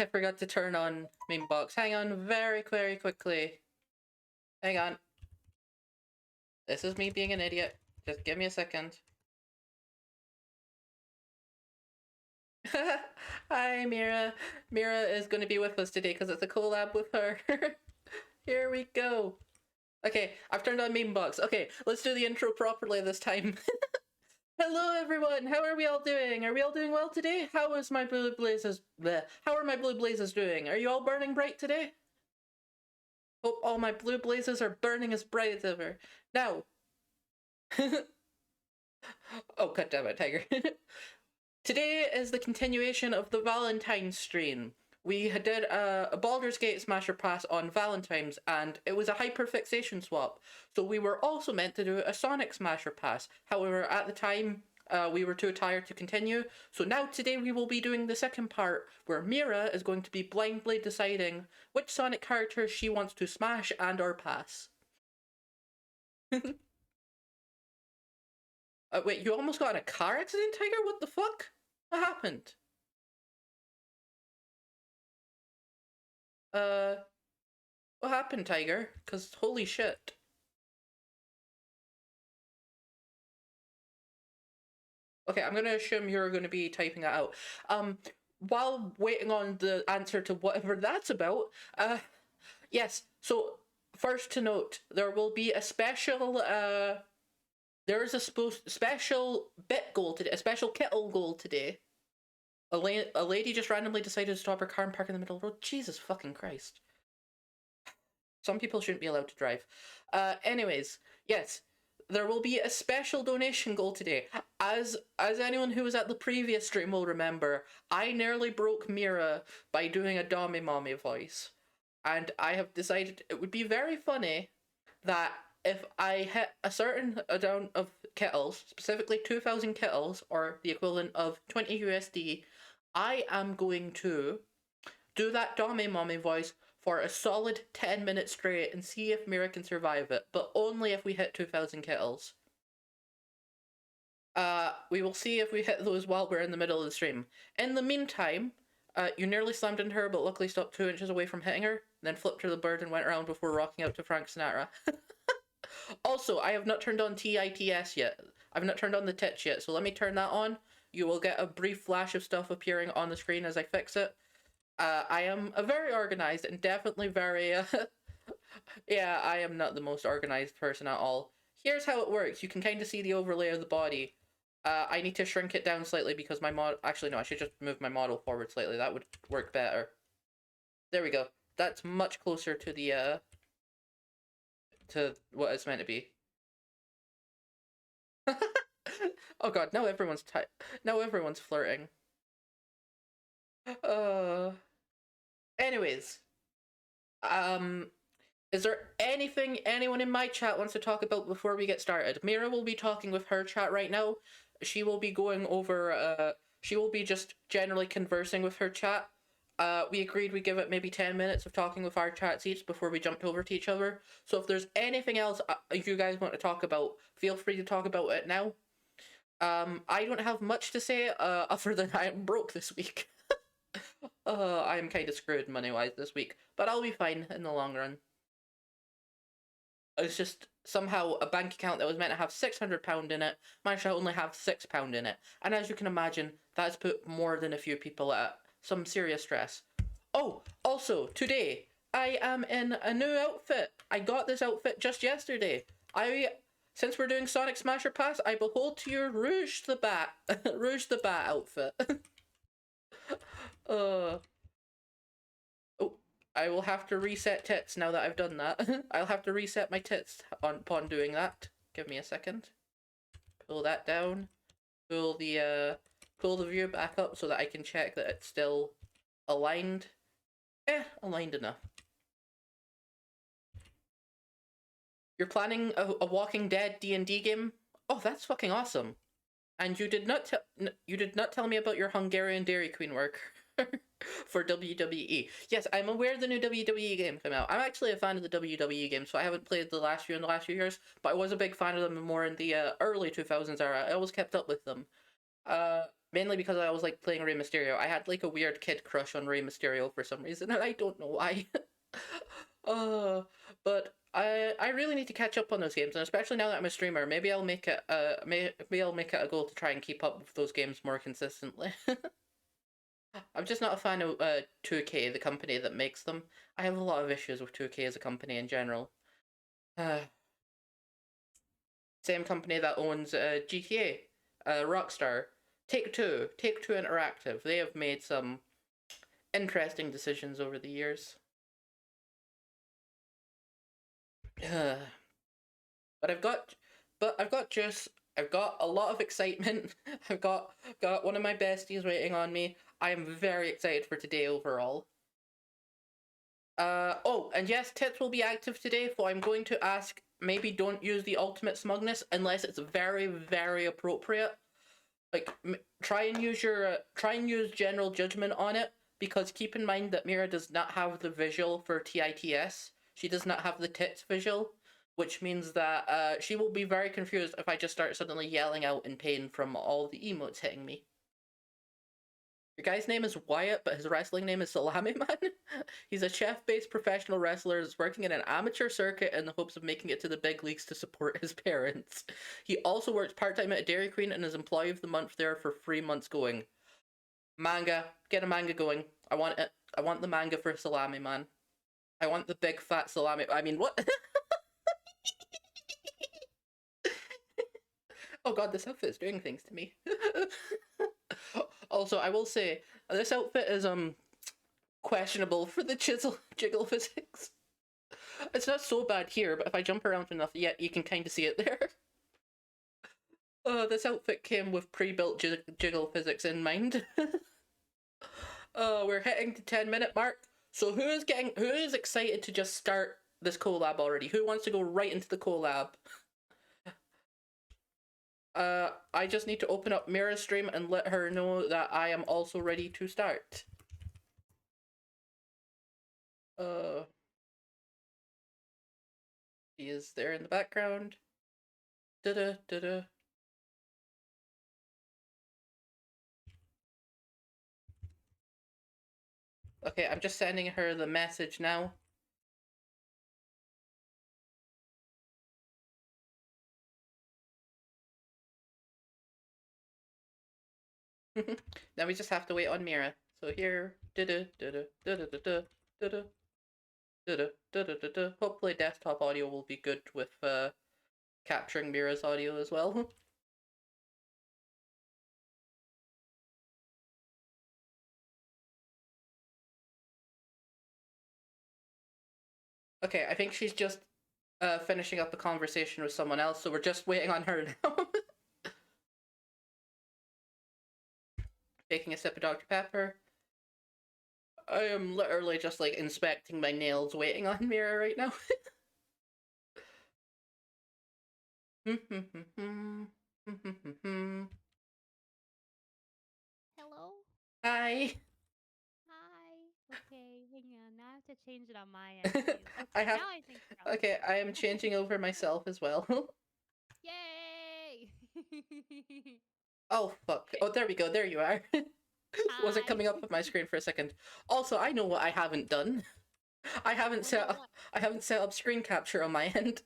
I forgot to turn on meme box. Hang on very quickly. Hang on. This is me being an idiot. Just give me a second. Hi, Mira. Mira is going to be with us today because it's a collab with her. Here we go. Okay, I've turned on meme box. Okay, let's do the intro properly this time. Hello, everyone. How are we all doing? Are we all doing well today? How is my blue blazes? Bleh. How are my blue blazes doing? Are you all burning bright today? Hope all my blue blazes are burning as bright as ever. Now. Oh, god damn it, Tiger. Today is the continuation of the Valentine's stream. We did a Baldur's Gate Smasher Pass on Valentine's, and it was a hyperfixation swap. So we were also meant to do a Sonic Smasher Pass. However, at the time, we were too tired to continue. So now today we will be doing the second part, where Mira is going to be blindly deciding which Sonic character she wants to smash and or pass. Wait, you almost got in a car accident, Tiger? What the fuck? What happened? What happened, Tiger? Because holy shit. Okay, I'm gonna assume you're gonna be typing that out. While waiting on the answer to whatever that's about, yes, so first to note, there will be a special, there is a special bit goal today, a special kittle goal today. A lady just randomly decided to stop her car and park in the middle of the road. Jesus fucking Christ. Some people shouldn't be allowed to drive. Anyways, yes, there will be a special donation goal today. As anyone who was at the previous stream will remember, I nearly broke Mira by doing a Dommy Mommy voice. And I have decided it would be very funny that if I hit a certain amount of kittles, specifically 2,000 kittles, or the equivalent of 20 USD, I am going to do that Dommy Mommy voice for a solid 10 minutes straight and see if Mira can survive it, but only if we hit 2,000 kittles. We will see if we hit those while we're in the middle of the stream. In the meantime, you nearly slammed into her, but luckily stopped 2 inches away from hitting her, then flipped her the bird and went around before rocking out to Frank Sinatra. Also, I have not turned on TITS yet. I've not turned on the tits yet, so let me turn that on. You will get a brief flash of stuff appearing on the screen as I fix it. I am a very organized and definitely very, yeah, I am not the most organized person at all. Here's how it works. You can kind of see the overlay of the body. I need to shrink it down slightly because my mod... Actually, no, I should just move my model forward slightly. That would work better. There we go. That's much closer to the, to what it's meant to be. Oh god, now everyone's now everyone's flirting. Anyways. Is there anything anyone in my chat wants to talk about before we get started? Mira will be talking with her chat right now. She will be going over, she will be just generally conversing with her chat. We agreed we give it maybe 10 minutes of talking with our chats each before we jumped over to each other. So if there's anything else you guys want to talk about, feel free to talk about it now. I don't have much to say other than I am broke this week. I am kind of screwed money-wise this week, but I'll be fine in the long run. It's just somehow a bank account that was meant to have £600 in it managed to only have £6 in it. And as you can imagine, that's put more than a few people at some serious stress. Oh, also, today, I am in a new outfit. I got this outfit just yesterday. Since we're doing Sonic Smasher Pass, I behold to your Rouge the Bat, Rouge the Bat outfit. Oh, I will have to reset tits now that I've done that. I'll have to reset my tits upon doing that. Give me a second. Pull that down. Pull the view back up so that I can check that it's still aligned. Aligned enough. You're planning a Walking Dead D&D game? Oh, that's fucking awesome. And you did not tell me about your Hungarian Dairy Queen work for WWE. Yes, I'm aware the new WWE game came out. I'm actually a fan of the WWE game, so I haven't played the last few in the last few years, but I was a big fan of them more in the early 2000s era. I always kept up with them. Mainly because I was like playing Rey Mysterio. I had like a weird kid crush on Rey Mysterio for some reason, and I don't know why. uh, but I really need to catch up on those games, and especially now that I'm a streamer, maybe I'll make it maybe I'll make it a goal to try and keep up with those games more consistently. I'm just not a fan of 2K, the company that makes them. I have a lot of issues with 2K as a company in general. Uh, Same company that owns GTA, Rockstar, Take Two Interactive. They have made some interesting decisions over the years. Uh, but I've got, I've got a lot of excitement. I've got one of my besties waiting on me. I am very excited for today overall. Oh, and yes, tits will be active today, so I'm going to ask maybe don't use the ultimate smugness unless it's very, very appropriate. Like, try and use general judgment on it, because keep in mind that Mira does not have the visual for TITS. She does not have the tits visual, which means that she will be very confused if I just start suddenly yelling out in pain from all the emotes hitting me. Your guy's name is Wyatt, but his wrestling name is Salami Man. He's a chef-based professional wrestler who's working in an amateur circuit in the hopes of making it to the big leagues to support his parents. He also works part-time at a Dairy Queen and is Employee of the Month there for 3 months going. Manga. Get a manga going. I want it. I want the manga for Salami Man. I want the big fat salami. I mean, what? Oh god, this outfit is doing things to me. Also, I will say, this outfit is questionable for the jiggle physics. It's not so bad here, but if I jump around enough, yeah, you can kind of see it there. This outfit came with pre-built jiggle physics in mind. We're hitting the 10-minute mark. So who is excited to just start this collab already? Who wants to go right into the collab? I just need to open up Mira's stream and let her know that I am also ready to start. He is there in the background. Da-da, da-da. Okay, I'm just sending her the message now. Now we just have to wait on Mira. So here, da-da, da-da, da-da, da-da, da-da, da-da, da-da, da-da. Hopefully desktop audio will be good with capturing Mira's audio as well. Okay, I think she's just finishing up a conversation with someone else, so we're just waiting on her now. Taking a sip of Dr. Pepper. I am literally just like inspecting my nails, waiting on Mira right now. Hello? Hi. Hi. Okay, hang on. Now I have to change it on my end too. Okay, now I think so. Okay, I am changing over myself as well. Yay! Oh fuck. Oh, there we go. There you are. Wasn't coming up on my screen for a second. Also, I know what I haven't done. I haven't set up screen capture on my end.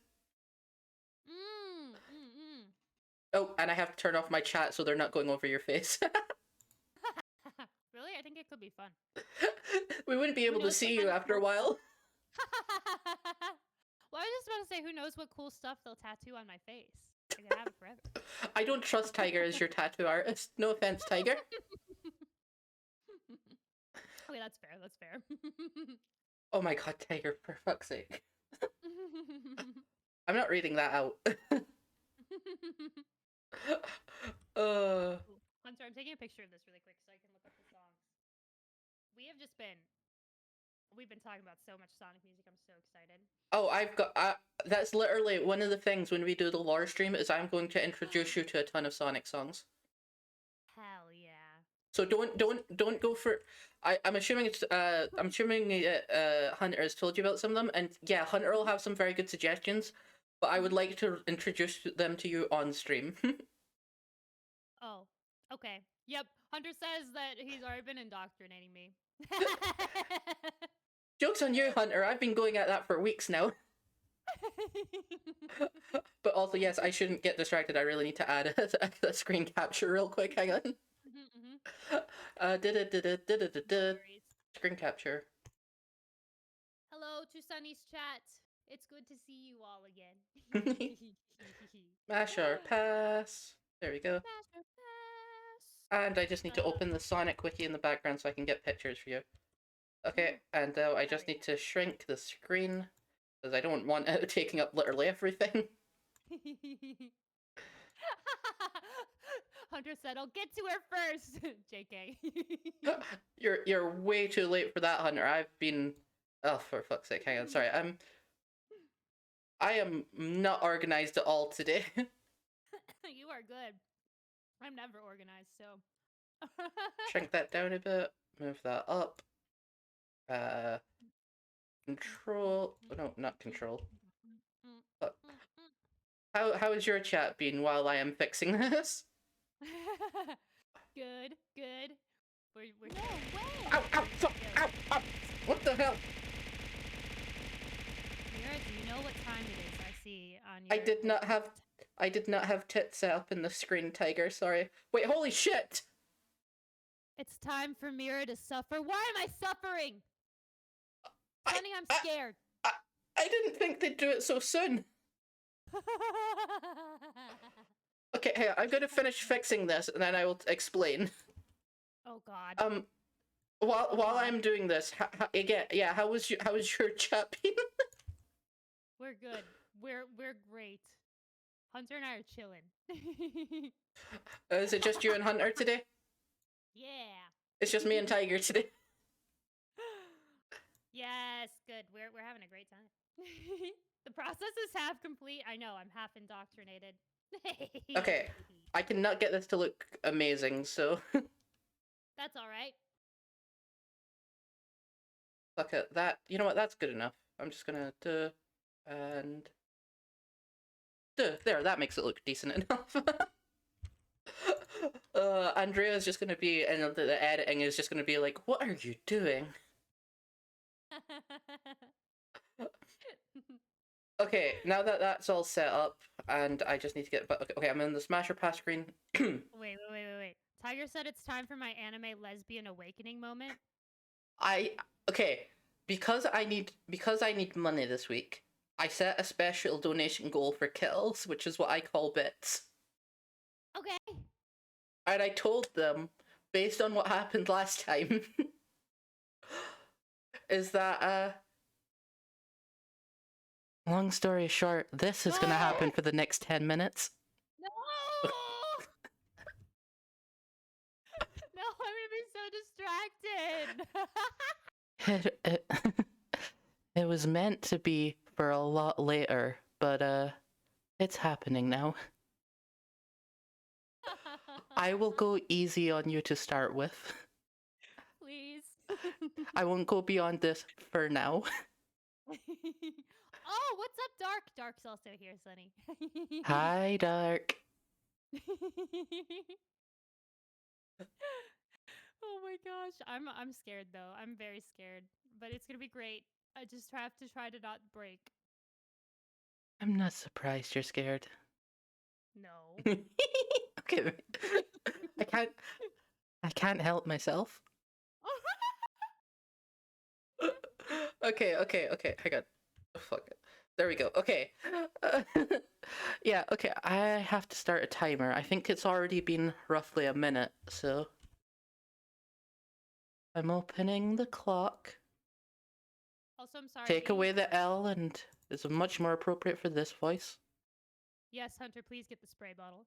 Oh, and I have to turn off my chat so they're not going over your face. Really? I think it could be fun. We wouldn't be able to see you after a while. Well, I was just about to say, who knows what cool stuff they'll tattoo on my face. I can have it forever. I don't trust Tiger as your tattoo artist. No offense, Tiger. Okay, that's fair. That's fair. Oh my god, Tiger, for fuck's sake. I'm not reading that out. Hunter, I'm taking a picture of this really quick so I can look up the songs. We've been talking about so much Sonic music. I'm so excited. Oh, I've got that's literally one of the things when we do the lore stream is I'm going to introduce you to a ton of Sonic songs. Hell yeah. So don't go for I'm assuming Hunter has told you about some of them, and yeah, Hunter will have some very good suggestions, but I would like to introduce them to you on stream. Oh, Okay. Yep. Hunter says that he's already been indoctrinating me. Joke's on you, Hunter. I've been going at that for weeks now. But also, yes, I shouldn't get distracted. I really need to add a screen capture real quick. Hang on. Screen capture. Hello to Sonnie's chat. It's good to see you all again. Mash or pass. There we go. Mash or pass. And I just need to open the Sonic wiki in the background so I can get pictures for you. Okay, and now I just need to shrink the screen because I don't want it taking up literally everything. Hunter said, "I'll get to her first." JK. You're way too late for that, Hunter. I've been... Oh, for fuck's sake, hang on. Sorry, I am not organized at all today. You are good. I'm never organized, so... Shrink that down a bit. Move that up. Control... Oh, no, not control. Fuck. How has your chat been while I am fixing this? Good, good. We're no way! Ow, ow, fuck, ow, ow! What the hell? Mira, do you know what time it is? I see on your... I did not have tits set up in the screen, Tiger, sorry. Wait, holy shit! It's time for Mira to suffer. Why am I suffering? Sonnie, I'm scared. I didn't think they'd do it so soon. Okay, hey, I'm gonna finish fixing this and then I will explain. Oh God. While I'm doing this, how was your chat been? We're good. We're great. Hunter and I are chilling. Is it just you and Hunter today? Yeah. It's just me and Tiger today. Yes, good. We're having a great time. The process is half complete. I know, I'm half indoctrinated. Okay, I cannot get this to look amazing, so... That's alright. Look at that. You know what, that's good enough. I'm just gonna do... And... There, that makes it look decent enough. Andrea's just gonna be... And the editing is just gonna be like, what are you doing? Okay, now that that's all set up, and I just need to get... Okay, I'm in the Smasher Pass screen. Wait. Tiger said it's time for my anime lesbian awakening moment. Okay, because I need money this week, I set a special donation goal for kills, which is what I call bits. Okay. And I told them, based on what happened last time, is that, long story short, this is gonna happen for the next 10 minutes. No! No, I'm gonna be so distracted. It was meant to be for a lot later, but, it's happening now. I will go easy on you to start with. Please. I won't go beyond this for now. Oh, what's up, Dark? Dark's also here, Sonnie. Hi, Dark. Oh my gosh, I'm scared though. I'm very scared, but it's gonna be great. I just have to try to not break. I'm not surprised you're scared. No. Okay. I can't help myself. Okay. Hang on. Oh, fuck it. There we go. Okay. Yeah, okay. I have to start a timer. I think it's already been roughly a minute, so... I'm opening the clock. Also, I'm sorry. Take away the L and it's much more appropriate for this voice. Yes, Hunter, please get the spray bottle.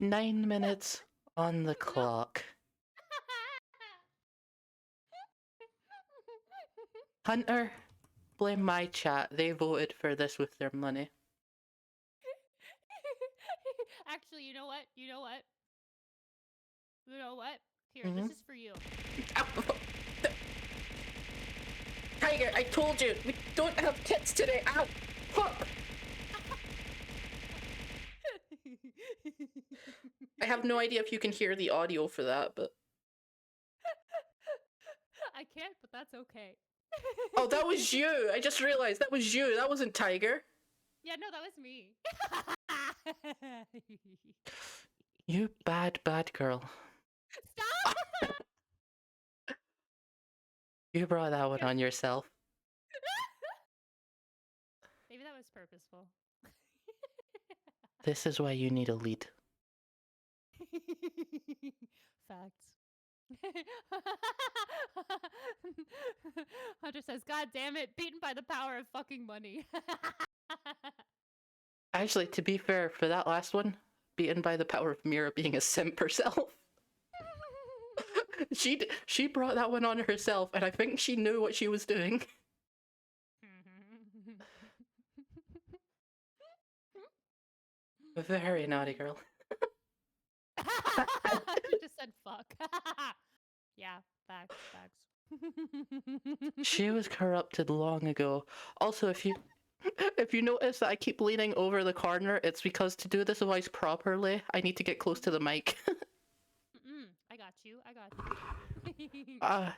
9 minutes on the clock. Hunter, blame my chat. They voted for this with their money. Actually, you know what? Here, this is for you. Ow. Tiger, I told you, we don't have tits today. Ow! Fuck! I have no idea if you can hear the audio for that, but I can't, but that's okay. oh, that was you. I just realized that was you. That wasn't Tiger. Yeah, no, that was me. You bad girl. Stop! You brought that one on yourself. Maybe that was purposeful. This is why you need a lead. Facts. Hunter says, God damn it, beaten by the power of fucking money. Actually, to be fair, for that last one, beaten by the power of Mira being a simp herself. She brought that one on herself, and I think she knew what she was doing. Very naughty girl. She just said fuck. Yeah, facts. She was corrupted long ago. Also, if you notice that I keep leaning over the corner, it's because to do this voice properly, I need to get close to the mic. I got you.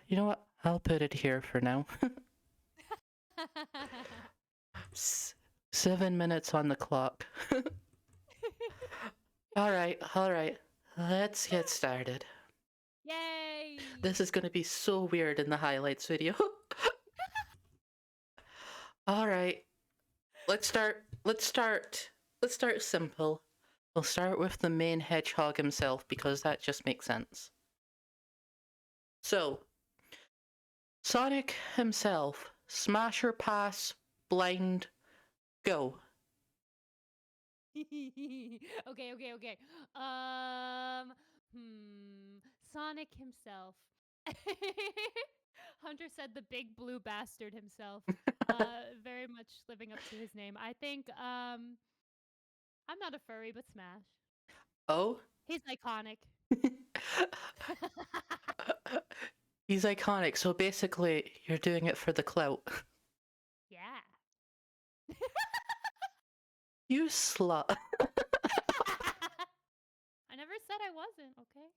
You know what? I'll put it here for now. 7 minutes on the clock. All right. Let's get started. Yay! This is going to be so weird in the highlights video. All right. Let's start simple. We'll start with the main hedgehog himself because that just makes sense. So, Sonic himself, smash or pass, blind, go. Okay. Sonic himself. Hunter said the big blue bastard himself. Very much living up to his name. I think I'm not a furry, but smash. Oh? He's iconic. He's iconic, so basically you're doing it for the clout. Yeah. You slut. I never said I wasn't, okay?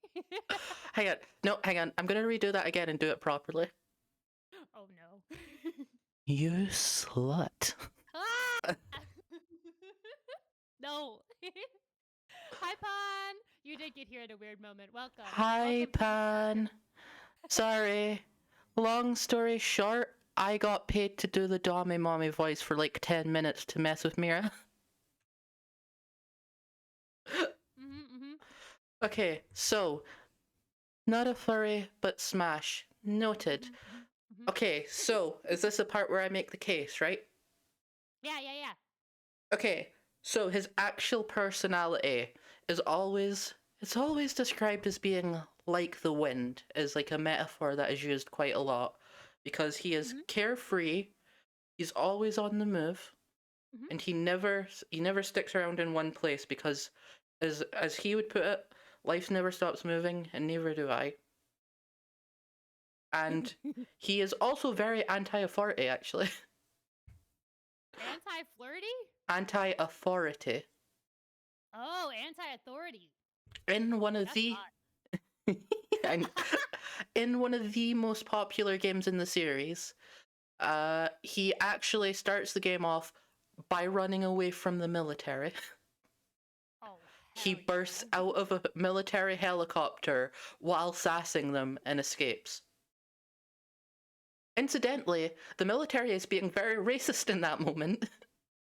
Hang on. I'm gonna redo that again and do it properly. Oh no. You slut. No. Hi, Pan. You did get here at a weird moment. Welcome. Hi, Pan. Sorry. Long story short, I got paid to do the Dommy Mommy voice for like 10 minutes to mess with Mira. Okay, so not a furry, but smash. Noted. Okay, so is this the part where I make the case, right? Yeah. Okay, so his actual personality is always described as being like the wind, as like a metaphor that is used quite a lot, because he is carefree, he's always on the move, and he never sticks around in one place because, as he would put it, life never stops moving, and neither do I. And he is also very anti-authority, actually. Anti-flirty? Anti-authority. Oh, anti-authority. In one of That's the hot. in one of the most popular games in the series, he actually starts the game off by running away from the military. Oh, He bursts out of a military helicopter while sassing them and escapes. Incidentally, the military is being very racist in that moment.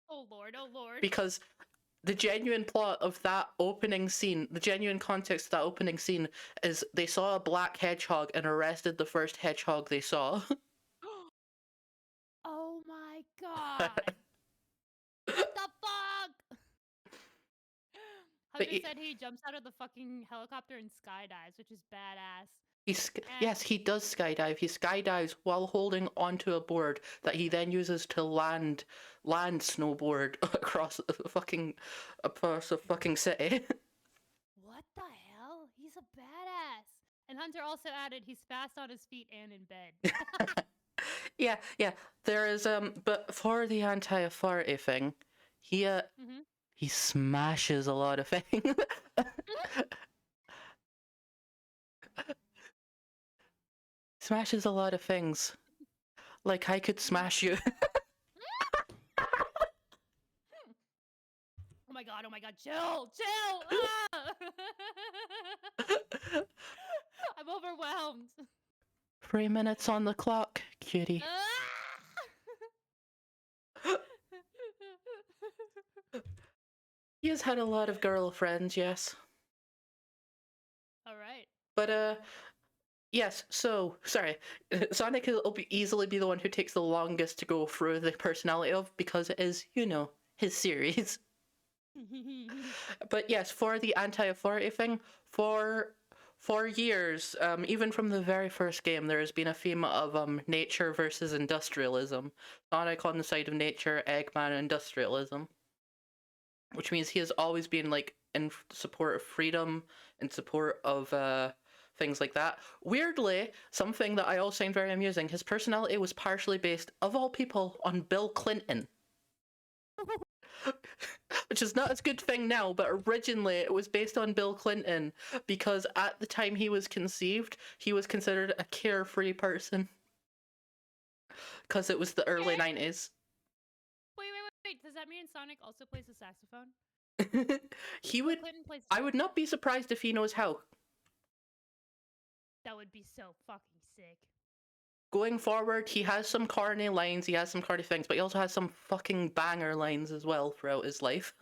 Oh lord. Because the genuine plot of that opening scene, the genuine context of that opening scene is they saw a black hedgehog and arrested the first hedgehog they saw. Oh my god. What the fuck? Hunter said he jumps out of the fucking helicopter and skydives, which is badass. Yes, he does skydive. He skydives while holding onto a board that he then uses to land snowboard across a fucking city. What the hell? He's a badass. And Hunter also added he's fast on his feet and in bed. Yeah. There is but for the anti-authority thing, he smashes a lot of things. smashes a lot of things. Like, I could smash you. Oh my god, chill! Ah! I'm overwhelmed. 3 minutes on the clock, cutie. He has had a lot of girlfriends, yes. Alright. But, yes, so, sorry. Sonic will easily be the one who takes the longest to go through the personality of, because it is, you know, his series. But yes, for the anti-authority thing, for years, even from the very first game, there has been a theme of nature versus industrialism. Sonic on the side of nature, Eggman industrialism. Which means he has always been like in support of freedom, in support of things like that. Weirdly, something that I also find very amusing, his personality was partially based, of all people, on Bill Clinton. Which is not a good thing now, but originally it was based on Bill Clinton because at the time he was conceived, he was considered a carefree person. Because it was the early 90s. Wait. Does that mean Sonic also plays the saxophone? He would. Clinton plays. I would not be surprised if he knows how. That would be so fucking sick. Going forward, he has some corny lines, he has some corny things, but he also has some fucking banger lines as well throughout his life.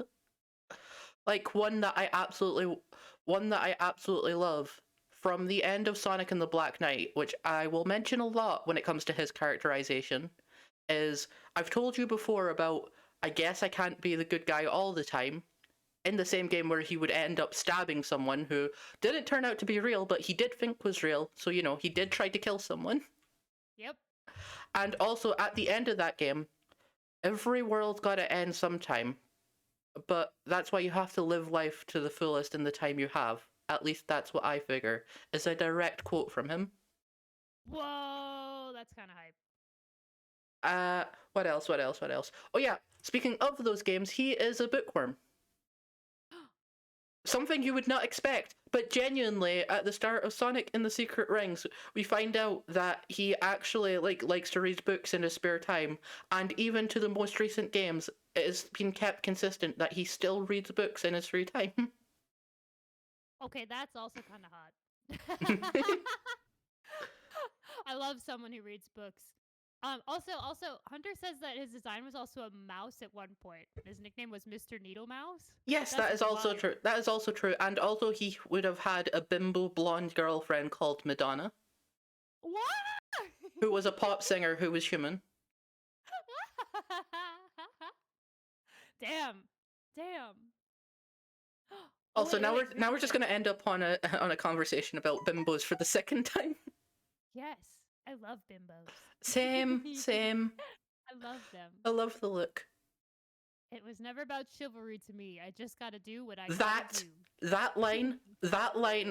Like one that I absolutely love from the end of Sonic and the Black Knight, which I will mention a lot when it comes to his characterization, is I've told you before about I guess I can't be the good guy all the time. In the same game where he would end up stabbing someone who didn't turn out to be real, but he did think was real, so you know, he did try to kill someone. Yep. And also, at the end of that game, every world's gotta end sometime. But that's why you have to live life to the fullest in the time you have. At least that's what I figure. Is a direct quote from him. Whoa, that's kind of hype. What else? Oh yeah, speaking of those games, he is a bookworm. Something you would not expect, but genuinely, at the start of Sonic and the Secret Rings, we find out that he actually likes to read books in his spare time, and even to the most recent games, it has been kept consistent that he still reads books in his free time. Okay, that's also kind of hot. I love someone who reads books. Also, Hunter says that his design was also a mouse at one point. His nickname was Mr. Needle Mouse. Yes, that is also true. That is also true. And also he would have had a bimbo blonde girlfriend called Madonna. What? Who was a pop singer who was human. Damn. Also, now we're just gonna end up on a conversation about bimbos for the second time. Yes, I love bimbos. Same. I love them. I love the look. It was never about chivalry to me. I just gotta do what I gotta do. That line.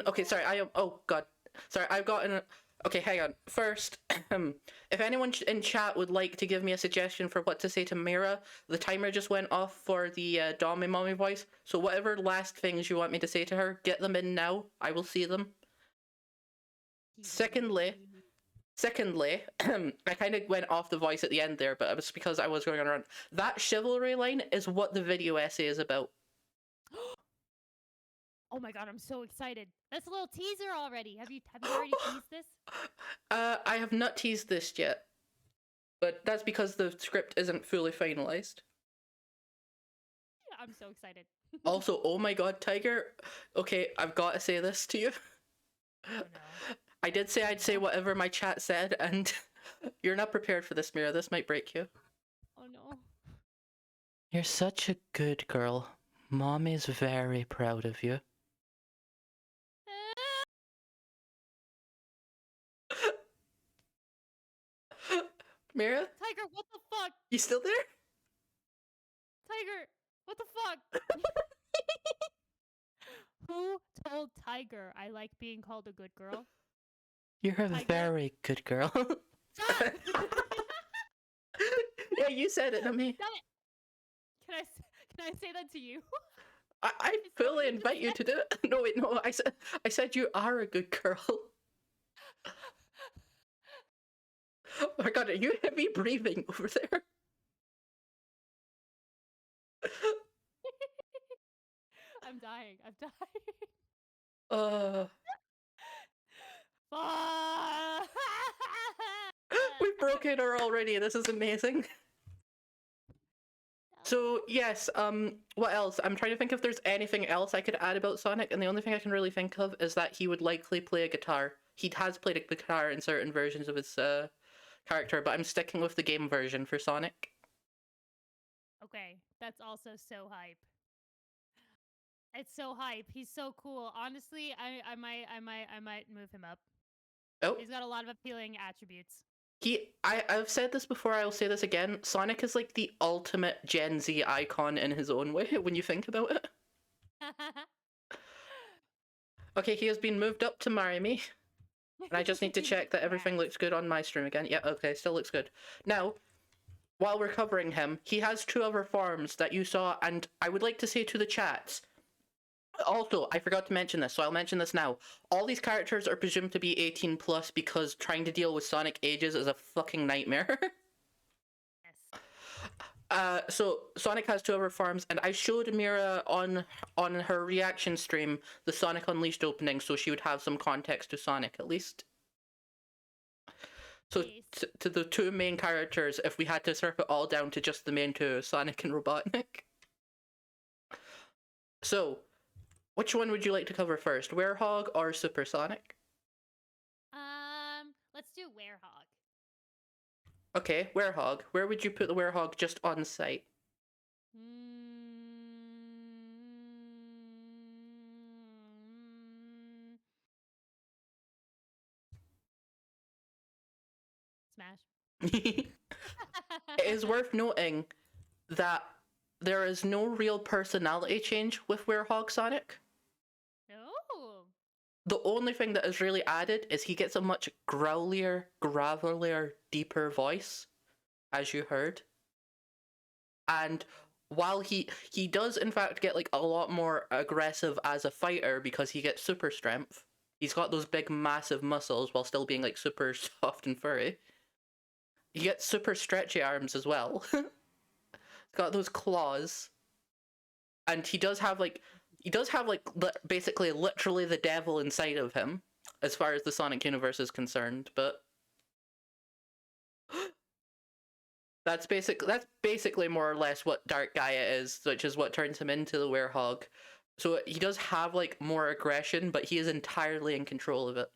Okay, sorry. Oh god. Sorry, I've got an. Okay, hang on. First, if anyone in chat would like to give me a suggestion for what to say to Mira, the timer just went off for the Dommy Mommy voice. So whatever last things you want me to say to her, get them in now. I will see them. Secondly, I kind of went off the voice at the end there, but it was because I was going on around. That chivalry line is what the video essay is about. Oh my god, I'm so excited. That's a little teaser already. Have you already teased this? I have not teased this yet. But that's because the script isn't fully finalized. Yeah, I'm so excited. Also, oh my god, Tiger. Okay, I've got to say this to you. Oh no. I did say I'd say whatever my chat said, and you're not prepared for this, Mira. This might break you. Oh no. You're such a good girl. Mommy's very proud of you. Mira? Tiger, what the fuck? You still there? Tiger, what the fuck? Who told Tiger I like being called a good girl? You're a very good girl. Yeah, you said it, not me. Can I say that to you? I fully invite you to do it. No, wait, no. I said you are a good girl. Oh my god, are you heavy breathing over there? I'm dying. I'm dying. Uh, Fuck! we've broken her already. This is amazing. So yes, what else? I'm trying to think if there's anything else I could add about Sonic, and the only thing I can really think of is that he would likely play a guitar. He has played a guitar in certain versions of his character, but I'm sticking with the game version for Sonic. Okay, that's also so hype. It's so hype. He's so cool. Honestly, I might move him up. Oh, He's got a lot of appealing attributes. I've said this before, I will say this again. Sonic is like the ultimate Gen Z icon in his own way when you think about it. Okay, he has been moved up to marry me. And I just need to check that everything looks good on my stream again. Yeah, okay, still looks good. Now, while we're covering him, he has 2 other forms that you saw, and I would like to say to the chats, also, I forgot to mention this, so I'll mention this now. All these characters are presumed to be 18 plus because trying to deal with Sonic ages is a fucking nightmare. So Sonic has 2 other forms, and I showed Mira on her reaction stream the Sonic Unleashed opening, so she would have some context to Sonic at least. So to the 2 main characters, if we had to strip it all down to just the main 2, Sonic and Robotnik. So, which one would you like to cover first, Werehog or Supersonic? Let's do Werehog. Okay, Werehog. Where would you put the Werehog just on site? Smash. It is worth noting that there is no real personality change with Werehog Sonic. No. The only thing that is really added is he gets a much growlier, gravelier, deeper voice, as you heard. And while he does in fact get like a lot more aggressive as a fighter because he gets super strength, he's got those big massive muscles while still being like super soft and furry. He gets super stretchy arms as well. He's got those claws. And he does have basically literally the devil inside of him as far as the Sonic universe is concerned, but that's basically more or less what Dark Gaia is, which is what turns him into the Werehog. So he does have like more aggression, but he is entirely in control of it.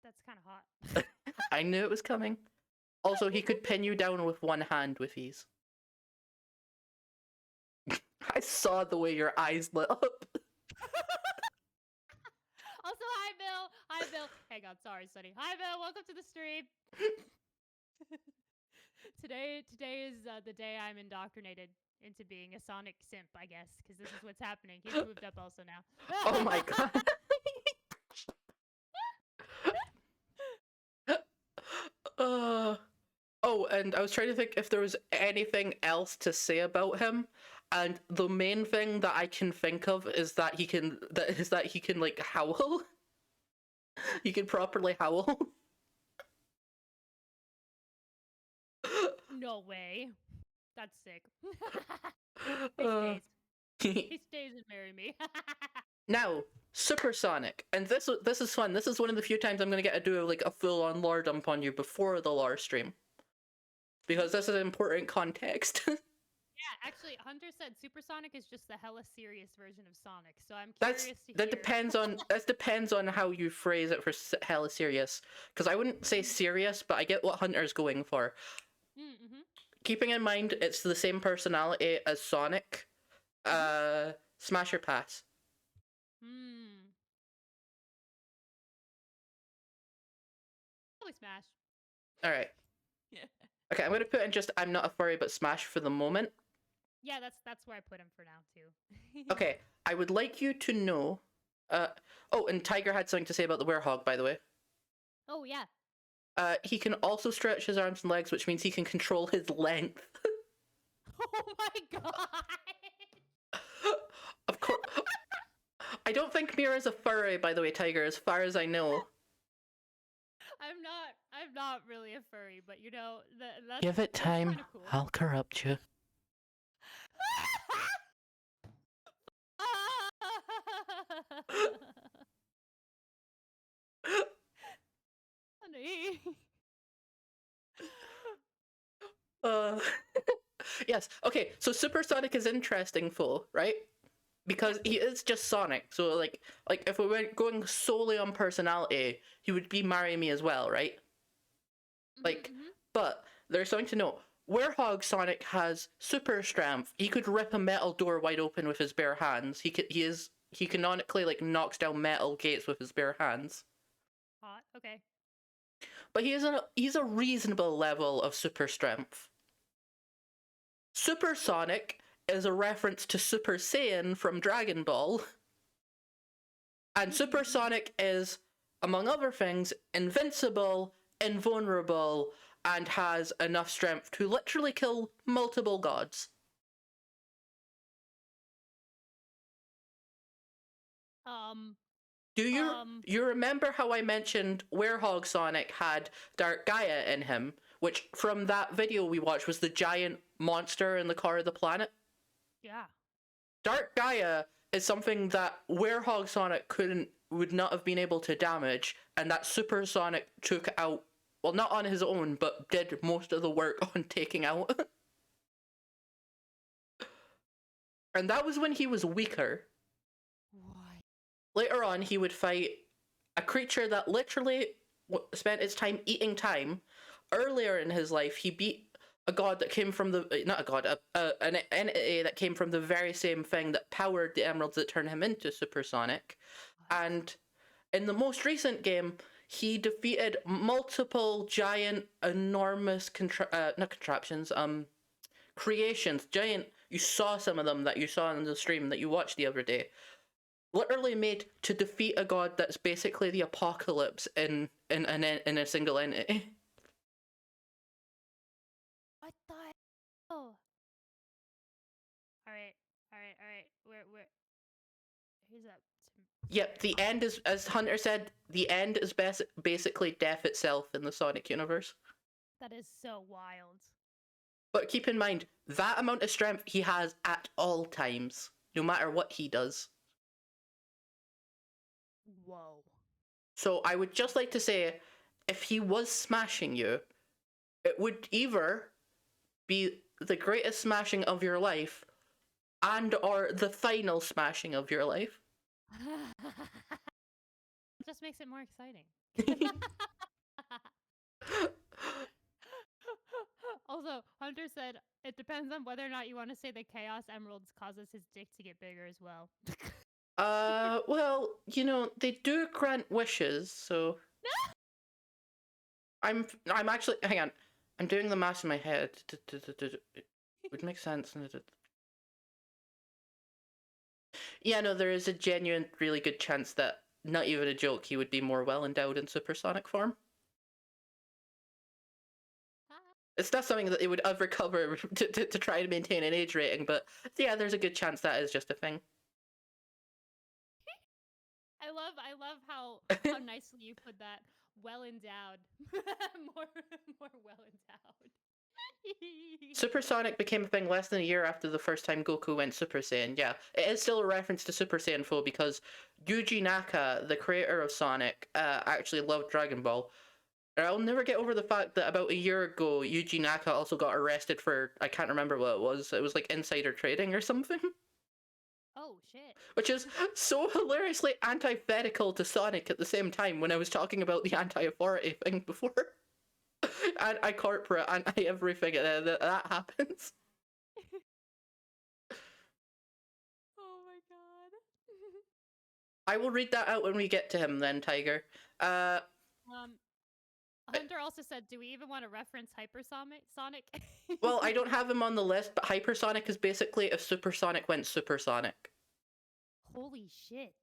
That's kind of hot. I knew it was coming. Also, he could pin you down with one hand with ease. I saw the way your eyes lit up. Also, hi Bill. Hi Bill. Hang on, sorry, Sonnie. Hi Bill. Welcome to the stream. Today is the day I'm indoctrinated into being a Sonic simp, I guess, because this is what's happening. He's moved up also now. Oh my god. Oh, and I was trying to think if there was anything else to say about him, and the main thing that I can think of is that he can like howl. He can properly howl. No way. That's sick. He stays and marry me. Now, Supersonic, and this is fun. This is one of the few times I'm gonna get to do like a full-on lore dump on you before the lore stream, because this is important context. Yeah, actually, Hunter said Supersonic is just the hella serious version of Sonic, so I'm curious to hear. That depends on how you phrase it for hella serious, because I wouldn't say serious, but I get what Hunter's going for. Mm-hmm. Keeping in mind it's the same personality as Sonic, Smash or Pass? Probably Smash. Alright. Yeah. Okay, I'm gonna put in just I'm not a furry but Smash for the moment. Yeah, that's where I put him for now too. Okay, I would like you to know oh, and Tiger had something to say about the Werehog, by the way. Oh yeah. He can also stretch his arms and legs, which means he can control his length. Oh my god! I don't think Mira's a furry, by the way, Tiger, as far as I know. I'm not really a furry, but you know, that's Give it time. Kind of cool. I'll corrupt you. Honey. Yes. Okay. So Supersonic is interesting, fool, right? Because he is just Sonic. So like if we were going solely on personality, he would be marry me as well, right? Like, but there's something to know. Werehog Sonic has super strength. He could rip a metal door wide open with his bare hands. He canonically like knocks down metal gates with his bare hands. Hot. Okay. But he's a reasonable level of super strength. Supersonic is a reference to Super Saiyan from Dragon Ball. And Supersonic is, among other things, invincible, invulnerable, and has enough strength to literally kill multiple gods. Do you remember how I mentioned Werehog Sonic had Dark Gaia in him, which from that video we watched was the giant monster in the core of the planet? Yeah. Dark Gaia is something that Werehog Sonic would not have been able to damage, and that Supersonic took out, well, not on his own, but did most of the work on taking out. And that was when he was weaker. What? Later on, he would fight a creature that literally spent its time eating time. Earlier in his life, he beat a god that came from not a god, an entity that came from the very same thing that powered the emeralds that turned him into Supersonic. And in the most recent game, he defeated multiple giant, enormous creations. Giant. You saw some of them that you saw in the stream that you watched the other day. Literally made to defeat a god that's basically the apocalypse in a single entity. What the hell? Alright. Where here's up. Yep, the end is, as Hunter said, the end is basically death itself in the Sonic universe. That is so wild. But keep in mind, that amount of strength he has at all times, no matter what he does. Whoa. So I would just like to say, if he was smashing you, it would either be the greatest smashing of your life and or the final smashing of your life. It just makes it more exciting. Also, Hunter said, it depends on whether or not you want to say the Chaos Emeralds causes his dick to get bigger as well. Well, you know, they do grant wishes, so... I'm actually... Hang on. I'm doing the math in my head. It would make sense. Yeah, no, there is a genuine, really good chance that, not even a joke, he would be more well-endowed in supersonic form. It's not something that they would ever cover to try to maintain an age rating, but yeah, there's a good chance that is just a thing. I love how nicely you put that. Well endowed. more well endowed. Supersonic became a thing less than a year after the first time Goku went Super Saiyan. Yeah, it is still a reference to Super Saiyan 4 because Yuji Naka, the creator of Sonic, actually loved Dragon Ball. And I'll never get over the fact that about a year ago, Yuji Naka also got arrested for, I can't remember what it was. It was like insider trading or something. Oh, shit. Which is so hilariously antithetical to Sonic at the same time when I was talking about the anti-authority thing before. Anti-corporate, anti-everything, that happens. Oh my god. I will read that out when we get to him then, Tiger. Hunter also said, do we even want to reference Hypersonic? Well, I don't have him on the list, but Hypersonic is basically if Supersonic went supersonic. Holy shit.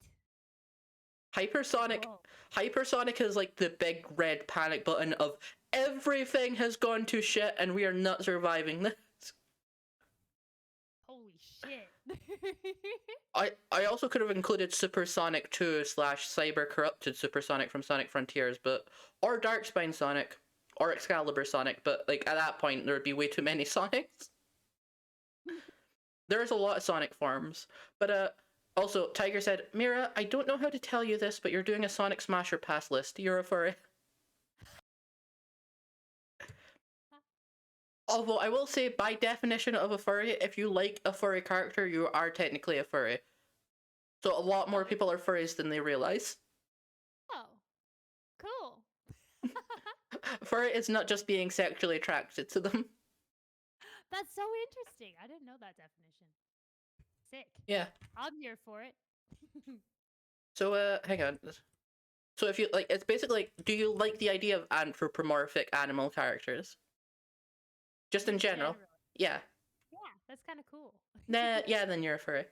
Hypersonic is like the big red panic button of everything has gone to shit and we are not surviving this. Holy shit. I also could have included Supersonic 2 / Cyber Corrupted Supersonic from Sonic Frontiers, or Darkspine Sonic, or Excalibur Sonic, but like at that point there would be way too many Sonics. There's a lot of Sonic forms, but also Tiger said, Mira, I don't know how to tell you this, but you're doing a Sonic Smasher pass list. You're a furry. Although I will say, by definition of a furry, if you like a furry character, you are technically a furry. So a lot more people are furries than they realize. Oh, cool. Furry is not just being sexually attracted to them. That's so interesting. I didn't know that definition. Sick. Yeah. I'm here for it. So, hang on. So if you, like, it's basically, like, do you like the idea of anthropomorphic animal characters? Just in general? Yeah. Yeah, that's kind of cool. Nah, yeah, then you're a furry.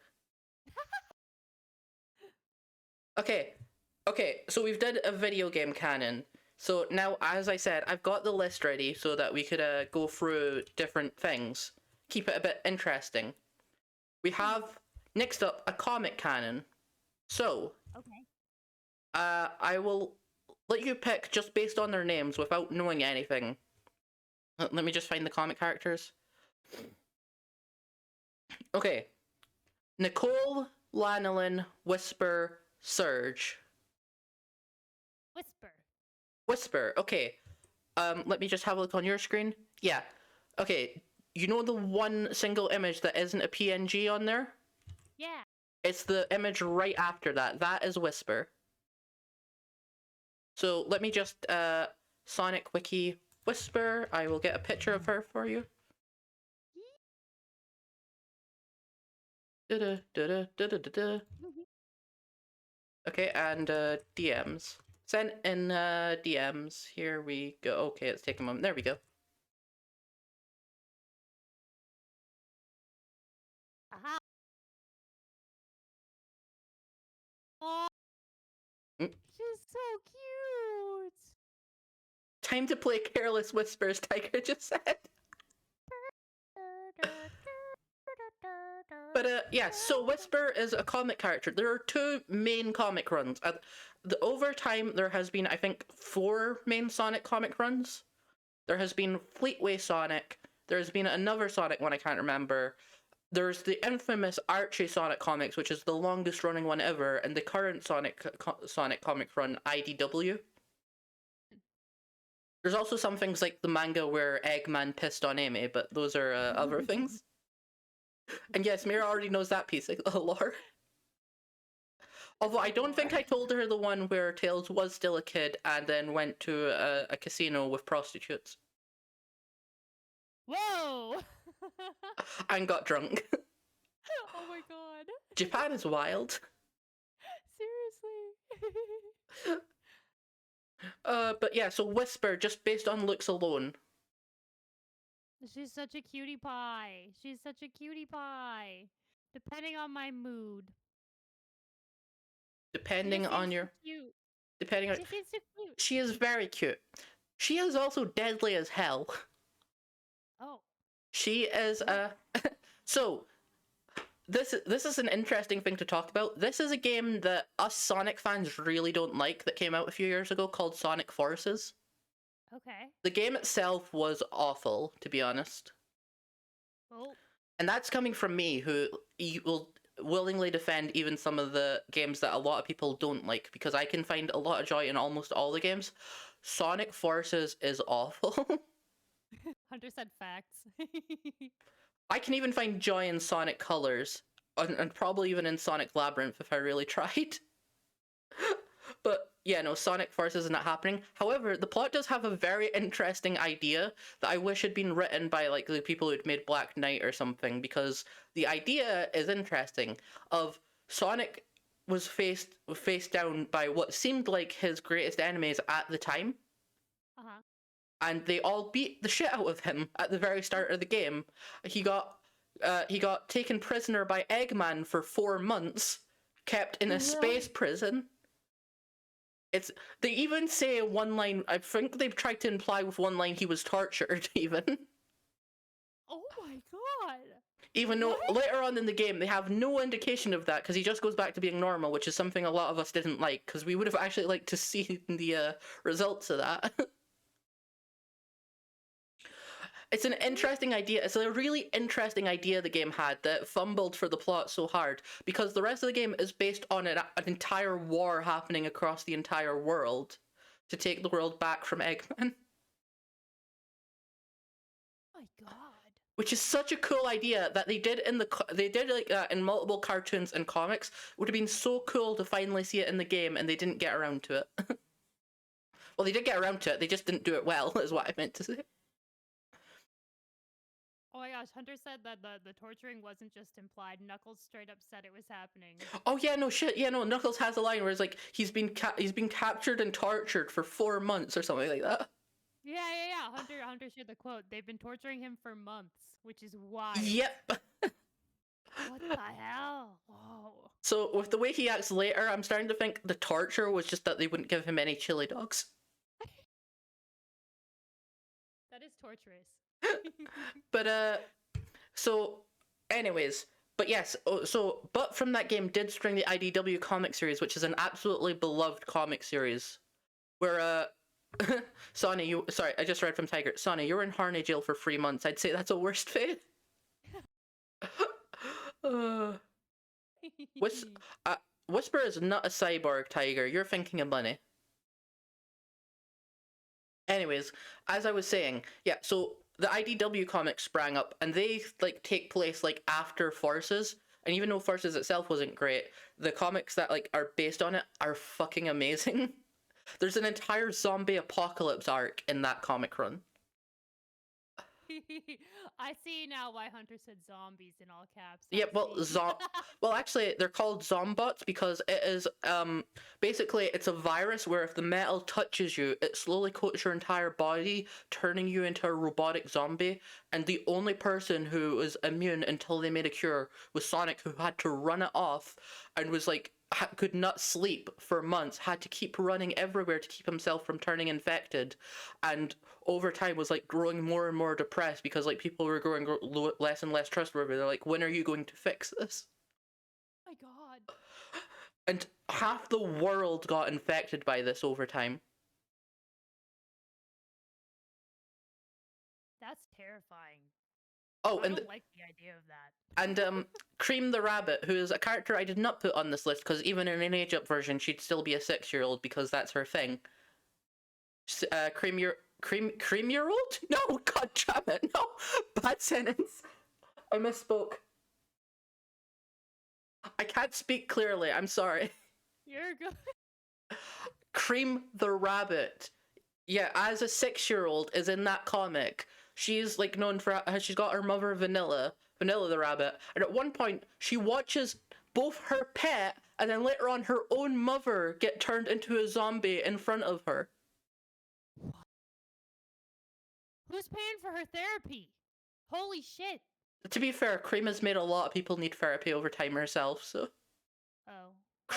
Okay, so we've did a video game canon. So now, as I said, I've got the list ready so that we could go through different things. Keep it a bit interesting. We have, next up, a comic canon. So, okay. I will let you pick just based on their names without knowing anything. Let me just find the comic characters. Okay. Nicole, Lanolin, Whisper, Surge. Whisper, okay. Let me just have a look on your screen. Yeah. Okay. You know the one single image that isn't a PNG on there? Yeah. It's the image right after that. That is Whisper. So let me just Sonic Wiki Whisper. I will get a picture of her for you. Okay, and DMs. Sent in DMs. Here we go. Okay, it's taking a moment. There we go. Aha. Oh, she's so cute. Time to play Careless Whispers, Tiger just said. But yeah, so Whisper is a comic character. There are two main comic runs. Over time, there has been, I think, 4 main Sonic comic runs. There has been Fleetway Sonic. There's been another Sonic one I can't remember. There's the infamous Archie Sonic comics, which is the longest running one ever, and the current Sonic comic run, IDW. There's also some things like the manga where Eggman pissed on Amy, but those are other things. And yes, Mira already knows that piece of lore. Although I don't think I told her the one where Tails was still a kid and then went to a casino with prostitutes. Whoa! And got drunk. Oh my god. Japan is wild. Seriously. But yeah, so Whisper, just based on looks alone. She's such a cutie pie. She's such a cutie pie. Depending on my mood. Depending on your... Cute. Depending on... She seems so cute. She is very cute. She is also deadly as hell. Oh. She is So, this is an interesting thing to talk about. This is a game that us Sonic fans really don't like that came out a few years ago called Sonic Forces. Okay. The game itself was awful, to be honest. Oh. And that's coming from me, who will willingly defend even some of the games that a lot of people don't like, because I can find a lot of joy in almost all the games. Sonic Forces is awful. Hunter said facts. I can even find joy in Sonic Colors, and probably even in Sonic Labyrinth if I really tried. But yeah, no, Sonic Forces is not happening. However, the plot does have a very interesting idea that I wish had been written by like the people who'd made Black Knight or something, because the idea is interesting. Of Sonic was faced down by what seemed like his greatest enemies at the time. Uh-huh. And they all beat the shit out of him at the very start of the game. He got taken prisoner by Eggman for 4 months, kept in a space prison. They even say one line, I think they've tried to imply with one line he was tortured even. Oh Oh my god. Even though What? later on in the game they have no indication of that because he just goes back to being normal, which is something a lot of us didn't like because we would have actually liked to see the results of that. It's an interesting idea. It's a really interesting idea the game had that fumbled for the plot so hard because the rest of the game is based on an entire war happening across the entire world to take the world back from Eggman. Oh my god. Which is such a cool idea that they did like that in multiple cartoons and comics. It would have been so cool to finally see it in the game, and they didn't get around to it. Well, they did get around to it. They just didn't do it well, is what I meant to say. Oh my gosh, Hunter said that the torturing wasn't just implied. Knuckles straight up said it was happening. Oh yeah, no shit. Yeah, no. Knuckles has a line where it's like he's been captured and tortured for 4 months or something like that. Yeah. Hunter shared the quote. They've been torturing him for months, which is wild. Yep. What the hell? Whoa. So with the way he acts later, I'm starting to think the torture was just that they wouldn't give him any chili dogs. That is torturous. But so anyways, but yes, but from that game did spring the IDW comic series, which is an absolutely beloved comic series where Sonnie, sorry, I just read from Tiger. Sonnie, you were in Harney jail for 3 months. I'd say that's a worst fate. Whisper is not a cyborg, Tiger. You're thinking of money. Anyways, as I was saying, yeah, so the IDW comics sprang up, and they like take place like after Forces. And even though Forces itself wasn't great, the comics that like are based on it are fucking amazing. There's an entire zombie apocalypse arc in that comic run. I see now why Hunter said zombies in all caps. Yeah, well, actually, they're called zombots because it is basically it's a virus where if the metal touches you, it slowly coats your entire body, turning you into a robotic zombie. And the only person who was immune until they made a cure was Sonic, who had to run it off and was like could not sleep for months, had to keep running everywhere to keep himself from turning infected, and over time was like growing more and more depressed because like people were growing less and less trustworthy. They're like, when are you going to fix this? Oh my god. And half the world got infected by this over time. That's terrifying. Oh, I and don't like the idea of that. and Cream the Rabbit, who is a character I did not put on this list because even in an age-up version, she'd still be a 6-year-old because that's her thing. Cream-year-old? No, god damn it, no, bad sentence. I misspoke. I can't speak clearly. I'm sorry. You're good. Cream the Rabbit. Yeah, as a 6-year-old is in that comic. She's like known for she's got her mother Vanilla the rabbit, and at one point she watches both her pet and then later on her own mother get turned into a zombie in front of her. Who's paying for her therapy? Holy shit. To be fair, Cream has made a lot of people need therapy over time herself, so. Oh.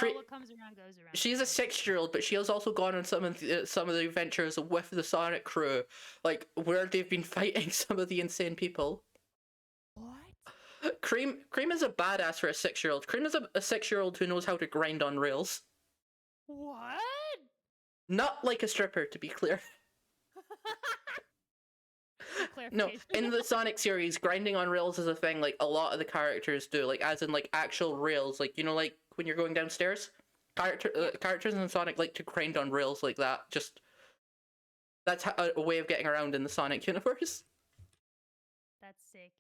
Well, what comes around goes around. She's a 6-year-old, but she has also gone on some of the adventures with the Sonic crew, like where they've been fighting some of the insane people. What? Cream is a badass for a 6-year-old. Cream is a 6-year-old who knows how to grind on rails. What? Not like a stripper, to be clear. No, in the Sonic series, grinding on rails is a thing like a lot of the characters do, like as in like actual rails, like you know, like when you're going downstairs. Characters in Sonic like to grind on rails like that. Just that's a way of getting around in the Sonic universe. That's sick.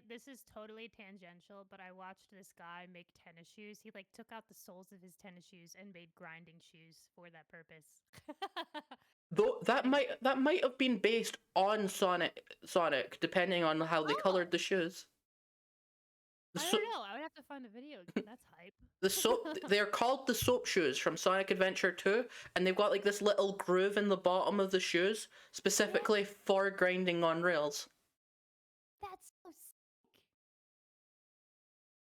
This is totally tangential, but I watched this guy make tennis shoes. He like took out the soles of his tennis shoes and made grinding shoes for that purpose. Though that might have been based on Sonic, depending on how they colored the shoes. I don't know. I would have to find a video. That's hype. They're called the soap shoes from Sonic Adventure 2, and they've got like this little groove in the bottom of the shoes specifically for grinding on rails. That's so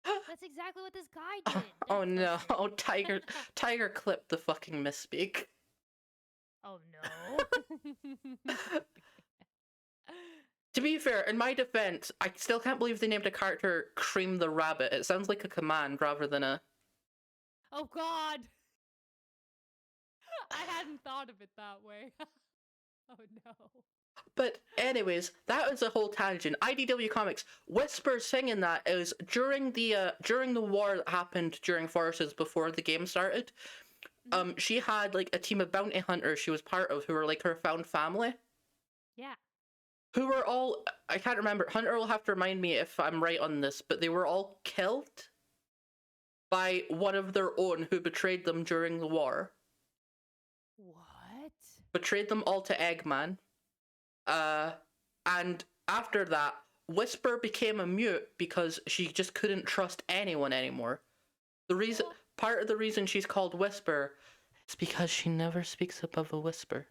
sick. That's exactly what this guy did. Oh no! Oh, Tiger clipped the fucking misspeak. Oh no. To be fair, in my defense, I still can't believe they named a character Cream the Rabbit. It sounds like a command rather than a... Oh God! I hadn't thought of it that way. Oh no. But anyways, that was a whole tangent. IDW Comics, Whisper's thing in that is during the war that happened during Forces before the game started, she had like a team of bounty hunters she was part of who were like her found family. Yeah. Who were all, I can't remember, Hunter will have to remind me if I'm right on this, but they were all killed by one of their own who betrayed them during the war. What? Betrayed them all to Eggman. And after that, Whisper became a mute because she just couldn't trust anyone anymore. Part of the reason she's called Whisper is because she never speaks above a whisper.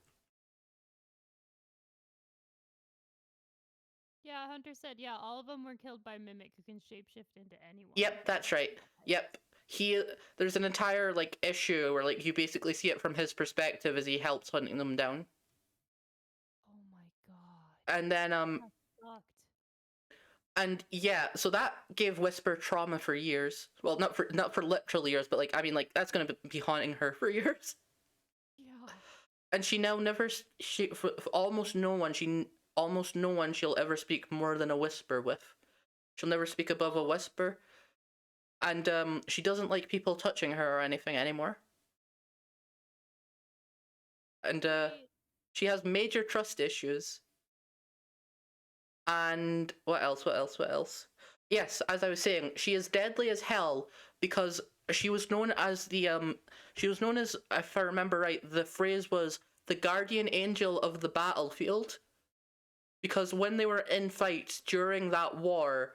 Yeah, Hunter said, yeah, all of them were killed by Mimic who can shapeshift into anyone. Yep, that's right. Yep. There's an entire, like, issue where, like, you basically see it from his perspective as he helps hunting them down. Oh my god. And then, That sucked. and yeah, so that gave Whisper trauma for years. Well, not for literal years, but, like, I mean, like, that's gonna be haunting her for years. Yeah. And she now never, for almost no one she'll ever speak more than a whisper with. She'll never speak above a whisper. And she doesn't like people touching her or anything anymore. And she has major trust issues. And what else? Yes, as I was saying, she is deadly as hell because she was known as, if I remember right, the phrase was the guardian angel of the battlefield. Because when they were in fights during that war,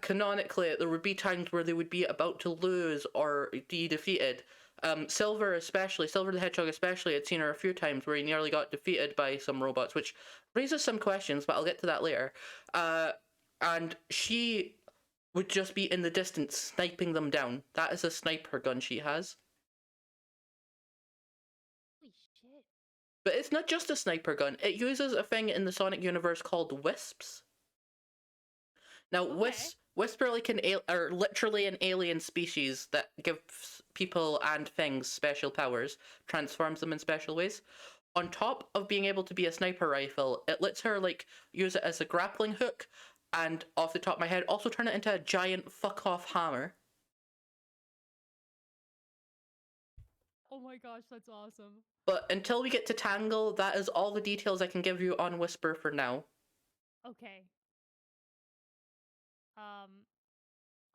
canonically, there would be times where they would be about to lose or be defeated. Silver the Hedgehog especially, had seen her a few times where he nearly got defeated by some robots, which raises some questions, but I'll get to that later. And she would just be in the distance, sniping them down. That is a sniper gun she has. Holy shit. But it's not just a sniper gun. It uses a thing in the Sonic universe called Wisps. Now, Okay. Whisper are literally an alien species that gives people and things special powers, transforms them in special ways. On top of being able to be a sniper rifle, it lets her like use it as a grappling hook, and off the top of my head, also turn it into a giant fuck-off hammer. Oh my gosh, that's awesome. But until we get to Tangle, that is all the details I can give you on Whisper for now. Okay.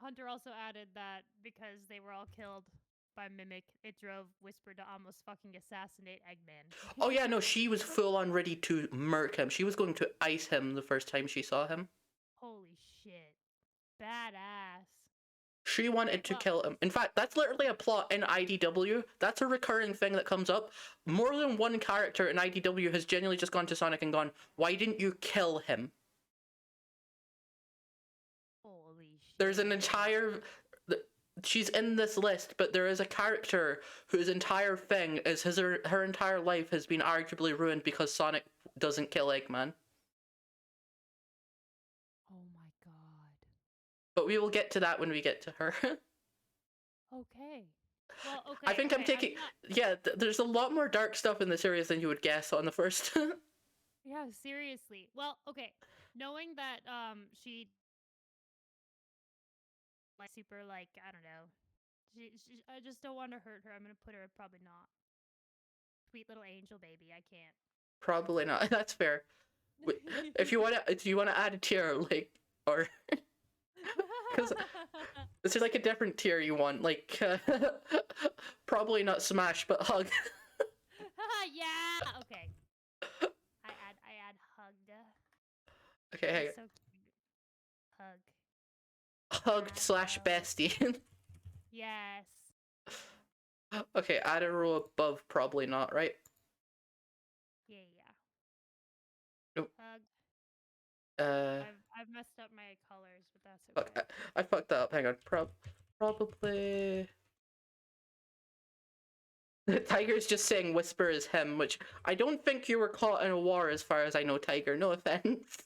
Hunter also added that because they were all killed by Mimic, it drove Whisper to almost fucking assassinate Eggman. Oh yeah, no, she was full on ready to murk him. She was going to ice him the first time she saw him. Holy shit. Badass. She wanted to kill him. In fact, that's literally a plot in IDW. That's a recurring thing that comes up. More than one character in IDW has genuinely just gone to Sonic and gone, why didn't you kill him? Holy shit. There's an entire... She's in this list, but there is a character whose entire thing is her entire life has been arguably ruined because Sonic doesn't kill Eggman. Oh my god. But we will get to that when we get to her. Okay. Well, okay. I think I'm taking... Yeah, there's a lot more dark stuff in the series than you would guess on the first. Yeah, seriously. Well, okay. Knowing that she like super like I don't know. I just don't want to hurt her. I'm gonna put her probably not. Sweet little angel baby. I can't. Probably not. That's fair. If you wanna add a tier, like, or because this is like a different tier you want, like probably not Smash, but Hug. Yeah. Okay. I add hugged. Okay, hang on. So cute. Hug. Hugged / bestie. Yes. Okay, add a row above, probably not, right? Yeah. Nope. Hug. I've messed up my colors, but that's okay. I fucked that up. Hang on. Probably. Tiger's just saying Whisper is him, which I don't think you were caught in a war as far as I know, Tiger. No offense.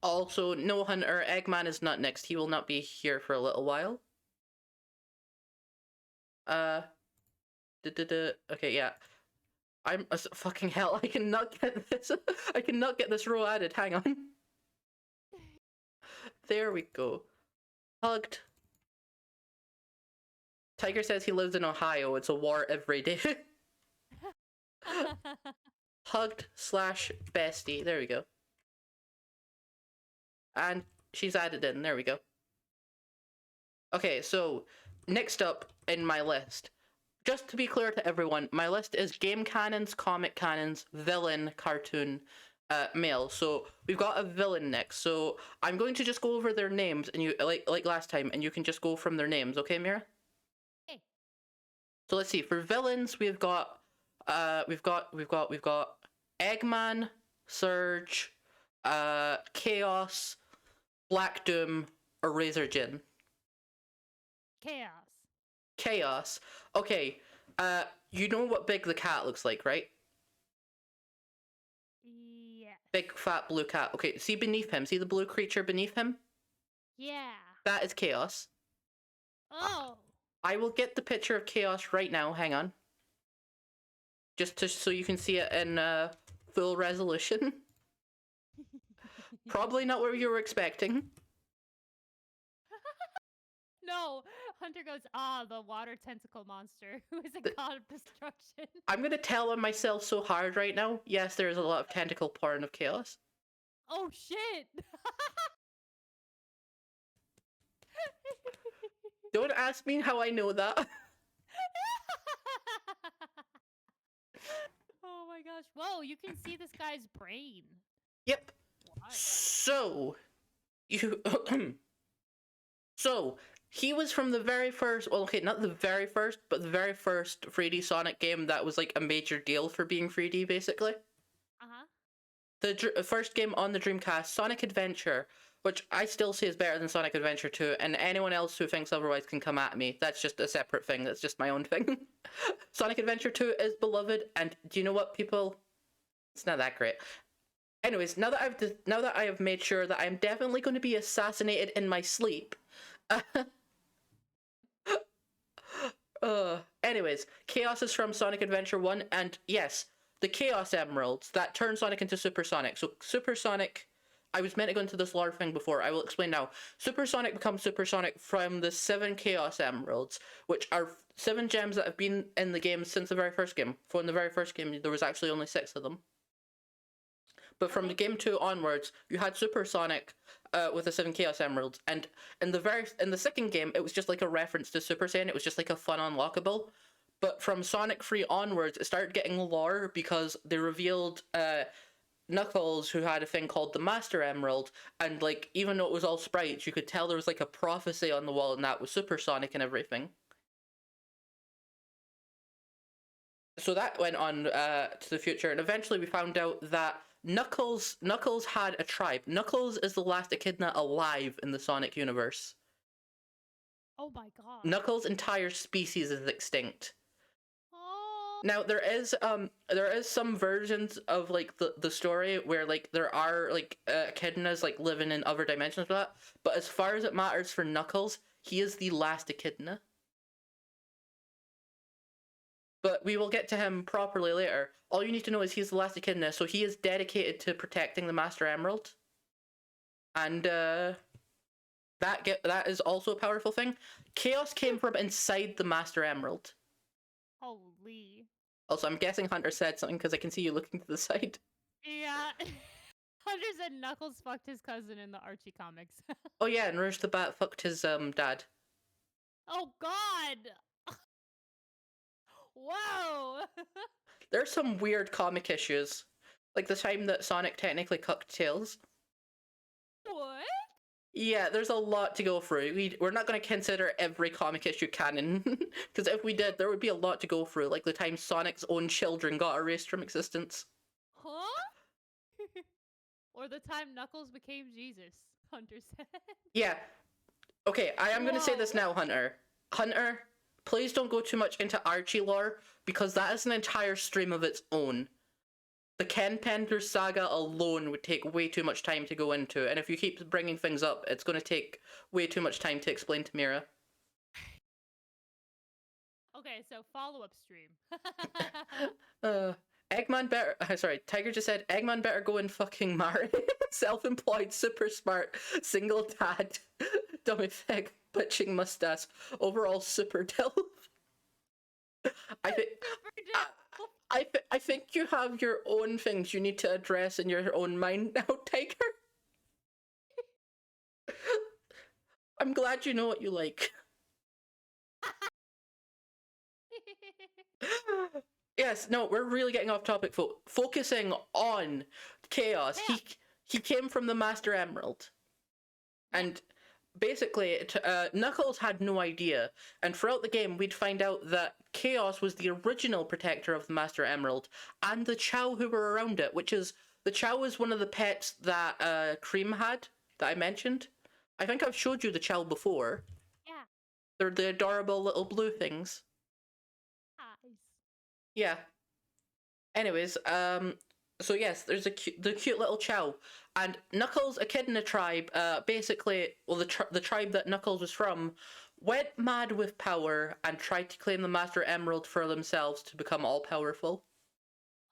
Also, no, Hunter, Eggman is not next. He will not be here for a little while. Okay, yeah. I'm fucking hell. I cannot get this. I cannot get this row added. Hang on. There we go. Hugged. Tiger says he lives in Ohio. It's a war every day. Hugged / bestie. There we go. And she's added in. There we go. Okay, so next up in my list, just to be clear to everyone, my list is game canons, comic canons, villain, cartoon, male. So we've got a villain next. So I'm going to just go over their names, and you like last time, and you can just go from their names. Okay, Mira? Okay. So let's see. For villains, we've got Eggman, Surge, Chaos, Black Doom, or Razor Jin. Chaos. Okay. You know what Big the Cat looks like, right? Yeah. Big fat blue cat. Okay, see beneath him. See the blue creature beneath him? Yeah. That is Chaos. Oh. I will get the picture of Chaos right now. Hang on. Just so you can see it in full resolution. Probably not what you were expecting. No, Hunter goes, the water tentacle monster who is a god of destruction. I'm gonna tell on myself so hard right now. Yes, there is a lot of tentacle porn of Chaos. Oh shit! Don't ask me how I know that. Oh my gosh. Whoa, you can see this guy's brain. Yep. Why? So, so, he was from the very first, well, okay, not the very first, but the very first 3D Sonic game that was like a major deal for being 3D, basically. Uh-huh. The first game on the Dreamcast, Sonic Adventure, which I still say is better than Sonic Adventure 2, and anyone else who thinks otherwise can come at me. That's just a separate thing. That's just my own thing. Sonic Adventure 2 is beloved, and do you know what, people? It's not that great. Anyways, now that I have made sure that I'm definitely going to be assassinated in my sleep. Anyways, Chaos is from Sonic Adventure 1, and yes, the Chaos Emeralds that turn Sonic into Super Sonic. So Super Sonic, I was meant to go into this lore thing before, I will explain now. Super Sonic becomes Super Sonic from the 7 Chaos Emeralds, which are 7 gems that have been in the game since the very first game. From the very first game, there was actually only 6 of them. But from the game 2 onwards, you had Super Sonic with the 7 Chaos Emeralds, and in the second game, it was just like a reference to Super Saiyan. It was just like a fun unlockable. But from Sonic 3 onwards, it started getting lore because they revealed Knuckles, who had a thing called the Master Emerald, and like even though it was all sprites, you could tell there was like a prophecy on the wall, and that was Super Sonic and everything. So that went on to the future, and eventually we found out that Knuckles had a tribe. Knuckles is the last echidna alive in the Sonic universe. Oh my god. Knuckles' entire species is extinct. Oh. Now there is some versions of like the story where like there are like echidnas like living in other dimensions with that, but as far as it matters for Knuckles, he is the last echidna. But we will get to him properly later. All you need to know is he's the last echidna, so he is dedicated to protecting the Master Emerald. And that is also a powerful thing. Chaos came from inside the Master Emerald. Holy. Also, I'm guessing Hunter said something because I can see you looking to the side. Yeah. Hunter said Knuckles fucked his cousin in the Archie comics. Oh yeah, and Rouge the Bat fucked his dad. Oh god! Whoa! There's some weird comic issues. Like the time that Sonic technically cucked Tails. What? Yeah, there's a lot to go through. We're not going to consider every comic issue canon, because if we did, there would be a lot to go through, like the time Sonic's own children got erased from existence. Huh? Or the time Knuckles became Jesus, Hunter said. Yeah. Okay, I am going to say this now, Hunter. Hunter, please don't go too much into Archie lore, because that is an entire stream of its own. The Ken Penders saga alone would take way too much time to go into, and if you keep bringing things up, it's going to take way too much time to explain to Mira. Okay, so follow-up stream. Eggman better. Sorry, Tiger just said Eggman better go and fucking marry. Self-employed, super smart, single dad, dummy fig, bitching mustache, overall super dilf. I think. I think you have your own things you need to address in your own mind now, Tiger. I'm glad you know what you like. Yes, no, we're really getting off topic, focusing on Chaos. Yeah. He came from the Master Emerald. And basically, Knuckles had no idea. And throughout the game, we'd find out that Chaos was the original protector of the Master Emerald, and the Chow who were around it, the Chow is one of the pets that Cream had, that I mentioned. I think I've showed you the Chow before. Yeah. They're the adorable little blue things. Eyes. Yeah. Anyways, so yes, there's the cute little Chow, and Knuckles, a kid in a tribe, basically, well, the tribe that Knuckles was from, went mad with power and tried to claim the Master Emerald for themselves to become all-powerful.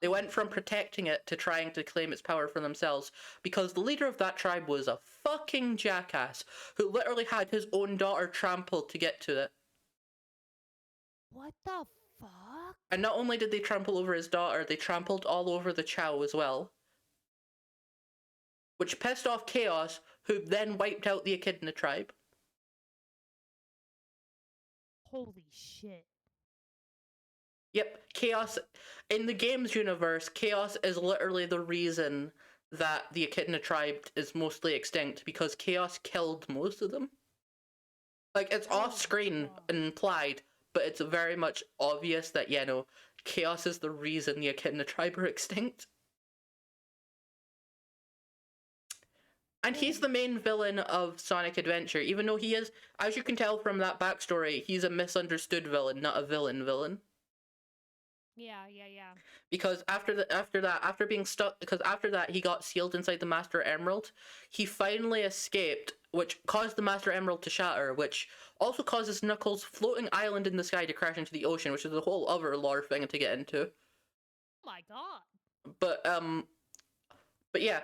They went from protecting it to trying to claim its power for themselves, because the leader of that tribe was a fucking jackass, who literally had his own daughter trampled to get to it. What the fuck? And not only did they trample over his daughter, they trampled all over the Chow as well. Which pissed off Chaos, who then wiped out the Echidna tribe. Holy shit. Yep, Chaos, in the game's universe, Chaos is literally the reason that the Echidna tribe is mostly extinct, because Chaos killed most of them. Like, it's off-screen and implied, but it's very much obvious that, yeah, no, Chaos is the reason the Echidna tribe are extinct. And he's the main villain of Sonic Adventure, even though he is, as you can tell from that backstory, he's a misunderstood villain, not a villain. Yeah. Because after being stuck, because after that he got sealed inside the Master Emerald, he finally escaped, which caused the Master Emerald to shatter, which also causes Knuckles' floating island in the sky to crash into the ocean, which is a whole other lore thing to get into. Oh my god. But yeah,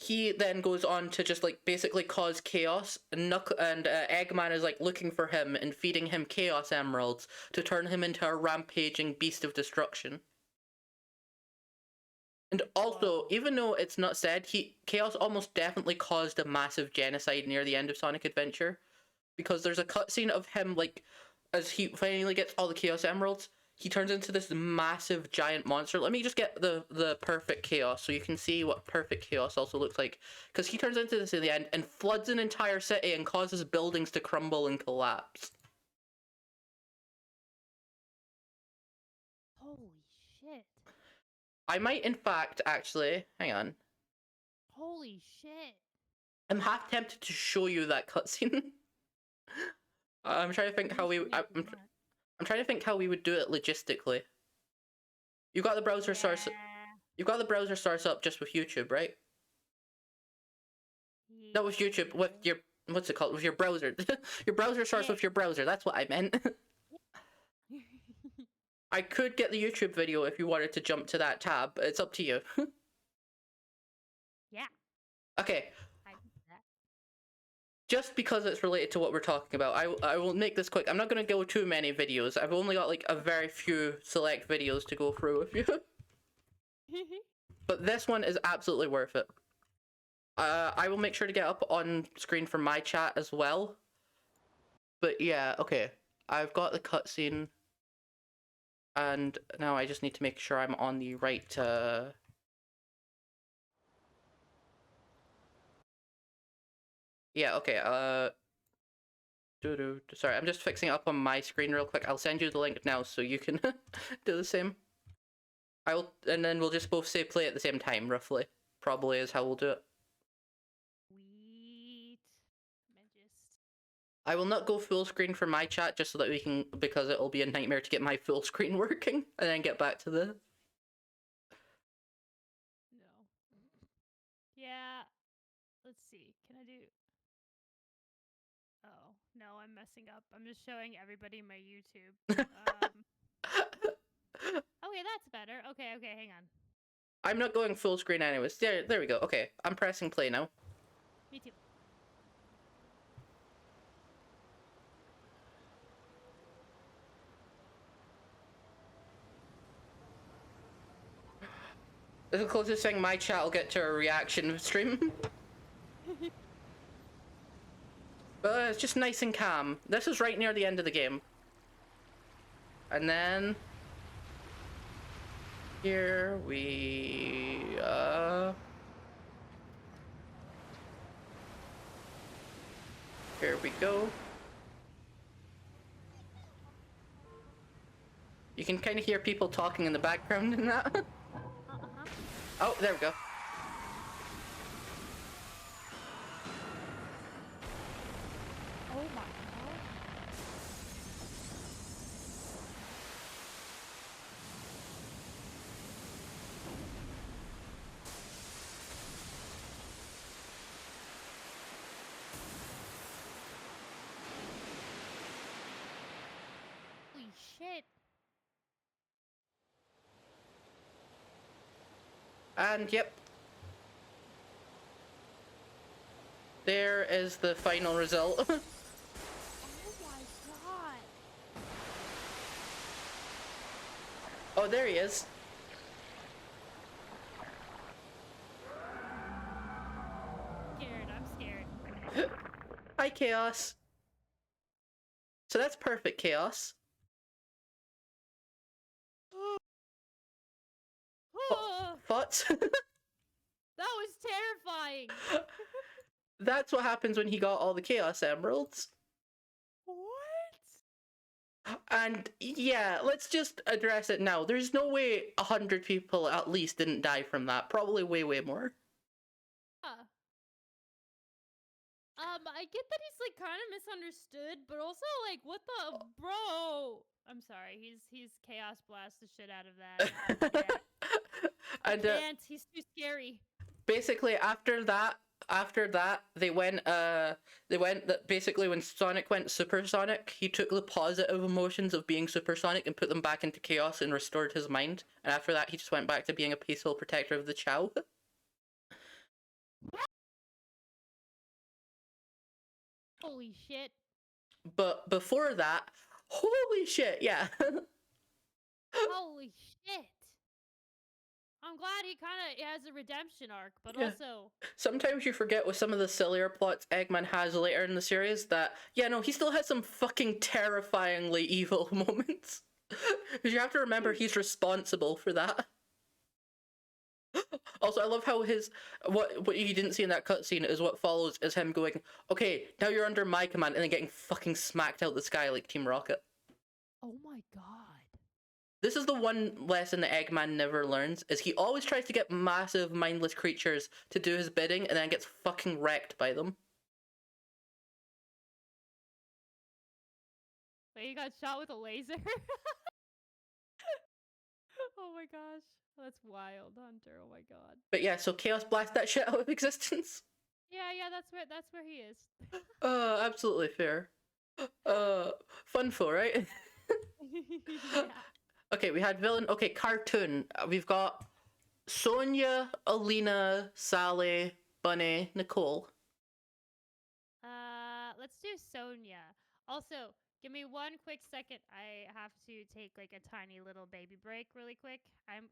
he then goes on to just like basically cause chaos, and Eggman is like looking for him and feeding him Chaos Emeralds to turn him into a rampaging beast of destruction. And also, even though it's not said, Chaos almost definitely caused a massive genocide near the end of Sonic Adventure, because there's a cutscene of him like, as he finally gets all the Chaos Emeralds, he turns into this massive giant monster. Let me just get the perfect Chaos so you can see what perfect Chaos also looks like. Because he turns into this in the end and floods an entire city and causes buildings to crumble and collapse. Holy shit. I might, in fact, actually, hang on. Holy shit. I'm half tempted to show you that cutscene. I'm trying to think how we. I'm trying to think how we would do it logistically. You got the browser source. You've got the browser source up just with YouTube, right? Yeah. No, with YouTube, with your, what's it called? With your browser. Your browser source with your browser, that's what I meant. I could get the YouTube video if you wanted to jump to that tab, but it's up to you. Yeah. Okay. I can do that. Just because it's related to what we're talking about, I will make this quick. I'm not going to go too many videos. I've only got like a very few select videos to go through with you. But this one is absolutely worth it. I will make sure to get up on screen for my chat as well. But yeah, okay. I've got the cutscene. And now I just need to make sure I'm on the right, yeah, okay, sorry, I'm just fixing it up on my screen real quick. I'll send you the link now so you can do the same. And then we'll just both say play at the same time, roughly. Probably is how we'll do it. Sweet. I will not go full screen for my chat just so that we can, because it'll be a nightmare to get my full screen working and then get back to the... Yeah. Let's see. Can I do? Oh no, I'm messing up. I'm just showing everybody my YouTube. Okay, that's better. Okay, hang on. I'm not going full screen anyways. There we go. Okay, I'm pressing play now. Me too. This is the closest thing my chat will get to a reaction stream. But it's just nice and calm. This is right near the end of the game. And then... Here we... Here we go. You can kind of hear people talking in the background in that. Oh, there we go. Oh my god. Holy shit. And yep. There is the final result. Oh my god. Oh, there he is. I'm scared. Hi, Chaos. So that's perfect, Chaos. Thoughts? That was terrifying. That's what happens when he got all the Chaos Emeralds. What? And yeah, let's just address it now. There's no way 100 people at least didn't die from that. Probably way, way more. I get that he's like kind of misunderstood, but also like, what the bro? I'm sorry, he's chaos blast the shit out of that. And he's too scary. Basically, after that, they went that basically when Sonic went supersonic, he took the positive emotions of being supersonic and put them back into chaos and restored his mind. And after that, he just went back to being a peaceful protector of the Chow. Holy shit. But before that, holy shit, yeah. Holy shit. I'm glad he kind of has a redemption arc, but yeah. Also... Sometimes you forget with some of the sillier plots Eggman has later in the series that, yeah, no, he still has some fucking terrifyingly evil moments. Because you have to remember he's responsible for that. Also, I love how what you didn't see in that cutscene is what follows is him going, okay, now you're under my command, and then getting fucking smacked out the sky like Team Rocket. Oh my god. This is the one lesson that Eggman never learns, is he always tries to get massive, mindless creatures to do his bidding, and then gets fucking wrecked by them. Wait, he got shot with a laser? Oh my gosh. That's wild, Hunter. Oh my god. But yeah, so Chaos blast that shit out of existence. Yeah, that's where he is. Absolutely fair. Funful, right? Yeah. Okay, we had villain. Okay, cartoon. We've got Sonia, Alina, Sally, Bunny, Nicole. Let's do Sonia. Also, give me one quick second. I have to take like a tiny little baby break really quick.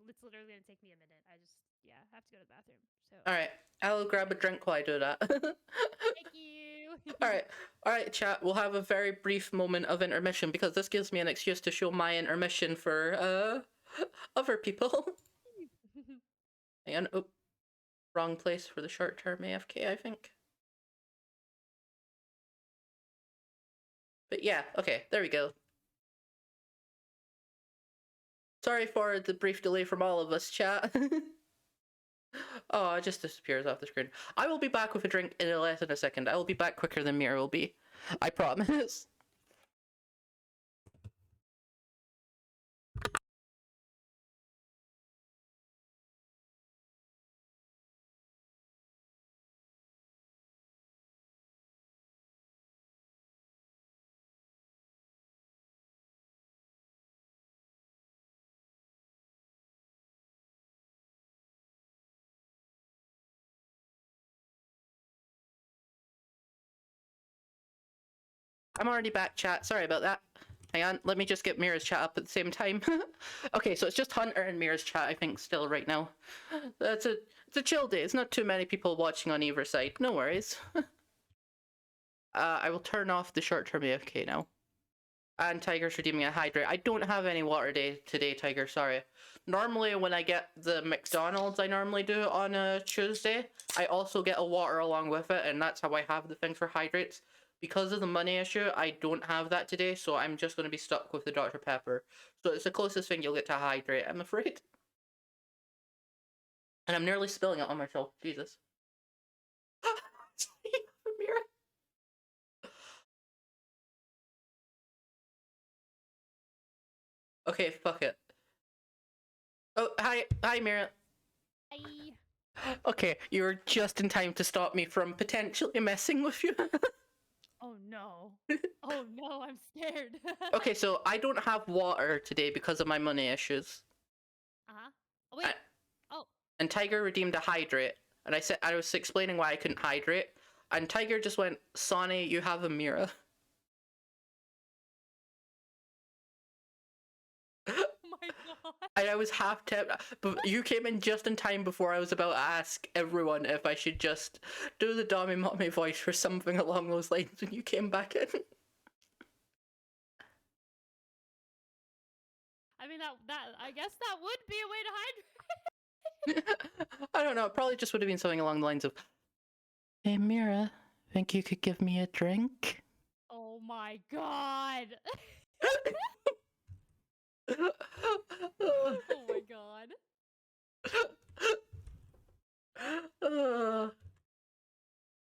It's literally gonna take me a minute. I just have to go to the bathroom. So alright. I'll grab a drink while I do that. Thank you. Alright, chat. We'll have a very brief moment of intermission because this gives me an excuse to show my intermission for other people. Hang on. Oh, wrong place for the short-term AFK, I think. But yeah, okay, there we go. Sorry for the brief delay from all of us, chat. Oh, it just disappears off the screen. I will be back with a drink in less than a second. I will be back quicker than Mira will be. I promise. I'm already back, chat. Sorry about that. Hang on, let me just get Mira's chat up at the same time. Okay, so it's just Hunter and Mira's chat, I think, still right now. It's a chill day. It's not too many people watching on either side. No worries. I will turn off the short-term AFK now. And Tiger's redeeming a hydrate. I don't have any water today, Tiger, sorry. Normally when I get the McDonald's I normally do on a Tuesday, I also get a water along with it, and that's how I have the thing for hydrates. Because of the money issue, I don't have that today, so I'm just going to be stuck with the Dr. Pepper. So it's the closest thing you'll get to a hydrate, I'm afraid. And I'm nearly spilling it on myself, Jesus. Mira. Okay, fuck it. Oh, hi, Mira. Hi. Okay, you were just in time to stop me from potentially messing with you. Oh no. Oh no, I'm scared. Okay, so I don't have water today because of my money issues. Uh-huh. Oh, wait. And Tiger redeemed a hydrate, and I was explaining why I couldn't hydrate, and Tiger just went, Sonnie, you have a Mira. Oh my god. And I was half tempted, but you came in just in time before I was about to ask everyone if I should just do the Dommy Mommy voice for something along those lines when you came back in. I mean, I guess that would be a way to hydrate. I don't know, it probably just would have been something along the lines of, hey Mira, think you could give me a drink? Oh my god. Oh my god.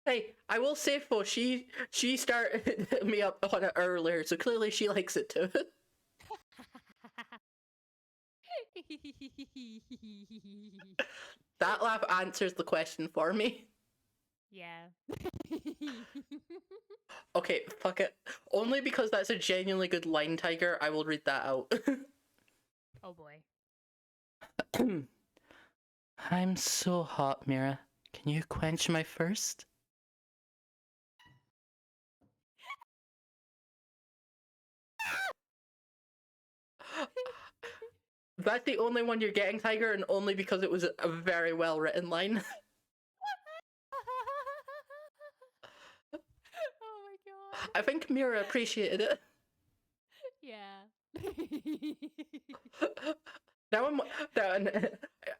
Hey, I will say though, she started me up on it earlier, so clearly she likes it too. That laugh answers the question for me. Yeah. Okay, fuck it. Only because that's a genuinely good line, Tiger, I will read that out. Oh boy. I'm so hot, Mira. Can you quench my thirst? That's the only one you're getting, Tiger, and only because it was a very well written line. Oh my god. I think Mira appreciated it. Yeah. Now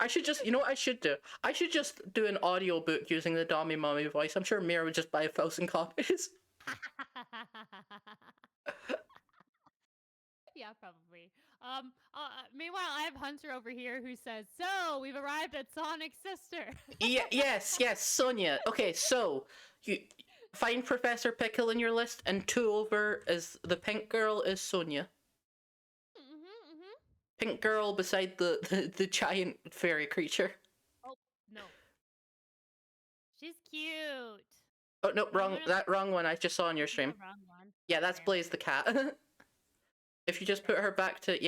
I should just, you know what I should do? I should just do an audiobook using the Dommy Mommy voice. I'm sure Mira would just buy 1,000 copies. Yeah, probably. Meanwhile, I have Hunter over here who says, "So we've arrived at Sonic's sister." Yes, Sonia. Okay, so you find Professor Pickle in your list, and 2 over is the pink girl is Sonia. Pink girl beside the giant fairy creature. Oh no, she's cute. Oh no, wrong one. I just saw on your stream. Wrong one. Yeah, that's Blaze the cat. If you just put her back to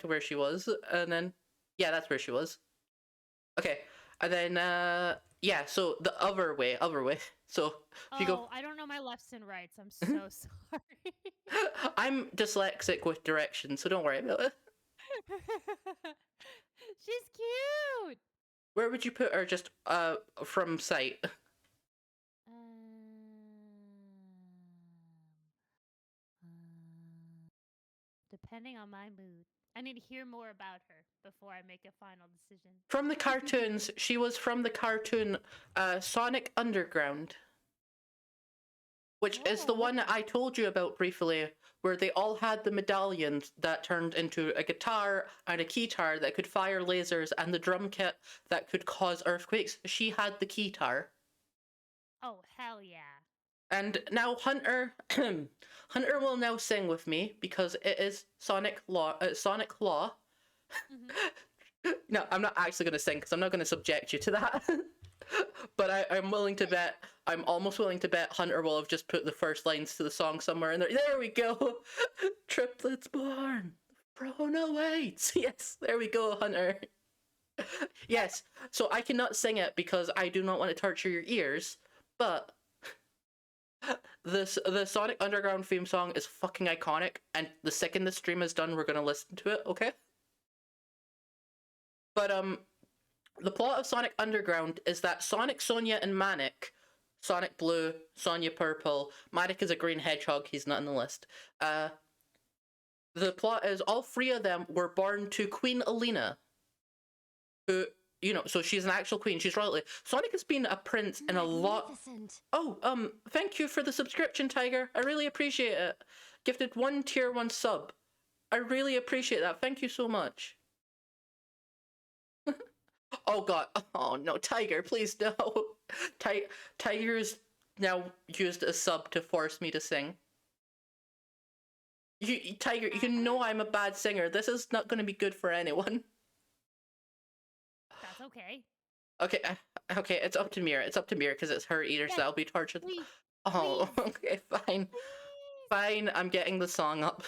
where she was, and then yeah, that's where she was. Okay, and then yeah, so the other way. So if you go, I don't know my lefts and rights. I'm so sorry. I'm dyslexic with directions, so don't worry about it. She's cute. Where would you put her, just from sight? Depending on my mood. I need to hear more about her before I make a final decision. From the cartoons, she was from the cartoon Sonic Underground, which is the one that I told you about briefly, where they all had the medallions that turned into a guitar and a keytar that could fire lasers and the drum kit that could cause earthquakes. She had the keytar. Oh, hell yeah. And now Hunter Hunter will now sing with me because it is Sonic Law. No, I'm not actually going to sing because I'm not going to subject you to that. But I'm willing to bet, I'm almost willing to bet Hunter will have just put the first lines to the song somewhere in there. There we go. Triplets born. Throne awaits. Yes, there we go, Hunter. Yes, so I cannot sing it because I do not want to torture your ears, but The Sonic Underground theme song is fucking iconic, and the second the stream is done, we're gonna listen to it, okay? But the plot of Sonic Underground is that Sonic, Sonia, and Manic, Sonic Blue, Sonia Purple, Manic is a green hedgehog, he's not on the list. The plot is all three of them were born to Queen Alina, who, you know, so she's an actual queen, she's royalty. Sonic has been a prince in a lot. Oh, thank you for the subscription, Tiger. I really appreciate it. Gifted 1 tier 1 sub. I really appreciate that. Thank you so much. Oh god. Oh no, Tiger, please no. Tiger's now used a sub to force me to sing. Tiger, you know I'm a bad singer. This is not going to be good for anyone. That's okay. Okay, it's up to Mira. It's up to Mira because it's her eater, so I'll be tortured. Please. Oh, okay, fine. Please. Fine, I'm getting the song up.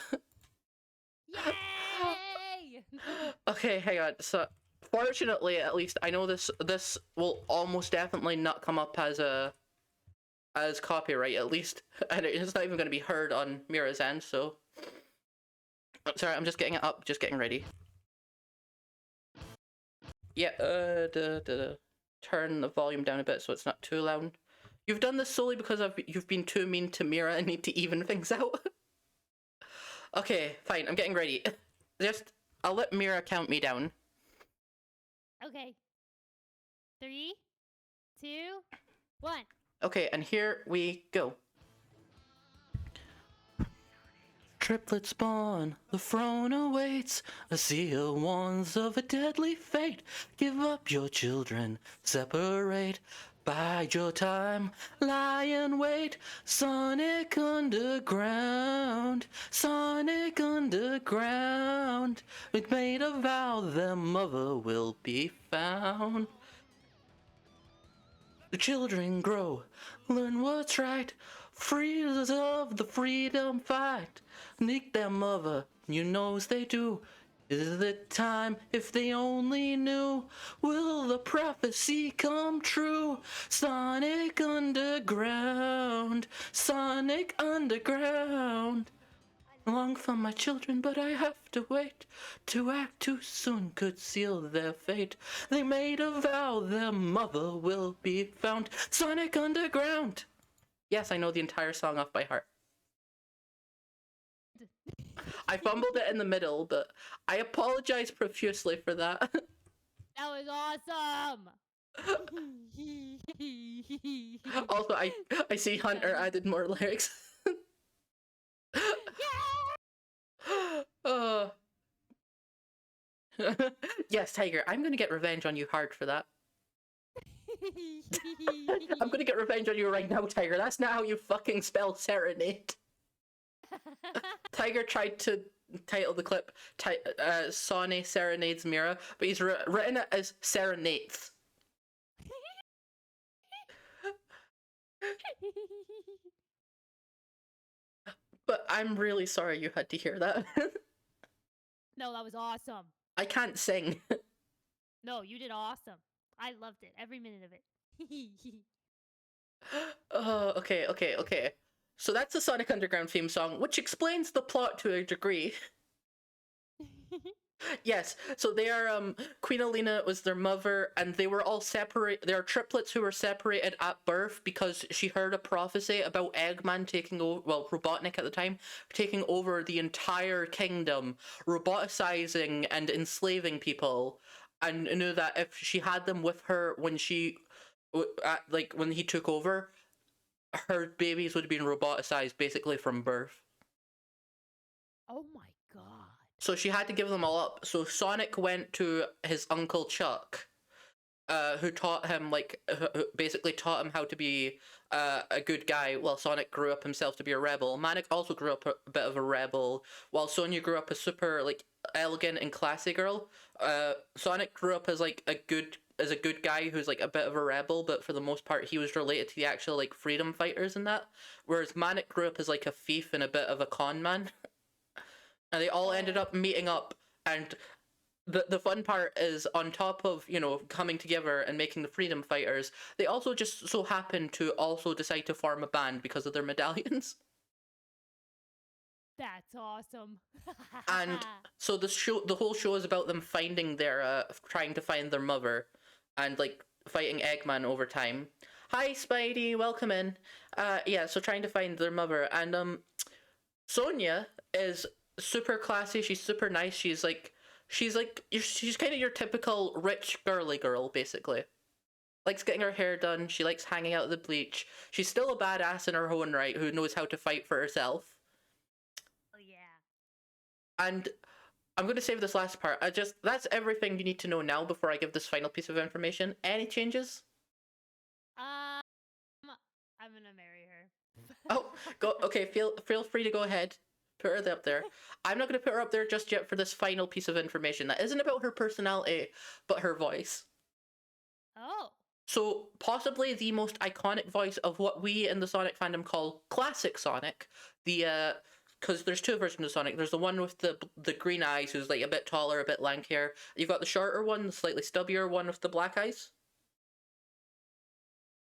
Yay! Okay, hang on. So, fortunately, at least I know this will almost definitely not come up as copyright, at least, and it's not even going to be heard on Mira's end. So, sorry, I'm just getting it up, just getting ready. Yeah, turn the volume down a bit so it's not too loud. You've done this solely because you've been too mean to Mira and need to even things out. Okay, fine, I'm getting ready. I'll let Mira count me down. Okay. 3, 2, 1. Okay, and here we go. Triplets spawn, the throne awaits, a sea of wands of a deadly fate. Give up your children, separate, bide your time, lie in wait. Sonic Underground, Sonic Underground. It made a vow their mother will be found. The children grow, learn what's right, freedom of the freedom fight. Nick their mother, you knows they do. Is it time if they only knew? Will the prophecy come true? Sonic Underground, Sonic Underground. Long for my children, but I have to wait. To act too soon could seal their fate. They made a vow their mother will be found. Sonic Underground. Yes, I know the entire song off by heart. I fumbled it in the middle, but I apologize profusely for that. That was awesome! Also, I see Hunter added more lyrics. Yes, Tiger, I'm gonna get revenge on you hard for that. I'm gonna get revenge on you right now, Tiger. That's not how you fucking spell serenade. Tiger tried to title the clip Sonnie Serenades Mira, but he's written it as Serenades. But I'm really sorry you had to hear that. No, that was awesome. I can't sing. No, you did awesome. I loved it. Every minute of it. Oh, okay. So that's the Sonic Underground theme song, which explains the plot to a degree. Yes, so they are, Queen Alina was their mother, and they were all separate. They are triplets who were separated at birth because she heard a prophecy about Eggman taking over, well, Robotnik at the time, taking over the entire kingdom, roboticizing and enslaving people, and knew that if she had them with her when when he took over, her babies would have been roboticized basically from birth. Oh my god. So she had to give them all up. So Sonic went to his uncle Chuck, who taught him, basically taught him how to be a good guy, while Sonic grew up himself to be a rebel. Manic also grew up a bit of a rebel, while Sonia grew up a super, elegant and classy girl. Sonic grew up as, a good guy who's, a bit of a rebel, but for the most part, he was related to the actual, freedom fighters and that. Whereas Manic grew up as, a thief and a bit of a con man. And they all ended up meeting up, and the fun part is, on top of, coming together and making the freedom fighters, they also just so happen to also decide to form a band because of their medallions. That's awesome. And so the whole show is about them finding trying to find their mother, and like fighting Eggman over time. Hi Spidey, welcome in. Yeah, so trying to find their mother, and Sonia is super classy. She's super nice. She's kind of your typical rich girly girl, basically. Likes getting her hair done. She likes hanging out at the beach. She's still a badass in her own right, who knows how to fight for herself. Oh yeah. And I'm going to save this last part. That's everything you need to know now before I give this final piece of information. Any changes? I'm gonna marry her. Oh, go. Okay, feel free to go ahead. Put her up there. I'm not going to put her up there just yet for this final piece of information that isn't about her personality, but her voice. Oh. So possibly the most iconic voice of what we in the Sonic fandom call classic Sonic. Because there's two versions of Sonic. There's the one with the green eyes, who's like a bit taller, a bit lankier. You've got the shorter one, the slightly stubbier one with the black eyes.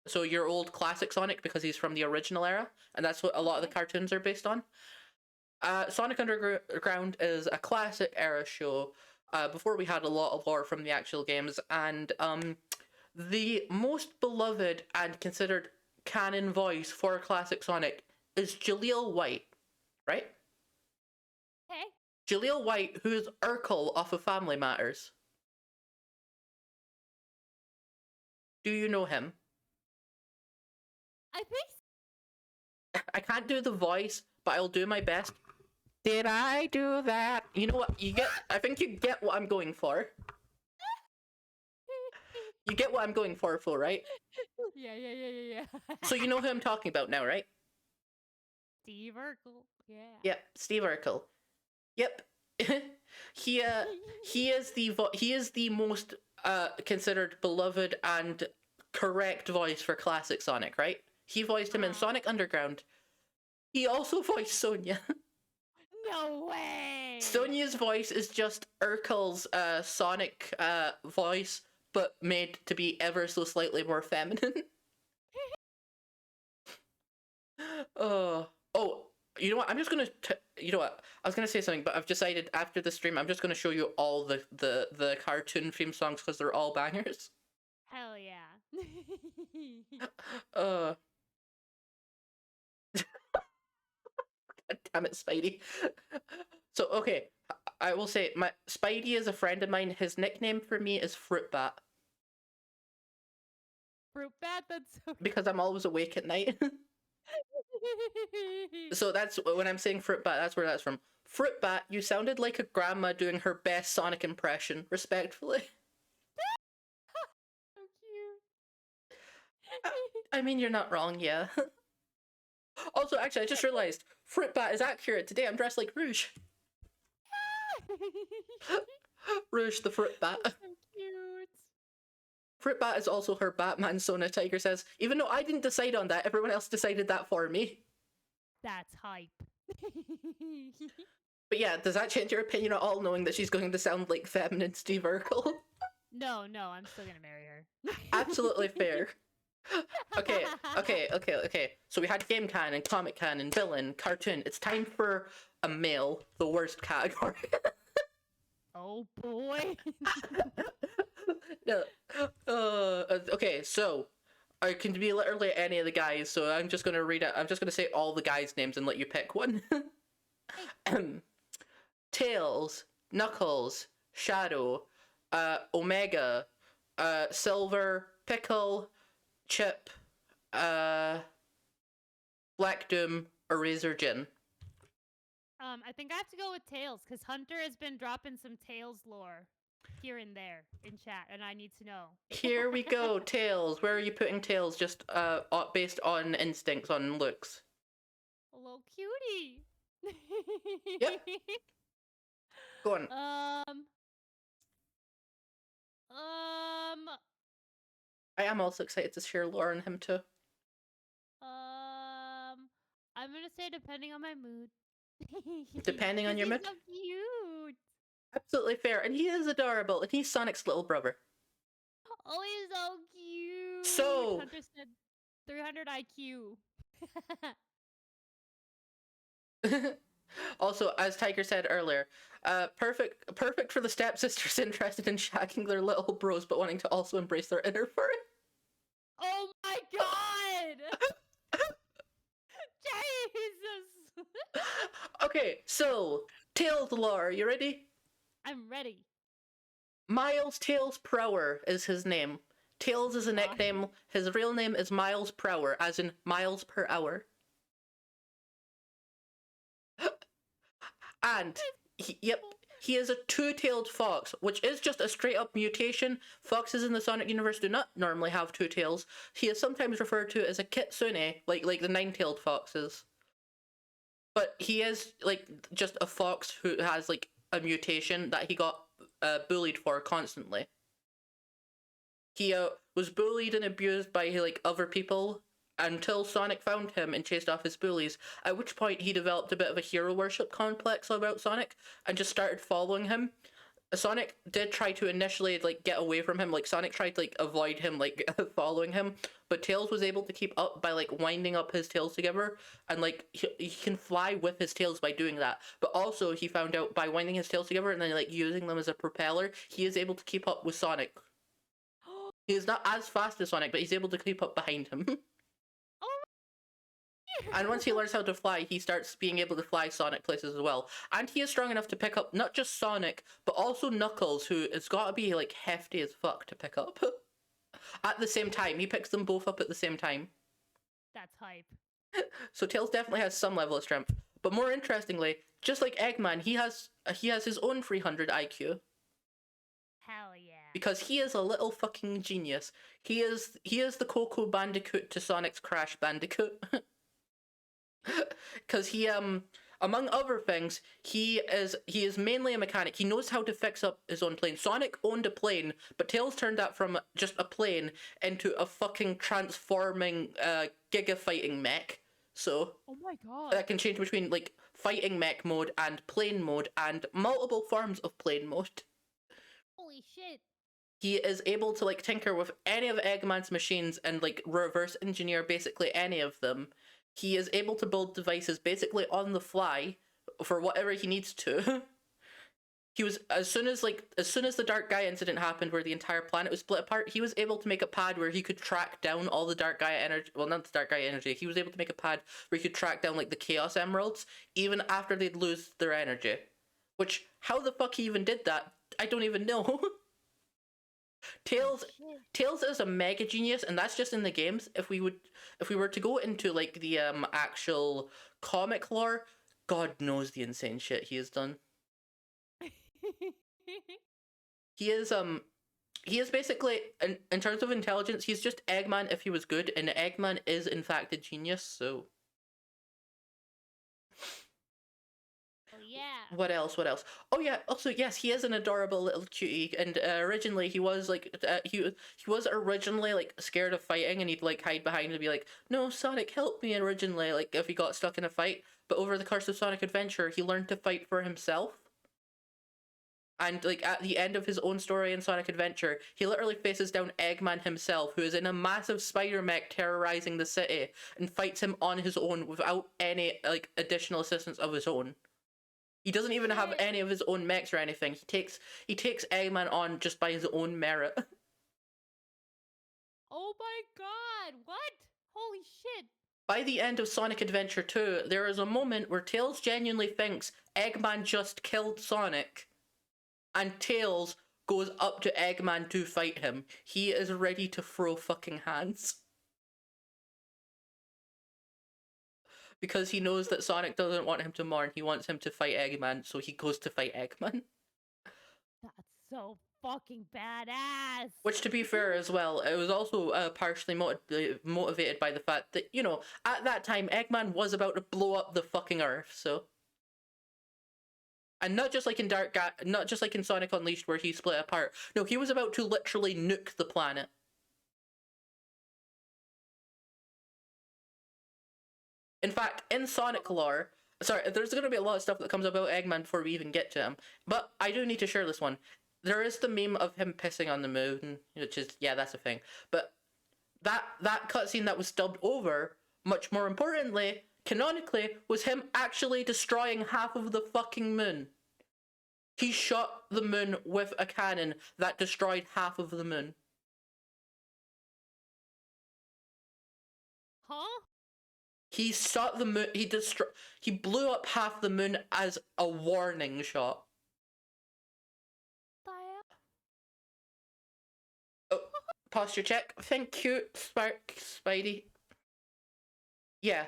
So your old classic Sonic, because he's from the original era, and that's what a lot of the cartoons are based on. Sonic Underground is a classic era show, before we had a lot of lore from the actual games, and the most beloved and considered canon voice for classic Sonic is Jaleel White, right? Hey. Jaleel White, who is Urkel off of Family Matters. Do you know him? I think I can't do the voice, but I'll do my best. Did I do that? You know what? I think you get what I'm going for. You get what I'm going for, Flo, right? Yeah. So you know who I'm talking about now, right? Steve Urkel. Yeah. Yep, Steve Urkel. Yep. he is the most considered beloved and correct voice for classic Sonic, right? He voiced him in Sonic Underground. He also voiced Sonia. No way! Sonia's voice is just Urkel's Sonic voice, but made to be ever so slightly more feminine. Oh, you know what? I'm just gonna. You know what? I was gonna say something, but I've decided after the stream, I'm just gonna show you all the cartoon theme songs because they're all bangers. Hell yeah! God damn it, Spidey. So okay, I will say my Spidey is a friend of mine. His nickname for me is Fruit Bat. Fruit bat? That's so Because I'm always awake at night. So that's when I'm saying Fruit Bat, that's where that's from. Fruit Bat, you sounded like a grandma doing her best Sonic impression, respectfully. so cute. I mean, you're not wrong, yeah. Also, actually, I just realized Fruit Bat is accurate. Today I'm dressed like Rouge. Rouge the Fruit Bat. So cute. Fruit Bat is also her Batman, Sona Tiger says. Even though I didn't decide on that, everyone else decided that for me. That's hype. But yeah, does that change your opinion at all, knowing that she's going to sound like feminine Steve Urkel? No, I'm still gonna marry her. Absolutely fair. Okay. So we had game canon, comic canon, villain, cartoon. It's time for a male, the worst category. Oh boy. No. Okay, so I can be literally any of the guys, so I'm just gonna read it. I'm just gonna say all the guys' names and let you pick one. Tails, Knuckles, Shadow, Omega, Silver, Pickle, Chip, Black Doom, or Razor Jin. I think I have to go with Tails because Hunter has been dropping some Tails lore here and there in chat, and I need to know. Here we go, Tails. Where are you putting Tails? Just based on instincts, on looks. A little cutie. Yep. Go on. I am also excited to share lore on him too. I'm gonna say depending on my mood. Depending on your mood? So cute. Absolutely fair. And he is adorable, and he's Sonic's little brother. Oh, he's so cute. So Hunter said 300 IQ. also, as Tiger said earlier, perfect for the stepsisters interested in shagging their little bros but wanting to also embrace their inner furry. Oh my god! Jesus! Okay, so Tails lore, you ready? I'm ready. Miles Tails Prower is his name. Tails is a nickname. His real name is Miles Prower, as in miles per hour. And he is a two-tailed fox, which is just a straight-up mutation. Foxes in the Sonic universe do not normally have two tails. He is sometimes referred to as a kitsune, like the nine-tailed foxes. But he is like just a fox who has like a mutation that he got bullied for constantly. He was bullied and abused by like other people until Sonic found him and chased off his bullies, at which point he developed a bit of a hero worship complex about Sonic and just started following him. Sonic did try to initially like get away from him, like Sonic tried to like avoid him like following him, but Tails was able to keep up by like winding up his tails together, and like he can fly with his tails by doing that. But also he found out by winding his tails together and then like using them as a propeller, he is able to keep up with Sonic. He is not as fast as Sonic, but he's able to keep up behind him. And once he learns how to fly, he starts being able to fly Sonic places as well. And he is strong enough to pick up not just Sonic, but also Knuckles, who it's gotta be like hefty as fuck to pick up. At the same time, he picks them both up at the same time. That's hype. So Tails definitely has some level of strength. But more interestingly, just like Eggman, he has his own 300 IQ. Hell yeah. Because he is a little fucking genius. He is the Coco Bandicoot to Sonic's Crash Bandicoot. Because he among other things, he is mainly a mechanic. He knows how to fix up his own plane. Sonic owned a plane, but Tails turned that from just a plane into a fucking transforming giga fighting mech. So oh my god, that can change between like fighting mech mode and plane mode and multiple forms of plane mode. Holy shit. He is able to like tinker with any of Eggman's machines and like reverse engineer basically any of them. He is able to build devices basically on the fly for whatever he needs to. He was as soon as the Dark Gaia incident happened where the entire planet was split apart, he was able to make a pad where he could track down all the Dark Gaia energy, well not the Dark Gaia energy, he was able to make a pad where he could track down like the Chaos Emeralds even after they'd lose their energy. Which, how the fuck he even did that, I don't even know. Tails is a mega genius, and that's just in the games. If we were to go into like the actual comic lore, God knows the insane shit he has done. He is basically in terms of intelligence, he's just Eggman if he was good, and Eggman is in fact a genius, so yeah. What else? Oh yeah, also yes, he is an adorable little cutie, and originally he was like he was originally like scared of fighting, and he'd like hide behind and be like, "No, Sonic, help me!" Originally, like if he got stuck in a fight, but over the course of Sonic Adventure, he learned to fight for himself. And like at the end of his own story in Sonic Adventure, he literally faces down Eggman himself, who is in a massive spider mech terrorizing the city, and fights him on his own without any like additional assistance of his own. He doesn't even have any of his own mechs or anything. He takes Eggman on just by his own merit. Oh my god, what? Holy shit. By the end of Sonic Adventure 2, there is a moment where Tails genuinely thinks Eggman just killed Sonic, and Tails goes up to Eggman to fight him. He is ready to throw fucking hands. Because he knows that Sonic doesn't want him to mourn, he wants him to fight Eggman, so he goes to fight Eggman. That's so fucking badass. Which, to be fair as well, it was also partially motivated by the fact that, you know, at that time, Eggman was about to blow up the fucking Earth, so... And not just like in Sonic Unleashed where he split apart. No, he was about to literally nuke the planet. In fact, in Sonic lore, Sorry, there's going to be a lot of stuff that comes about Eggman before we even get to him. But I do need to share this one. There is the meme of him pissing on the moon, which is, yeah, that's a thing. But that cutscene that was dubbed over, much more importantly, canonically, was him actually destroying half of the fucking moon. He shot the moon with a cannon that destroyed half of the moon. Huh? He shot the moon. He blew up half the moon as a warning shot. Oh, posture check. Thank you, Spidey. Yeah,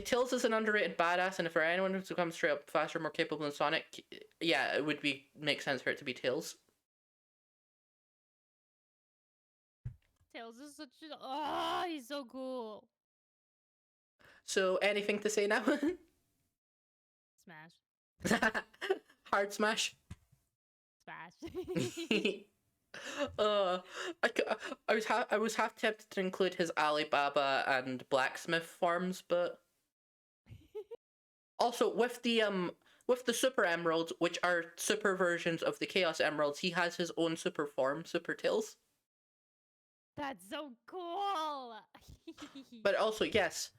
Tails is an underrated badass, and if for anyone who's become straight up faster, more capable than Sonic, yeah, it would make sense for it to be Tails. Tails is such a oh, he's so cool. So, anything to say now? Smash. Hard smash. Smash. I was half tempted to include his Alibaba and blacksmith farms, but also with the super emeralds, which are super versions of the chaos emeralds, he has his own super form, Super Tails. That's so cool. But also, yes,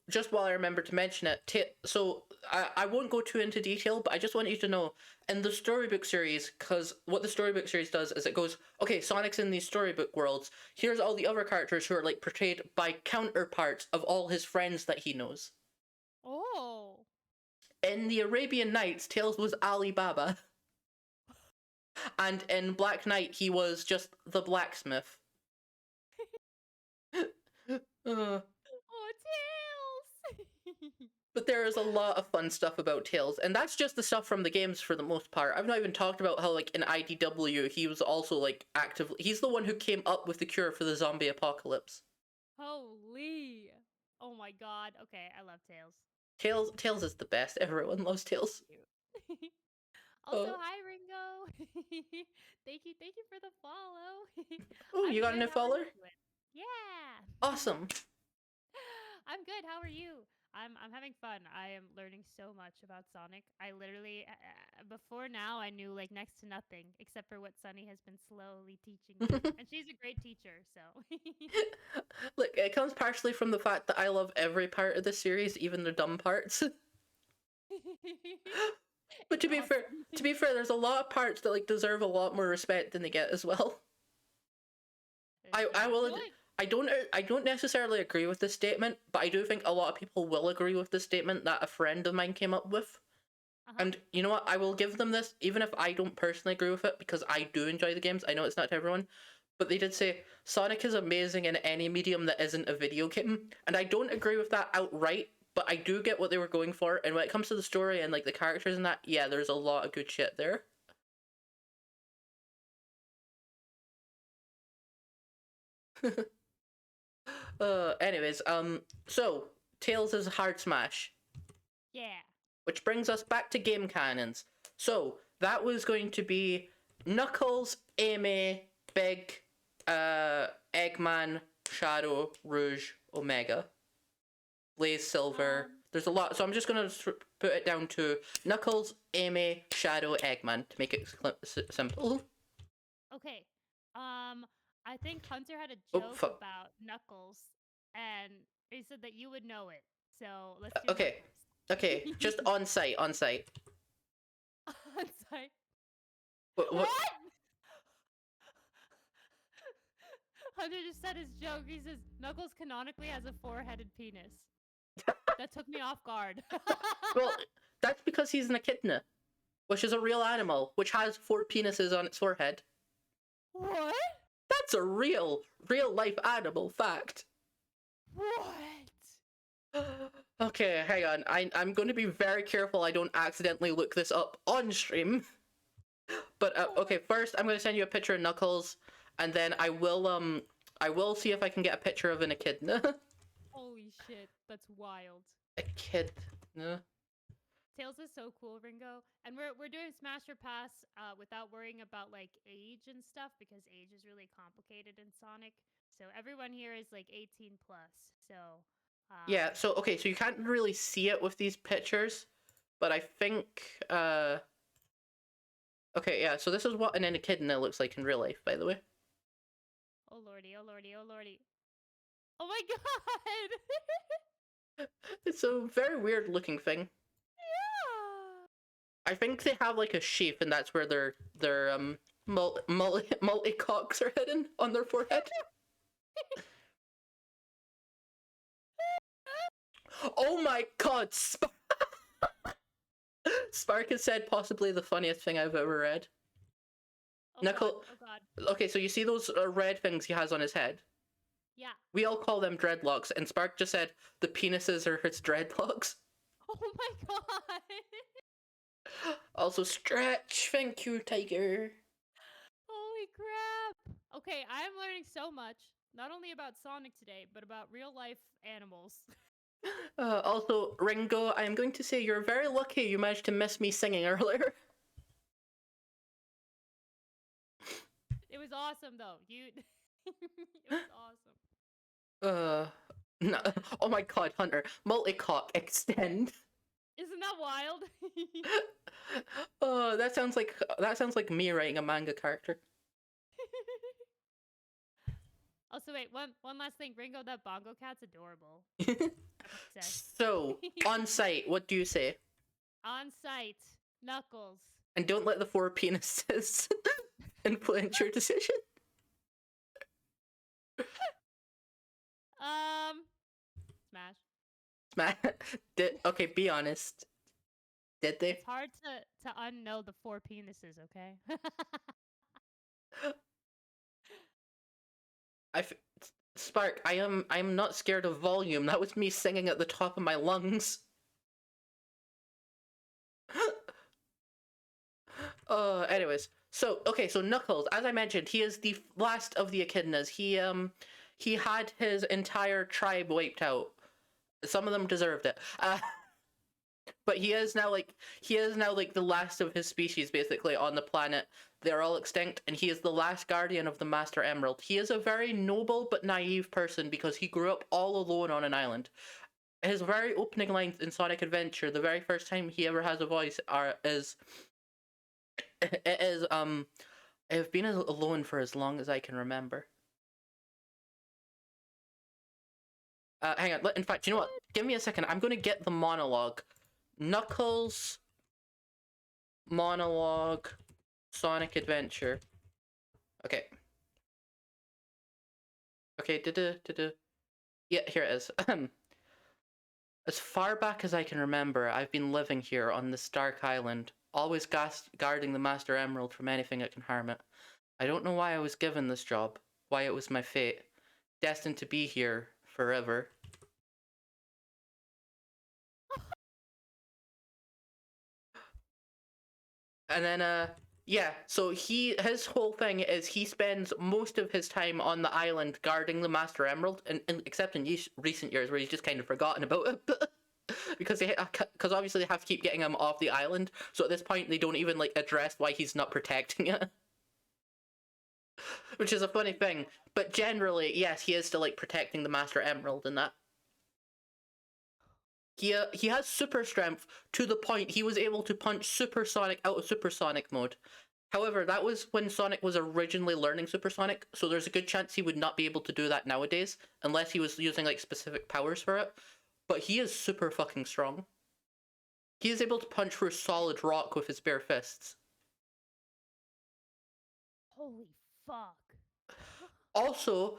just while I remember to mention it, so I won't go too into detail, but I just want you to know, in the storybook series, because what the storybook series does is it goes, okay, Sonic's in these storybook worlds, here's all the other characters who are like portrayed by counterparts of all his friends that he knows. Oh. In the Arabian Nights, Tails was Alibaba. And in Black Knight, he was just the blacksmith. Oh, Tails! But there is a lot of fun stuff about Tails, and that's just the stuff from the games for the most part. I've not even talked about how, like, in IDW, he was also, like, actively... He's the one who came up with the cure for the zombie apocalypse. Holy! Oh my god. Okay, I love Tails. Tails is the best. Everyone loves Tails. Also, hi Ringo. Thank you for the follow. Oh, you got a new follower? Yeah. Awesome. I'm good. How are you? I'm having fun. I am learning so much about Sonic. I literally before now I knew like next to nothing except for what Sonnie has been slowly teaching me. And she's a great teacher, so. Look, it comes partially from the fact that I love every part of the series, even the dumb parts. But to be fair, there's a lot of parts that like deserve a lot more respect than they get as well. I don't necessarily agree with this statement, but I do think a lot of people will agree with this statement that a friend of mine came up with. And you know what? I will give them this, even if I don't personally agree with it, because I do enjoy the games. I know it's not to everyone, but they did say Sonic is amazing in any medium that isn't a video game, and I don't agree with that outright. But I do get what they were going for, and when it comes to the story and like the characters and that, yeah, there's a lot of good shit there. Anyways, so Tails is a hard smash. Yeah. Which brings us back to game cannons. So that was going to be Knuckles, Amy, Big, Eggman, Shadow, Rouge, Omega, Blaze, Silver. There's a lot, so I'm just gonna put it down to Knuckles, Amy, Shadow, Eggman to make it simple. Okay. I think Hunter had a joke about Knuckles, and he said that you would know it. So let's do okay. Knuckles. Okay, just on site. On site. What? Hunter just said his joke. He says Knuckles canonically has a four-headed penis. That took me off guard. Well, that's because he's an echidna, which is a real animal, which has 4 penises on its forehead. What? That's a real life animal fact. What? Okay, hang on. I'm going to be very careful I don't accidentally look this up on stream. But okay, first I'm going to send you a picture of Knuckles, and then I will see if I can get a picture of an echidna. Holy shit, that's wild. Echidna. Tails is so cool, Ringo. And we're doing Smash or Pass without worrying about like age and stuff because age is really complicated in Sonic. So everyone here is like 18 plus. So Yeah, so okay, so you can't really see it with these pictures, but I think okay, yeah, so this is what an echidna looks like in real life, by the way. Oh lordy, oh lordy, oh lordy. Oh my god! It's a very weird looking thing. Yeah! I think they have like a sheath, and that's where their multi cocks are hidden on their forehead. Oh my god! Spark has said possibly the funniest thing I've ever read. Oh Nickel. god, oh god. Okay, so you see those red things he has on his head? Yeah. We all call them dreadlocks, and Spark just said the penises are his dreadlocks. Oh my god! Also, stretch. Thank you, Tiger. Holy crap! Okay, I am learning so much, not only about Sonic today, but about real life animals. Also, Ringo, I am going to say you're very lucky you managed to miss me singing earlier. It was awesome though. It was awesome. No. Oh my god, Hunter. Multicock, extend. Isn't that wild? Oh, that sounds like me writing a manga character. Also, wait, one last thing. Ringo, that bongo cat's adorable. So, on site, what do you say? On site, Knuckles. And don't let the 4 penises influence your decision. Smash. Smash. Okay, be honest. Did they? It's hard to unknow the 4 penises, okay? Spark, I'm not scared of volume. That was me singing at the top of my lungs. Anyways. So, okay, so Knuckles, as I mentioned, he is the last of the echidnas. He had his entire tribe wiped out. Some of them deserved it. But he is now like the last of his species basically on the planet. They're all extinct, and he is the last guardian of the Master Emerald. He is a very noble but naive person because he grew up all alone on an island. His very opening lines in Sonic Adventure, the very first time he ever has a voice, I've been alone for as long as I can remember. Hang on. In fact, you know what? Give me a second. I'm going to get the monologue. Knuckles monologue Sonic Adventure. Okay. Okay, yeah, here it is. As far back as I can remember, I've been living here on this dark island, always guarding the Master Emerald from anything that can harm it. I don't know why I was given this job, why it was my fate, destined to be here forever. And then, yeah, so his whole thing is he spends most of his time on the island guarding the Master Emerald, and except in recent years where he's just kind of forgotten about it. because obviously they have to keep getting him off the island, so at this point they don't even like address why he's not protecting it. Which is a funny thing, but generally, yes, he is still like protecting the Master Emerald and that. He has super strength to the point he was able to punch Supersonic out of Supersonic mode. However, that was when Sonic was originally learning Supersonic, so there's a good chance he would not be able to do that nowadays, unless he was using like specific powers for it. But he is super fucking strong. He is able to punch through solid rock with his bare fists. Holy fuck. Also,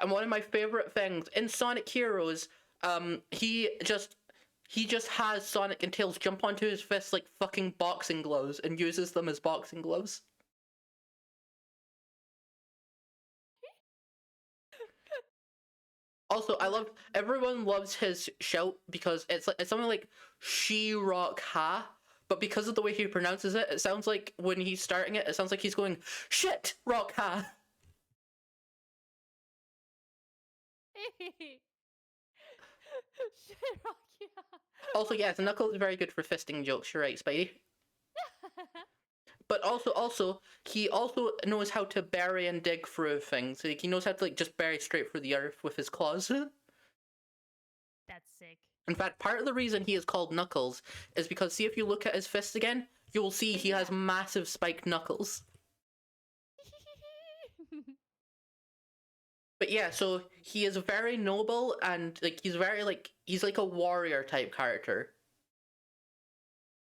one of my favorite things in Sonic Heroes, he just has Sonic and Tails jump onto his fists like fucking boxing gloves and uses them as boxing gloves. Also, everyone loves his shout because it's something like She-Rock Ha, but because of the way he pronounces it, it sounds like when he's starting it, it sounds like he's going, shit, Rock Ha. Shit, Rock, yeah. Also, yes, Knuckles is very good for fisting jokes, you're right, Spidey. But also, he also knows how to bury and dig through things. Like, he knows how to like just bury straight through the earth with his claws. That's sick. In fact, part of the reason he is called Knuckles is because, see, if you look at his fists again, you will see he has massive spiked knuckles. But yeah, so he is very noble and like he's very he's like a warrior type character.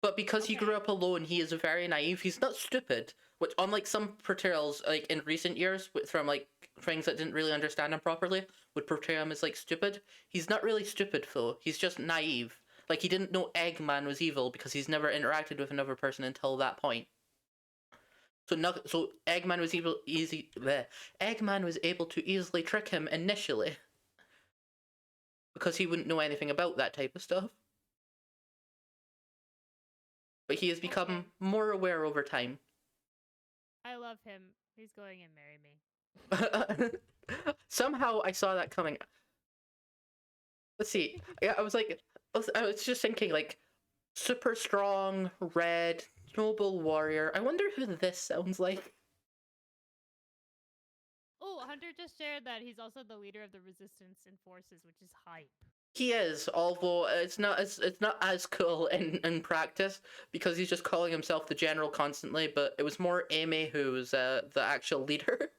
But because he grew up alone, he is very naive. He's not stupid, which unlike some portrayals like in recent years from like things that didn't really understand him properly would portray him as like stupid. He's not really stupid though. He's just naive. Like he didn't know Eggman was evil because he's never interacted with another person until that point. So Eggman was Eggman was able to easily trick him initially because he wouldn't know anything about that type of stuff. But he has become more aware over time. I love him. He's going and marry me. Somehow I saw that coming. Let's see. I was just thinking like super strong, red, noble warrior. I wonder who this sounds like. Oh, Hunter just shared that he's also the leader of the resistance in forces, which is hype. He is, although it's not as cool in practice because he's just calling himself the general constantly. But it was more Amy who was the actual leader.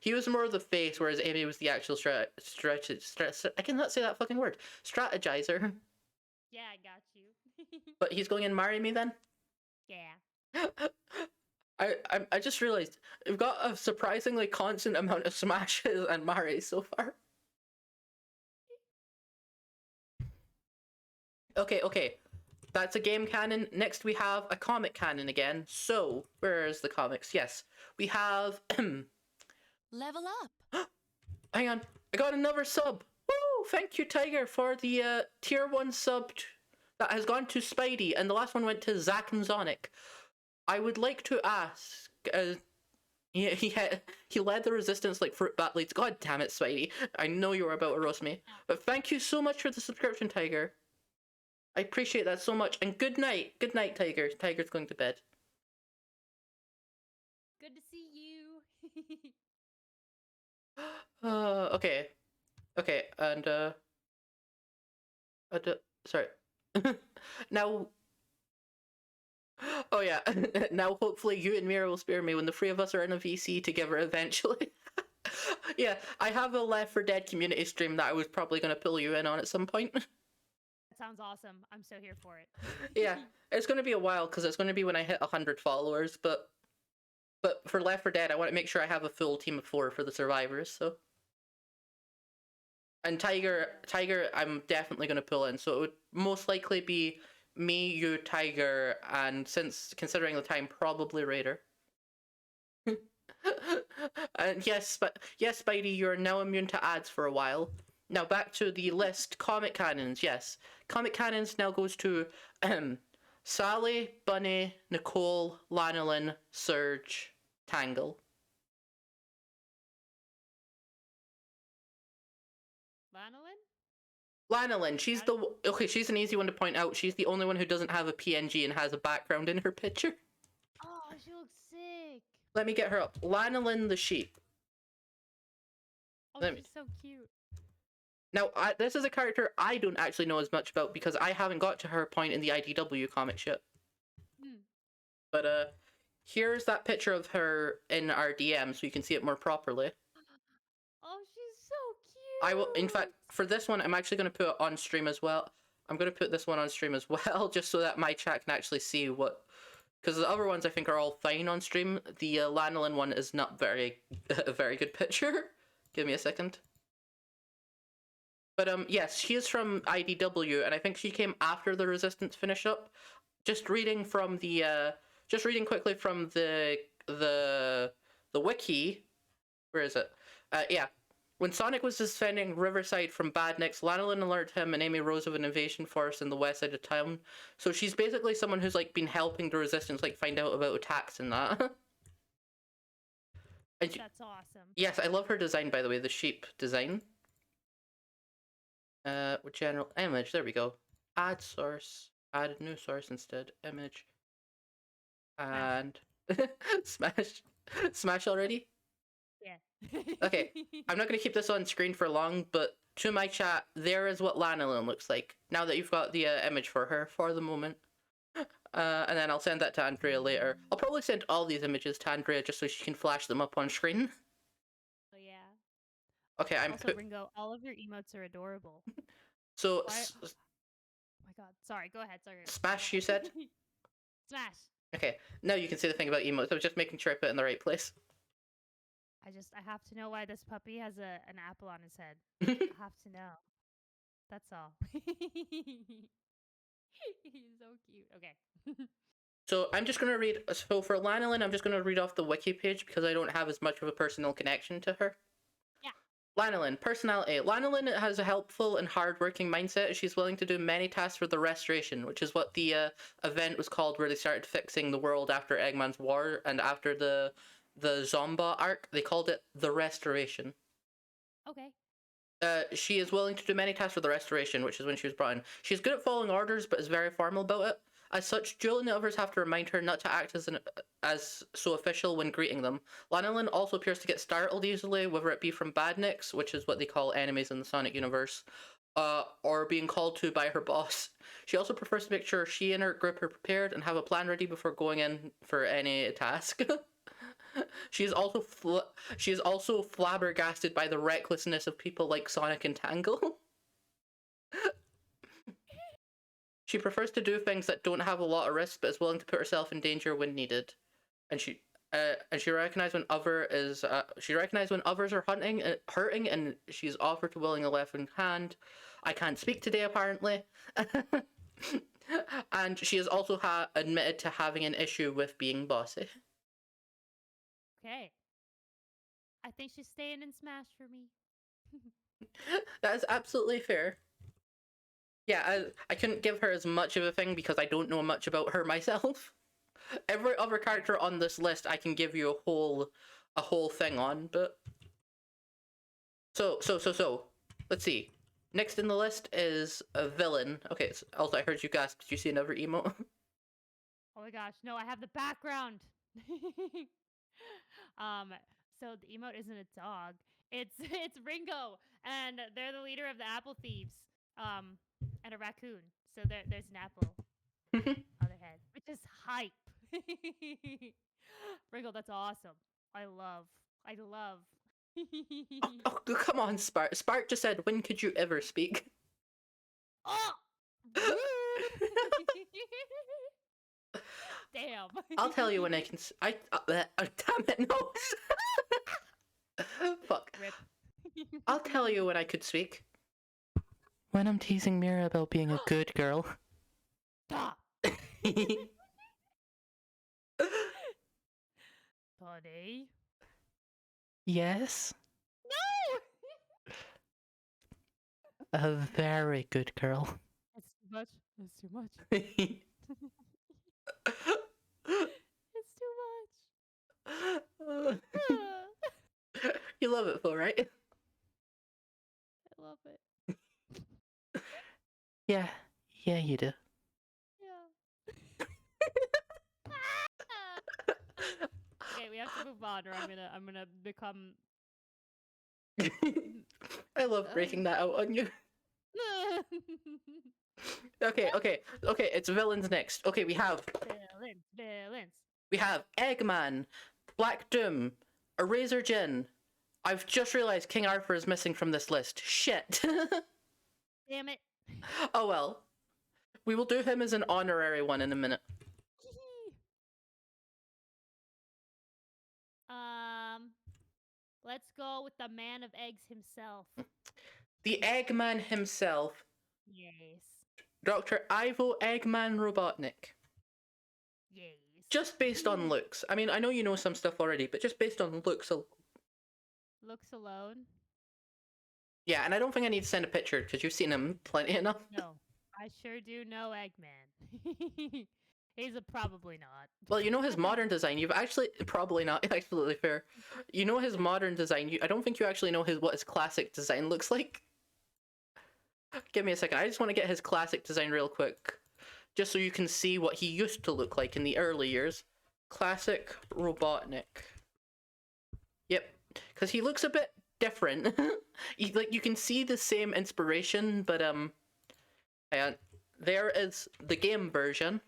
He was more the face, whereas Amy was the actual I cannot say that fucking word. Strategizer. Yeah, I got you. But he's going and marry me then? Yeah. I just realized we've got a surprisingly constant amount of smashes and marries so far. Okay. That's a game canon. Next we have a comic canon again. So, where's the comics? Yes. We have Level up. hang on. I got another sub. Woo! Thank you, Tiger, for the tier 1 sub that has gone to Spidey, and the last one went to Zack and Sonic. I would like to ask, he led the resistance like fruit bat leads. God damn it, Spidey. I know you were about to roast me. But thank you so much for the subscription, Tiger. I appreciate that so much. And good night. Good night, Tiger. Tiger's going to bed. Good to see you. Okay. Okay, and sorry. Now oh yeah. Now hopefully you and Mira will spare me when the three of us are in a VC together eventually. Yeah, I have a Left 4 Dead community stream that I was probably going to pull you in on at some point. That sounds awesome. I'm so here for it. Yeah, it's going to be a while because it's going to be when I hit 100 followers, but for Left 4 Dead I want to make sure I have a full team of 4 for the survivors, so. And Tiger, I'm definitely going to pull in, so it would most likely be me, you, Tiger, and since considering the time, probably Raider. And yes, Spidey, you're now immune to ads for a while. Now back to the list. Comic canons, yes. Comic canons now goes to Sally, Bunny, Nicole, Lanolin, Surge, Tangle. Lanolin, she's she's an easy one to point out. She's the only one who doesn't have a PNG and has a background in her picture. Oh, she looks sick. Let me get her up. Lanolin the sheep. Oh, she's so cute. Now, this is a character I don't actually know as much about because I haven't got to her point in the IDW comics yet. But here's that picture of her in our DM so you can see it more properly. Oh, she's so cute. I will, in fact, for this one, I'm actually going to put it on stream as well. I'm going to put this one on stream as well, just so that my chat can actually see what... Because the other ones I think are all fine on stream. The Lanolin one is not a very good picture. Give me a second. But yes, she is from IDW, and I think she came after the Resistance finished up. Just reading from the... just reading quickly from the wiki. Where is it? Yeah. When Sonic was defending Riverside from badniks, Lanolin alerted him and Amy rose of an invasion force in the west side of town. So she's basically someone who's like been helping the Resistance like find out about attacks and that. And that's awesome. Yes, I love her design, by the way, the sheep design. With general image, there we go. Add source. Add a new source instead. Image. And smash already? Yeah. Okay, I'm not going to keep this on screen for long, but to my chat, there is what Lanolin looks like. Now that you've got the image for her for the moment. And then I'll send that to Andrea later. I'll probably send all these images to Andrea just so she can flash them up on screen. Oh yeah. Okay, I'm Also, Ringo, all of your emotes are adorable. So, Oh my god. Sorry, go ahead. Sorry. Smash, you said? Smash. Okay, now you can say the thing about emotes. I was just making sure I put it in the right place. I have to know why this puppy has an apple on his head. I have to know. That's all. He's so cute. Okay. So I'm just going to read, so for Lanolin, I'm just going to read off the wiki page because I don't have as much of a personal connection to her. Yeah. Lanolin, personality. Lanolin has a helpful and hardworking mindset. She's willing to do many tasks for the restoration, which is what the event was called where they started fixing the world after Eggman's war and after the Zomba arc. They called it the restoration. Okay. She is willing to do many tasks for the restoration, which is when she was brought in. She's good at following orders, but is very formal about it. As such, Jewel and the others have to remind her not to act as so official when greeting them. Lanolin also appears to get startled easily, whether it be from badniks, which is what they call enemies in the Sonic universe, or being called to by her boss. She also prefers to make sure she and her group are prepared and have a plan ready before going in for any task. She is also flabbergasted by the recklessness of people like Sonic and Tangle. She prefers to do things that don't have a lot of risk, but is willing to put herself in danger when needed. And she recognizes when when others are hurting, and she's offered to willing a left hand. I can't speak today, apparently. And she has also admitted to having an issue with being bossy. Okay. I think she's staying in Smash for me. That is absolutely fair. Yeah, I couldn't give her as much of a thing because I don't know much about her myself. Every other character on this list I can give you a whole thing on, but so let's see. Next in the list is a villain. Okay, so also I heard you gasp. Did you see another emote? Oh my gosh, no, I have the background. So the emote isn't a dog. It's Ringo, and they're the leader of the apple thieves. And a raccoon. So there's an apple on their head, which is hype. Ringo, that's awesome. I love. Oh, come on, Spark. Spark just said, "When could you ever speak?" Oh! Damn. I'll tell you when I can. Damn it, no. Fuck. Rip. I'll tell you when I could speak. When I'm teasing Mira about being a good girl. Stop. Sonnie. Yes? No! A very good girl. That's too much. That's too much. You It's too much. love it, though, right? I love it. Yeah, you do. Yeah. Okay, we have to move on, or I'm gonna become. I love breaking that out on you. Okay, it's villains next. Okay, we have Villains. We have Eggman, Black Doom, Eraser Jin. I've just realized King Arthur is missing from this list. Shit. Damn it. Oh well. We will do him as an honorary one in a minute. Let's go with the man of eggs himself. The Eggman himself. Yes. Dr. Ivo Eggman Robotnik. Yes. Just based on looks. I mean, I know you know some stuff already, but just based on looks. Looks alone? Yeah, and I don't think I need to send a picture because you've seen him plenty enough. No. I sure do know Eggman. He's probably not. Well, you know his modern design. You've actually probably not. Absolutely fair. You know his modern design. I don't think you actually know what his classic design looks like. Give me a second. I just want to get his classic design real quick, just so you can see what he used to look like in the early years. Classic Robotnik. Yep, because he looks a bit different. You can see the same inspiration, but there is the game version.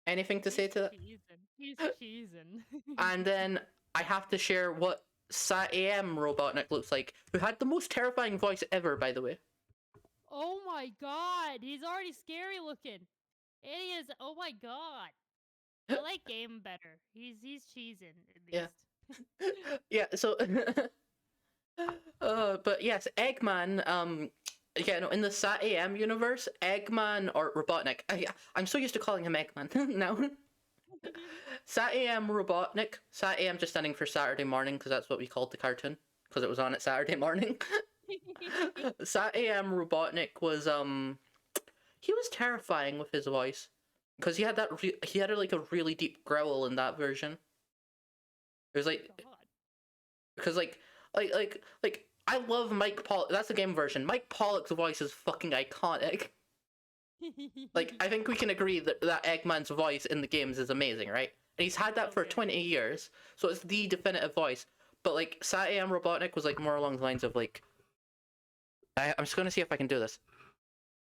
Anything to say to that? He's cheesing. And then I have to share what SatAM Robotnik looks like, who had the most terrifying voice ever, by the way. Oh my god, he's already scary looking. It is. Oh my god. I like Game better. He's cheesing at Yeah. least. Yeah. So, but yes, Eggman. Yeah, no, in the SatAM universe, Eggman or Robotnik. I'm so used to calling him Eggman now. SatAM Robotnik. SatAM just standing for Saturday morning because that's what we called the cartoon because it was on at Saturday morning. SatAM Robotnik was he was terrifying with his voice because he had that he had like a really deep growl in that version. It was like because like I love Mike Pollock. That's the game version. Mike Pollock's voice is fucking iconic. Like, I think we can agree that Eggman's voice in the games is amazing, right? And he's had that for 20 years, so it's the definitive voice. But like, SatAM Robotnik was like more along the lines of like, I'm just gonna see if I can do this.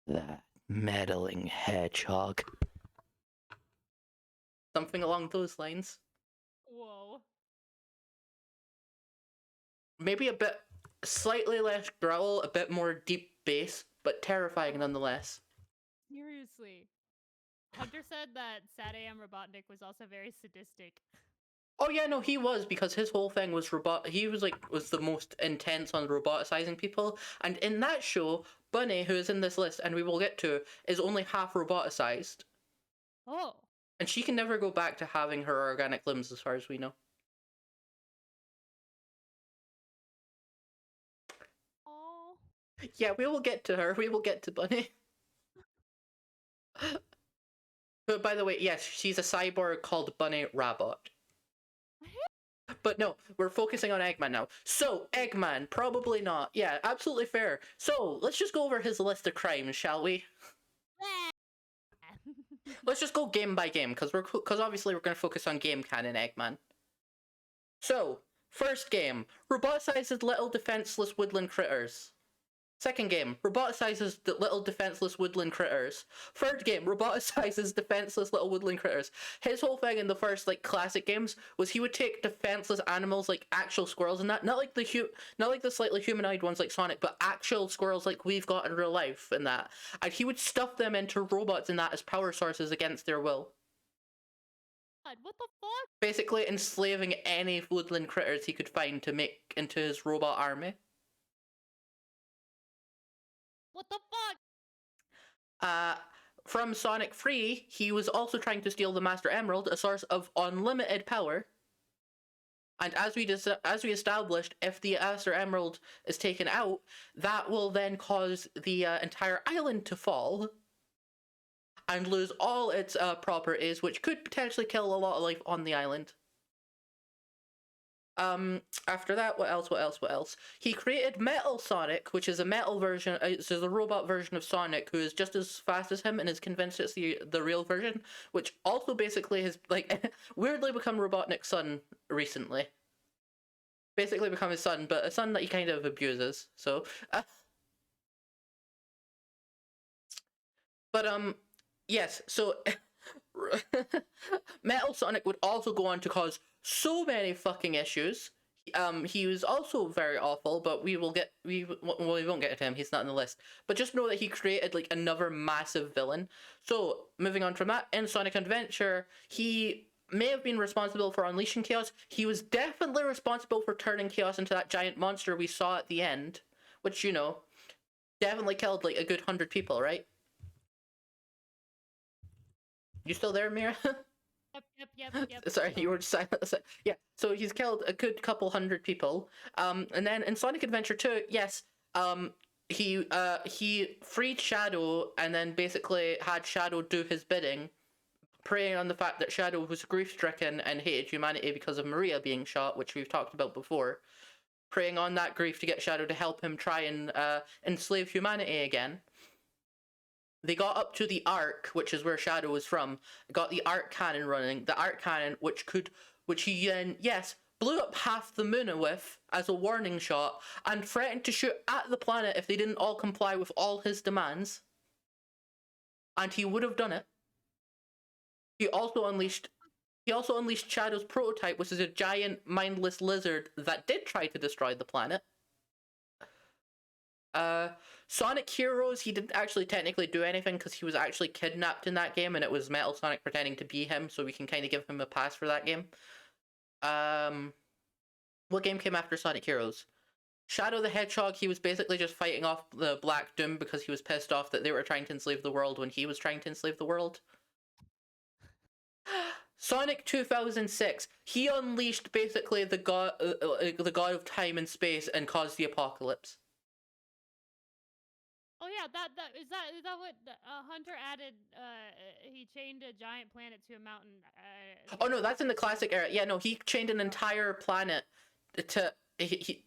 That meddling hedgehog. Something along those lines. Whoa. Maybe a bit, slightly less growl, a bit more deep bass, but terrifying nonetheless. Seriously. Hunter said that SatAM Robotnik was also very sadistic. Oh yeah, no, he was, because his whole thing was he was the most intense on roboticizing people, and in that show, Bunny, who is in this list, and we will get to, is only half roboticized. Oh. And she can never go back to having her organic limbs, as far as we know. Oh. Yeah, we will get to her. We will get to Bunny. But by the way, yes, she's a cyborg called Bunny Rabot. But no, we're focusing on Eggman now. So, Eggman, probably not. Yeah, absolutely fair. So, let's just go over his list of crimes, shall we? Let's just go game by game, because obviously we're going to focus on game canon Eggman. So, first game, roboticizes little defenseless woodland critters. Second game, roboticizes the little defenseless woodland critters. Third game, roboticizes defenseless little woodland critters. His whole thing in the first like classic games was he would take defenseless animals like actual squirrels and that, not like the slightly humanoid ones like Sonic, but actual squirrels like we've got in real life and that. And he would stuff them into robots and that as power sources against their will. What the fuck? Basically enslaving any woodland critters he could find to make into his robot army. What the fuck? From Sonic 3, he was also trying to steal the Master Emerald, a source of unlimited power. And as we established, if the Master Emerald is taken out, that will then cause the entire island to fall and lose all its properties, which could potentially kill a lot of life on the island. After that, what else? He created Metal Sonic, which is a metal version, it's a robot version of Sonic, who is just as fast as him and is convinced it's the real version, which also basically has, like, weirdly become Robotnik's son recently. Basically become his son, but a son that he kind of abuses, so... yes, so... Metal Sonic would also go on to cause so many fucking issues. He was also very awful, but we won't get to him. He's not on the list. But just know that he created like another massive villain. So moving on from that, in Sonic Adventure, he may have been responsible for unleashing chaos. He was definitely responsible for turning chaos into that giant monster we saw at the end, which, you know, definitely killed like a good 100 people, right? You still there, Mira? Yep. Sorry, you were silent. Yeah, so he's killed a good couple 100 people. And then in Sonic Adventure 2, yes, he freed Shadow and then basically had Shadow do his bidding, preying on the fact that Shadow was grief-stricken and hated humanity because of Maria being shot, which we've talked about before. Preying on that grief to get Shadow to help him try and enslave humanity again. they got up to the Ark, which is where Shadow was from, got the Arc Cannon running. The Arc Cannon, which he then, yes, blew up half the moon with as a warning shot, and threatened to shoot at the planet if they didn't all comply with all his demands. And he would have done it. He also unleashed Shadow's prototype, which is a giant mindless lizard that did try to destroy the planet. Sonic Heroes, he didn't actually technically do anything because he was actually kidnapped in that game, and it was Metal Sonic pretending to be him, so we can kind of give him a pass for that game. What game came after Sonic Heroes? Shadow the Hedgehog, he was basically just fighting off the Black Doom because he was pissed off that they were trying to enslave the world when he was trying to enslave the world. Sonic 2006, he unleashed basically the god of time and space and caused the apocalypse. Oh yeah, is that what Hunter added? He chained a giant planet to a mountain. Oh no, that's in the classic era. Yeah, no, he chained an entire planet to.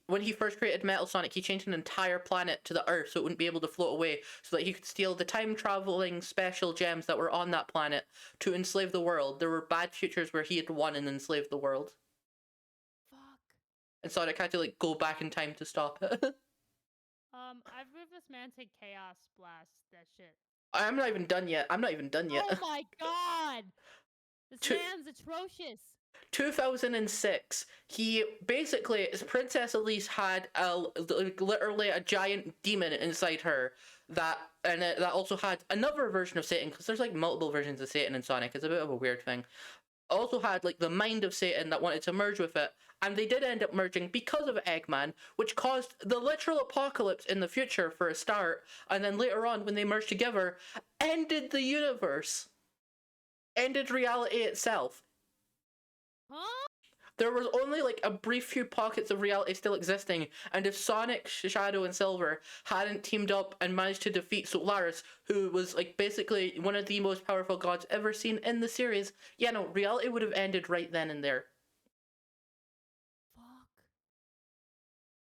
When he first created Metal Sonic, he changed an entire planet to the Earth so it wouldn't be able to float away, so that he could steal the time-traveling special gems that were on that planet to enslave the world. There were bad futures where he had won and enslaved the world. Fuck. And Sonic had to, like, go back in time to stop it. I've heard this man take Chaos Blast that shit. I'm not even done yet. Oh my god! This man's atrocious. 2006, he basically, Princess Elise had literally a giant demon inside her that also had another version of Satan, because there's like multiple versions of Satan in Sonic. It's a bit of a weird thing. Also had like the mind of Satan that wanted to merge with it, and they did end up merging because of Eggman, which caused the literal apocalypse in the future for a start, and then later on when they merged together, ended the universe, ended reality itself. Huh? There was only like a brief few pockets of reality still existing, and if Sonic, Shadow, and Silver hadn't teamed up and managed to defeat Solaris, who was like basically one of the most powerful gods ever seen in the series, yeah, no, reality would have ended right then and there. Fuck.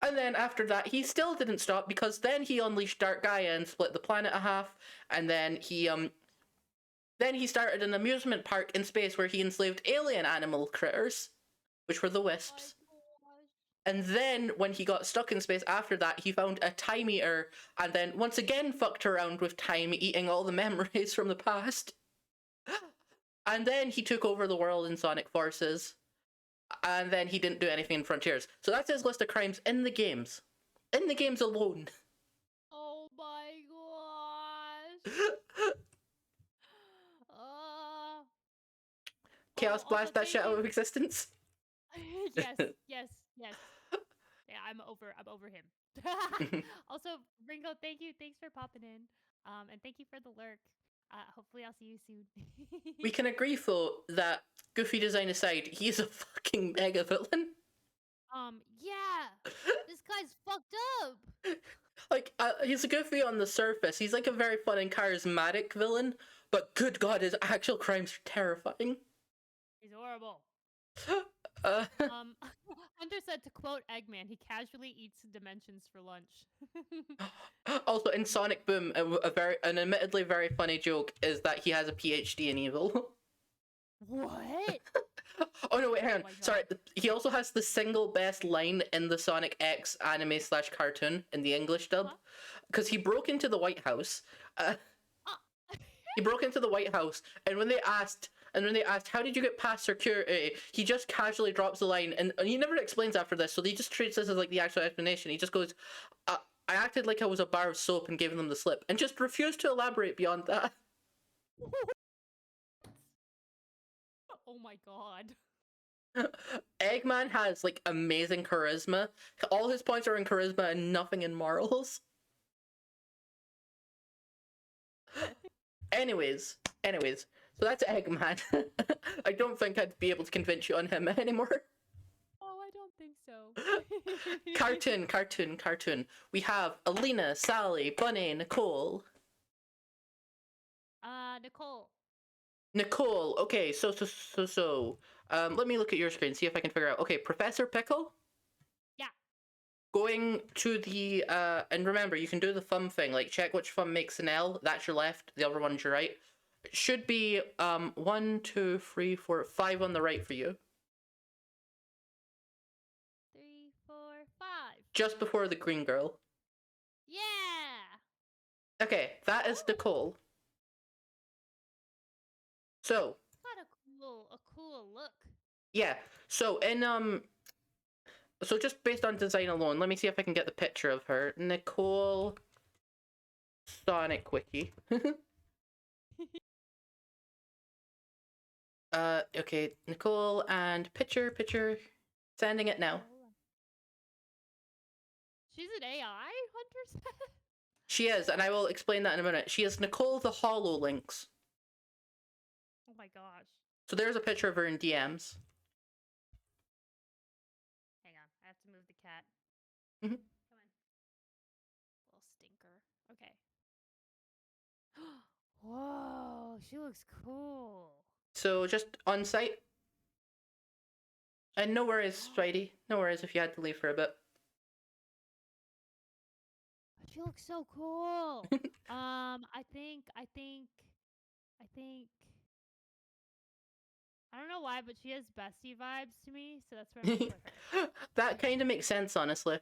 And then after that, he still didn't stop, because then he unleashed Dark Gaia and split the planet in half, and then he started an amusement park in space where he enslaved alien animal critters, which were the wisps. And then when he got stuck in space after that, he found a time eater, and then once again fucked around with time, eating all the memories from the past. And then he took over the world in Sonic Forces, and then he didn't do anything in Frontiers. So that's his list of crimes in the games. In the games alone. Oh my gosh. Chaos Blast that shit out of existence. yes. Yeah, I'm over him. Also, Ringo, thank you. Thanks for popping in. And thank you for the lurk. Hopefully I'll see you soon. We can agree, though, that Goofy design aside, he's a fucking mega villain. Yeah. This guy's fucked up. Like, he's a Goofy on the surface. He's like a very fun and charismatic villain, but good god, his actual crimes are terrifying. He's horrible. Hunter said, to quote Eggman, he casually eats dimensions for lunch. Also, in Sonic Boom, an admittedly very funny joke is that he has a PhD in evil. What? Oh no, wait, hang on. Oh Sorry, he also has the single best line in the Sonic X anime/cartoon in the English dub, because he broke into the White House. He broke into the White House, and when they asked, how did you get past security, he just casually drops the line, and he never explains after this, so he just treats this as like the actual explanation. He just goes, I acted like I was a bar of soap and gave them the slip, and just refused to elaborate beyond that. Oh my god. Eggman has like amazing charisma. All his points are in charisma and nothing in morals. Anyways, so that's Eggman. I don't think I'd be able to convince you on him anymore. Oh, I don't think so. Cartoon. We have Alina, Sally, Bunny, Nicole. Nicole. Okay, so. Let me look at your screen, see if I can figure out. Okay, Professor Pickle? Yeah. Going to the and remember, you can do the thumb thing, like check which thumb makes an L. That's your left, the other one's your right. It should be 1, 2, 3, 4, 5 on the right for you. 3, 4, 5. Just before the green girl. Yeah. Okay, that is Nicole. So What a cool look. yeah, so in so just based on design alone, let me see if I can get the picture of her. Nicole Sonic Wiki. Okay, Nicole and picture, sending it now. She's an AI, Hunter said? She is, and I will explain that in a minute. She is Nicole the HoloLinks. Oh my gosh. So there's a picture of her in DMs. Hang on, I have to move the cat. Mhm. Come on. Little stinker. Okay. Whoa, she looks cool. So just on site. And no worries, Spidey. No worries if you had to leave for a bit. She looks so cool. I think I don't know why, but she has bestie vibes to me, so that's where I'm gonna put her. That kind of makes sense, honestly.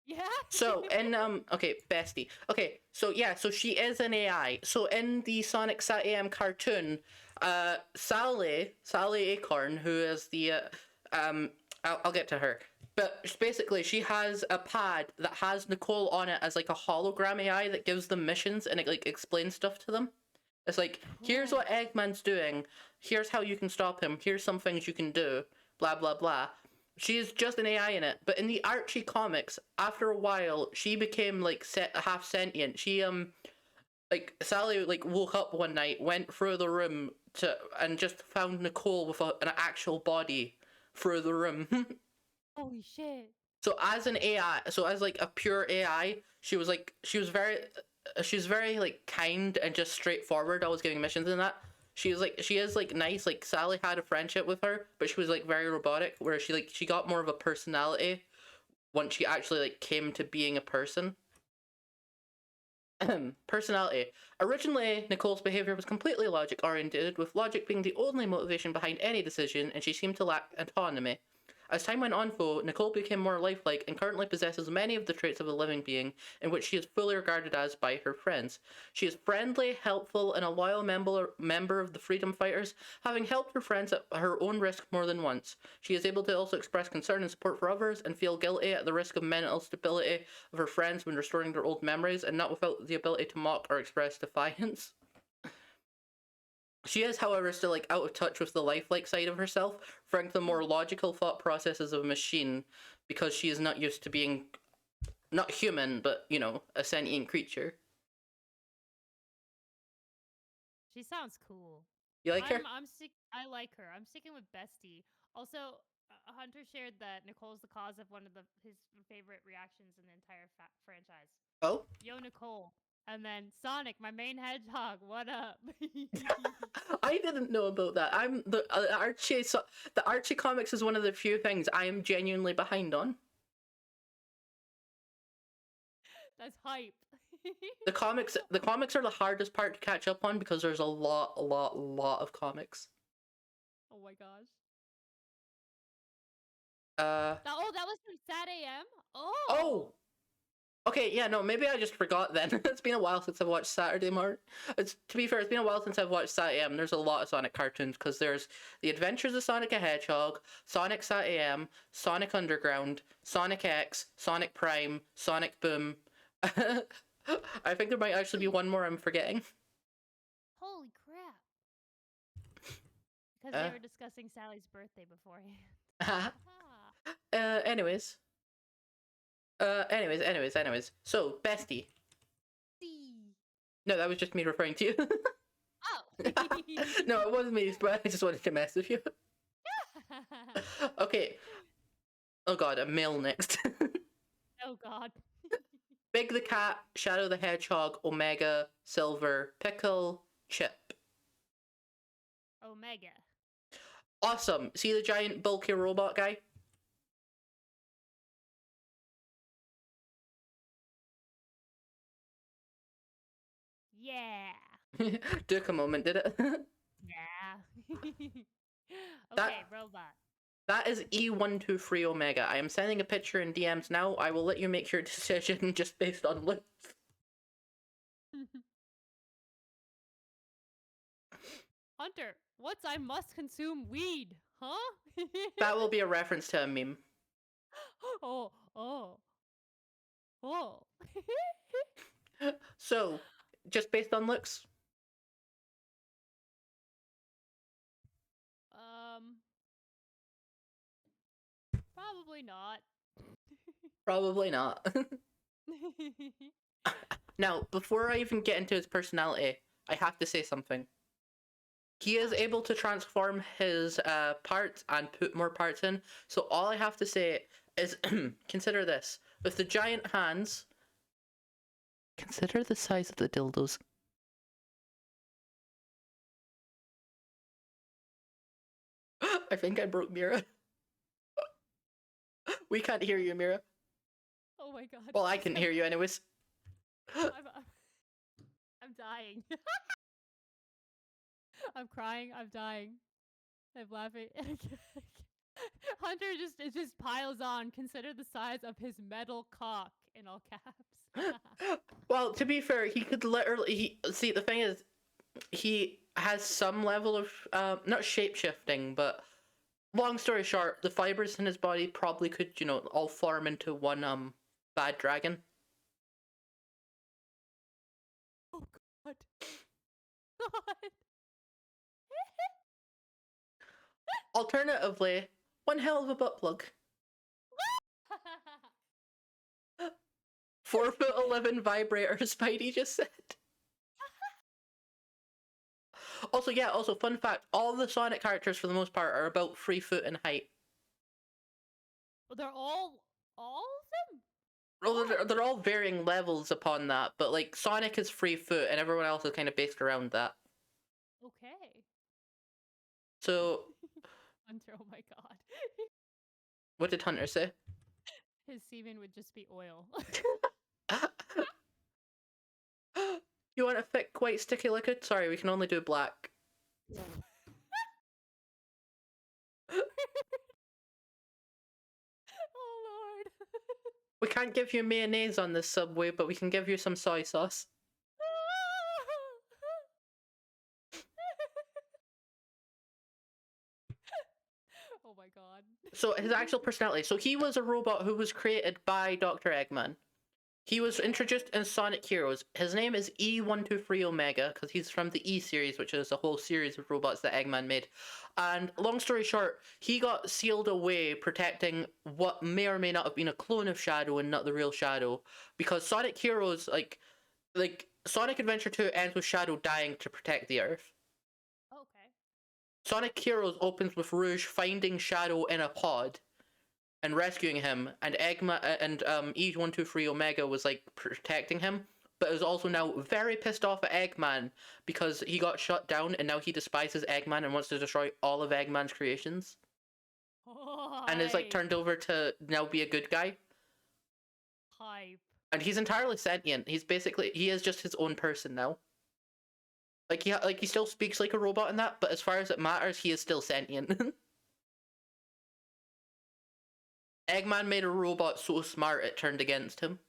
Yeah. So in okay, bestie. Okay, so yeah, so she is an AI. So in the Sonic Sat AM cartoon, Sally Acorn, who is the I'll get to her. But basically, she has a pad that has Nicole on it as like a hologram AI that gives them missions and it like explains stuff to them. It's like, here's what Eggman's doing. Here's how you can stop him. Here's some things you can do. Blah blah blah. She's just an AI in it. But in the Archie comics, after a while, she became like half sentient. She like Sally like woke up one night, went through the room and just found Nicole with an actual body through the room. Holy shit. So as an AI, so as like a pure AI, she was very like kind and just straightforward. I was getting missions in that. She is like nice. Like Sally had a friendship with her, but she was like very robotic. Where she got more of a personality once she actually like came to being a person. Personality. Originally, Nicole's behavior was completely logic oriented, with logic being the only motivation behind any decision, and she seemed to lack autonomy. As time went on, though, Nicole became more lifelike and currently possesses many of the traits of a living being, in which she is fully regarded as by her friends. She is friendly, helpful, and a loyal member of the freedom fighters, having helped her friends at her own risk more than once. She is able to also express concern and support for others, and feel guilty at the risk of mental stability of her friends when restoring their old memories, and not without the ability to mock or express defiance. She is, however, still like out of touch with the lifelike side of herself, frank the more logical thought processes of a machine, because she is not used to being not human, but you know, a sentient creature. She sounds cool. You like her? I like her. I'm sticking with bestie. Also, Hunter shared that Nicole's the cause of one of his favorite reactions in the entire franchise. Oh, Yo, Nicole. And then Sonic, my main hedgehog. What up? I didn't know about that. I'm the Archie. So, the Archie comics is one of the few things I am genuinely behind on. That's hype. The comics are the hardest part to catch up on because there's a lot of comics. Oh my gosh. Uh. That was from Sat AM? Oh! Okay, yeah, no, maybe I just forgot then. It's been a while since I've watched Saturday Morning. To be fair, it's been a while since I've watched Sat AM. There's a lot of Sonic cartoons because there's The Adventures of Sonic the Hedgehog, Sonic Sat AM, Sonic Underground, Sonic X, Sonic Prime, Sonic Boom. I think there might actually be one more I'm forgetting. Holy crap. Because they were discussing Sally's birthday beforehand. Anyways. Anyways. So, bestie. No, that was just me referring to you. Oh. No, it wasn't me, but I just wanted to mess with you. Okay. Oh god, a male next. Oh god. Big the Cat, Shadow the Hedgehog, Omega, Silver, Pickle, Chip. Omega. Awesome. See the giant bulky robot guy? Yeah. Took a moment, did it? Yeah. That- Okay, robot. That is E123 Omega. I am sending a picture in DMs now. I will let you make your decision just based on looks. Hunter, what's I must consume weed, huh? That will be a reference to a meme. Oh, oh, oh. So, just based on looks? Probably not. Probably not. Now, before I even get into his personality, I have to say something. He is able to transform his parts and put more parts in, so all I have to say is, consider this. With the giant hands, consider the size of the dildos. I think I broke Mira. We can't hear you, Mira. Oh my god. Well, I can hear you anyways. I'm dying. I'm crying. I'm dying. I'm laughing. Hunter just piles on. Consider the size of his metal cock in all caps. Well, to be fair, he could literally. See, the thing is, he has some level of not shape shifting, but long story short, the fibers in his body probably could, all form into one bad dragon. Oh god. God. Alternatively, one hell of a butt plug. 4'11" vibrator, Spidey just said. Also, fun fact, all the Sonic characters for the most part are about 3 foot in height. They're all of them? Well, they're all varying levels upon that, but like Sonic is 3 foot and everyone else is kind of based around that. Okay. So, Hunter, oh my god. what did Hunter say? His semen would just be oil. You want a thick, white, sticky liquid? Sorry, we can only do black. Oh lord. We can't give you mayonnaise on this Subway, but we can give you some soy sauce. Oh my god. So his actual personality. So he was a robot who was created by Dr. Eggman. He was introduced in Sonic Heroes. His name is E123 Omega because he's from the E series, which is a whole series of robots that Eggman made. And long story short, he got sealed away protecting what may or may not have been a clone of Shadow and not the real Shadow. Because Sonic Heroes, like Sonic Adventure 2 ends with Shadow dying to protect the Earth. Okay. Sonic Heroes opens with Rouge finding Shadow in a pod and rescuing him, and Eggman and E123 Omega was like protecting him, but is also now very pissed off at Eggman because he got shut down and now he despises Eggman and wants to destroy all of Eggman's creations. Oh, And is like turned over to now be a good guy. Hype. And he's entirely sentient. He is just his own person now. Like he still speaks like a robot in that, but as far as it matters, he is still sentient. Eggman made a robot so smart it turned against him.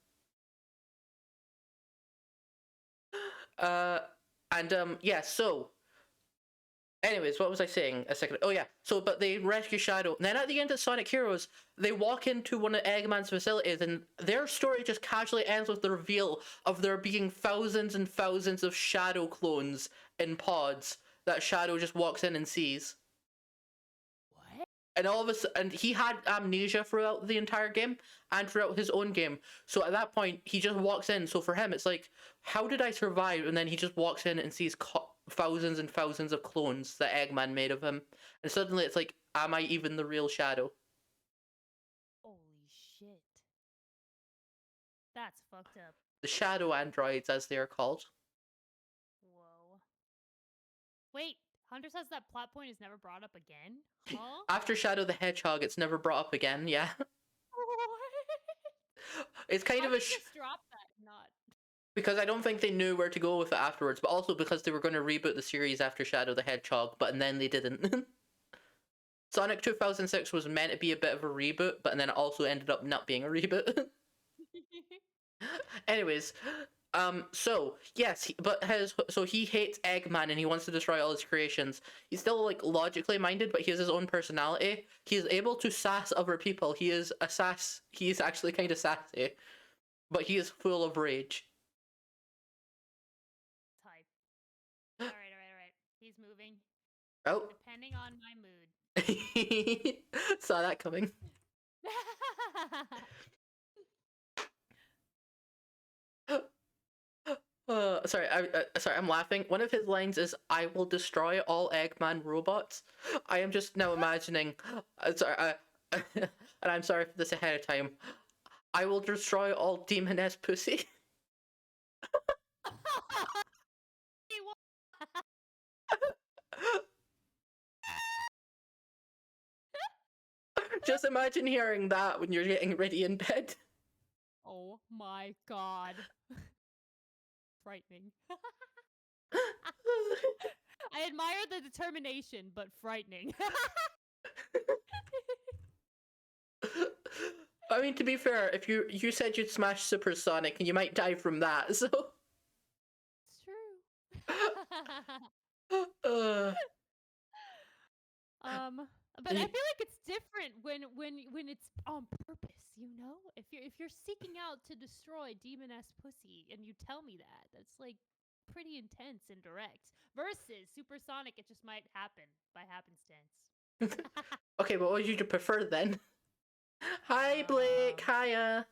Yeah, so anyways, what was I saying a second? Oh yeah, but they rescue Shadow. And then at the end of Sonic Heroes, they walk into one of Eggman's facilities and their story just casually ends with the reveal of there being thousands and thousands of Shadow clones in pods that Shadow just walks in and sees. And all of a sudden, he had amnesia throughout the entire game and throughout his own game. So at that point, he just walks in. So for him, it's like, how did I survive? And then he just walks in and sees thousands and thousands of clones that Eggman made of him. And suddenly it's like, am I even the real Shadow? Holy shit. That's fucked up. The Shadow androids, as they are called. Whoa. Wait, Hunter says that plot point is never brought up again? Huh? After Shadow the Hedgehog, it's never brought up again, yeah. What? It's kind of a... Just drop that, not... Because I don't think they knew where to go with it afterwards, but also because they were going to reboot the series after Shadow the Hedgehog, but and then they didn't. Sonic 2006 was meant to be a bit of a reboot, but then it also ended up not being a reboot. Anyways, so yes, so he hates Eggman and he wants to destroy all his creations. He's still like logically minded, but he has his own personality. He is able to sass other people. He is a sass. He is actually kind of sassy, but he is full of rage. Type. All right. He's moving. Oh, Depending on my mood. saw that coming. Sorry, I'm laughing. One of his lines is, "I will destroy all Eggman robots." I am just now imagining. Sorry, and I'm sorry for this ahead of time. I will destroy all Demoness pussy. Just imagine hearing that when you're getting ready in bed. Oh my god. Frightening. I admire the determination, but frightening. I mean, to be fair, if you said you'd smash Supersonic, and you might die from that, so. It's true. But I feel like it's different when it's on purpose, you know? If you're seeking out to destroy Demon-S pussy and you tell me that, that's like pretty intense and direct. Versus Supersonic, it just might happen by happenstance. Okay, what would you prefer then? Hi, Blake. Hiya.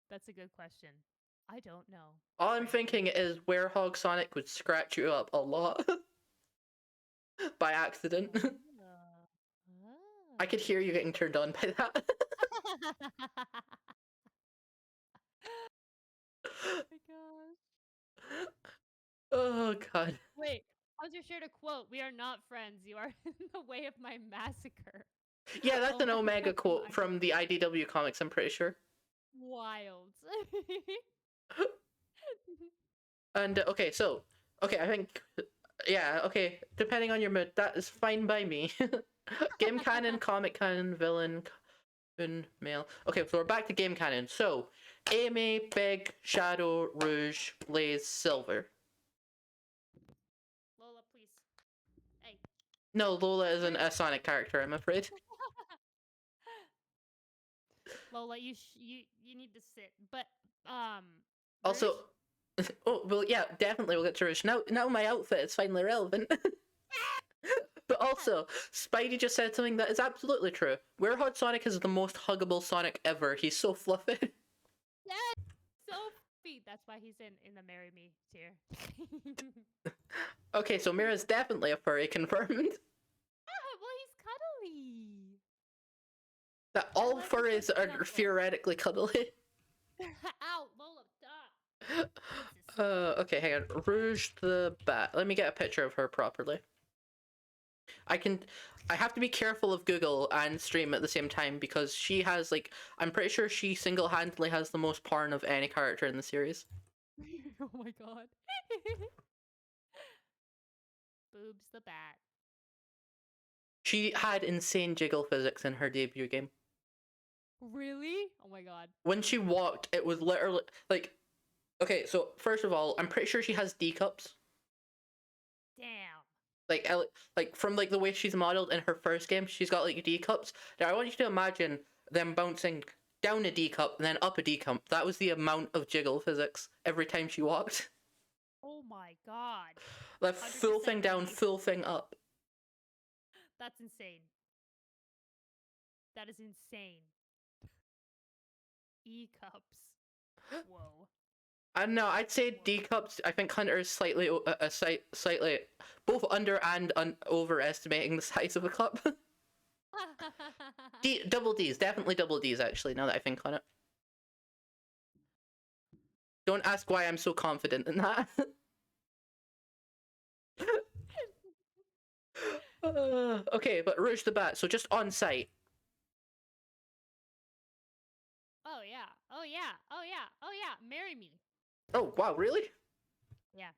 That's a good question. I don't know. All I'm thinking is Werehog Sonic would scratch you up a lot. By accident. I could hear you getting turned on by that. Oh my gosh. Oh god. Wait, Hunter shared a quote. "We are not friends. You are in the way of my massacre." Yeah, that's an Omega God. quote from the IDW comics, I'm pretty sure. Wild. And okay, so I think yeah, okay, depending on your mood, that is fine by me. Game canon, comic canon, villain, male. Okay, so we're back to game canon. So, Amy, Big, Shadow, Rouge, Blaze, Silver. Lola, please. Hey. No, Lola isn't a Sonic character, I'm afraid. Lola, you need to sit. But Also, Rouge? oh well, yeah, definitely we'll get to Rouge. Now my outfit is finally relevant. But also, Spidey just said something that is absolutely true. Werehog Sonic is the most huggable Sonic ever. He's so fluffy. Yes, so fluffy. That's why he's in the marry me tier. Okay, so Mira's definitely a furry, confirmed. Yeah, well, he's cuddly. That all like furries are cuddle. theoretically cuddly. Ow, Lola, stop. Okay, hang on. Rouge the Bat. Let me get a picture of her properly. I have to be careful of Google and stream at the same time because she has, like, I'm pretty sure she single-handedly has the most porn of any character in the series. Oh my god. Boobs the Bat. She had insane jiggle physics in her debut game. Really? Oh my god. When she walked, it was literally, like, okay, so first of all, I'm pretty sure she has D cups. Damn. Like from like the way she's modeled in her first game, she's got like D cups. Now I want you to imagine them bouncing down a D cup and then up a D cup. That was the amount of jiggle physics every time she walked. Oh my god. Like full thing down, full thing up. That's insane. That is insane. E cups. Whoa. I don't know. I'd say D cups. I think Hunter is slightly slightly both under and overestimating the size of a cup. Double D's, definitely double D's. Actually, now that I think on it. Don't ask why I'm so confident in that. Okay, but Rouge the Bat. So just on site. Oh yeah. Oh yeah. Oh yeah. Oh yeah. Marry me. Oh, wow, really? Yeah.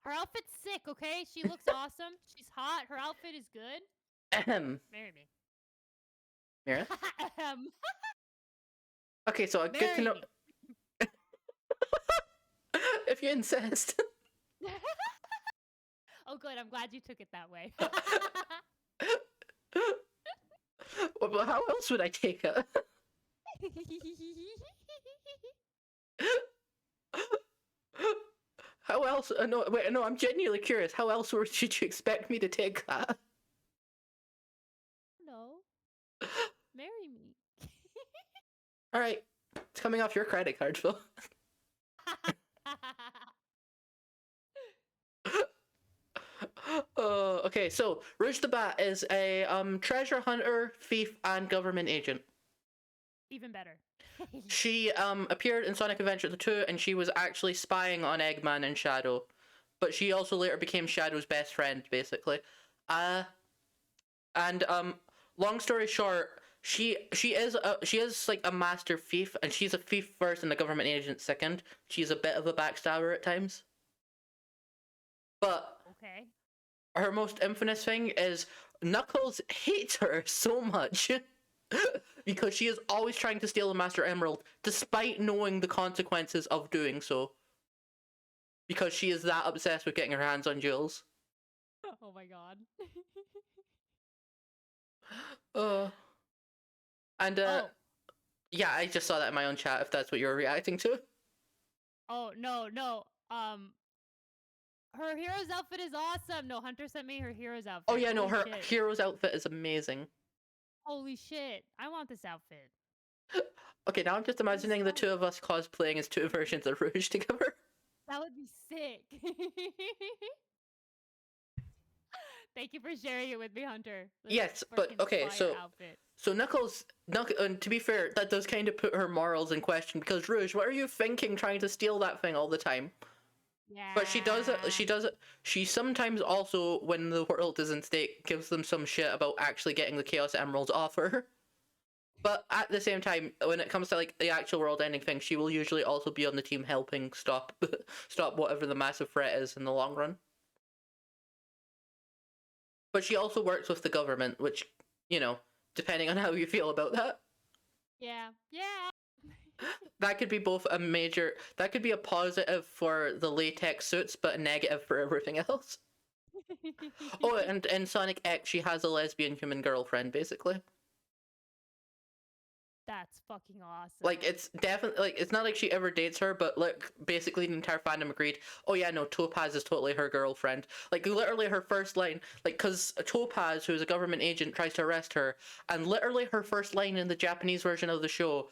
Her outfit's sick, okay? She looks awesome. She's hot. Her outfit is good. Ahem. Marry me. Mira? Ahem. Okay, so good to Marry know. me. If you insist. Oh, good. I'm glad you took it that way. Well, but how else would I take it? How else? No, wait, no, I'm genuinely curious. How else should you expect me to take that? No. Marry me. All right, it's coming off your credit card, Phil. Okay, so Rouge the Bat is a treasure hunter, thief, and government agent. Even better. She appeared in Sonic Adventure 2, and she was actually spying on Eggman and Shadow, but she also later became Shadow's best friend, basically. And long story short, she is like a master thief, and she's a thief first and a government agent second. She's a bit of a backstabber at times, but Okay. her most infamous thing is Knuckles hates her so much because she is always trying to steal the Master Emerald despite knowing the consequences of doing so. Because she is that obsessed with getting her hands on jewels. Oh my god. Uh, and yeah, I just saw that in my own chat. If that's what you're reacting to. Oh no. Her hero's outfit is awesome. No, Hunter sent me her hero's outfit. Oh yeah, no, Holy her shit. hero's outfit is amazing. Holy shit. I want this outfit. Okay, now I'm just imagining the two of us cosplaying as two versions of Rouge together. That would be sick. Thank you for sharing it with me, Hunter. This Yes, but freaking okay, fire outfit. so Knuckles, and to be fair, that does kind of put her morals in question because Rouge, what are you thinking trying to steal that thing all the time? Yeah. But she does it. She sometimes also, when the world is in stake, gives them some shit about actually getting the Chaos Emeralds off her. But at the same time, when it comes to like the actual world ending thing, she will usually also be on the team helping stop stop whatever the massive threat is in the long run. But she also works with the government, which, you know, depending on how you feel about that, Yeah. that could be both a major, that could be a positive for the latex suits, but a negative for everything else. Oh, and in Sonic X, she has a lesbian human girlfriend, basically. That's fucking awesome. Like, it's definitely, like, it's not like she ever dates her, but, like, basically the entire fandom agreed, oh yeah, no, Topaz is totally her girlfriend. Like, literally her first line, like, because Topaz, who's a government agent, tries to arrest her, and literally her first line in the Japanese version of the show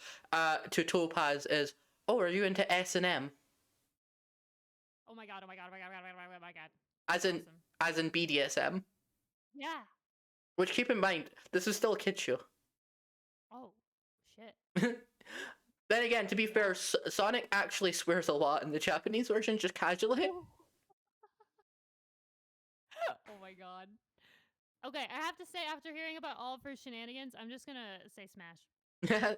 to Topaz is, oh, are you into S&M? Oh my god. As in, awesome. as in BDSM. Yeah. Which, keep in mind, this is still a kid show. Oh, shit. Then again, to be fair, Sonic actually swears a lot in the Japanese version, just casually. Oh my god. Okay, I have to say, after hearing about all of her shenanigans, I'm just gonna say smash.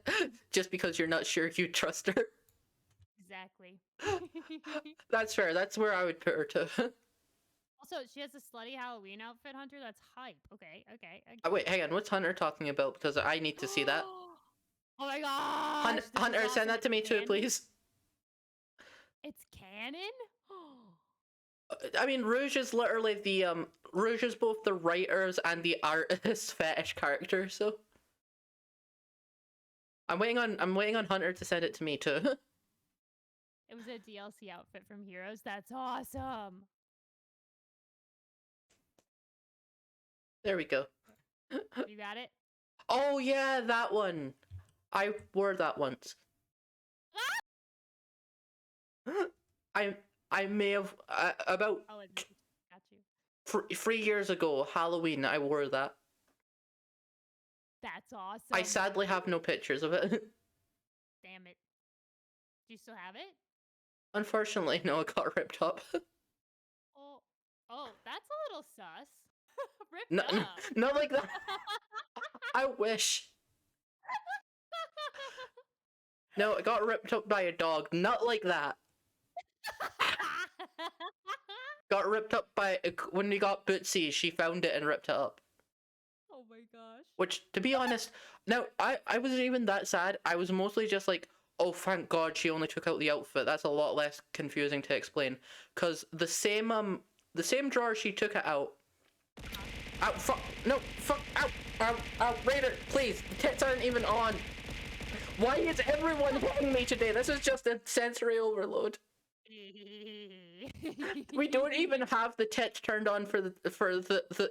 Just because you're not sure you trust her. Exactly. That's fair. That's where I would put her to. Also, she has a slutty Halloween outfit, Hunter. That's hype. Okay. Oh, wait, hang on. What's Hunter talking about? Because I need to see that. Oh my gosh! this is Hunter, awesome. send that to me too, Canon? please. It's canon? I mean, Rouge is literally the Rouge is both the writers and the artist fetish character. So I'm waiting on Hunter to send it to me too. It was a DLC outfit from Heroes. That's awesome. There we go. You got it? Oh yeah, that one. I wore that once. I may have about Oh, got you. 3 years ago, Halloween. I wore that. That's awesome. I sadly have no pictures of it. Damn it. Do you still have it? Unfortunately, no, it got ripped up. Oh, that's a little sus. Ripped No, up. not like that. I wish. No, it got ripped up by a dog. Not like that. Got ripped up by when we got Bootsy. She found it and ripped it up. Oh my gosh. Which, to be honest, now I wasn't even that sad. I was mostly just like, oh, thank God she only took out the outfit. That's a lot less confusing to explain. Cause the same drawer she took it out. Out, fuck, no, fuck, out, Raider, please, the tits aren't even on. Why is everyone hitting me today? This is just a sensory overload. We don't even have the tits turned on for the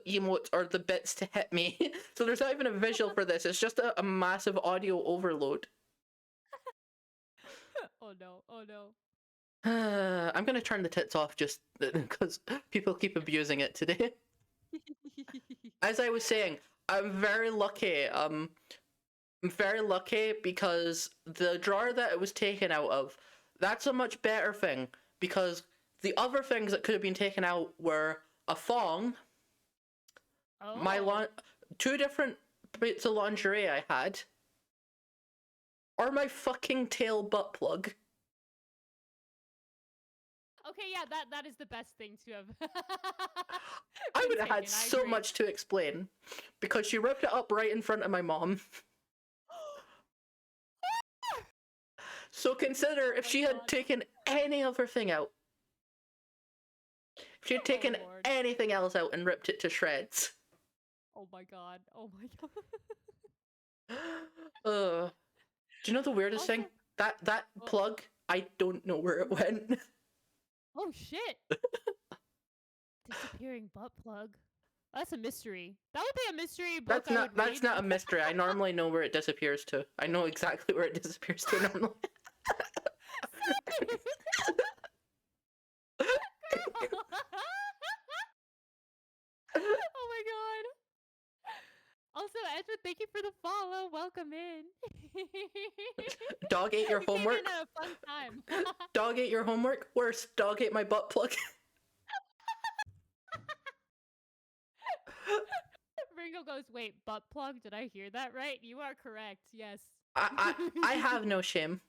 emotes or the bits to hit me. So there's not even a visual for this. It's just a massive audio overload. Oh no, oh no. I'm gonna turn the tits off just because people keep abusing it today. As I was saying, I'm very lucky. I'm very lucky because the drawer that it was taken out of, that's a much better thing, because the other things that could have been taken out were a thong, Oh. two different bits of lingerie I had, or my fucking tail butt plug. Okay, yeah, that is the best thing to have. I been would have had taken, I so agree. much to explain, because she ripped it up right in front of my mom. So consider if she had taken any other thing out. If she had taken Lord. anything else out and ripped it to shreds. Oh my god. Oh my god. Do you know the weirdest Also- thing? That Oh. plug, I don't know where it went. Oh shit. Disappearing butt plug. That's a mystery. That would be a mystery book That's I not would read. that's not a mystery. I normally know where it disappears to. I know exactly where it disappears to normally. Oh my god. Also, Edward, thank you for the follow. Welcome in. Dog ate your You came homework. in at a fun time. Dog ate your homework. Worse, dog ate my butt plug. Ringo goes, wait, butt plug? Did I hear that right? You are correct. Yes. I have no shame.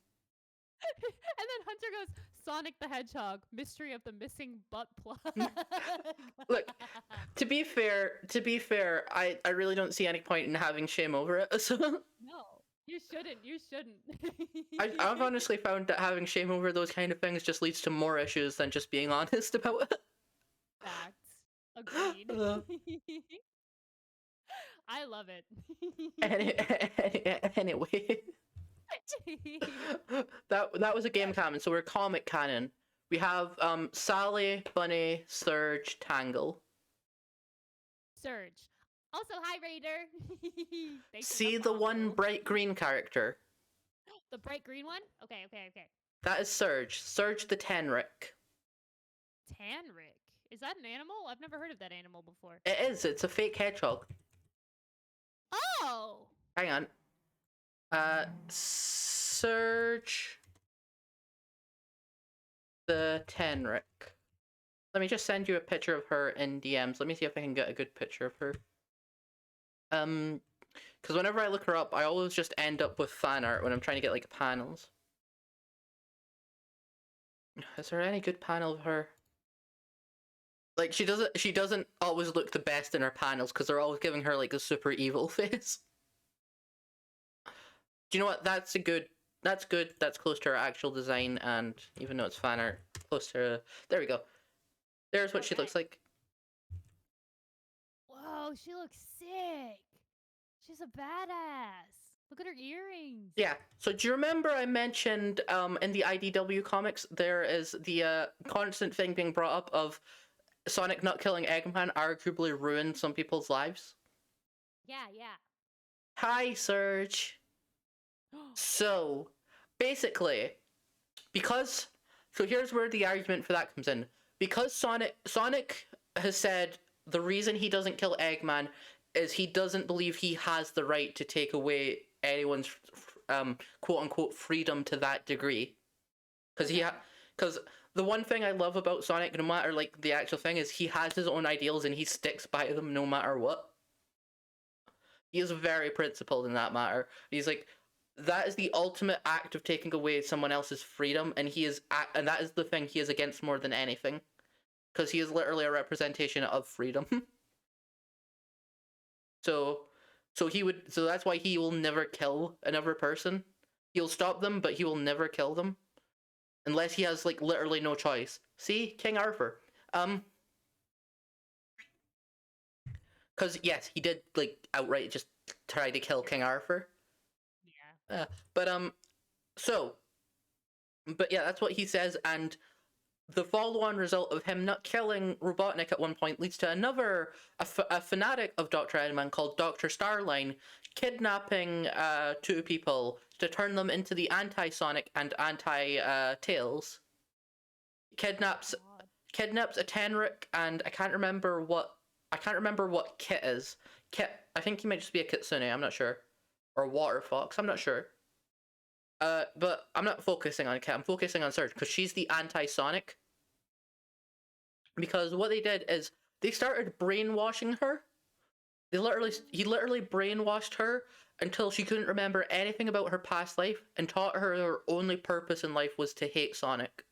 And then Hunter goes, Sonic the Hedgehog, mystery of the missing butt plug. Look, to be fair, I really don't see any point in having shame over it. So No, you shouldn't. You shouldn't. I've honestly found that having shame over those kind of things just leads to more issues than just being honest about it. Facts. Agreed. I love it. Anyway, that was a game canon. So we're comic canon. We have Sally, Bunny, Surge, Tangle. Surge. Also, hi, Raider. Thanks for See the one follow. bright green character? The bright green one? Okay. That is Surge. Surge the Tenric. Tanric. Is that an animal? I've never heard of that animal before. It is. It's a fake hedgehog. Oh! Hang on. Surge the Tenric. Let me just send you a picture of her in DMs. Let me see if I can get a good picture of her. Because whenever I look her up, I always just end up with fan art when I'm trying to get like panels. Is there any good panel of her? Like she doesn't always look the best in her panels because they're always giving her like a super evil face. Do you know what? That's good. That's close to her actual design, and even though it's fan art, close to her. There we go. There's what she looks like. Whoa, she looks sick. She's a badass. Look at her earrings. Yeah. So do you remember I mentioned in the IDW comics there is the constant thing being brought up of Sonic not killing Eggman arguably ruined some people's lives? Yeah. Hi, Surge. So, basically, so here's where the argument for that comes in. Because Sonic has said the reason he doesn't kill Eggman is he doesn't believe he has the right to take away anyone's quote-unquote freedom to that degree. Because the one thing I love about Sonic, no matter like the actual thing, is he has his own ideals and he sticks by them no matter what. He is very principled in that matter. He's like, that is the ultimate act of taking away someone else's freedom, and and that is the thing he is against more than anything, because he is literally a representation of freedom. so, so that's why he will never kill another person. He'll stop them, but he will never kill them, unless he has like literally no choice. See, King Arthur. Because yes, he did like outright just try to kill King Arthur. Yeah. But so, but yeah, that's what he says, and the follow-on result of him not killing Robotnik at one point leads to a fanatic of Dr. Eggman called Dr. Starline kidnapping two people to turn them into the anti-Sonic and anti-Tails. Kidnaps a Tenric, and I can't remember what Kit is. Kit, I think he might just be a Kitsune, I'm not sure. Or Water Fox, I'm not sure. But I'm not focusing on Kit, I'm focusing on Surge, because she's the anti-Sonic. Because what they did is, they started brainwashing her. He literally brainwashed her until she couldn't remember anything about her past life, and taught her only purpose in life was to hate Sonic.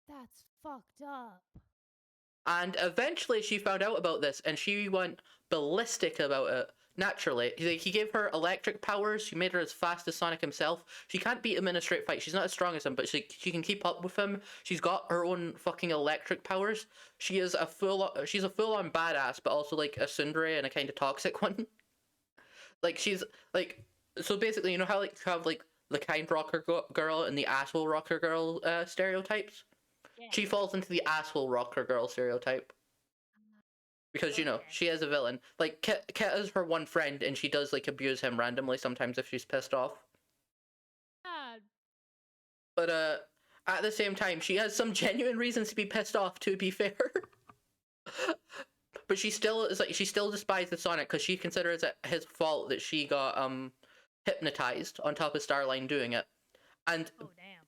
That's fucked up. And eventually she found out about this, and she went ballistic about it. Naturally, he gave her electric powers. She made her as fast as Sonic himself. She can't beat him in a straight fight. She's not as strong as him, but she can keep up with him. She's got her own fucking electric powers. She's a full on badass, but also like a tsundere and a kind of toxic one. Like she's like, so basically, you know how like you have like the kind rocker girl and the asshole rocker girl stereotypes. Yeah. She falls into the asshole rocker girl stereotype. Because, you know, she is a villain. Like, Kit is her one friend, and she does, like, abuse him randomly sometimes if she's pissed off. But, at the same time, she has some genuine reasons to be pissed off, to be fair. But she still despises Sonic, because she considers it his fault that she got, hypnotized on top of Starline doing it. And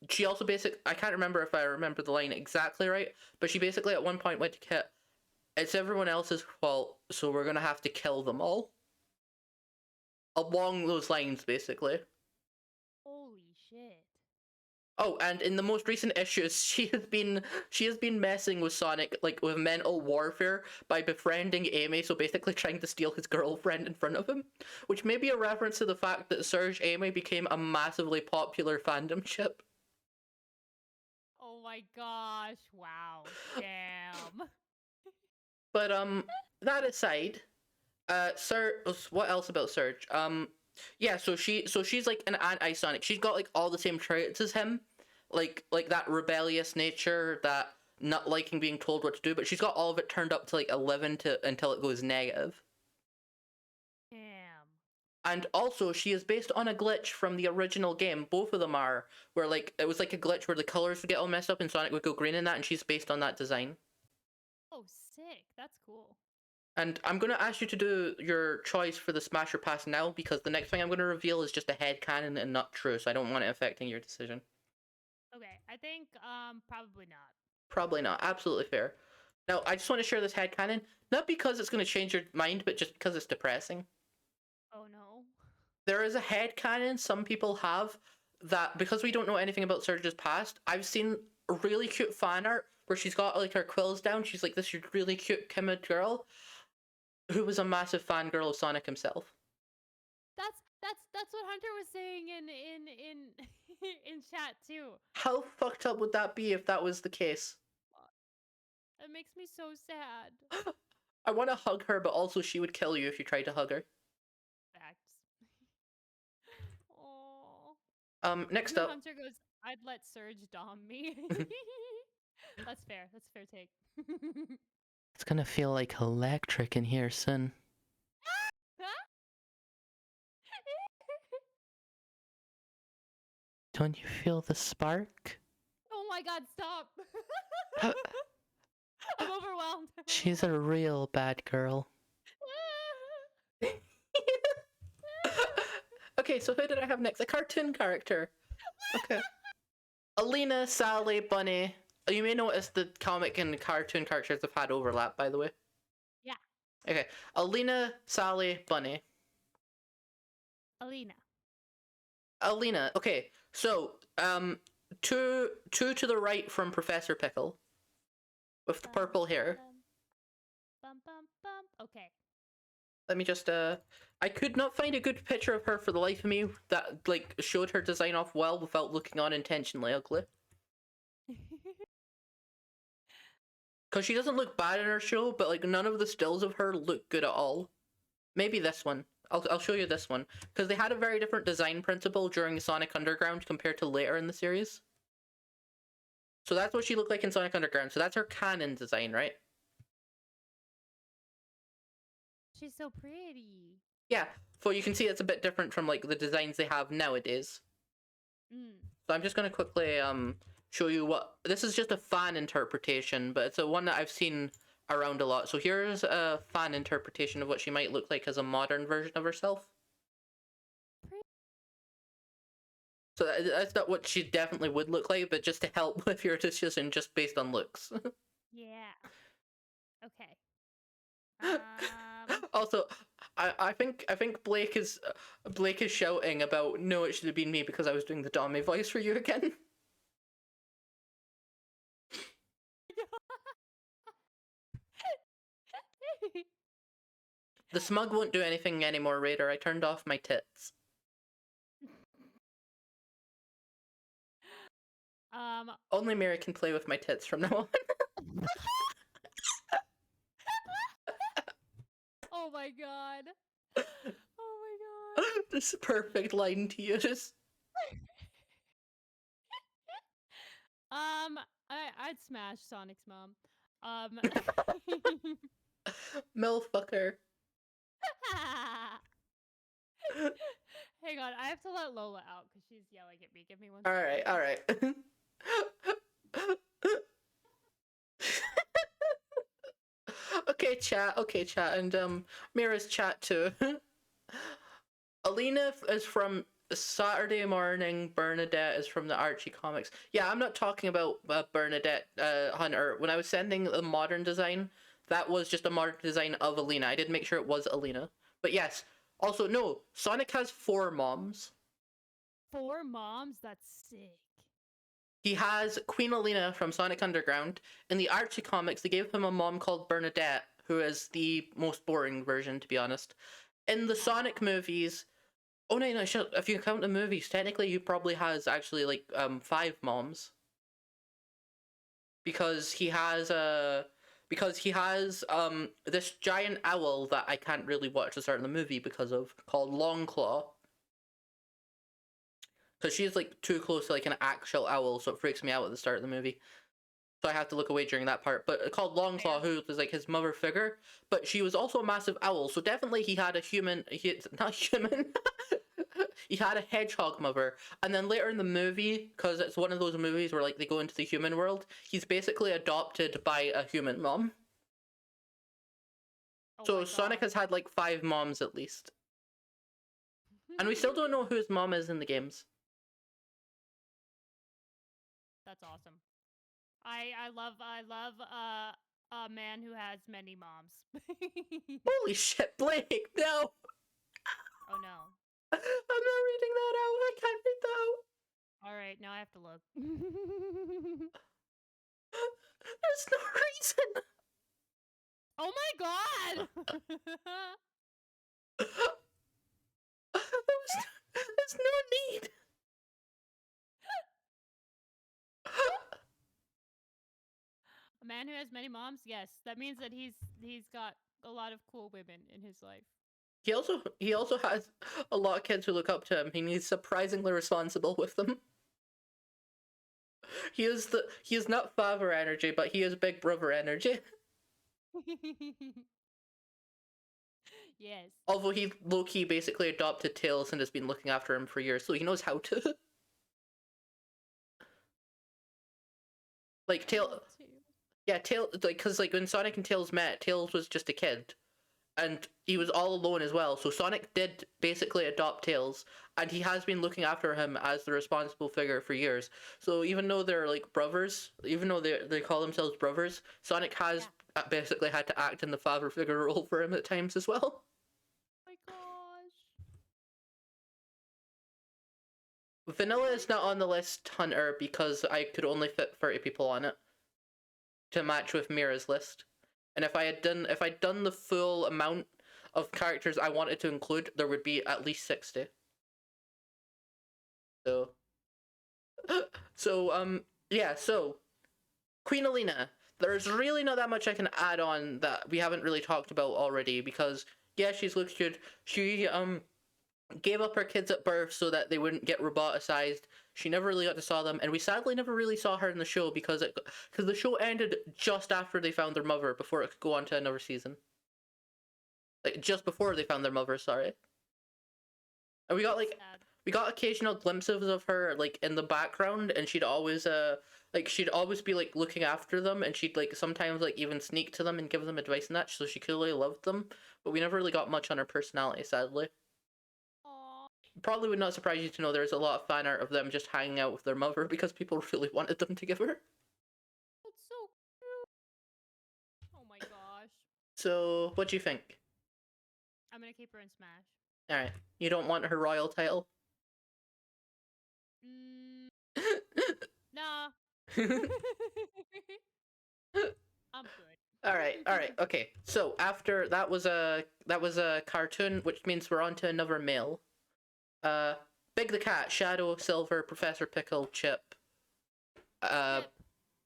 she also I can't remember if I remember the line exactly right, but she basically at one point went to Kit, it's everyone else's fault, so we're gonna have to kill them all. Along those lines, basically. Holy shit. Oh, and in the most recent issues, she has been messing with Sonic, like, with mental warfare by befriending Amy, so basically trying to steal his girlfriend in front of him. Which may be a reference to the fact that Surge Amy became a massively popular fandom ship. Oh my gosh, wow. Damn. But, that aside, what else about Surge? Yeah, so she's like an anti-Sonic. She's got like all the same traits as him, like that rebellious nature, that not liking being told what to do. But she's got all of it turned up to like 11 until it goes negative. Damn. And also, she is based on a glitch from the original game. Both of them are, where like it was like a glitch where the colors would get all messed up and Sonic would go green in that, and she's based on that design. Oh, sick. That's cool. And I'm going to ask you to do your choice for the Smash or Pass now, because the next thing I'm going to reveal is just a headcanon and not true, so I don't want it affecting your decision. Okay, I think, probably not. Probably not. Absolutely fair. Now, I just want to share this headcanon, not because it's going to change your mind, but just because it's depressing. Oh no. There is a headcanon some people have that, because we don't know anything about Surge's past, I've seen a really cute fan art where she's got like her quills down, she's like this really cute timid girl who was a massive fangirl of Sonic himself. That's what Hunter was saying in in chat too. How fucked up would that be if that was the case? It makes me so sad. I want to hug her, but also she would kill you if you tried to hug her. Facts. Oh. Next up. Hunter goes, I'd let Surge dom me. That's fair. That's a fair take. It's gonna feel like electric in here soon. Don't you feel the spark? Oh my god, stop! I'm overwhelmed. She's a real bad girl. Okay, so who did I have next? A cartoon character. Okay. Alina, Sally, Bunny. You may notice the comic and cartoon characters have had overlap, by the way. Yeah. Okay. Alina, Sally, Bunny. Alina. Alina. Okay, so two to the right from Professor Pickle with the Bum, purple hair. bum, bum, bum. Okay. Let me just I could not find a good picture of her for the life of me that like showed her design off well without looking unintentionally ugly. Because she doesn't look bad in her show, but like none of the stills of her look good at all. Maybe this one. I'll show you this one. Because they had a very different design principle during Sonic Underground compared to later in the series. So that's what she looked like in Sonic Underground. So that's her canon design, right? She's so pretty. Yeah. So you can see it's a bit different from like the designs they have nowadays. Mm. So I'm just going to quickly show you what... This is just a fan interpretation, but it's a one that I've seen around a lot. So here's a fan interpretation of what she might look like as a modern version of herself. So that's not what she definitely would look like, but just to help with your decision just based on looks. Yeah. Okay. Also, I think Blake is shouting about no, it should have been me because I was doing the Dommy voice for you again. The smug won't do anything anymore, Raider. I turned off my tits. Only Mary can play with my tits from now on. Oh my god. Oh my god. This perfect line to use. I'd smash Sonic's mom. Milfucker. Hang on, I have to let Lola out because she's yelling at me. Give me one Alright, second. alright. Okay, chat, and Mira's chat too. Alina is from Saturday Morning, Bernadette is from the Archie comics. Yeah, I'm not talking about Bernadette Hunter. When I was sending the modern design, that was just a modern design of Alina. I did make sure it was Alina. But yes, also, no, Sonic has 4 moms. 4 moms? That's sick. He has Queen Alina from Sonic Underground. In the Archie comics, they gave him a mom called Bernadette, who is the most boring version, to be honest. In the Sonic movies, oh no, if you count the movies, technically he probably has actually like 5 moms. Because he has this giant owl that I can't really watch the start of the movie because of, called Longclaw. Because she's like too close to like an actual owl, so it freaks me out at the start of the movie. So I have to look away during that part. But called Longclaw, who was like his mother figure, but she was also a massive owl, so definitely he had a human. Not human. He had a hedgehog mother, and then later in the movie, because it's one of those movies where like they go into the human world, he's basically adopted by a human mom. Oh So Sonic has had like 5 moms at least, and we still don't know who his mom is in the games. That's awesome. I love a man who has many moms. Holy shit, Blake! No. Oh no. I'm not reading that out. I can't read that out. All right, now I have to look. There's no reason. Oh my god! There's no need. A man who has many moms? Yes, that means that he's got a lot of cool women in his life. He also has a lot of kids who look up to him, and he's surprisingly responsible with them. He is not father energy, but he is big brother energy. Yes. Although he low-key basically adopted Tails and has been looking after him for years, so he knows how to. Like Tails, yeah, Tails, like, cause like when Sonic and Tails met, Tails was just a kid, and he was all alone as well. So Sonic did basically adopt Tails, and he has been looking after him as the responsible figure for years. So even though they're like brothers, even though they call themselves brothers, Sonic has basically had to act in the father figure role for him at times as well. Oh my gosh. Vanilla is not on the list, Hunter, because I could only fit 30 people on it to match with Mira's list. And if I'd done the full amount of characters I wanted to include, there would be at least 60. So yeah, so Queen Alina. There's really not that much I can add on that we haven't really talked about already, because yeah, she's looks good. She gave up her kids at birth so that they wouldn't get roboticized. She never really got to saw them, and we sadly never really saw her in the show because the show ended just after they found their mother before it could go on to another season. Like just before they found their mother, sorry. And we got occasional glimpses of her like in the background, and she'd always be like looking after them, and she'd like sometimes like even sneak to them and give them advice and that, so she clearly loved them. But we never really got much on her personality, sadly. Probably would not surprise you to know there's a lot of fan art of them just hanging out with their mother because people really wanted them together. That's so cute. Oh my gosh. So, what do you think? I'm gonna keep her in Smash. Alright. You don't want her royal title? Nah. I'm good. Alright, okay. So after that was a cartoon, which means we're on to another male. Big the Cat, Shadow, Silver, Professor Pickle, Chip.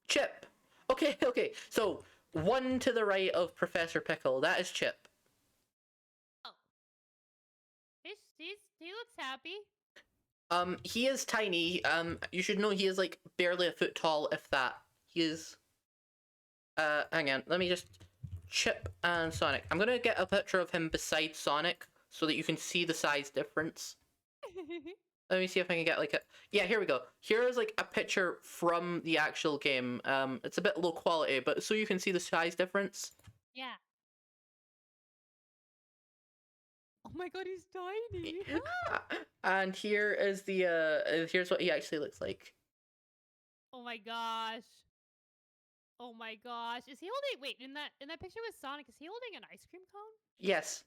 Chip. Okay. So one to the right of Professor Pickle, that is Chip. Oh. He looks happy. He is tiny. You should know he is like barely a foot tall, if that. He is. Hang on. Let me just. Chip and Sonic. I'm gonna get a picture of him beside Sonic so that you can see the size difference. Let me see if I can get like a. Yeah, here we go. Here is like a picture from the actual game. It's a bit low quality, but so you can see the size difference. Yeah. Oh my god, he's tiny. And here is the here's what he actually looks like. Oh my gosh. Oh my gosh. Is he holding wait, in that picture with Sonic, is he holding an ice cream cone? Yes.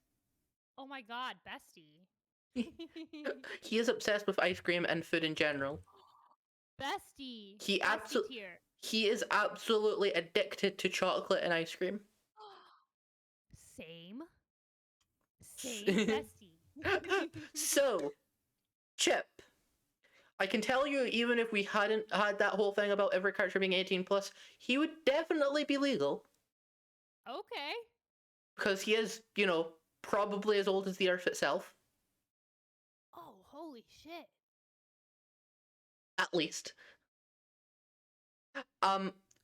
Oh my god, bestie. He is obsessed with ice cream and food in general. Bestie. He is absolutely addicted to chocolate and ice cream. Same bestie. So, Chip, I can tell you, even if we hadn't had that whole thing about every character being 18 plus, he would definitely be legal. Okay. Because he is, probably as old as the Earth itself. Oh, holy shit. At least.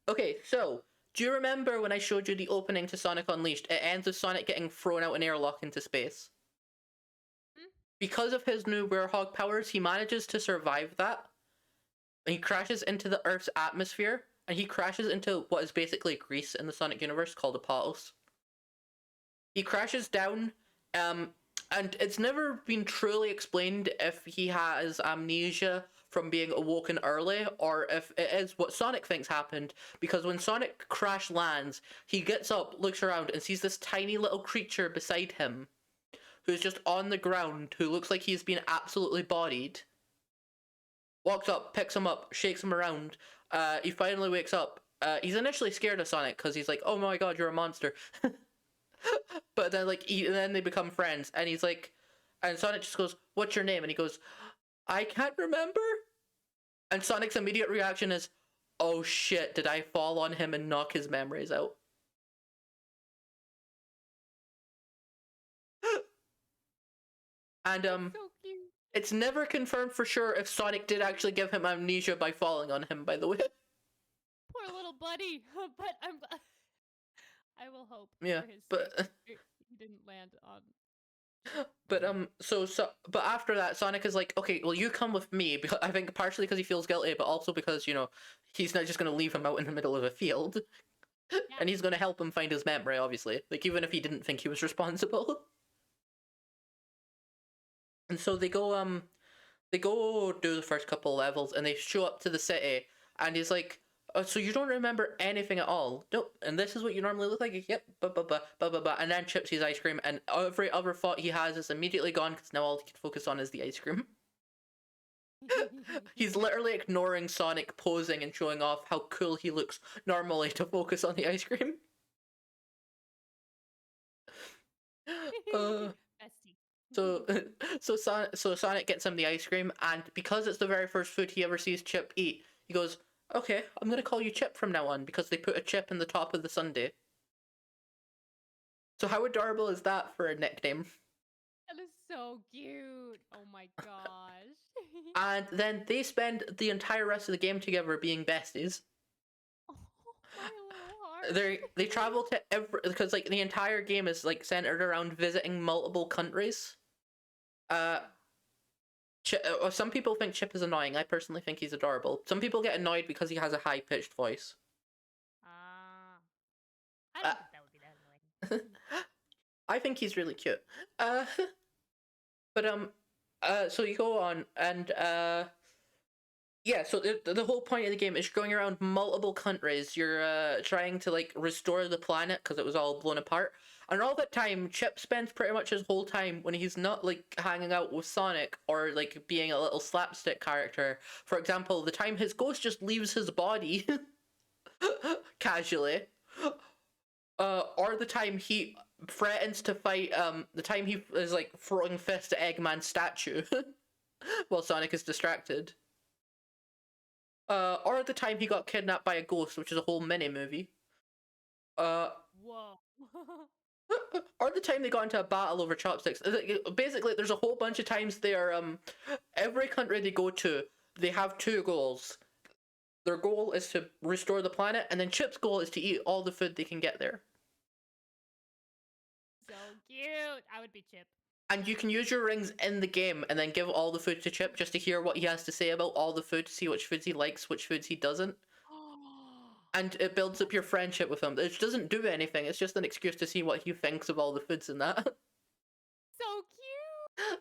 Okay, so, do you remember when I showed you the opening to Sonic Unleashed? It ends with Sonic getting thrown out an airlock into space. Because of his new werehog powers, he manages to survive that. He crashes into the Earth's atmosphere, and he crashes into what is basically Greece in the Sonic universe called Apotos. He crashes down, and it's never been truly explained if he has amnesia from being awoken early, or if it is what Sonic thinks happened, because when Sonic crash lands, he gets up, looks around, and sees this tiny little creature beside him, who's just on the ground, who looks like he's been absolutely bodied. Walks up, picks him up, shakes him around. He finally wakes up. He's initially scared of Sonic, because he's like, oh my god, you're a monster. But then then they become friends, and he's like, and Sonic just goes, what's your name? And he goes, I can't remember. And Sonic's immediate reaction is, oh shit, did I fall on him and knock his memories out? And so cute. It's never confirmed for sure if Sonic did actually give him amnesia by falling on him, by the way. Poor little buddy. But I will hope. Yeah, for his but sake he didn't land on. But but after that, Sonic is like, okay, well, you come with me, because I think partially because he feels guilty, but also because he's not just gonna leave him out in the middle of a field, Yeah. and he's gonna help him find his memory, obviously, like even if he didn't think he was responsible. And so they go do the first couple levels, and they show up to the city, and he's like, oh, so you don't remember anything at all? Nope. And this is what you normally look like? Yep. And then Chip sees ice cream, and every other thought he has is immediately gone, because now all he can focus on is the ice cream. He's literally ignoring Sonic posing and showing off how cool he looks normally to focus on the ice cream. Uh, Bestie. so so Sonic gets him the ice cream, and because it's the very first food he ever sees Chip eat, he goes, "Okay, I'm gonna call you Chip from now on," because they put a chip in the top of the sundae. So how adorable is that for a nickname? That is so cute. Oh my gosh. And then they spend the entire rest of the game together being besties. Oh, my little heart. They travel to every, because like the entire game is like centered around visiting multiple countries. Some people think Chip is annoying. I personally think he's adorable. Some people get annoyed because he has a high pitched voice. Ah. I don't think that would be that annoying. I think he's really cute. But so you go on and yeah, so the whole point of the game is you're going around multiple countries. You're trying to like restore the planet because it was all blown apart. And all that time, Chip spends pretty much his whole time when he's not like hanging out with Sonic or like being a little slapstick character. For example, the time his ghost just leaves his body casually, or the time he threatens to fight. The time he is like throwing fists at Eggman's statue while Sonic is distracted. Or the time he got kidnapped by a ghost, which is a whole mini movie. Whoa. Or the time they got into a battle over chopsticks. Basically, there's a whole bunch of times they are every country they go to, they have two goals. Their goal is to restore the planet, and then Chip's goal is to eat all the food they can get there. So cute. I would be Chip. And you can use your rings in the game and then give all the food to Chip just to hear what he has to say about all the food, to see which foods he likes, which foods he doesn't. And it builds up your friendship with him. It doesn't do anything, it's just an excuse to see what he thinks of all the foods in that. So cute.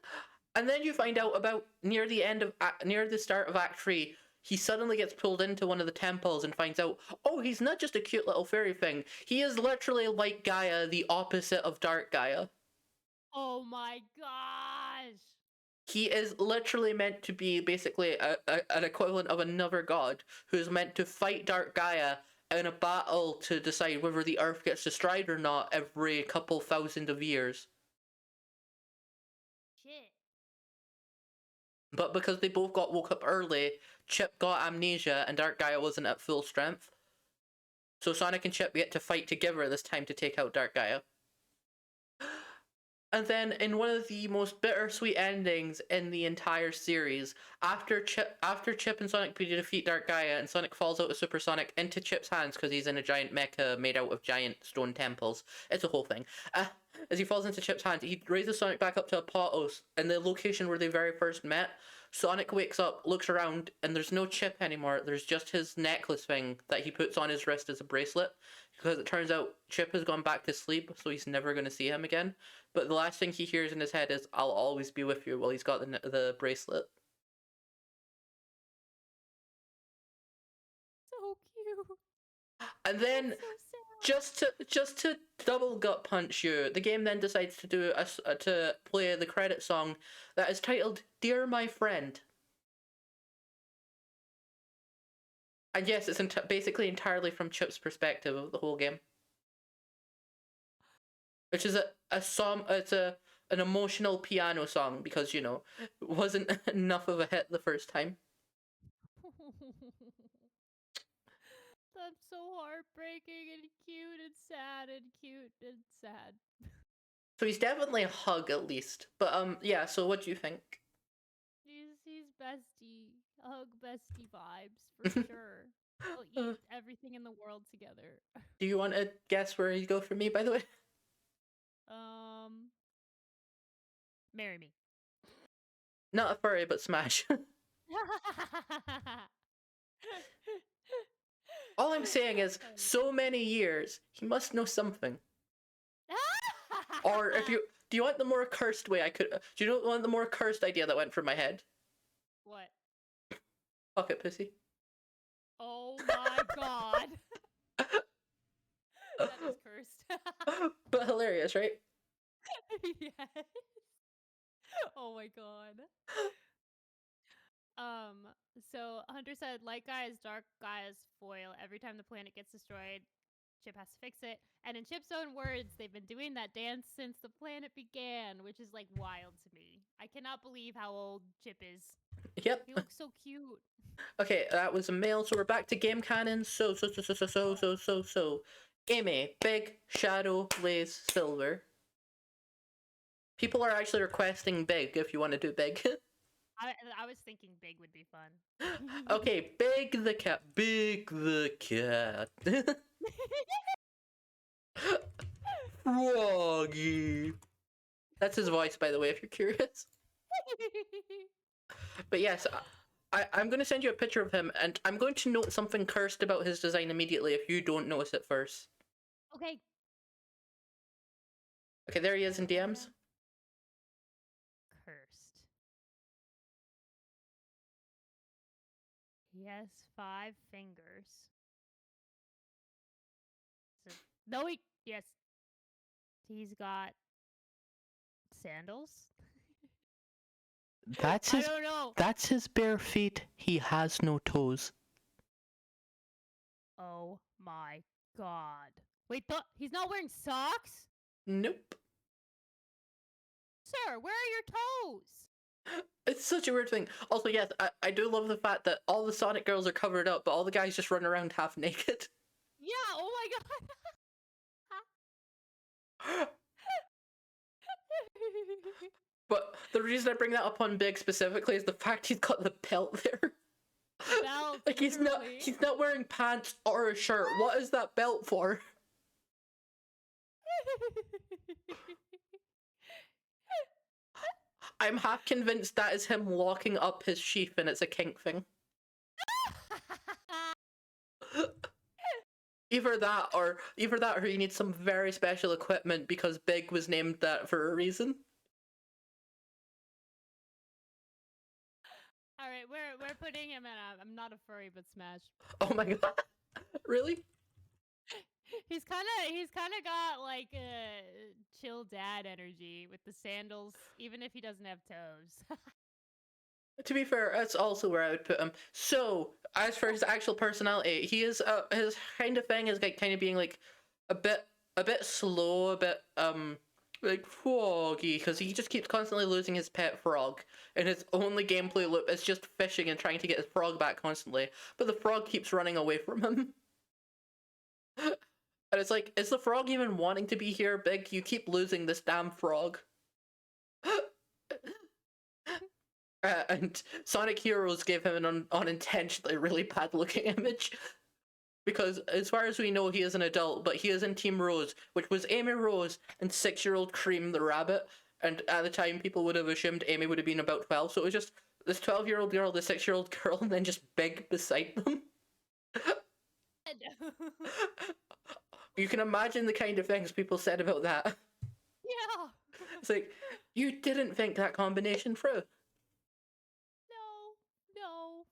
And then you find out about near the start of Act 3, he suddenly gets pulled into one of the temples and finds out, oh, he's not just a cute little fairy thing. He is literally like Gaia, the opposite of Dark Gaia. Oh my gosh. He is literally meant to be basically an equivalent of another god who is meant to fight Dark Gaia in a battle to decide whether the Earth gets destroyed or not every couple thousand of years. Shit. But because they both got woke up early, Chip got amnesia and Dark Gaia wasn't at full strength. So Sonic and Chip get to fight together this time to take out Dark Gaia. And then in one of the most bittersweet endings in the entire series, after Chip and Sonic defeat Dark Gaia and Sonic falls out of Super Sonic into Chip's hands because he's in a giant mecha made out of giant stone temples. It's a whole thing. As he falls into Chip's hands, he raises Sonic back up to Apotos in the location where they very first met. Sonic wakes up, looks around, and there's no Chip anymore. There's just his necklace thing that he puts on his wrist as a bracelet. Because it turns out Chip has gone back to sleep, so he's never going to see him again. But the last thing he hears in his head is, I'll always be with you, while he's got the bracelet. So cute. And then, So sad. just to double gut punch you, the game then decides to do to play the credit song that is titled "Dear My Friend." And yes, it's basically entirely from Chip's perspective of the whole game, which is a song. It's an emotional piano song because, you know, it wasn't enough of a hit the first time. That's so heartbreaking and cute and sad and cute and sad. So he's definitely a hug at least. But yeah. So what do you think? He's bestie. Hug bestie vibes for sure. We'll eat everything in the world together. Do you want to guess where you go for me? By the way. Marry me. Not a furry, but Smash. All I'm saying is, so many years, he must know something. Or if you do, you want the more cursed way I could? Do you want the more cursed idea that went through my head? What? Pocket pussy. Oh my god. That is cursed. But hilarious, right? Yes. Oh my god. So Hunter said, light guy is dark guy's foil. Every time the planet gets destroyed, Chip has to fix it. And in Chip's own words, they've been doing that dance since the planet began, which is like wild to me. I cannot believe how old Chip is. Yep. He looks so cute. Okay, that was a male, so we're back to game canon. So. Amy, Big, Shadow, Blaze, Silver. People are actually requesting Big if you want to do Big. I was thinking Big would be fun. Okay, Big the cat. Big the cat. Froggy. That's his voice, by the way, if you're curious. But yes, I'm going to send you a picture of him, and I'm going to note something cursed about his design immediately if you don't notice it first. Okay. Okay, there he is in DMs. Cursed. He has 5 fingers. So, no, yes. He's got sandals. I don't know. That's his bare feet. He has no toes. Oh my god. Wait, he's not wearing socks? Nope. Sir, where are your toes? It's such a weird thing. Also, yes, I do love the fact that all the Sonic girls are covered up, but all the guys just run around half naked. Yeah, oh my god. But the reason I bring that up on Big specifically is the fact he's got the belt there. Belt, Like he's not wearing pants or a shirt. What is that belt for? I'm half convinced that is him locking up his sheath and it's a kink thing. Either that or he needs some very special equipment because Big was named that for a reason. All right, we're putting him in I'm not a furry but smash. Oh my god. Really? He's kind of got like a chill dad energy with the sandals, even if he doesn't have toes. To be fair, that's also where I would put him. So, as for his actual personality, he is his kind of thing is like kind of being like a bit slow, a bit like froggy, because he just keeps constantly losing his pet frog, and his only gameplay loop is just fishing and trying to get his frog back constantly. But the frog keeps running away from him. And it's like, is the frog even wanting to be here, Big? You keep losing this damn frog. And Sonic Heroes gave him an unintentionally really bad looking image. Because as far as we know, he is an adult, but he is in Team Rose, which was Amy Rose and 6-year-old Cream the rabbit. And at the time, people would have assumed Amy would have been about 12, so it was just this 12-year-old girl, this 6-year-old girl, and then just Big beside them. You can imagine the kind of things people said about that. Yeah. It's like, you didn't think that combination through. No.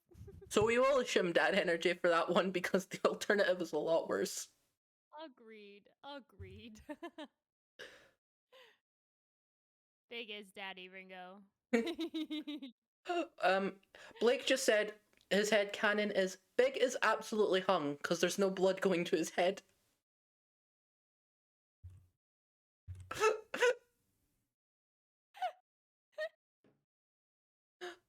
So we will assume dad energy for that one because the alternative is a lot worse. Agreed. Big is Daddy Ringo. Blake just said his head canon is Big is absolutely hung because there's no blood going to his head.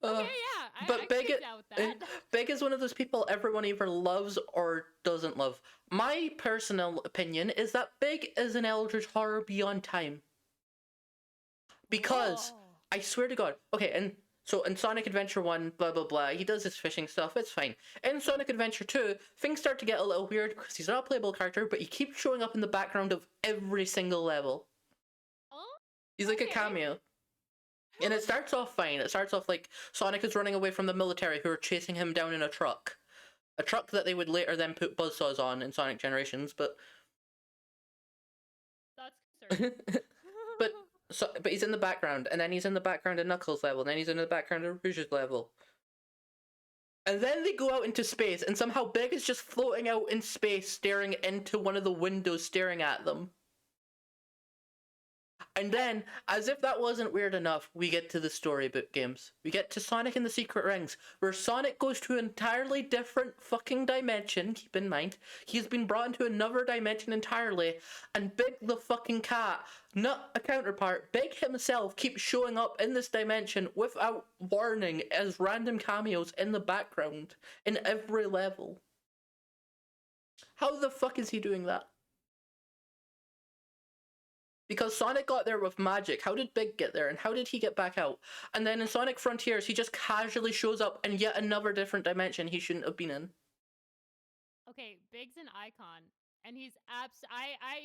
Okay, yeah, but I Big, can get down with that. Big is one of those people everyone either loves or doesn't love. My personal opinion is that Big is an eldritch horror beyond time. Because, I swear to God, okay, and so in Sonic Adventure 1, blah blah blah, he does his fishing stuff, it's fine. In Sonic Adventure 2, things start to get a little weird because he's not a playable character, but he keeps showing up in the background of every single level. Oh? He's like a cameo. And it starts off fine. It starts off like Sonic is running away from the military who are chasing him down in a truck. A truck that they would later then put buzzsaws on in Sonic Generations, but... That's concerning. but he's in the background, and then he's in the background of Knuckles' level, and then he's in the background of Rouge's level. And then they go out into space, and somehow Big is just floating out in space, staring into one of the windows, staring at them. And then, as if that wasn't weird enough, we get to the storybook games. We get to Sonic and the Secret Rings, where Sonic goes to an entirely different fucking dimension, keep in mind. He's been brought into another dimension entirely, and Big the fucking cat, not a counterpart, Big himself keeps showing up in this dimension without warning as random cameos in the background, in every level. How the fuck is he doing that? Because Sonic got there with magic. How did Big get there? And how did he get back out? And then in Sonic Frontiers, he just casually shows up in yet another different dimension he shouldn't have been in. Okay, Big's an icon, and he's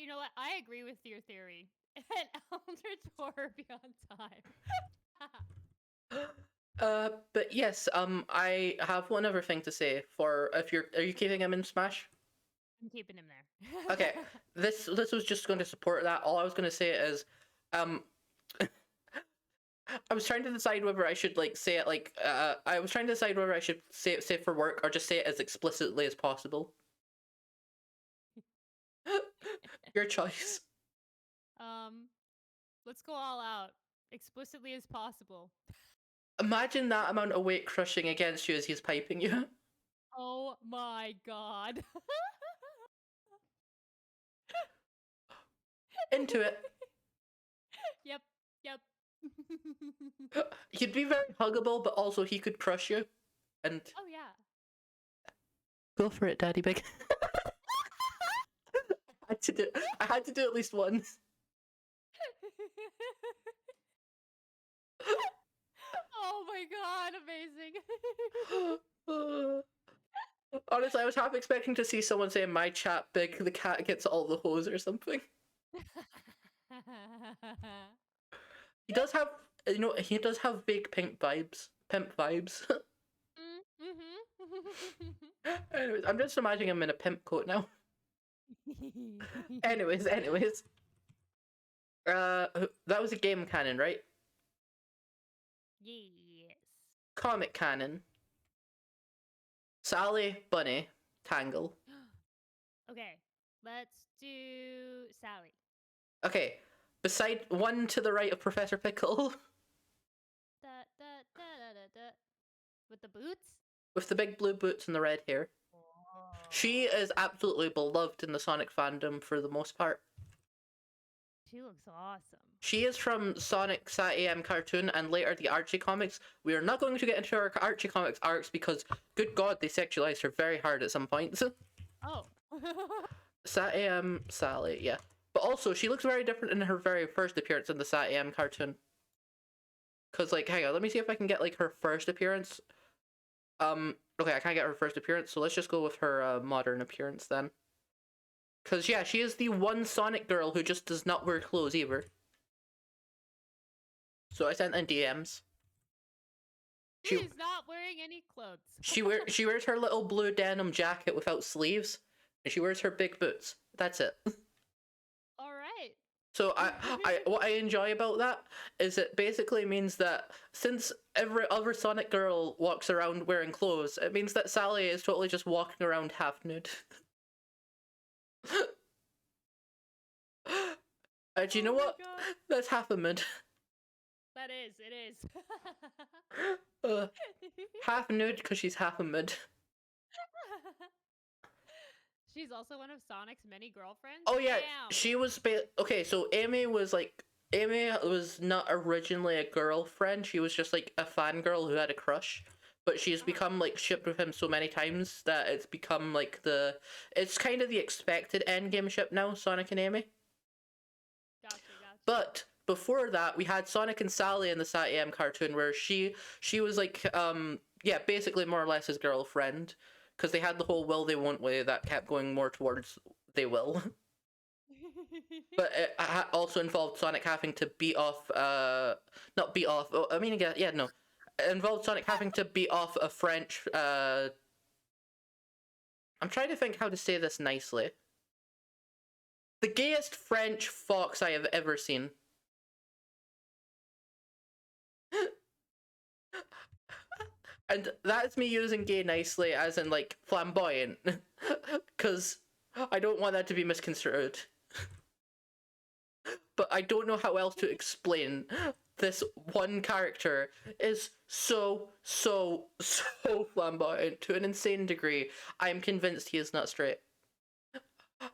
you know what? I agree with your theory. An Eldritch Horror Beyond Time. But yes, I have one other thing to say for are you keeping him in Smash? I'm keeping him there. Okay, this was just going to support that. All I was going to say is, I was trying to decide whether I should like say it like I was trying to decide whether I should say it for work or just say it as explicitly as possible. Your choice. Let's go all out, explicitly as possible. Imagine that amount of weight crushing against you as he's piping you. Oh my god. Into it. Yep. He'd be very huggable, but also he could crush you. And Oh yeah. go for it, Daddy Big. I had to do at least once. Oh my god, amazing. Honestly, I was half expecting to see someone say, "My chat Big the cat gets all the hose" or something. He does have, he does have big pimp vibes. Anyways, I'm just imagining him in a pimp coat now. anyways. That was a game canon, right? Yes. Comic canon. Sally, Bunny, Tangle. Okay, let's do Sally. Okay, beside one to the right of Professor Pickle. With the boots? With the big blue boots and the red hair. Oh. She is absolutely beloved in the Sonic fandom for the most part. She looks awesome. She is from Sonic SAT-AM cartoon and later the Archie comics. We are not going to get into her Archie comics arcs because, good god, they sexualized her very hard at some points. Oh. SAT-AM Sally, yeah. But also, she looks very different in her very first appearance in the SAT-AM cartoon. Because, like, hang on, let me see if I can get, like, her first appearance. Okay, I can't get her first appearance, so let's just go with her modern appearance then. Because, yeah, she is the one Sonic girl who just does not wear clothes either. So I sent in DMs. She's not wearing any clothes. She wears her little blue denim jacket without sleeves, and she wears her big boots. That's it. All right. So what I enjoy about that is it basically means that since every other Sonic girl walks around wearing clothes, it means that Sally is totally just walking around half nude. And you know what? God. That's half a mid. That is, it is. Half nude because she's half a mid. She's also one of Sonic's many girlfriends? Oh yeah, Damn. she was okay, so Amy was not originally a girlfriend, she was just like a fangirl who had a crush. But she's become like shipped with him so many times that it's become like it's kind of the expected endgame ship now, Sonic and Amy. Gotcha. But before that, we had Sonic and Sally in the SAT-AM cartoon where she was like, basically more or less his girlfriend. Because they had the whole will they won't way that kept going more towards they will. But it also involved Sonic having to beat off, not beat off, I mean, yeah, no. It involved Sonic having to beat off a French, I'm trying to think how to say this nicely. The gayest French fox I have ever seen. And that's me using gay nicely as in, like, flamboyant. Because I don't want that to be misconstrued. but I don't know how else to explain. This one character is so flamboyant to an insane degree. I'm convinced he is not straight.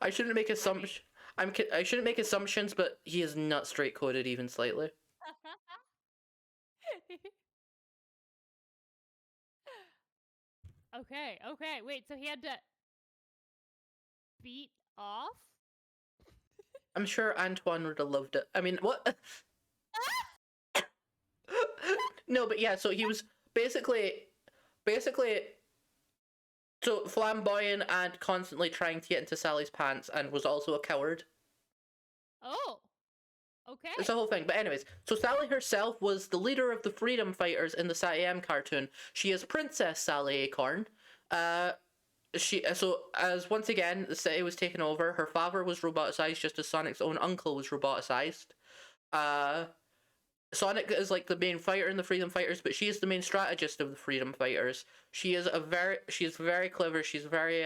I shouldn't make assumptions. I shouldn't make assumptions, but he is not straight coded even slightly. Okay, okay, wait, so he had to beat off? I'm sure Antoine would have loved it. I mean, what? No, but yeah, so he was basically so flamboyant and constantly trying to get into Sally's pants, and was also a coward. Oh, okay. It's a whole thing. But anyways, so Sally herself was the leader of the freedom fighters in the SATM cartoon. She is Princess Sally Acorn. So as once again the city was taken over, her father was roboticized just as Sonic's own uncle was roboticized. Sonic is like the main fighter in the freedom fighters, but she is the main strategist of the freedom fighters. She's very clever. She's very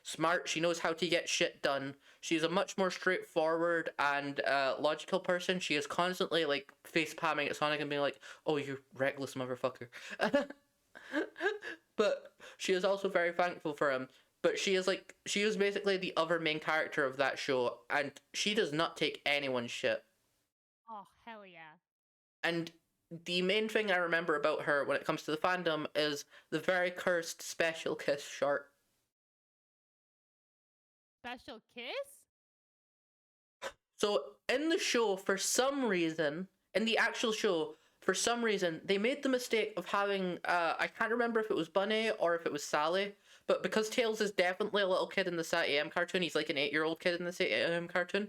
smart. She knows how to get shit done. She's a much more straightforward and logical person. She is constantly like face palming at Sonic and being like, "Oh, you reckless motherfucker." But she is also very thankful for him. But she is basically the other main character of that show, and she does not take anyone's shit. Oh, hell yeah. And the main thing I remember about her when it comes to the fandom is the very cursed Special Kiss short. Special kiss? So in the show, for some reason, in the actual show, for some reason, they made the mistake of having, I can't remember if it was Bunny or if it was Sally, but because Tails is definitely a little kid in the SATM cartoon, he's like an 8-year-old kid in the SATM cartoon,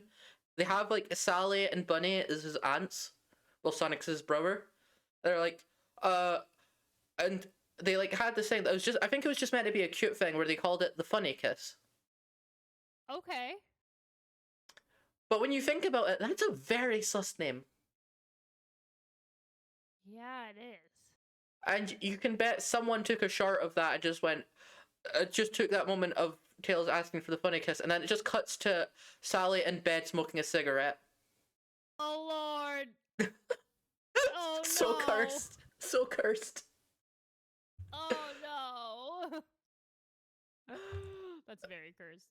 they have like Sally and Bunny as his aunts, well, Sonic's his brother. They're like, and they like had this thing that was just, I think it was just meant to be a cute thing where they called it the funny kiss. Okay. But when you think about it, that's a very sus name. Yeah, it is. And you can bet someone took a shot of that and just went, just took that moment of Tails asking for the funny kiss, and then it just cuts to Sally in bed smoking a cigarette. Oh, Lord. Oh, no. So cursed. So cursed. Oh, no. That's very cursed.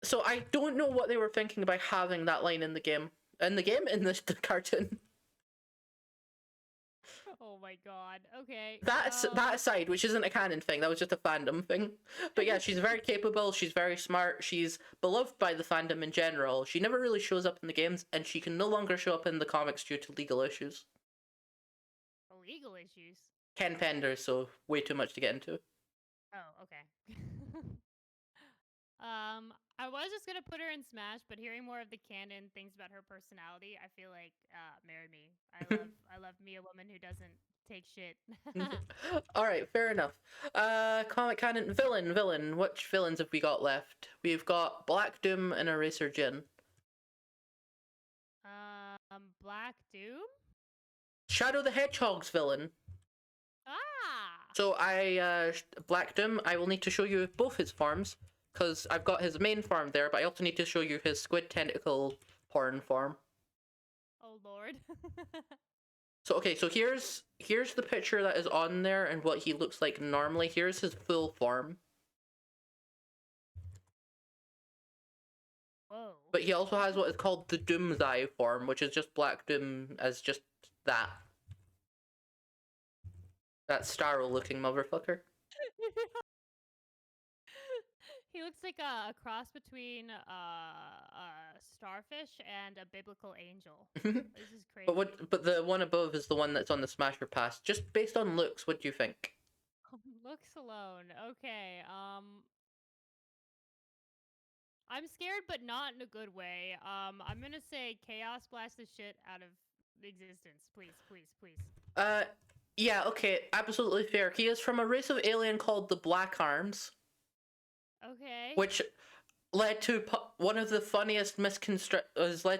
So I don't know what they were thinking by having that line in the game. In the cartoon. Oh my god. Okay. That aside, which isn't a canon thing, that was just a fandom thing. But yeah, she's very capable, she's very smart, she's beloved by the fandom in general. She never really shows up in the games, and she can no longer show up in the comics due to legal issues. Legal issues? Ken Pender, so way too much to get into. Oh, okay. I was just gonna put her in Smash, but hearing more of the canon things about her personality, I feel like, marry me. I love me a woman who doesn't take shit. Alright, fair enough. Comic canon, villain. Which villains have we got left? We've got Black Doom and Eraser Jin. Black Doom? Shadow the Hedgehog's villain. Ah! So Black Doom, I will need to show you both his forms, because I've got his main form there, but I also need to show you his squid tentacle porn form. Oh lord. So okay, so here's the picture that is on there and what he looks like normally. Here's his full form. Whoa. But he also has what is called the Doom's Eye form, which is just Black Doom as just that. That Starro-looking motherfucker. He looks like a cross between a starfish and a biblical angel. This is crazy. But the one above is the one that's on the Smasher Pass. Just based on looks, what do you think? Looks alone. Okay. I'm scared, but not in a good way. I'm gonna say Chaos blast the shit out of existence. Please, please, please. Yeah, okay, absolutely fair. He is from a race of alien called the Black Arms. Okay. Which led to one of the funniest led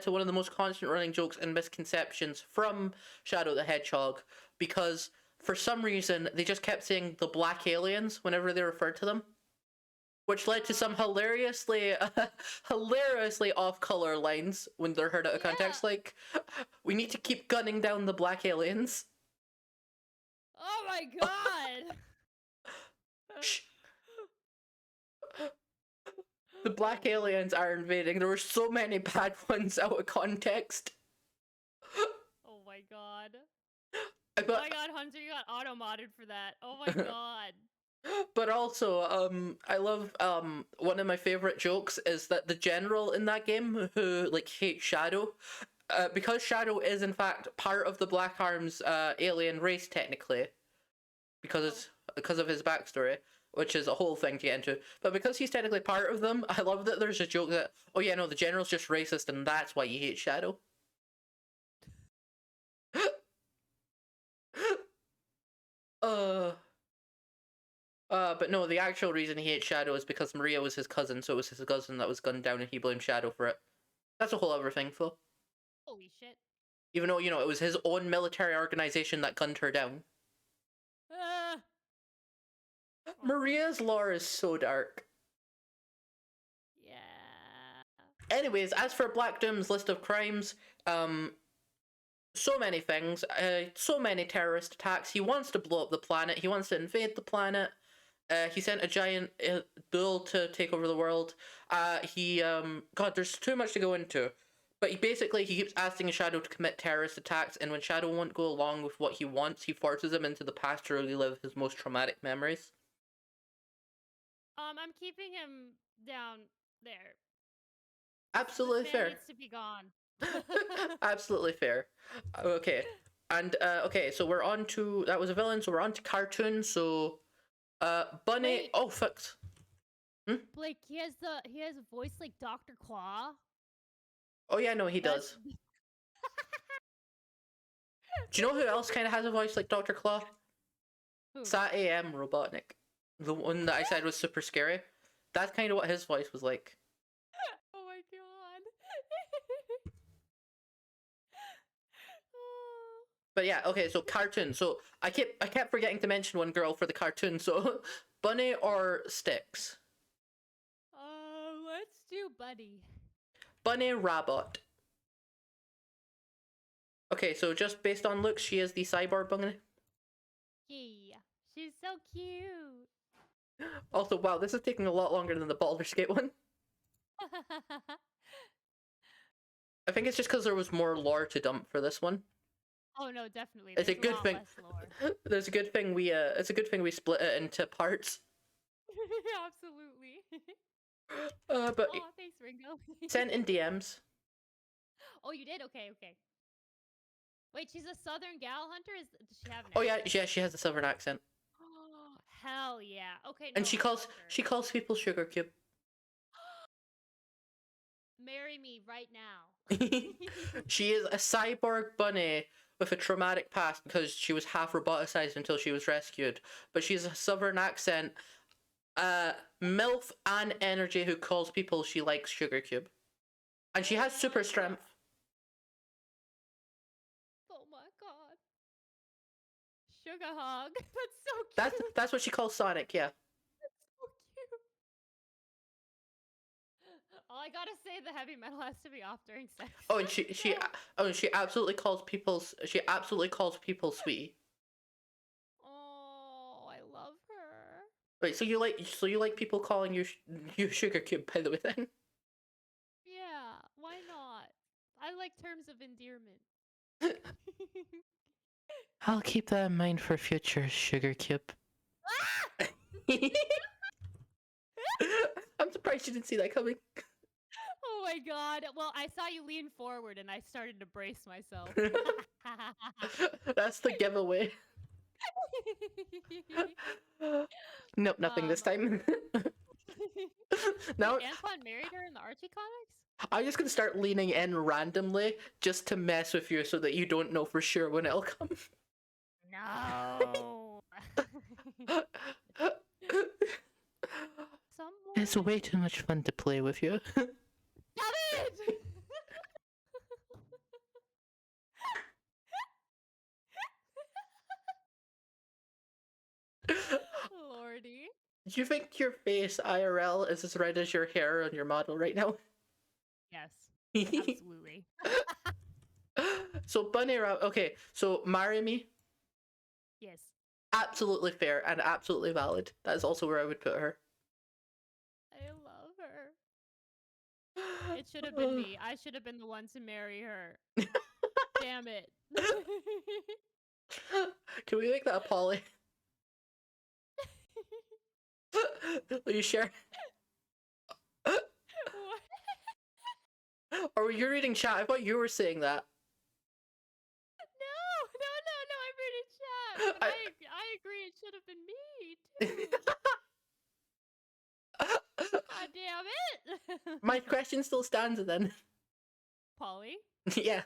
to one of the most constant running jokes and misconceptions from Shadow the Hedgehog, because for some reason they just kept saying the black aliens whenever they referred to them. which led to some hilariously off-color lines when they're heard out of context, like, we need to keep gunning down the black aliens. Oh my god! Shh. The black aliens are invading. There were so many bad ones out of context. Oh my god. But, Oh my god, Hunter, you got auto-modded for that. Oh my god. but also, I love, one of my favorite jokes is that the general in that game who, like, hates Shadow, because Shadow is, in fact, part of the Black Arms, alien race, technically, because of his backstory, which is a whole thing to get into. But because he's technically part of them, I love that there's a joke that, oh yeah, no, the general's just racist and that's why you hate Shadow. But no, the actual reason he hates Shadow is because Maria was his cousin, so it was his cousin that was gunned down and he blamed Shadow for it. That's a whole other thing, though. Holy shit. Even though, it was his own military organization that gunned her down. Maria's lore is so dark. Yeah. Anyways, as for Black Doom's list of crimes, so many things, so many terrorist attacks. He wants to blow up the planet. He wants to invade the planet. He sent a giant bull to take over the world. God, there's too much to go into. But he keeps asking Shadow to commit terrorist attacks, and when Shadow won't go along with what he wants, he forces him into the past to relive his most traumatic memories. I'm keeping him down there. Absolutely This man fair. needs to be gone. Absolutely fair. Okay. And, okay, so we're on to... That was a villain, so we're on to cartoons, so... Bunny... Wait. Oh, fucked. Blake, he has a voice like Dr. Claw. Oh, yeah, no, he does. Do you know who else kind of has a voice like Dr. Claw? Who? Sat AM Robotnik. The one that I said was super scary. That's kind of what his voice was like. Oh my god. But yeah, okay, so cartoon. So I kept forgetting to mention one girl for the cartoon. So Bunny or Sticks? Let's do Buddy. Bunny Rabbit. Okay, so just based on looks, she is the cyborg bunny. Yeah, she's so cute. Also, wow, this is taking a lot longer than the Baldur's Gate one. I think it's just because there was more lore to dump for this one. Oh no, definitely. It's a There's good lot thing. less lore. It's a good thing we split it into parts. Absolutely. But Oh, thanks, Ringo. sent in DMs. Oh, you did? Okay, okay. Wait, she's a Southern gal hunter? Does she have an Oh yeah, accent? yeah, she has a Southern accent, Oh, hell yeah. Okay, and no, she I calls love her. people sugar cube. Marry me right now. She is a cyborg bunny with a traumatic past because she was half roboticized until she was rescued. But she's a Southern accent, MILF and energy who calls people she likes sugar cube, and she has super strength. Oh my god. Sugar hog. That's so cute. That's what she calls Sonic. Yeah. That's so cute. All I gotta say, the heavy metal has to be off during sex. Oh, and she absolutely calls people sweetie. Oh, I love her. Wait, so you like people calling you sugar cube, by the way, then? Yeah, why not? I like terms of endearment. I'll keep that in mind for future sugar cube. I'm surprised you didn't see that coming. Oh my god. Well, I saw you lean forward and I started to brace myself. That's the giveaway. Nope, nothing this time. Now Wait, Antoine married her in the Archie comics? I'm just gonna start leaning in randomly just to mess with you so that you don't know for sure when it'll come. No. It's way too much fun to play with you. Stop it! Lordy. Do you think your face IRL is as red as your hair on your model right now? Yes, absolutely. So Bunny Rabbit. Okay, so marry me. Yes. Absolutely fair and absolutely valid. That is also where I would put her. I love her. It should have been me. I should have been the one to marry her. Damn it. Can we make that a poly? Will you share? What? Or were you reading chat? I thought you were saying that. No, I'm reading chat. But I agree it should have been me too. God damn it. My question still stands then. Polly? Yeah.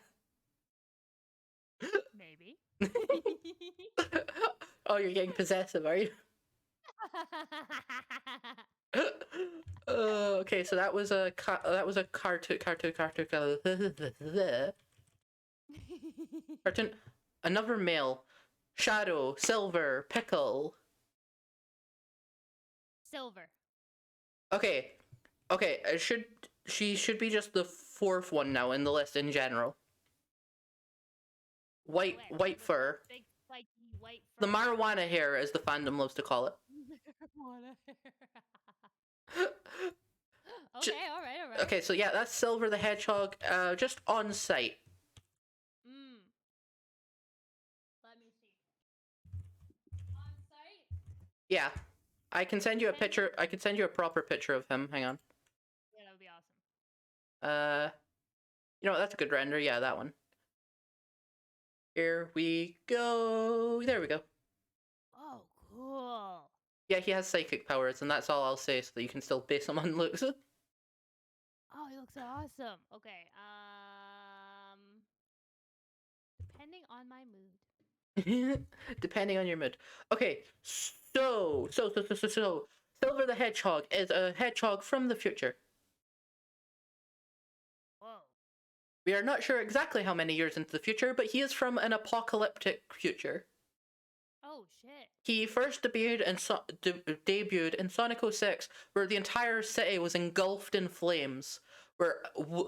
Maybe. Oh, you're getting possessive, are you? Okay, so that was a cartoon. Cartoon. Another male. Shadow, Silver, Pickle. Silver. Okay, she should be just the fourth one now in the list in general. White fur. Big spiky white fur. The marijuana hair, as the fandom loves to call it. Marijuana hair. Okay, all right. Okay, so yeah, that's Silver the Hedgehog, just on site. Let me see. On site? Yeah. I can send you a picture. I can send you a proper picture of him. Hang on. Yeah, that would be awesome. You know what, that's a good render. Yeah, that one. Here we go. There we go. Oh, cool. Yeah, he has psychic powers, and that's all I'll say, so that you can still base him on looks. Oh, he looks awesome. Okay, depending on my mood. Depending on your mood. Okay, so Silver the Hedgehog is a hedgehog from the future. Whoa. We are not sure exactly how many years into the future, but he is from an apocalyptic future. Oh, shit. He first debuted in Sonic 06, where the entire city was engulfed in flames, where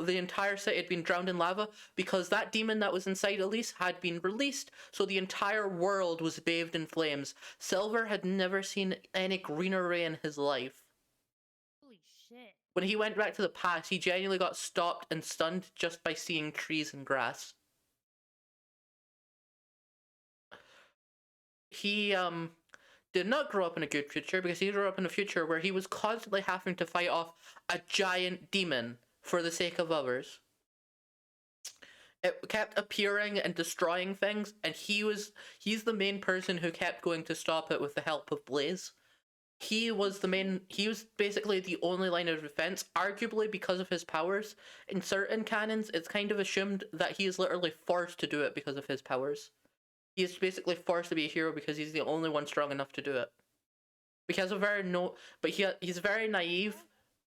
the entire city had been drowned in lava because that demon that was inside Elise had been released, so the entire world was bathed in flames. Silver had never seen any greenery in his life. Holy shit. When he went back to the past, he genuinely got stopped and stunned just by seeing trees and grass. He did not grow up in a good future, because he grew up in a future where he was constantly having to fight off a giant demon for the sake of others. It kept appearing and destroying things, and he's the main person who kept going to stop it with the help of Blaze. He was basically the only line of defense, arguably because of his powers. In certain canons, it's kind of assumed that he is literally forced to do it because of his powers. He is basically forced to be a hero because he's the only one strong enough to do it. Because of he's very naive,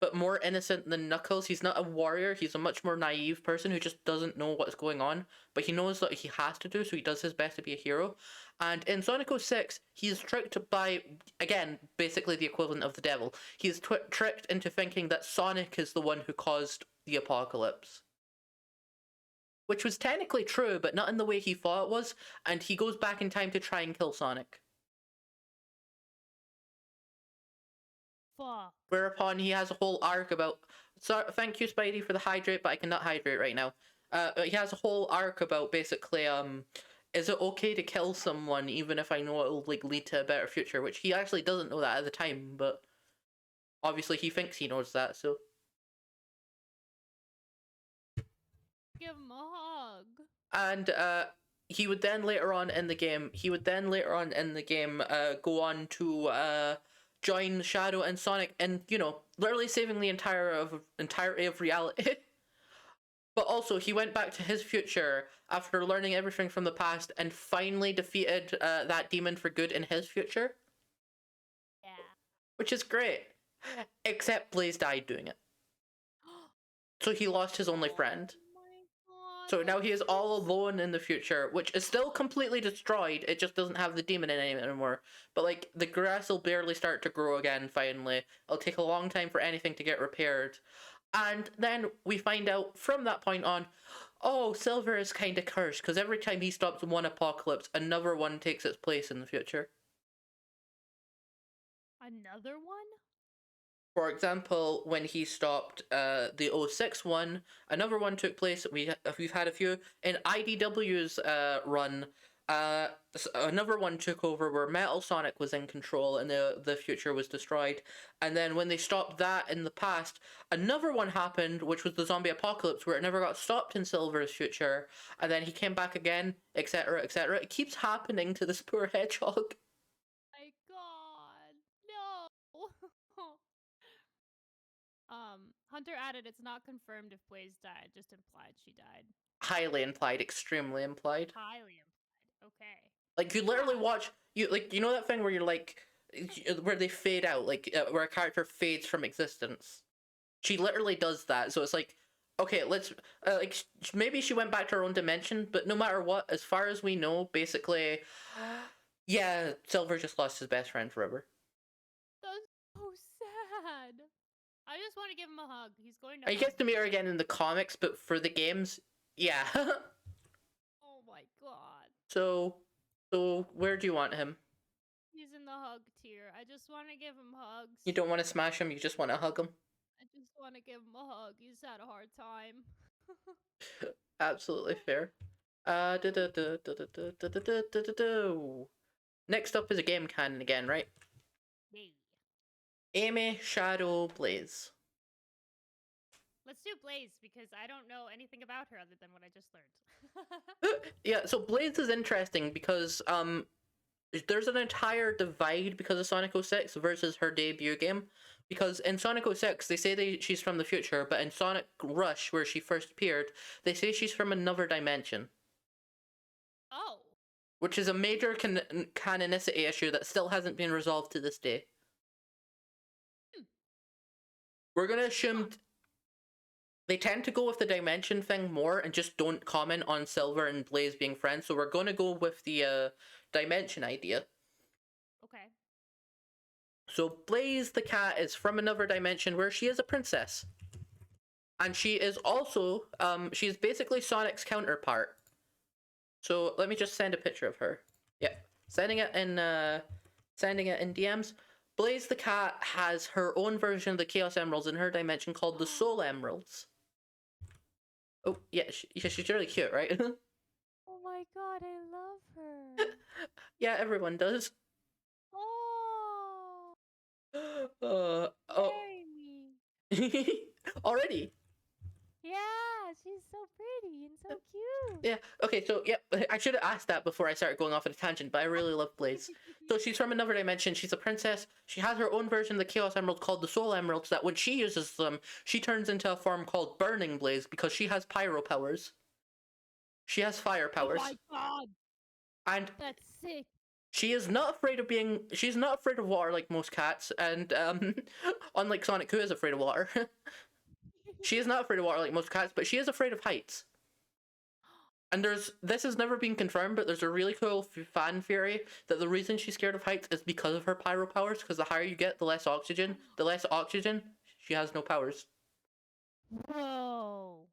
but more innocent than Knuckles. He's not a warrior. He's a much more naive person who just doesn't know what's going on, but he knows that he has to do, so he does his best to be a hero. And in Sonic 06, he's tricked by, again, basically the equivalent of the devil. He's tricked into thinking that Sonic is the one who caused the apocalypse. Which was technically true, but not in the way he thought it was, and he goes back in time to try and kill Sonic. Fuck. Whereupon he has a whole arc about... thank you, Spidey, for the hydrate, but I cannot hydrate right now. He has a whole arc about basically, is it okay to kill someone even if I know it'll lead to a better future? Which he actually doesn't know that at the time, but obviously he thinks he knows that, so... Give him a hug. And he would then later on in the game go on to join Shadow and Sonic and, literally saving the entirety of reality. But also he went back to his future after learning everything from the past and finally defeated that demon for good in his future. Yeah. Which is great. Except Blaze died doing it. So he lost his only friend. Oh my So now that's he is all alone in the future, which is still completely destroyed. It just doesn't have the demon in it anymore. But like the grass will barely start to grow again finally. It'll take a long time for anything to get repaired. And then we find out from that point on, oh, Silver is kind of cursed because every time he stops one apocalypse, another one takes its place in the future. Another one? For example, when he stopped the '06 one, another one took place. We've had a few in IDW's run. Another one took over where Metal Sonic was in control and the future was destroyed. And then when they stopped that in the past, another one happened, which was the zombie apocalypse, where it never got stopped in Silver's future. And then he came back again, etc., etc. It keeps happening to this poor hedgehog. My God, no. Hunter added, it's not confirmed if Blaze died, just implied she died. Highly implied, extremely implied. Highly implied. Okay. Like you literally watch you know that thing where you're like where they fade out, like where a character fades from existence. She literally does that, so it's like, okay, let's like maybe she went back to her own dimension, but no matter what, as far as we know, basically, yeah, Silver just lost his best friend forever. That's so sad. I just want to give him a hug. He's going to. He gets to meet her again in the comics, but for the games, yeah. Oh my God. So where do you want him? He's in the hug tier. I just want to give him hugs. You don't want to smash him, you just want to hug him? I just want to give him a hug. He's had a hard time. Absolutely fair. Next up is a game canon again, right? Yay. Amy, Shadow, Blaze. Let's do Blaze because I don't know anything about her other than what I just learned. Yeah, so Blaze is interesting because there's an entire divide because of Sonic 06 versus her debut game. Because in Sonic 06, they say she's from the future, but in Sonic Rush, where she first appeared, they say she's from another dimension. Oh. Which is a major canonicity issue that still hasn't been resolved to this day. We're going to assume they tend to go with the dimension thing more and just don't comment on Silver and Blaze being friends, so we're going to go with the dimension idea. Okay. So Blaze the cat is from another dimension where she is a princess. And she is also, she's basically Sonic's counterpart. So let me just send a picture of her. Yeah, sending it in DMs. Blaze the cat has her own version of the Chaos Emeralds in her dimension called the Soul Emeralds. Oh, yeah, she's really cute, right? Oh my God, I love her. Yeah, everyone does. Oh. Oh. Marry me. Already? Yeah, she's so pretty and so cute. Yeah, okay, so, yeah, I should have asked that before I started going off on a tangent, but I really love Blaze. So she's from another dimension, she's a princess, she has her own version of the Chaos Emeralds called the Soul Emeralds, that when she uses them, she turns into a form called Burning Blaze, because she has pyro powers. She has fire powers. Oh my God. And that's sick. She is not afraid of she's not afraid of water like most cats, and unlike Sonic, who is afraid of water. She is not afraid of water like most cats, but she is afraid of heights. And this has never been confirmed, but there's a really cool fan theory that the reason she's scared of heights is because of her pyro powers, because the higher you get, the less oxygen. The less oxygen, she has no powers. Whoa.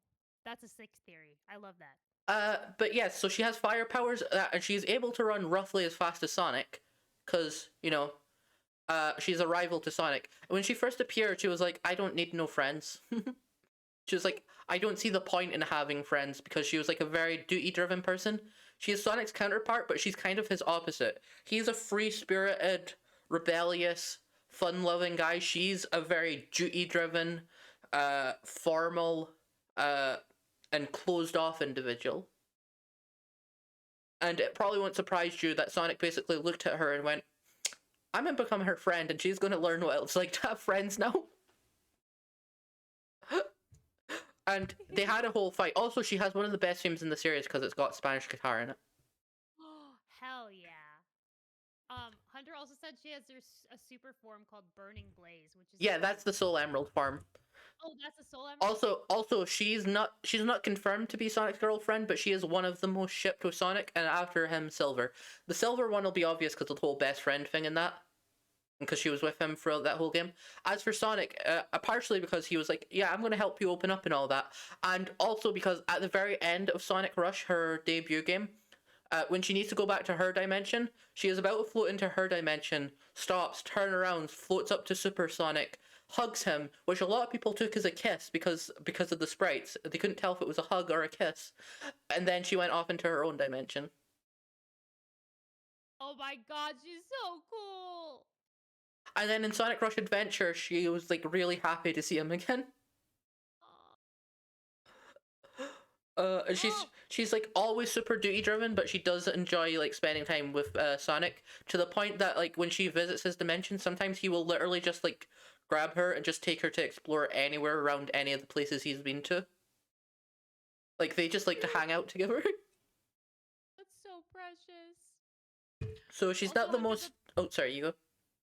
That's a sick theory. I love that. But yes, so she has fire powers, and she's able to run roughly as fast as Sonic, because, you know, she's a rival to Sonic. When she first appeared, she was like, I don't need no friends. She was like, I don't see the point in having friends, because she was like a very duty-driven person. She is Sonic's counterpart, but she's kind of his opposite. He's a free-spirited, rebellious, fun-loving guy. She's a very duty-driven, formal, and closed-off individual. And it probably won't surprise you that Sonic basically looked at her and went, I'm gonna become her friend, and she's gonna learn what it's like to have friends now. And they had a whole fight. Also, she has one of the best themes in the series because it's got Spanish guitar in it. Hell yeah. Hunter also said she has a super form called Burning Blaze, which is Yeah, that's the Soul Emerald form. Oh, that's a Soul Emerald. Also, she's not confirmed to be Sonic's girlfriend, but she is one of the most shipped with Sonic, and after him, Silver. The Silver one will be obvious because of the whole best friend thing in that, because she was with him throughout that whole game. As for Sonic, partially because he was like, yeah, I'm going to help you open up and all that, and also because at the very end of Sonic Rush, her debut game, when she needs to go back to her dimension, she is about to float into her dimension, stops, turns around, floats up to Super Sonic, hugs him, which a lot of people took as a kiss because of the sprites. They couldn't tell if it was a hug or a kiss. And then she went off into her own dimension. Oh my god, she's so cool! And then in Sonic Rush Adventure, she was like really happy to see him again. She's like always super duty driven, but she does enjoy like spending time with Sonic, to the point that like when she visits his dimension, sometimes he will literally just like grab her and just take her to explore anywhere around any of the places he's been to. Like they just like to hang out together. That's so precious. So she's Also, not the most. Oh, sorry, you go.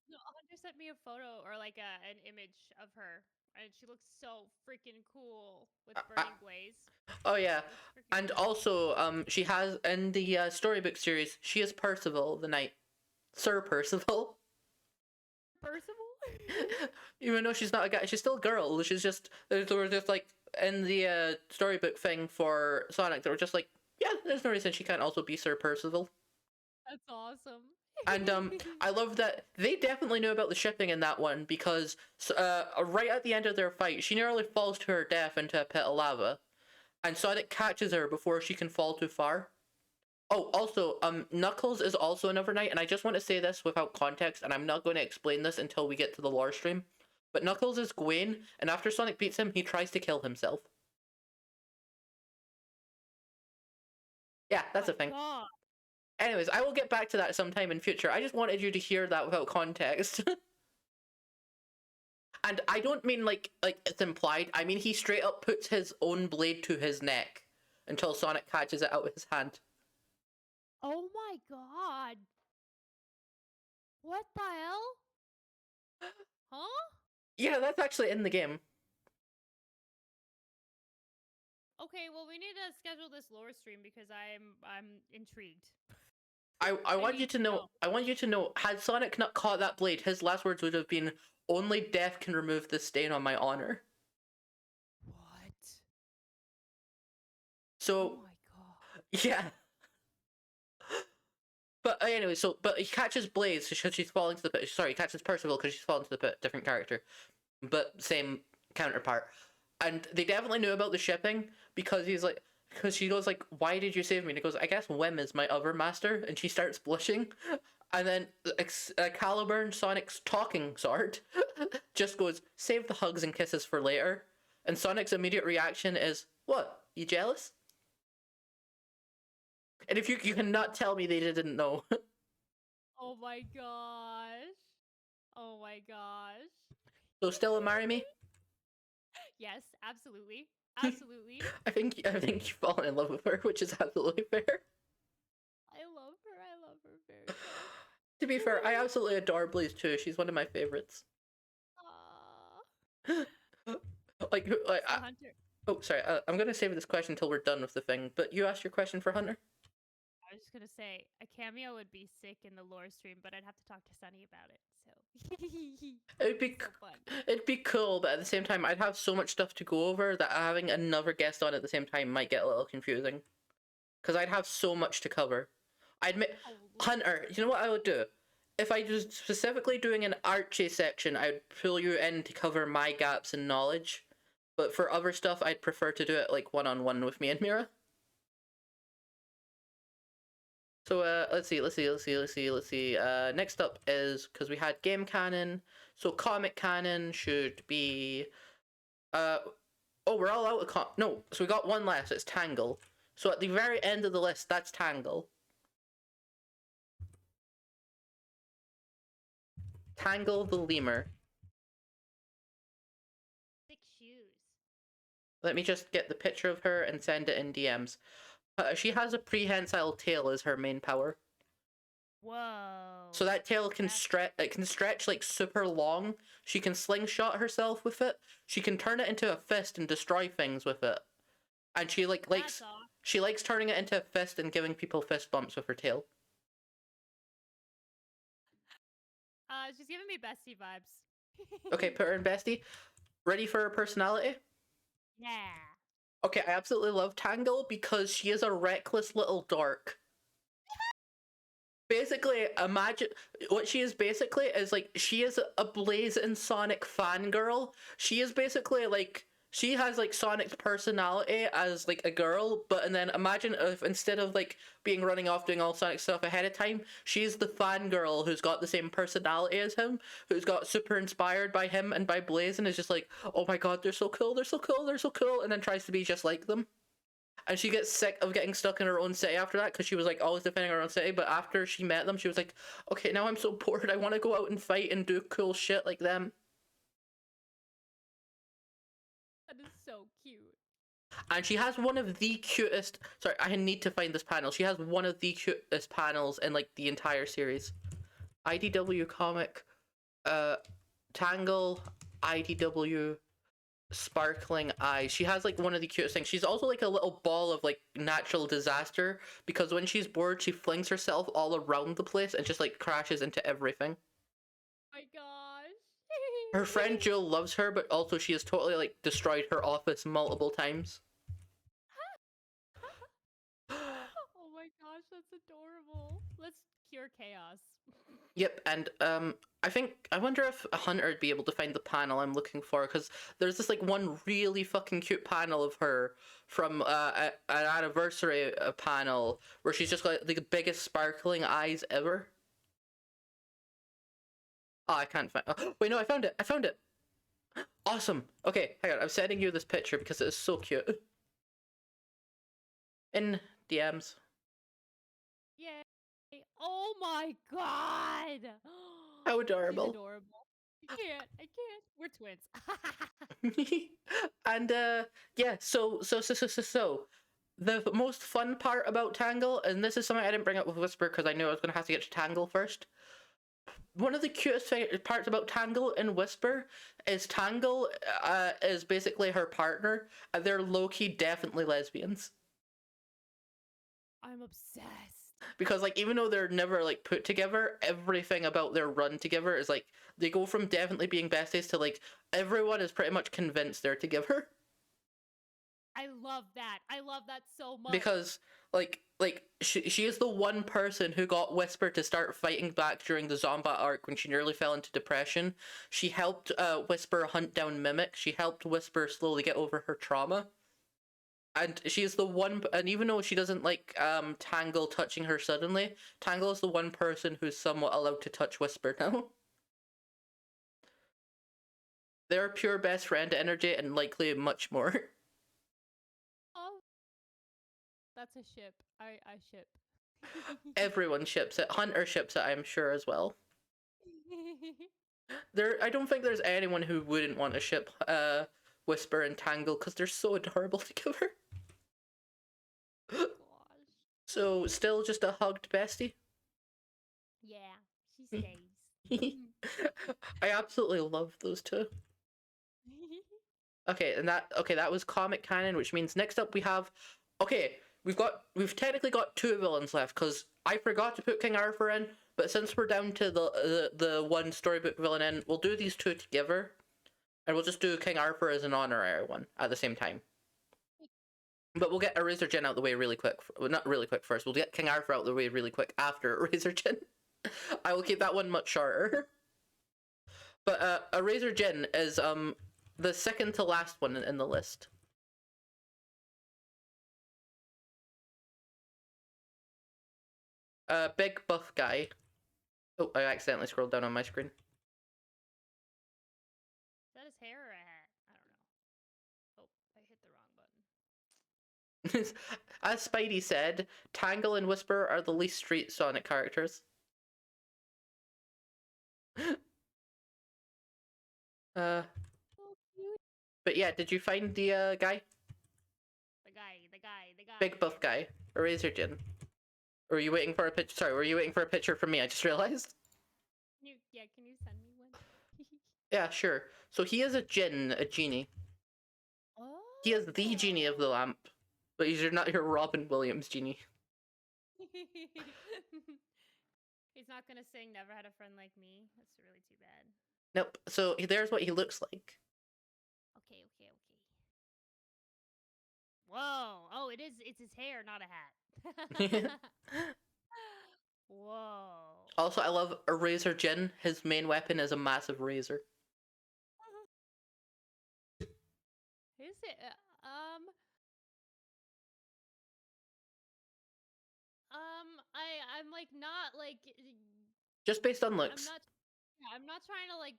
No, Hunter sent me a photo or like an image of her, and she looks so freaking cool with Burning Blaze. Oh yeah, and also she has in the storybook series, she is Percival the Knight, Sir Percival. Percival? Even though she's not a guy, she's still a girl. She's just there were just like in the storybook thing for Sonic, they were just like, yeah, there's no reason she can't also be Sir Percival. That's awesome. And I love that they definitely knew about the shipping in that one, because right at the end of their fight, she nearly falls to her death into a pit of lava, and Sonic catches her before she can fall too far. Oh, also, Knuckles is also another knight, and I just want to say this without context, and I'm not going to explain this until we get to the lore stream. But Knuckles is Gawain, and after Sonic beats him, he tries to kill himself. Yeah, that's a thing. God. Anyways, I will get back to that sometime in future. I just wanted you to hear that without context. And I don't mean like it's implied. I mean he straight up puts his own blade to his neck until Sonic catches it out with his hand. Oh my god. What the hell? Huh? Yeah, that's actually in the game. Okay, well we need to schedule this lore stream because I'm intrigued. I want you to know. I want you to know. Had Sonic not caught that blade, his last words would have been, "Only death can remove this stain on my honor." What? So. Oh my god. Yeah. But anyway, but he catches Blaze because she's falling to the pit. Sorry, he catches Percival because she's falling to the pit. Different character, but same counterpart. And they definitely knew about the shipping because she goes like, "Why did you save me?" And he goes, "I guess Wim is my other master." And she starts blushing, and then Caliburn, Sonic's talking sword, just goes, "Save the hugs and kisses for later." And Sonic's immediate reaction is, "What? You jealous?" And if you cannot tell me they didn't know. Oh my gosh. Oh my gosh. So still a marry me? Yes, absolutely. Absolutely. I think you've fallen in love with her, which is absolutely fair. I love her. I love her very much. To be fair, I absolutely adore Blaze too. She's one of my favorites. like Hunter. Oh, sorry. I'm gonna save this question until we're done with the thing. But you asked your question for Hunter. I was just gonna say a cameo would be sick in the lore stream, but I'd have to talk to Sonnie about it. So It'd be so fun. It'd be cool, but at the same time, I'd have so much stuff to go over that having another guest on at the same time might get a little confusing. Because I'd have so much to cover. Hunter, you know what I would do? If I was specifically doing an Archie section, I'd pull you in to cover my gaps in knowledge. But for other stuff, I'd prefer to do it like one-on-one with me and Mira. So let's see. Next up is, because we had game canon, so comic canon should be oh, we're all out of no, so we got one left, it's Tangle. So at the very end of the list, that's Tangle. Tangle the lemur. Thick shoes. Let me just get the picture of her and send it in DMs. She has a prehensile tail as her main power. Whoa. So that tail can stretch. It can stretch like super long. She can slingshot herself with it. She can turn it into a fist and destroy things with it. And she likes awesome. she likes turning it into a fist and giving people fist bumps with her tail. She's giving me bestie vibes. Okay, put her in bestie. Ready for her personality? Yeah. Okay, I absolutely love Tangle because she is a reckless little dork. Basically, imagine what she is basically is like she is a Blaze and Sonic fangirl. She is basically like she has like Sonic's personality as like a girl, but and then imagine if instead of like being running off doing all Sonic stuff ahead of time, she's the fangirl who's got the same personality as him, who's got super inspired by him and by Blaze and is just like, oh my god, they're so cool, they're so cool, they're so cool, and then tries to be just like them. And she gets sick of getting stuck in her own city after that because she was like always defending her own city. But after she met them, she was like, okay, now I'm so bored. I want to go out and fight and do cool shit like them. That is so cute. And she has one of the cutest. Sorry, I need to find this panel. She has one of the cutest panels in like the entire series. IDW comic, Tangle, IDW. Sparkling eyes. She has like one of the cutest things. She's also like a little ball of like natural disaster because when she's bored she flings herself all around the place and just like crashes into everything. My gosh. Her friend Jill loves her, but also she has totally like destroyed her office multiple times. Oh my gosh, that's adorable. Let's cure chaos. Yep, and I wonder if a hunter would be able to find the panel I'm looking for because there's this like one really fucking cute panel of her from an anniversary panel where she's just got like the biggest sparkling eyes ever. Oh, I can't find. Oh, wait, no, I found it. I found it. Awesome. Okay, hang on. I'm sending you this picture because it is so cute. In DMs. Yay. Oh my god. How adorable. She's adorable. I can't. We're twins. And yeah, so the most fun part about Tangle, and this is something I didn't bring up with Whisper because I knew I was gonna have to get to Tangle first. One of the cutest parts about Tangle and Whisper is Tangle is basically her partner, and they're low-key definitely lesbians. I'm obsessed. Because like even though they're never like put together, everything about their run together is like they go from definitely being besties to like everyone is pretty much convinced they're together. I love that. I love that so much. Because like she is the one person who got Whisper to start fighting back during the Zombat arc when she nearly fell into depression. She helped Whisper hunt down Mimic. She helped Whisper slowly get over her trauma. And she's the one, and even though she doesn't like Tangle touching her suddenly, Tangle is the one person who's somewhat allowed to touch Whisper now. They're pure best friend energy and likely much more. Oh, that's a ship. I ship. Everyone ships it. Hunter ships it, I'm sure, as well. I don't think there's anyone who wouldn't want to ship Whisper and Tangle because they're so adorable together. Gosh. So, still just a hugged bestie? Yeah, she stays. I absolutely love those two. Okay, that was comic canon, which means next up we have we've technically got two villains left because I forgot to put King Arthur in, but since we're down to the one storybook villain in, we'll do these two together, and we'll just do King Arthur as an honorary one at the same time. But we'll get Eraser Jin out the way really quick. Well, not really quick first. We'll get King Arthur out the way really quick after Eraser Jin. I will keep that one much shorter. But Eraser Jin is the second to last one in the list. Big buff guy. Oh, I accidentally scrolled down on my screen. Is that his hair or a hat? I don't know. Oh, I hit the wrong button. As Spidey said, Tangle and Whisper are the least street Sonic characters. But yeah, did you find the guy? The guy. Big buff guy. Eraser Jin. Or were you waiting for a picture? Sorry, were you waiting for a picture from me? I just realized. can you send me one? Yeah, sure. So he is a genie. Oh. He is the genie of the lamp, but he's not your Robin Williams genie. He's not gonna sing "Never Had a Friend Like Me." That's really too bad. Nope. So there's what he looks like. Okay. Whoa! Oh, it is. It's his hair, not a hat. Whoa! Also, I love a razor Jin. His main weapon is a massive razor. Is it? I'm like not like. Just based on looks. I'm not trying to like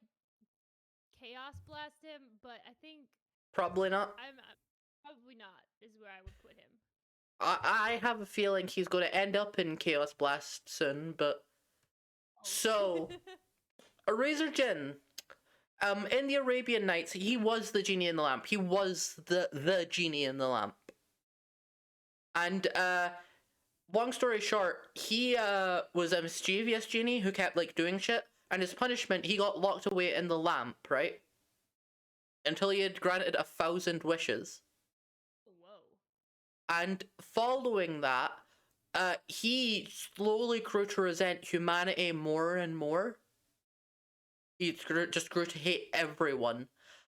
chaos blast him, but I think Probably not. I'm probably not is where I would put him. I have a feeling he's going to end up in Chaos Blast soon, but... So, Eraser Jin, in the Arabian Nights, he was the genie in the lamp. He was the genie in the lamp. And, long story short, he, was a mischievous genie who kept, like, doing shit, and his punishment, he got locked away in the lamp, right? Until he had granted 1,000 wishes. And following that, he slowly grew to resent humanity more and more. He just grew to hate everyone.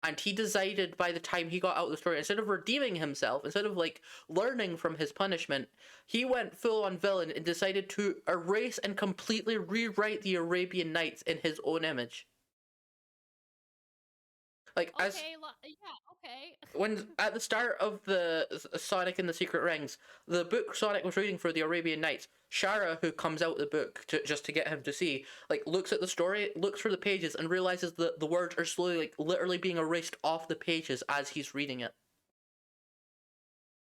And he decided by the time he got out of the story, instead of redeeming himself, instead of like learning from his punishment, he went full on villain and decided to erase and completely rewrite the Arabian Nights in his own image. Like, okay, okay. When at the start of the Sonic and the Secret Rings, the book Sonic was reading for the Arabian Nights, Shara, who comes out the book just to get him to see, like, looks at the story, looks through the pages, and realizes that the words are slowly, like, literally being erased off the pages as he's reading it.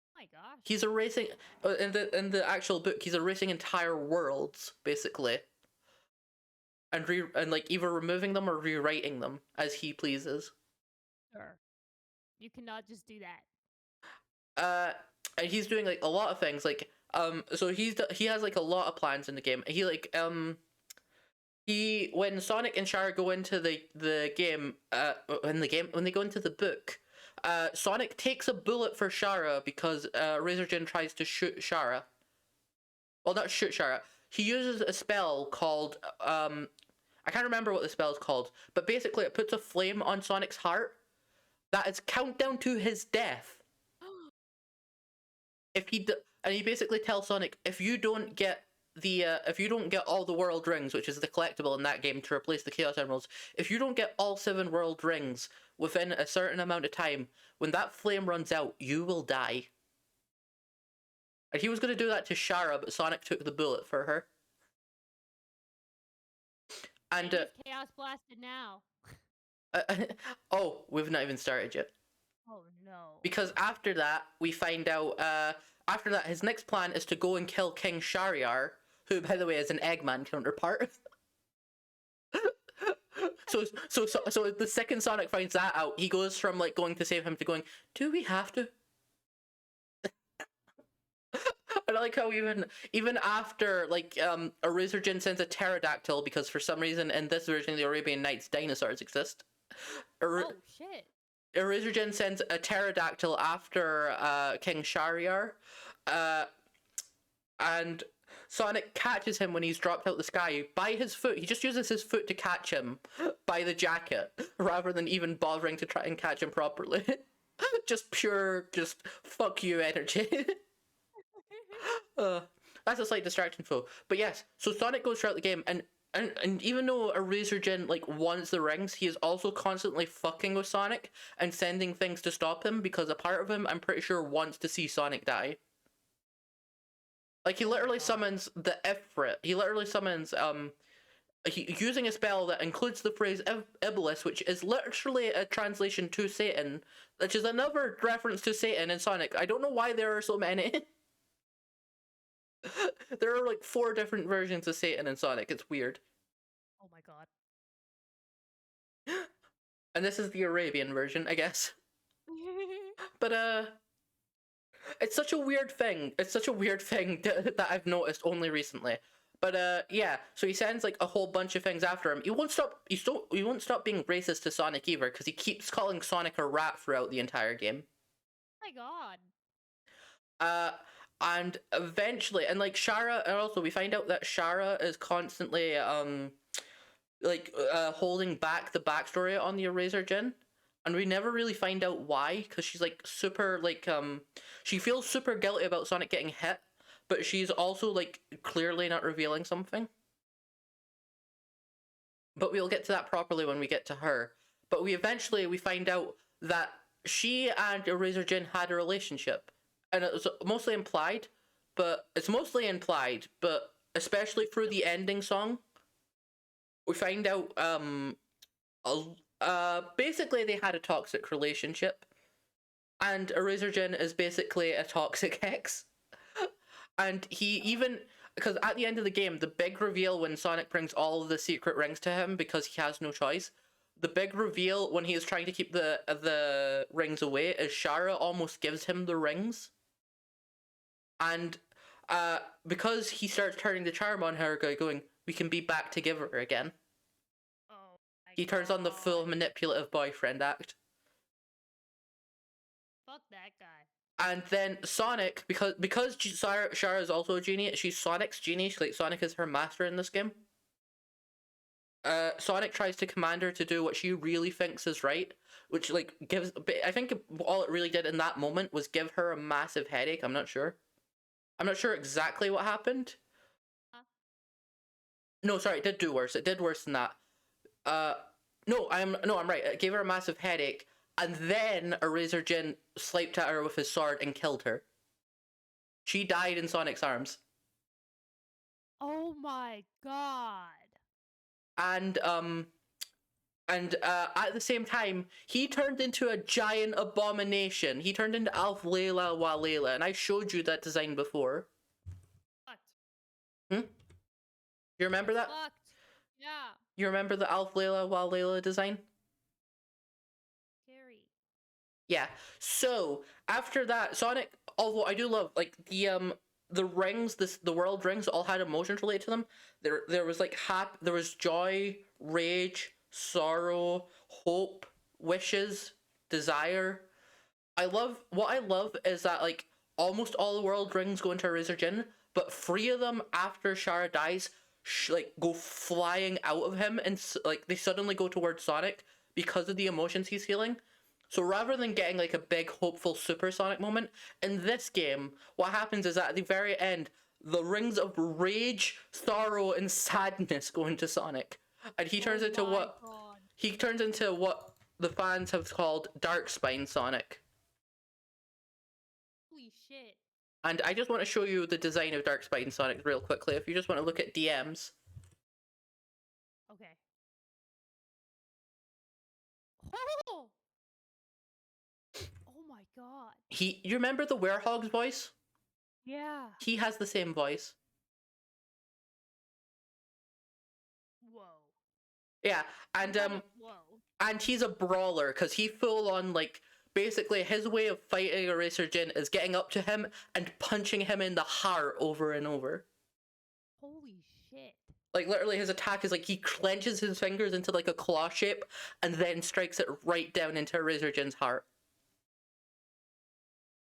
Oh my gosh. He's erasing in the actual book. He's erasing entire worlds basically, and like either removing them or rewriting them as he pleases. Sure. You cannot just do that. And he's doing like a lot of things, like so he has like a lot of plans in the game. He like when Sonic and Shara go into the game, when they go into the book, Sonic takes a bullet for Shara because Razor Jin tries to shoot Shara. Well, not shoot Shara. He uses a spell called I can't remember what the spell is called, but basically it puts a flame on Sonic's heart. That is countdown to his death. And he basically tells Sonic, if you don't get all the world rings, which is the collectible in that game to replace the Chaos Emeralds, if you don't get all 7 world rings within a certain amount of time, when that flame runs out, you will die. And he was going to do that to Shara, but Sonic took the bullet for her. And he's chaos blasted now. oh, we've not even started yet. Oh no. Because after that, we find out, after that, his next plan is to go and kill King Shahryar, who, by the way, is an Eggman counterpart. So the second Sonic finds that out, he goes from, like, going to save him to going, do we have to? I like how even after, like, Eraser Jin sends a pterodactyl, because for some reason in this version of the Arabian Nights, dinosaurs exist. Oh, shit. Eraser Jin sends a pterodactyl after King Shahryar, and Sonic catches him when he's dropped out the sky by his foot. He just uses his foot to catch him by the jacket, rather than even bothering to try and catch him properly. Just pure, fuck you energy. That's a slight distraction, though. But yes, so Sonic goes throughout the game, and even though Eraser Jin, like, wants the rings, he is also constantly fucking with Sonic and sending things to stop him, because a part of him, I'm pretty sure, wants to see Sonic die. Like, he literally summons the Ifrit. He literally summons, using a spell that includes the phrase Iblis, which is literally a translation to Satan, which is another reference to Satan in Sonic. I don't know why there are so many. There are like 4 different versions of Satan in Sonic. It's weird. Oh my god. And this is the Arabian version, I guess. But it's such a weird thing. It's such a weird thing that I've noticed only recently. But yeah, so he sends like a whole bunch of things after him. He won't stop. He won't stop being racist to Sonic either, because he keeps calling Sonic a rat throughout the entire game. Oh my god. And eventually, and like Shara, and also we find out that Shara is constantly holding back the backstory on the Eraser Gin, and we never really find out why, because she's like super she feels super guilty about Sonic getting hit, but she's also like clearly not revealing something. But we'll get to that properly when we get to her. But we find out that she and Eraser Gin had a relationship, and it was mostly implied, but especially through the ending song, we find out basically they had a toxic relationship, and Eraser Gin is basically a toxic ex. And he even, because at the end of the game, the big reveal when Sonic brings all of the secret rings to him because he has no choice, the big reveal when he is trying to keep the rings away is Shara almost gives him the rings. And because he starts turning the charm on her, going, we can be back together again. Oh my He turns on the full God. manipulative boyfriend act. Fuck that guy. And then Sonic, because Shara is also a genie, she's Sonic's genie. Like Sonic is her master in this game. Sonic tries to command her to do what she really thinks is right, which like gives. I think all it really did in that moment was give her a massive headache. I'm not sure exactly what happened. Huh? No, sorry, it did do worse. It did worse than that. I'm right. It gave her a massive headache, and then Eraser Gin swiped at her with his sword and killed her. She died in Sonic's arms. Oh my god. And at the same time, he turned into a giant abomination. He turned into Alf Layla Walela, and I showed you that design before. Fucked. You remember that? Fucked. Yeah. You remember the Alf Layla Walela design? Scary. Yeah. So after that, Sonic, although I do love like the rings, the world rings all had emotions related to them. There was like there was joy, rage, sorrow, hope, wishes, desire. What I love is that like almost all the world rings go into Eraser Gin, but 3 of them after Shara dies like go flying out of him, and like they suddenly go towards Sonic because of the emotions he's feeling. So rather than getting like a big hopeful supersonic moment, in this game, what happens is that at the very end, the rings of rage, sorrow, and sadness go into Sonic. And he turns into God. what the fans have called Dark Spine Sonic. Holy shit. And I just want to show you the design of Dark Spine Sonic real quickly, if you just want to look at DMs. Okay. Oh! Oh my god. You remember the Werehog's voice? Yeah. He has the same voice. Whoa. Yeah, and Whoa. and he's a brawler, because he full on like basically his way of fighting Eraser Gin is getting up to him and punching him in the heart over and over. Holy shit. Like literally his attack is like he clenches his fingers into like a claw shape and then strikes it right down into Eraser Gin's heart.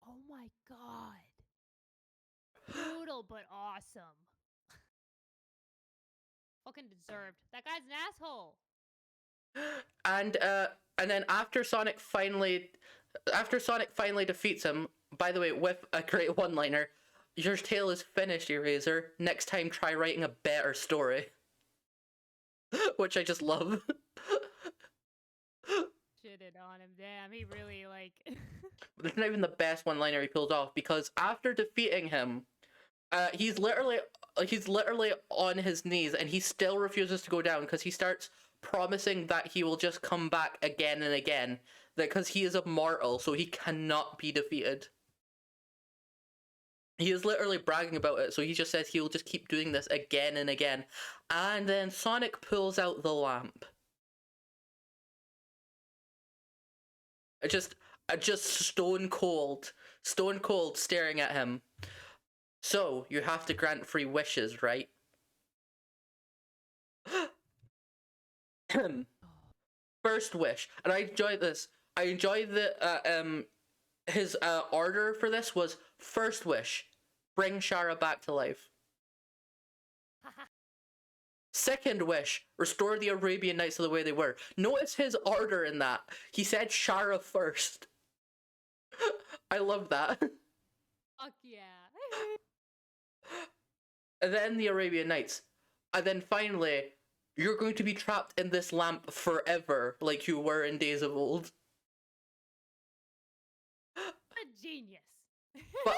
Oh my god. Brutal but awesome. Fucking deserved. That guy's an asshole. And then after Sonic finally defeats him, by the way, with a great one-liner, your tale is finished, Eraser. Next time try writing a better story. Which I just love. Shitted on him. Damn, he really like But it's not even the best one-liner he pulls off, because after defeating him, he's literally on his knees and he still refuses to go down, because he starts promising that he will just come back again and again, because he is immortal, so he cannot be defeated. He is literally bragging about it, so he just says he will just keep doing this again and again. And then Sonic pulls out the lamp. Just stone cold staring at him. So, you have to grant 3 wishes, right? First wish, and I enjoy this. I enjoy the his order for this was first wish, bring Shara back to life. Second wish, restore the Arabian Nights to the way they were. Notice his order in that. He said Shara first. I love that. Fuck yeah. And then the Arabian Nights. And then finally, you're going to be trapped in this lamp forever, like you were in Days of Old. A genius. But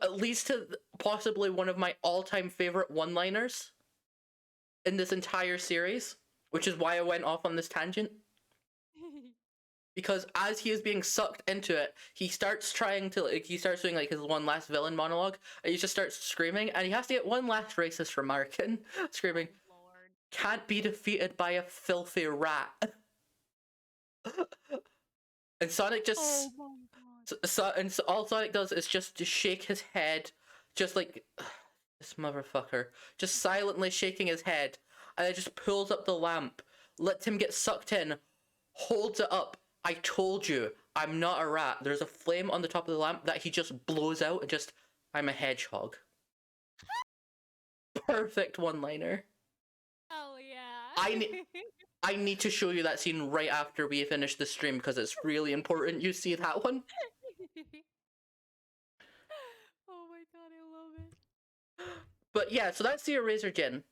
at least to possibly one of my all-time favorite one-liners in this entire series, which is why I went off on this tangent. Because as he is being sucked into it, he starts trying to, like, he starts doing, like, his one last villain monologue, and he just starts screaming, and he has to get one last racist remark in, screaming, Oh, Lord. "Can't be defeated by a filthy rat." And Sonic just, Oh my god. all Sonic does is just to shake his head, just like, this motherfucker, just silently shaking his head, and then just pulls up the lamp, lets him get sucked in, holds it up. I told you, I'm not a rat. There's a flame on the top of the lamp that he just blows out and just, I'm a hedgehog. Perfect one-liner. Oh yeah. I need to show you that scene right after we finish the stream because it's really important you see that one. Oh my god, I love it. But yeah, so that's the Eraser Jin.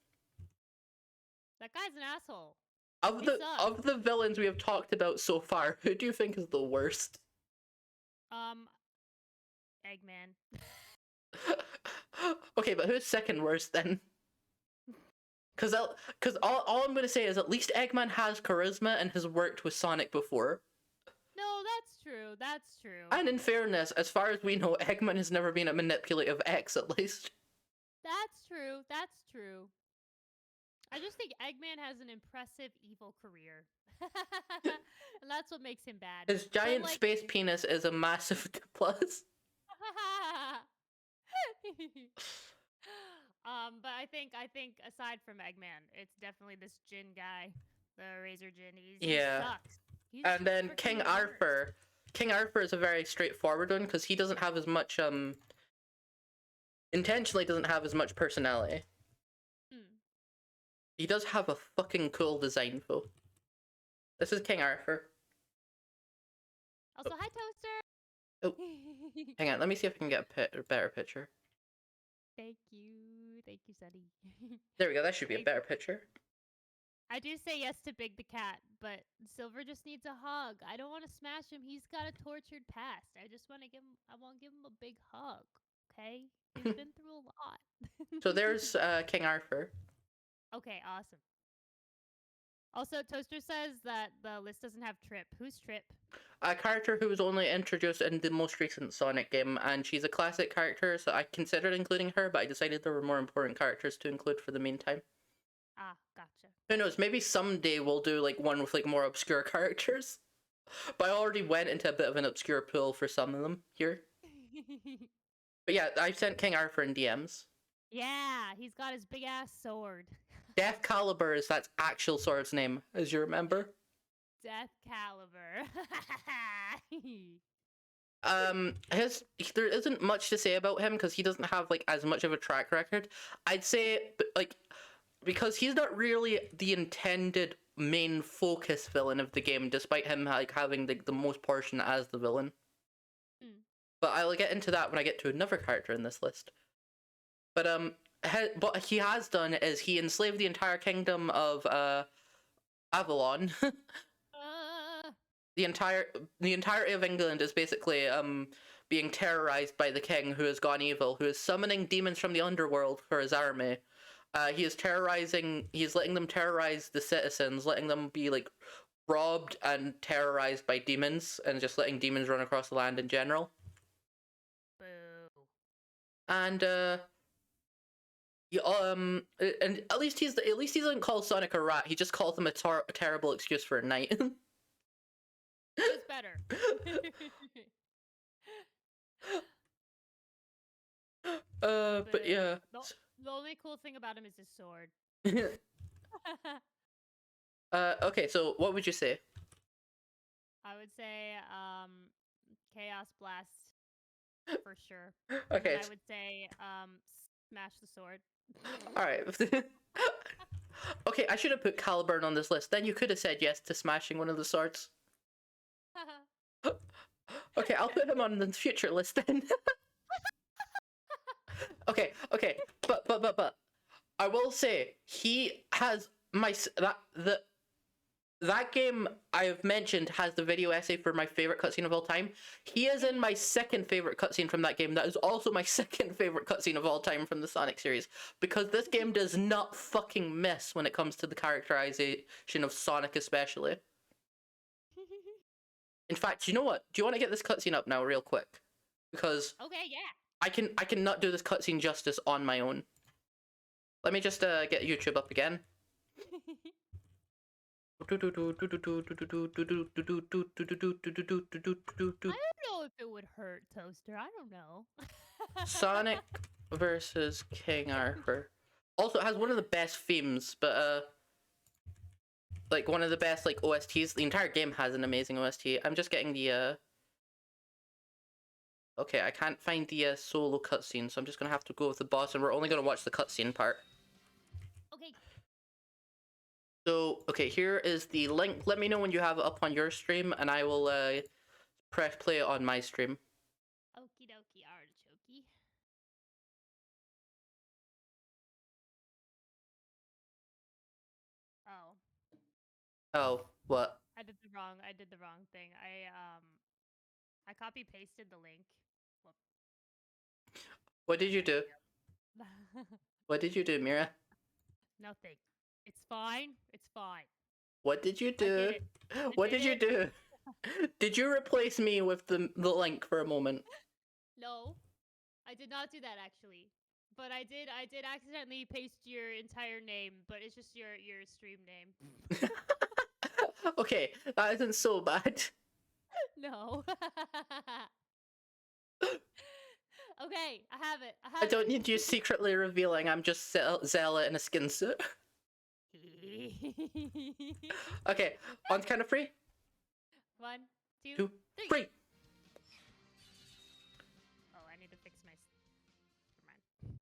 That guy's an asshole. Of He the sucks. villains we have talked about so far, who do you think is the worst? Eggman. Okay, but who's second worst then? Because all I'm going to say is at least Eggman has charisma and has worked with Sonic before. No, that's true. That's true. And in fairness, as far as we know, Eggman has never been a manipulative ex, at least. That's true. That's true. I just think Eggman has an impressive evil career. And that's what makes him bad. His giant space penis is a massive plus. But I think aside from Eggman, it's definitely this Jin guy, the Razor Jin. He sucks. He's And then freaking King the worst. Arthur. King Arthur is a very straightforward one because he doesn't have as much intentionally doesn't have as much personality. He does have a fucking cool design though. This is King Arthur. Also, hi Toaster. Oh, hang on. Let me see if I can get a better picture. Thank you, Sonnie. There we go. That should be a better picture. I do say yes to Big the cat, but Silver just needs a hug. I don't want to smash him. He's got a tortured past. I just want to give him. I want to give him a big hug. Okay, he's been through a lot. So there's King Arthur. Okay, awesome. Also, Toaster says that the list doesn't have Trip. Who's Trip? A character who was only introduced in the most recent Sonic game, and she's a classic character, so I considered including her, but I decided there were more important characters to include for the meantime. Ah, gotcha. Who knows, maybe someday we'll do like one with like more obscure characters. But I already went into a bit of an obscure pool for some of them here. But yeah, I sent King Arthur in DMs. Yeah, he's got his big ass sword. Death Calibur is that actual sword's name, as you remember. Death Calibur. There isn't much to say about him because he doesn't have like as much of a track record. I'd say like because he's not really the intended main focus villain of the game, despite him like having the most portion as the villain. But I'll get into that when I get to another character in this list. But what he has done is he enslaved the entire kingdom of Avalon. The entirety of England is basically being terrorized by the king, who has gone evil, who is summoning demons from the underworld for his army. He's letting them terrorize the citizens, letting them be like robbed and terrorized by demons, and just letting demons run across the land in general. Boo. And and at least he doesn't call Sonic a rat. He just calls him a terrible excuse for a night. It's better. But yeah. The only cool thing about him is his sword. Okay, so what would you say? I would say Chaos Blast for sure. And Okay, then I would say smash the sword. all right. Okay, I should have put Caliburn on this list. Then you could have said yes to smashing one of the swords. Okay, I'll put him on the future list then. Okay, but I will say he has that game I've mentioned has the video essay for my favorite cutscene of all time. He is in my second favorite cutscene from that game. That is also my second favorite cutscene of all time from the Sonic series, because this game does not fucking miss when it comes to the characterization of Sonic, especially. In fact, you know what? Do you want to get this cutscene up now, real quick? Because Okay, yeah. I cannot do this cutscene justice on my own. Let me just get YouTube up again. I don't know if it would hurt, Toaster. I don't know. Sonic versus King Arthur. Also, it has one of the best themes, but like one of the best like OSTs. The entire game has an amazing OST. I'm just getting the Okay, I can't find the solo cutscene, so I'm just gonna have to go with the boss, and we're only gonna watch the cutscene part. Okay. So, okay, here is the link. Let me know when you have it up on your stream, and I will press play it on my stream. Okie dokie artichoke. Oh. Oh, what? I did the wrong thing. I copy pasted the link. Whoop. What did you do? What did you do, Mira? Nothing. It's fine. It's fine. What did you do? I What did did you it. do? Did you replace me with the link for a moment? No, I did not do that actually. But I did accidentally paste your entire name, but it's just your stream name. Okay, that isn't so bad. No. Okay, I have it. I don't need you secretly revealing I'm just Zella in a skin suit. Okay, on count of three. 1, 2, 2, 3. 3. Oh, I need to fix my. Never mind.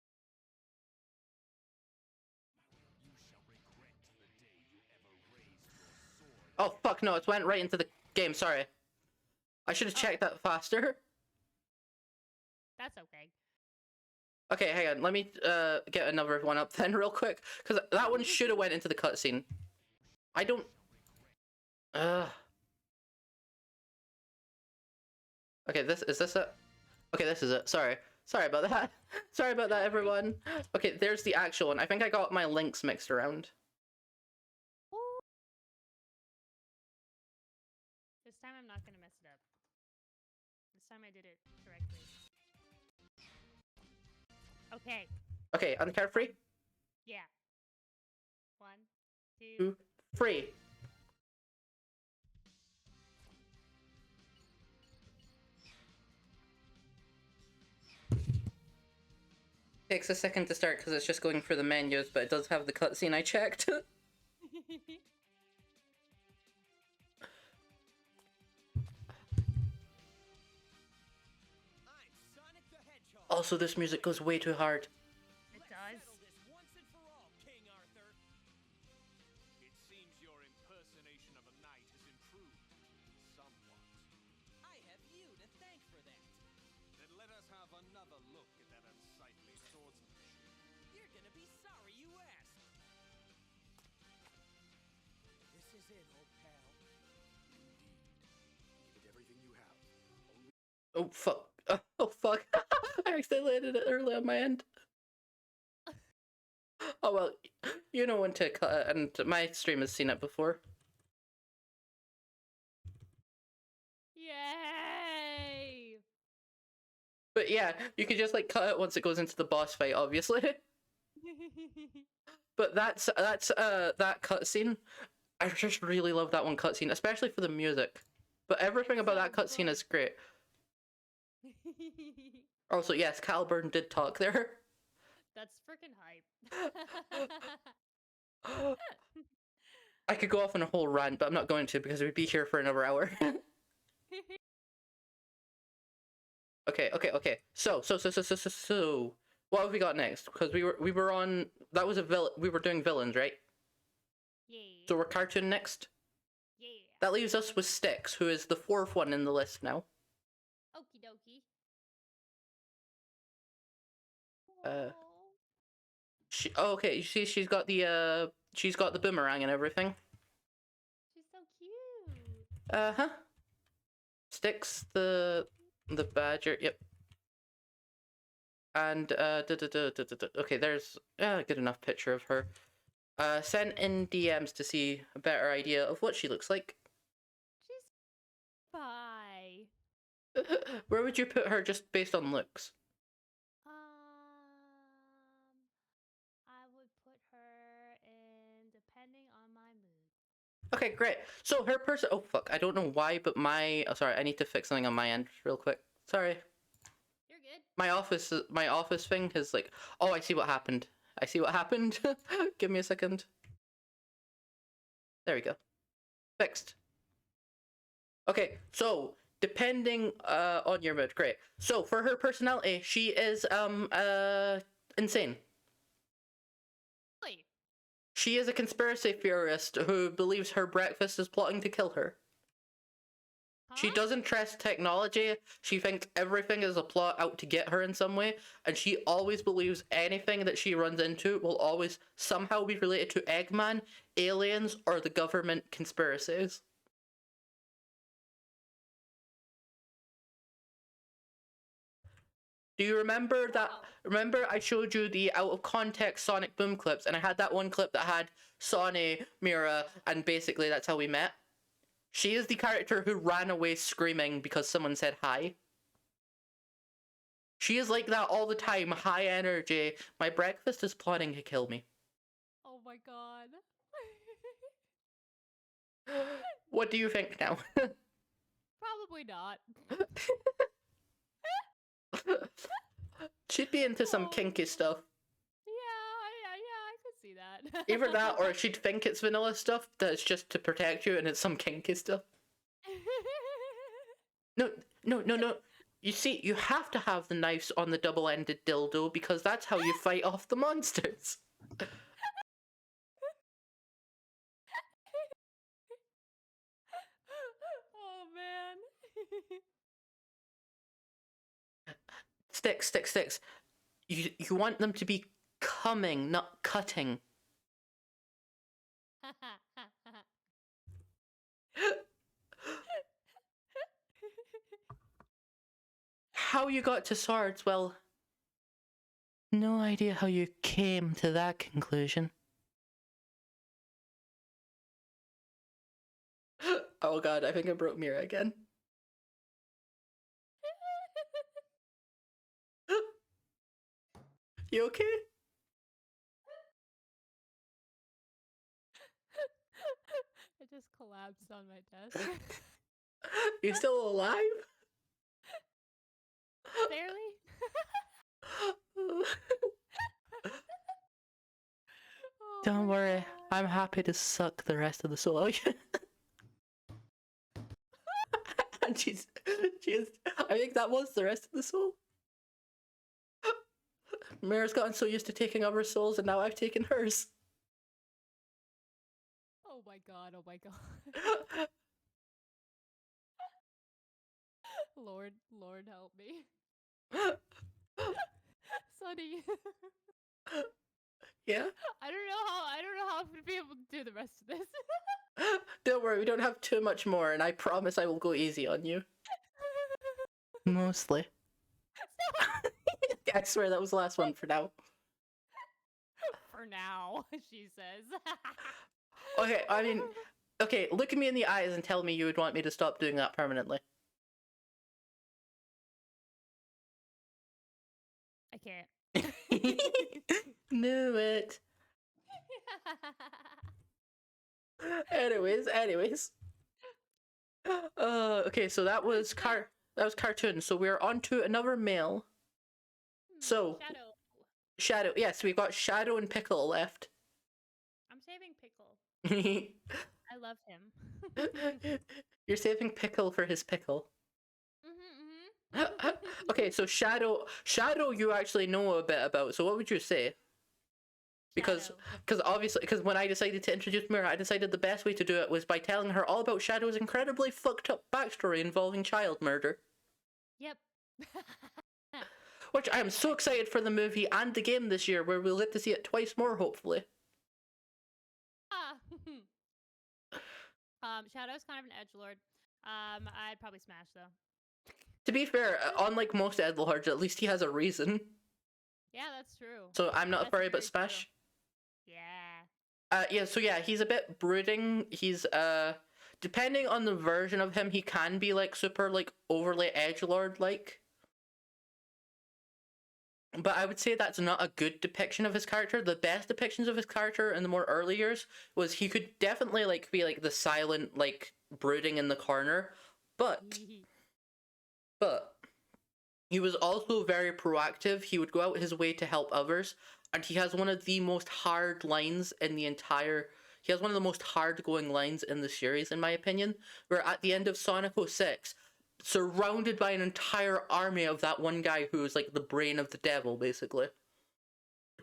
Oh fuck no! It went right into the game. Sorry, I should have checked that faster. That's okay. Okay, hang on. Let me get another one up then, real quick, because that one should have went into the cutscene. I don't. Okay, this is it. Okay, this is it. Sorry about that. Sorry about that, everyone. Okay, there's the actual one. I think I got my links mixed around. This time I'm not gonna mess it up. This time I did it correctly. Okay. Okay, on the count of 3. Yeah. 1, 2, 2, 3. Takes a second to start because it's just going through the menus, but it does have the cutscene I checked. Also, this music goes way too hard. It does. King Arthur. It seems your impersonation of a knight has improved somewhat. I have you to thank for that. Then let us have another look at that unsightly swordsmanship. You're gonna be sorry you asked. This is it, old pal. Give it everything you have. Oh fuck. Oh fuck. I accidentally ended it early on my end. Oh well, you know when to cut it, and my stream has seen it before. Yay! But yeah, you could just like cut it once it goes into the boss fight, obviously. But that's that cutscene. I just really love that one cutscene, especially for the music. But everything about that cutscene is great. Also, yes, Caliburn did talk there. That's freaking hype. I could go off on a whole rant, but I'm not going to because we'd be here for another hour. Okay. So, what have we got next? Because we were on, that was we were doing villains, right? Yeah. So we're cartoon next. Yeah. That leaves us with Styx, who is the fourth one in the list now. Okie dokie. Uh, okay. You see, she's got the boomerang and everything. She's so cute. Uh-huh. Styx, the badger. Yep. And okay, there's a good enough picture of her. Sent in DMs to see a better idea of what she looks like. She's bye. Where would you put her just based on looks? I would put her in depending on my mood. Okay, great. So her person. Oh fuck! I don't know why, but my. Oh, sorry. I need to fix something on my end real quick. Sorry. You're good. My office thing is like. Oh, I see what happened. Give me a second. There we go. Fixed. Okay, so depending on your mood, great. So for her personality, she is insane. Really? She is a conspiracy theorist who believes her breakfast is plotting to kill her. She Huh? doesn't trust technology. She thinks everything is a plot out to get her in some way, and she always believes anything that she runs into will always somehow be related to Eggman, aliens, or the government conspiracies. Do you remember that? Wow. Remember I showed you the out of context Sonic Boom clips, and I had that one clip that had Sonnie, Mira, and basically that's how we met? She is the character who ran away screaming because someone said hi. She is like that all the time, high energy. My breakfast is plotting to kill me. Oh my god. What do you think now? Probably not. She'd be into some kinky stuff. Yeah, I could see that. Either that, or she'd think it's vanilla stuff that's just to protect you and it's some kinky stuff. No. You see, you have to have the knives on the double-ended dildo because that's how you fight off the monsters. Oh man. Sticks. You want them to be coming, not cutting. How you got to swords? Well, no idea how you came to that conclusion. Oh god, I think I broke Mira again. You okay? I just collapsed on my desk. You still alive? Barely. Oh Don't my worry, God. I'm happy to suck the rest of the soul out of you. And she is, I think that was the rest of the soul. Mira's gotten so used to taking other souls and now I've taken hers. Oh my god. Lord help me. Sonnie. Yeah? I don't know how I'm gonna be able to do the rest of this. Don't worry, we don't have too much more and I promise I will go easy on you. Mostly. I swear that was the last one for now. For now, she says. Okay, I mean, okay, look at me in the eyes and tell me you would want me to stop doing that permanently. I can't. Knew it. Anyways. Okay, so that was cartoon. So we're on to another male. So Shadow. Shadow. Yes, we've got Shadow and Pickle left. I'm saving I love him. You're saving Pickle for his pickle. Mm-hmm. Okay, so Shadow, you actually know a bit about. So what would you say? Because obviously, because when I decided to introduce Mira, I decided the best way to do it was by telling her all about Shadow's incredibly fucked up backstory involving child murder. Yep. Which I am so excited for the movie and the game this year, where we'll get to see it twice more, hopefully. Shadow's kind of an edgelord. I'd probably smash though. To be fair, unlike most edgelords, at least he has a reason. Yeah, that's true. So I'm not That's worried about very true. smash. Yeah. So yeah, he's a bit brooding. He's depending on the version of him, he can be like super like overly edgelord like. But I would say that's not a good depiction of his character. The best depictions of his character in the more early years was he could definitely like be like the silent like brooding in the corner, but he was also very proactive. He would go out his way to help others, and he has one of the most hard lines in the entire. He has one of the most hard-going lines in the series, in my opinion, where at the end of Sonic 06, surrounded by an entire army of that one guy who is like the brain of the devil, basically.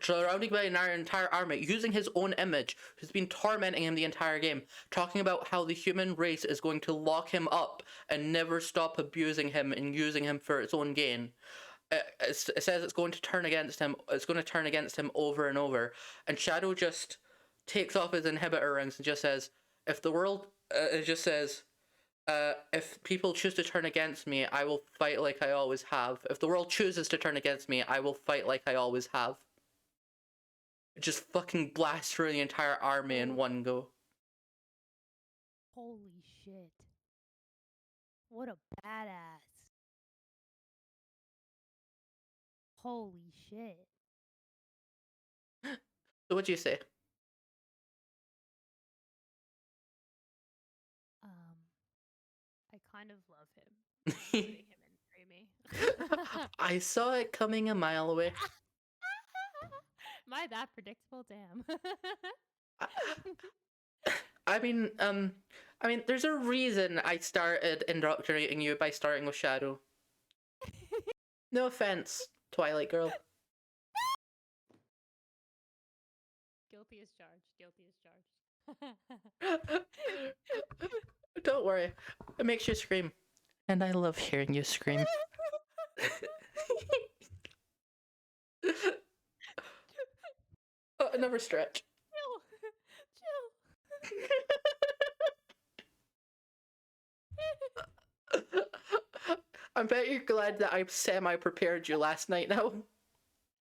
Surrounded by an entire army, using his own image, who's been tormenting him the entire game, talking about how the human race is going to lock him up and never stop abusing him and using him for its own gain. It says it's going to turn against him. It's going to turn against him over and over. And Shadow just takes off his inhibitor rings and just says, "If the world," it just says, "If people choose to turn against me, I will fight like I always have. If the world chooses to turn against me, I will fight like I always have." Just fucking blast through the entire army in one go. Holy shit. What a badass. Holy shit. So what'd you say? I kind of love him. Putting him in Dreamy. I saw it coming a mile away. Am I that predictable? Damn. I mean, there's a reason I started indoctrinating you by starting with Shadow. No offense, Twilight Girl. Guilty as charged. Guilty as charged. Don't worry, it makes you scream, and I love hearing you scream. Oh, another stretch. Chill. I bet you're glad that I semi-prepared you last night now.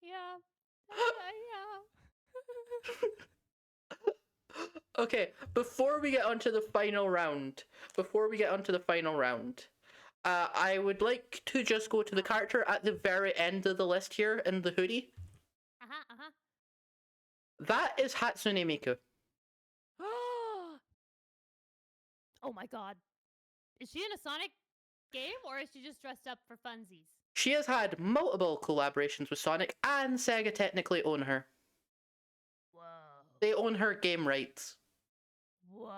Yeah. Okay, before we get onto the final round, I would like to just go to the character at the very end of the list here in the hoodie. That is Hatsune Miku. Oh my god. Is she in a Sonic game, or is she just dressed up for funsies? She has had multiple collaborations with Sonic, and Sega technically own her. Whoa. They own her game rights. Whoa.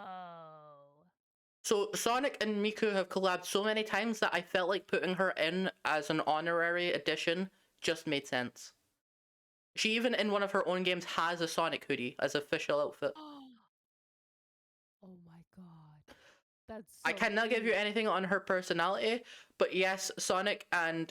So Sonic and Miku have collabed so many times that I felt like putting her in as an honorary addition just made sense. She even in one of her own games has a Sonic hoodie as official outfit. Oh my god. That's so I cannot give you anything on her personality, but yes, Sonic and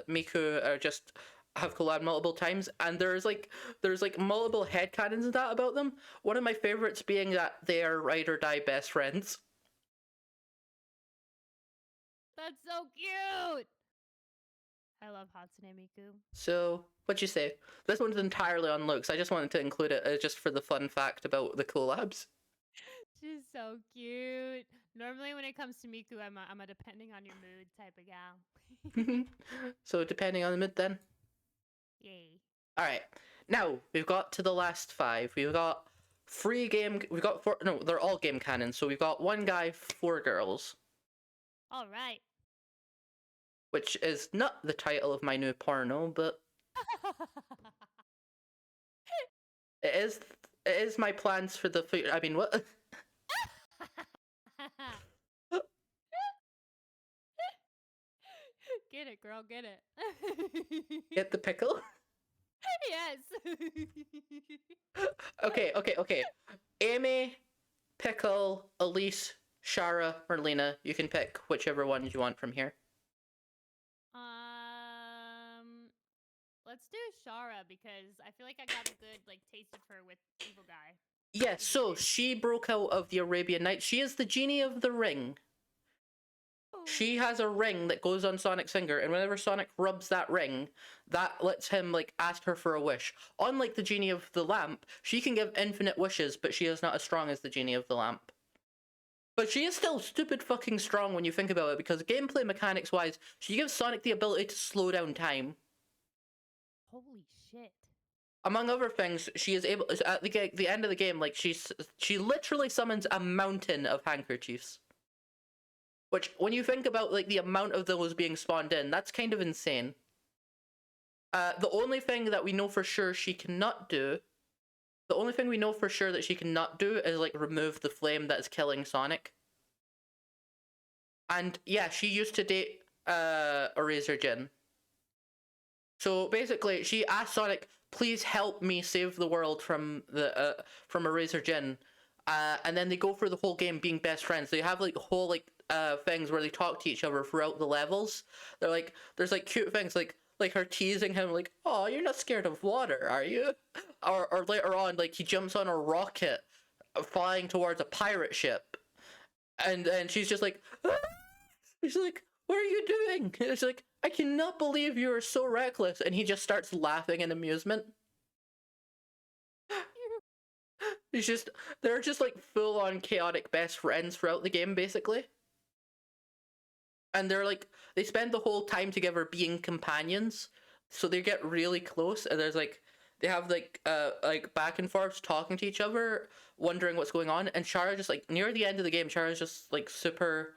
Miku are just have collabed multiple times, and there's multiple headcanons and that about them. One of my favorites being that they are ride or die best friends. That's so cute. I love Hatsune Miku. So, what'd you say? This one's entirely on looks. I just wanted to include it just for the fun fact about the collabs. She's so cute. Normally, when it comes to Miku, I'm a depending on your mood type of gal. So, depending on the mood, then. Yay. All right. Now we've got to the last 5. We've got 3 game. We've got 4. No, they're all game canons. So we've got 1 guy, 4 girls. All right. Which is not the title of my new porno, but it is it is my plans for the future. I mean, what? Get it, girl, get it. Get the pickle? Yes. Okay. Amy, Pickle, Elise, Shara, or Lena. You can pick whichever one you want from here. Let's do Shara because I feel like I got a good taste of her with Evil Guy. Yes, so she broke out of the Arabian Nights. She is the genie of the ring. She has a ring that goes on Sonic's finger, and whenever Sonic rubs that ring, that lets him ask her for a wish. Unlike the genie of the lamp, she can give infinite wishes, but she is not as strong as the genie of the lamp. But she is still stupid fucking strong when you think about it, because gameplay mechanics wise, she gives Sonic the ability to slow down time. Holy shit. Among other things, she is able at the end of the game, she literally summons a mountain of handkerchiefs. Which, when you think about the amount of those being spawned in, that's kind of insane. The only thing that we know for sure she cannot do, the only thing we know for sure that she cannot do is remove the flame that is killing Sonic. And yeah, she used to date Eraser Jin. So basically, she asked Sonic, "Please help me save the world from Eraser Jin." And then they go through the whole game being best friends. They have whole things where they talk to each other throughout the levels. They're there's cute things like her teasing him "Oh, you're not scared of water, are you?" Or later on, he jumps on a rocket flying towards a pirate ship, and she's just "Ah!" She's "What are you doing?" And it's "I cannot believe you are so reckless," and he just starts laughing in amusement. They're just full on chaotic best friends throughout the game, basically. And they spend the whole time together being companions, so they get really close, and there's they have back and forths talking to each other, wondering what's going on. And Shara just near the end of the game, Shara's just super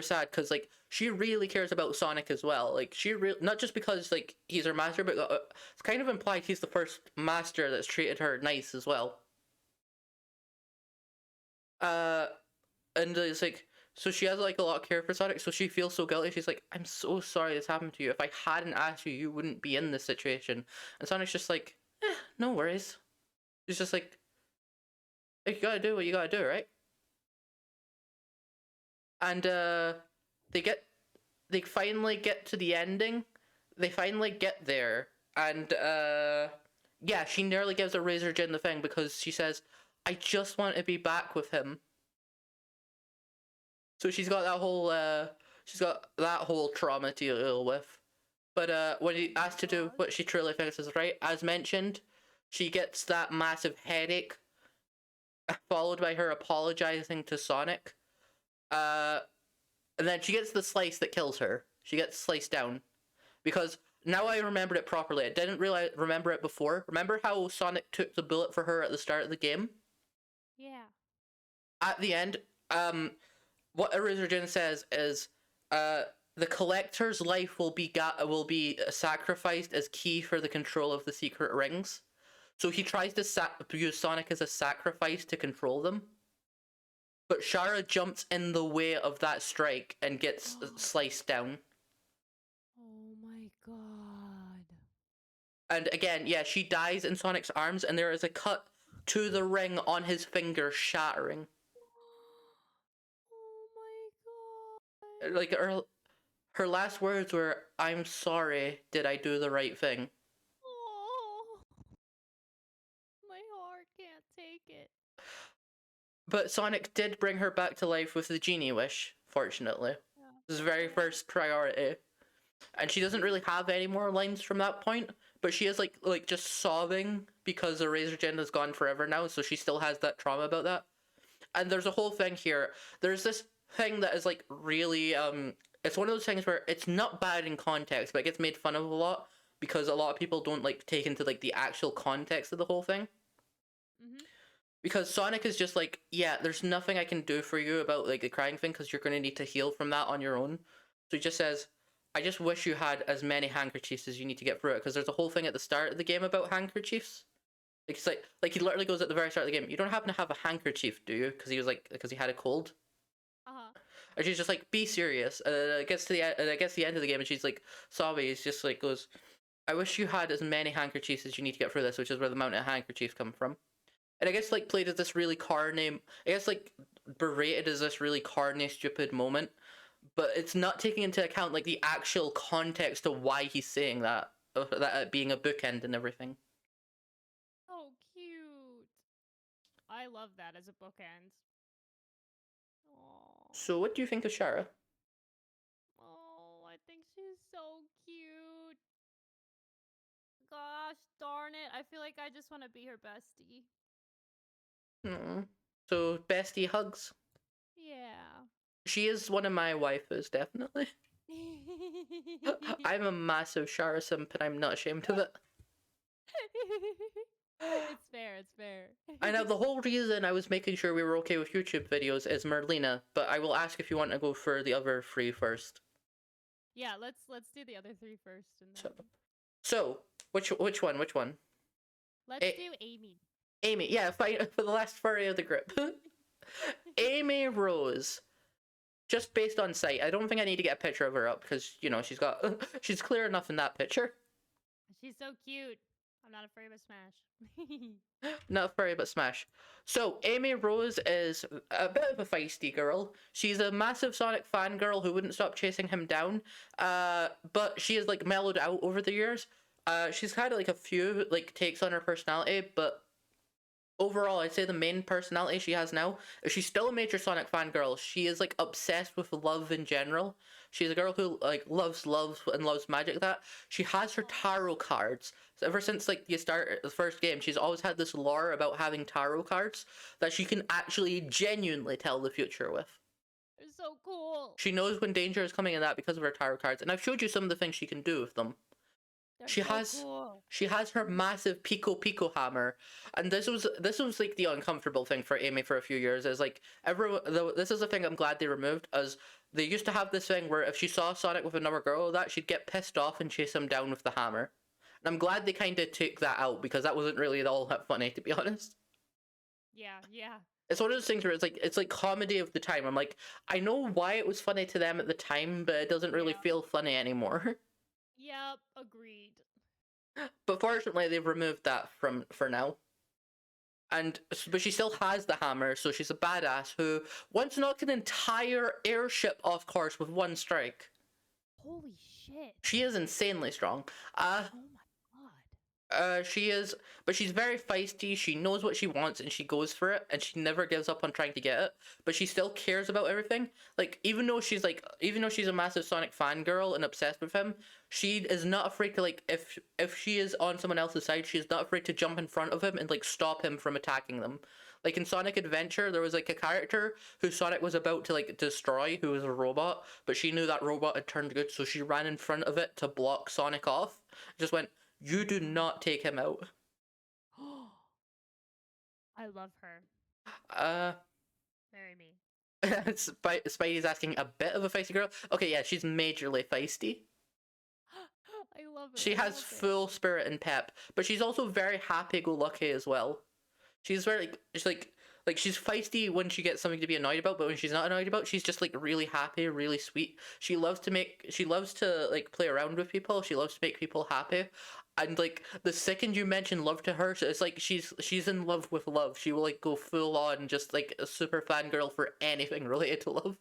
sad because she really cares about Sonic as well. She not just because he's her master, but it's kind of implied he's the first master that's treated her nice as well. And it's so she has a lot of care for Sonic, so she feels so guilty. She's "I'm so sorry this happened to you. If I hadn't asked you, you wouldn't be in this situation." And Sonic's just no worries. He's just you gotta do what you gotta do, right? And they finally get to the ending. They finally get there, and yeah, she nearly gives a Razor Jin the thing because she says, "I just want to be back with him." So she's got that whole trauma to deal with. But when he asked to do what she truly thinks is right, as mentioned, she gets that massive headache, followed by her apologizing to Sonic. And then she gets the slice that kills her. She gets sliced down. Because now I remembered it properly. I didn't remember it before. Remember how Sonic took the bullet for her at the start of the game? Yeah. At the end, what Eraser Jin says is, the collector's life will be sacrificed as key for the control of the secret rings. So he tries to use Sonic as a sacrifice to control them. But Shara jumps in the way of that strike and gets sliced down. Oh my god. And again, yeah, she dies in Sonic's arms, and there is a cut to the ring on his finger shattering. Oh my god. Her last words were, "I'm sorry, did I do the right thing?" Oh. My heart can't take it. But Sonic did bring her back to life with the genie wish, fortunately. Yeah. His very first priority. And she doesn't really have any more lines from that point, but she is just sobbing because the Razor Jin is gone forever now, so she still has that trauma about that. And there's a whole thing here. There's this thing that is really it's one of those things where it's not bad in context, but it gets made fun of a lot because a lot of people don't take into the actual context of the whole thing. Mm-hmm. Because Sonic is just yeah, there's nothing I can do for you about the crying thing because you're going to need to heal from that on your own. So he just says, "I just wish you had as many handkerchiefs as you need to get through it," because there's a whole thing at the start of the game about handkerchiefs. Like he literally goes at the very start of the game, "You don't happen to have a handkerchief, do you?" Because he had a cold. And she's just like, "Be serious." And then it gets to the end of the game, and she's like, "Sorry." He's just like goes, "I wish you had as many handkerchiefs as you need to get through this," which is where the mountain of handkerchiefs come from. And I guess like played as this really corny, I guess like berated as this really corny, stupid moment, but it's not taking into account like the actual context of why he's saying that, that being a bookend and everything. Oh, cute. I love that as a bookend. Oh, So what do you think of Shara? oh, I think she's so cute. Gosh darn it. I feel like I just want to be her bestie. So bestie hugs. Yeah. She is one of my waifus, definitely. I'm a massive Shara simp, and I'm not ashamed of it. It's fair, it's fair. I know the whole reason I was making sure we were okay with YouTube videos is Merlina, but I will ask if you want to go for the other three first. Yeah, let's do the other three first, and then So which one? let's do Amy. Amy, yeah, fine, for the last furry of the group. Amy Rose. Just based on sight, I don't think I need to get a picture of her up because she's clear enough in that picture. She's so cute. I'm not afraid of Smash. Not furry, but Smash. So Amy Rose is a bit of a feisty girl. She's a massive Sonic fangirl who wouldn't stop chasing him down. But she has like mellowed out over the years. She's had like a few like takes on her personality, but overall, I'd say the main personality she has now is she's still a major Sonic fangirl. She is like obsessed with love in general. She's a girl who like loves and loves magic. That she has her tarot cards. So ever since like the first game, she's always had this lore about having tarot cards that she can actually genuinely tell the future with. They're so cool. She knows when danger is coming in that because of her tarot cards, and I've showed you some of the things she can do with them. They're so cool. She has her massive Pico hammer, and this was like the uncomfortable thing for Amy for a few years. Is like this is a thing I'm glad they removed, as they used to have this thing where if she saw Sonic with another girl, that she'd get pissed off and chase him down with the hammer. And I'm glad they kind of took that out because that wasn't really at all that funny, to be honest. Yeah. It's one of those things where it's like comedy of the time. I'm like, I know why it was funny to them at the time, but it doesn't really feel funny anymore. Yep, agreed. But fortunately, they've removed that for now. But she still has the hammer, so she's a badass who once knocked an entire airship off course with one strike. Holy shit. She is insanely strong. Oh my god. But she's very feisty. She knows what she wants and she goes for it, and she never gives up on trying to get it. But she still cares about everything. Like even though she's a massive Sonic fangirl and obsessed with him, she is not afraid to like if she is on someone else's side, she's not afraid to jump in front of him and like stop him from attacking them. Like in Sonic Adventure, there was like a character who Sonic was about to like destroy, who was a robot, but she knew that robot had turned good, so she ran in front of it to block Sonic off. Just went, "You do not take him out." I love her. Marry me. Spidey's asking a bit of a feisty girl. Okay, yeah, she's majorly feisty. I love it. She has full spirit and pep, but she's also very happy-go-lucky as well. She's very she's feisty when she gets something to be annoyed about, but when she's not annoyed about, she's just like really happy, really sweet. She loves to like play around with people. She loves to make people happy. And like the second you mention love to her, so it's like she's in love with love. She will like go full on just like a super fangirl for anything related to love.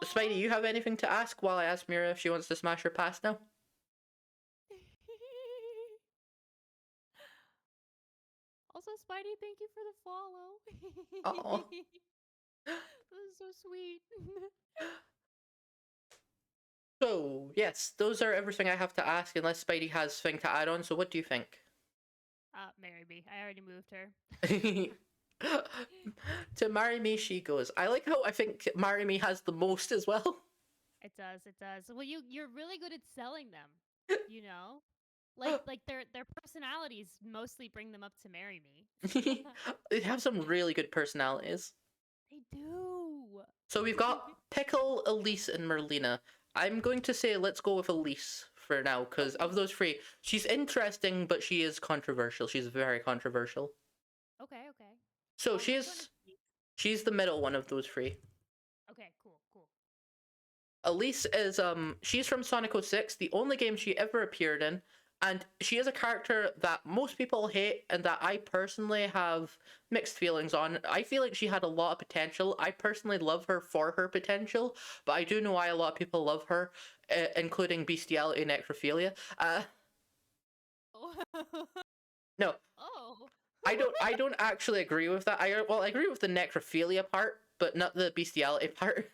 Spidey, you have anything to ask while I ask Mira if she wants to smash her past now? Also, Spidey, thank you for the follow. Oh. This is so sweet. So, yes, those are everything I have to ask, unless Spidey has thing to add on, so what do you think? Marry me. I already moved her. To marry me, she goes. I like how I think marry me has the most as well. It does. Well, you're really good at selling them, you know? Like their personalities mostly bring them up to marry me. They have some really good personalities. They do. So we've got Pickle, Elise, and Merlina. I'm going to say let's go with Elise for now, because of those three, she's interesting, but she is controversial. She's very controversial. Okay. So Which one is she? she's the middle one of those three. Okay, cool. Elise is she's from Sonic 06, the only game she ever appeared in, and she is a character that most people hate and that I personally have mixed feelings on. I feel like she had a lot of potential. I personally love her for her potential, but I do know why a lot of people love her, including bestiality and necrophilia. Oh. No, Oh. I don't actually agree with that. I agree with the necrophilia part, but not the bestiality part.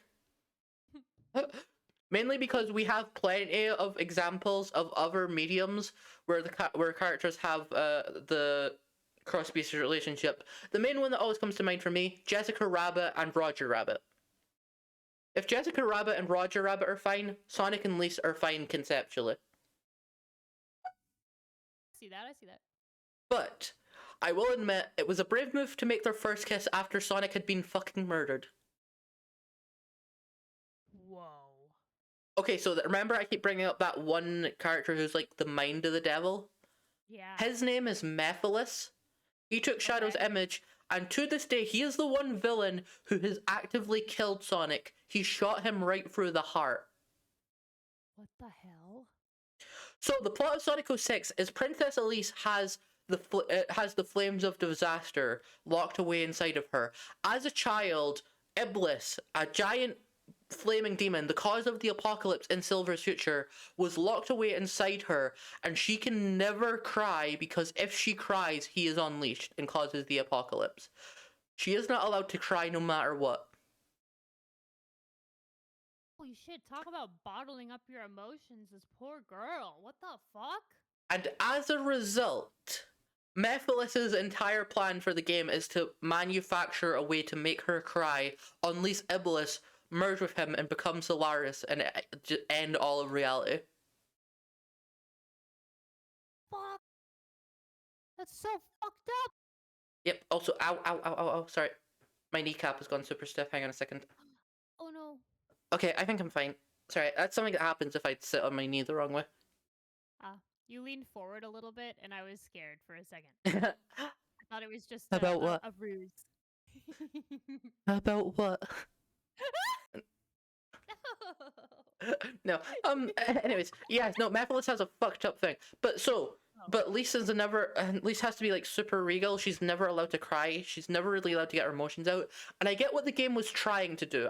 Mainly because we have plenty of examples of other mediums where where characters have the cross-species relationship. The main one that always comes to mind for me: Jessica Rabbit and Roger Rabbit. If Jessica Rabbit and Roger Rabbit are fine, Sonic and Lisa are fine conceptually. I see that. But I will admit, it was a brave move to make their first kiss after Sonic had been fucking murdered. Whoa. Okay, so remember I keep bringing up that one character who's like the mind of the devil? Yeah. His name is Mephiles. He took Shadow's image, and to this day, he is the one villain who has actively killed Sonic. He shot him right through the heart. What the hell? So the plot of Sonic 06 is Princess Elise has the flames of disaster locked away inside of her. As a child, Iblis, a giant flaming demon, the cause of the apocalypse in Silver's future, was locked away inside her, and she can never cry because if she cries, he is unleashed and causes the apocalypse. She is not allowed to cry no matter what. Holy shit, talk about bottling up your emotions, this poor girl. What the fuck? And as a result, Mephiles' entire plan for the game is to manufacture a way to make her cry, unleash Iblis, merge with him, and become Solaris, and end all of reality. Fuck. That's so fucked up. Yep, also, ow, sorry. My kneecap has gone super stiff, hang on a second. Oh no. Okay, I think I'm fine. Sorry, that's something that happens if I sit on my knee the wrong way. You leaned forward a little bit, and I was scared for a second. I thought it was just About what? a ruse. About what? No. Anyways, yes, no, Mephiles has a fucked up thing. But Lisa's Lisa has to be like super regal. She's never allowed to cry. She's never really allowed to get her emotions out. And I get what the game was trying to do.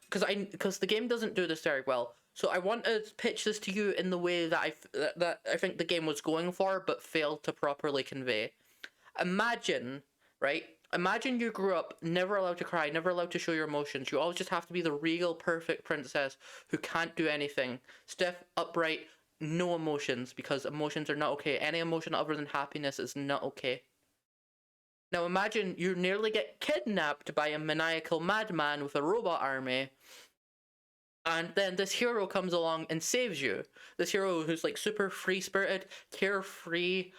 Because the game doesn't do this very well. So I want to pitch this to you in the way that I think the game was going for, but failed to properly convey. Imagine, right? Imagine you grew up never allowed to cry, never allowed to show your emotions. You always just have to be the regal, perfect princess who can't do anything. Stiff, upright, no emotions, because emotions are not okay. Any emotion other than happiness is not okay. Now imagine you nearly get kidnapped by a maniacal madman with a robot army, and then this hero comes along and saves you. This hero who's like super free-spirited, carefree,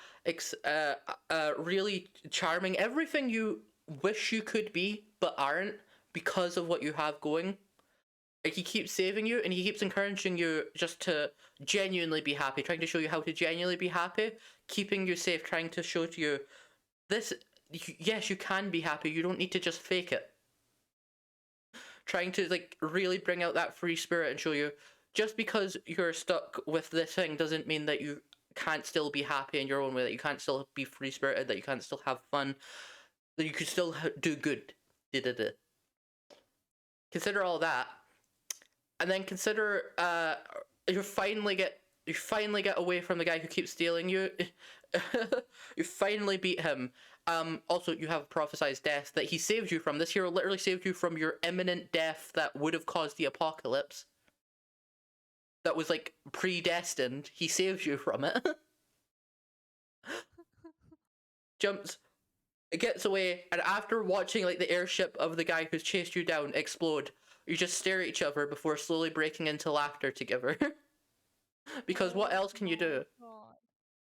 really charming, everything you wish you could be but aren't because of what you have going. Like, he keeps saving you and he keeps encouraging you just to genuinely be happy, trying to show you how to genuinely be happy, keeping you safe, trying to show to you this, yes, you can be happy, you don't need to just fake it. Trying to like really bring out that free spirit and show you just because you're stuck with this thing doesn't mean that you can't still be happy in your own way, that you can't still be free spirited, that you can't still have fun, that you could still do good. Consider all that, and then consider you finally get away from the guy who keeps stealing you. You finally beat him. Also, you have prophesized death that he saved you from. This hero literally saved you from your imminent death that would have caused the apocalypse. That was like predestined. He saved you from it. Jumps, gets away, and after watching like the airship of the guy who's chased you down explode, you just stare at each other before slowly breaking into laughter together. Because what else can you do? God.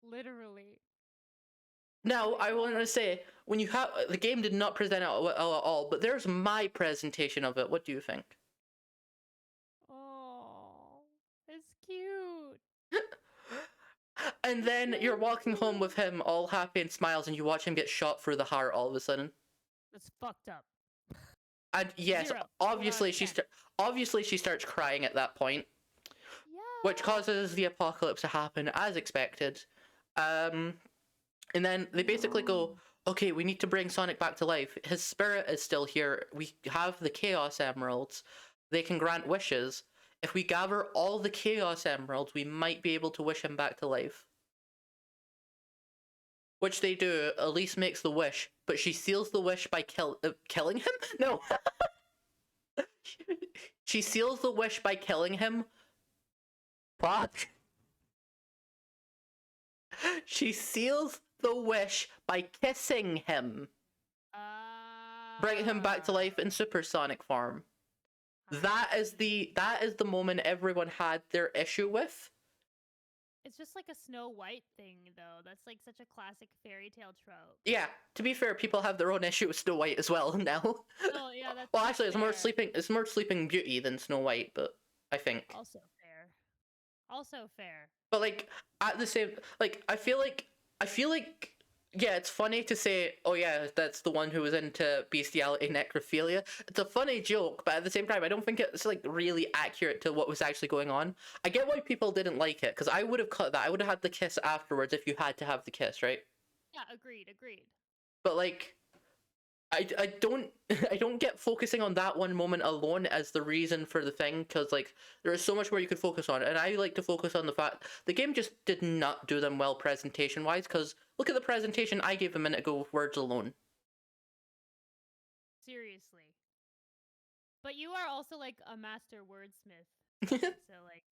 Literally. Now, I want to say, when you have the game did not present it at all, but there's my presentation of it. What do you think? Oh, it's cute. And then you're walking home with him all happy and smiles, and you watch him get shot through the heart all of a sudden. That's fucked up. And yes, 0 obviously out of 10. obviously she starts crying at that point, Yeah. which causes the apocalypse to happen as expected. And then they basically go, okay, we need to bring Sonic back to life. His spirit is still here. We have the Chaos Emeralds. They can grant wishes. If we gather all the Chaos Emeralds, we might be able to wish him back to life. Which they do. Elise makes the wish, but she seals the wish by killing him? No. She seals the wish by killing him. Fuck. She seals the wish by kissing him, bringing him back to life in supersonic form. That is the moment everyone had their issue with. It's just like a Snow White thing, though. That's like such a classic fairy tale trope. Yeah, to be fair, people have their own issue with Snow White as well now. Oh yeah, that's. Well, actually, it's more fair. Sleeping Beauty than Snow White, but I think. Also fair. Also fair. But like at the same, like I feel like, yeah, it's funny to say, oh yeah, that's the one who was into bestiality, necrophilia. It's a funny joke, but at the same time, I don't think it's like really accurate to what was actually going on. I get why people didn't like it, because I would have cut that. I would have had the kiss afterwards if you had to have the kiss, right? Yeah, agreed. But like, I don't get focusing on that one moment alone as the reason for the thing, because like there is so much more you could focus on, and I like to focus on the fact the game just did not do them well presentation wise. Because look at the presentation I gave a minute ago with words alone. Seriously. But you are also like a master wordsmith. So like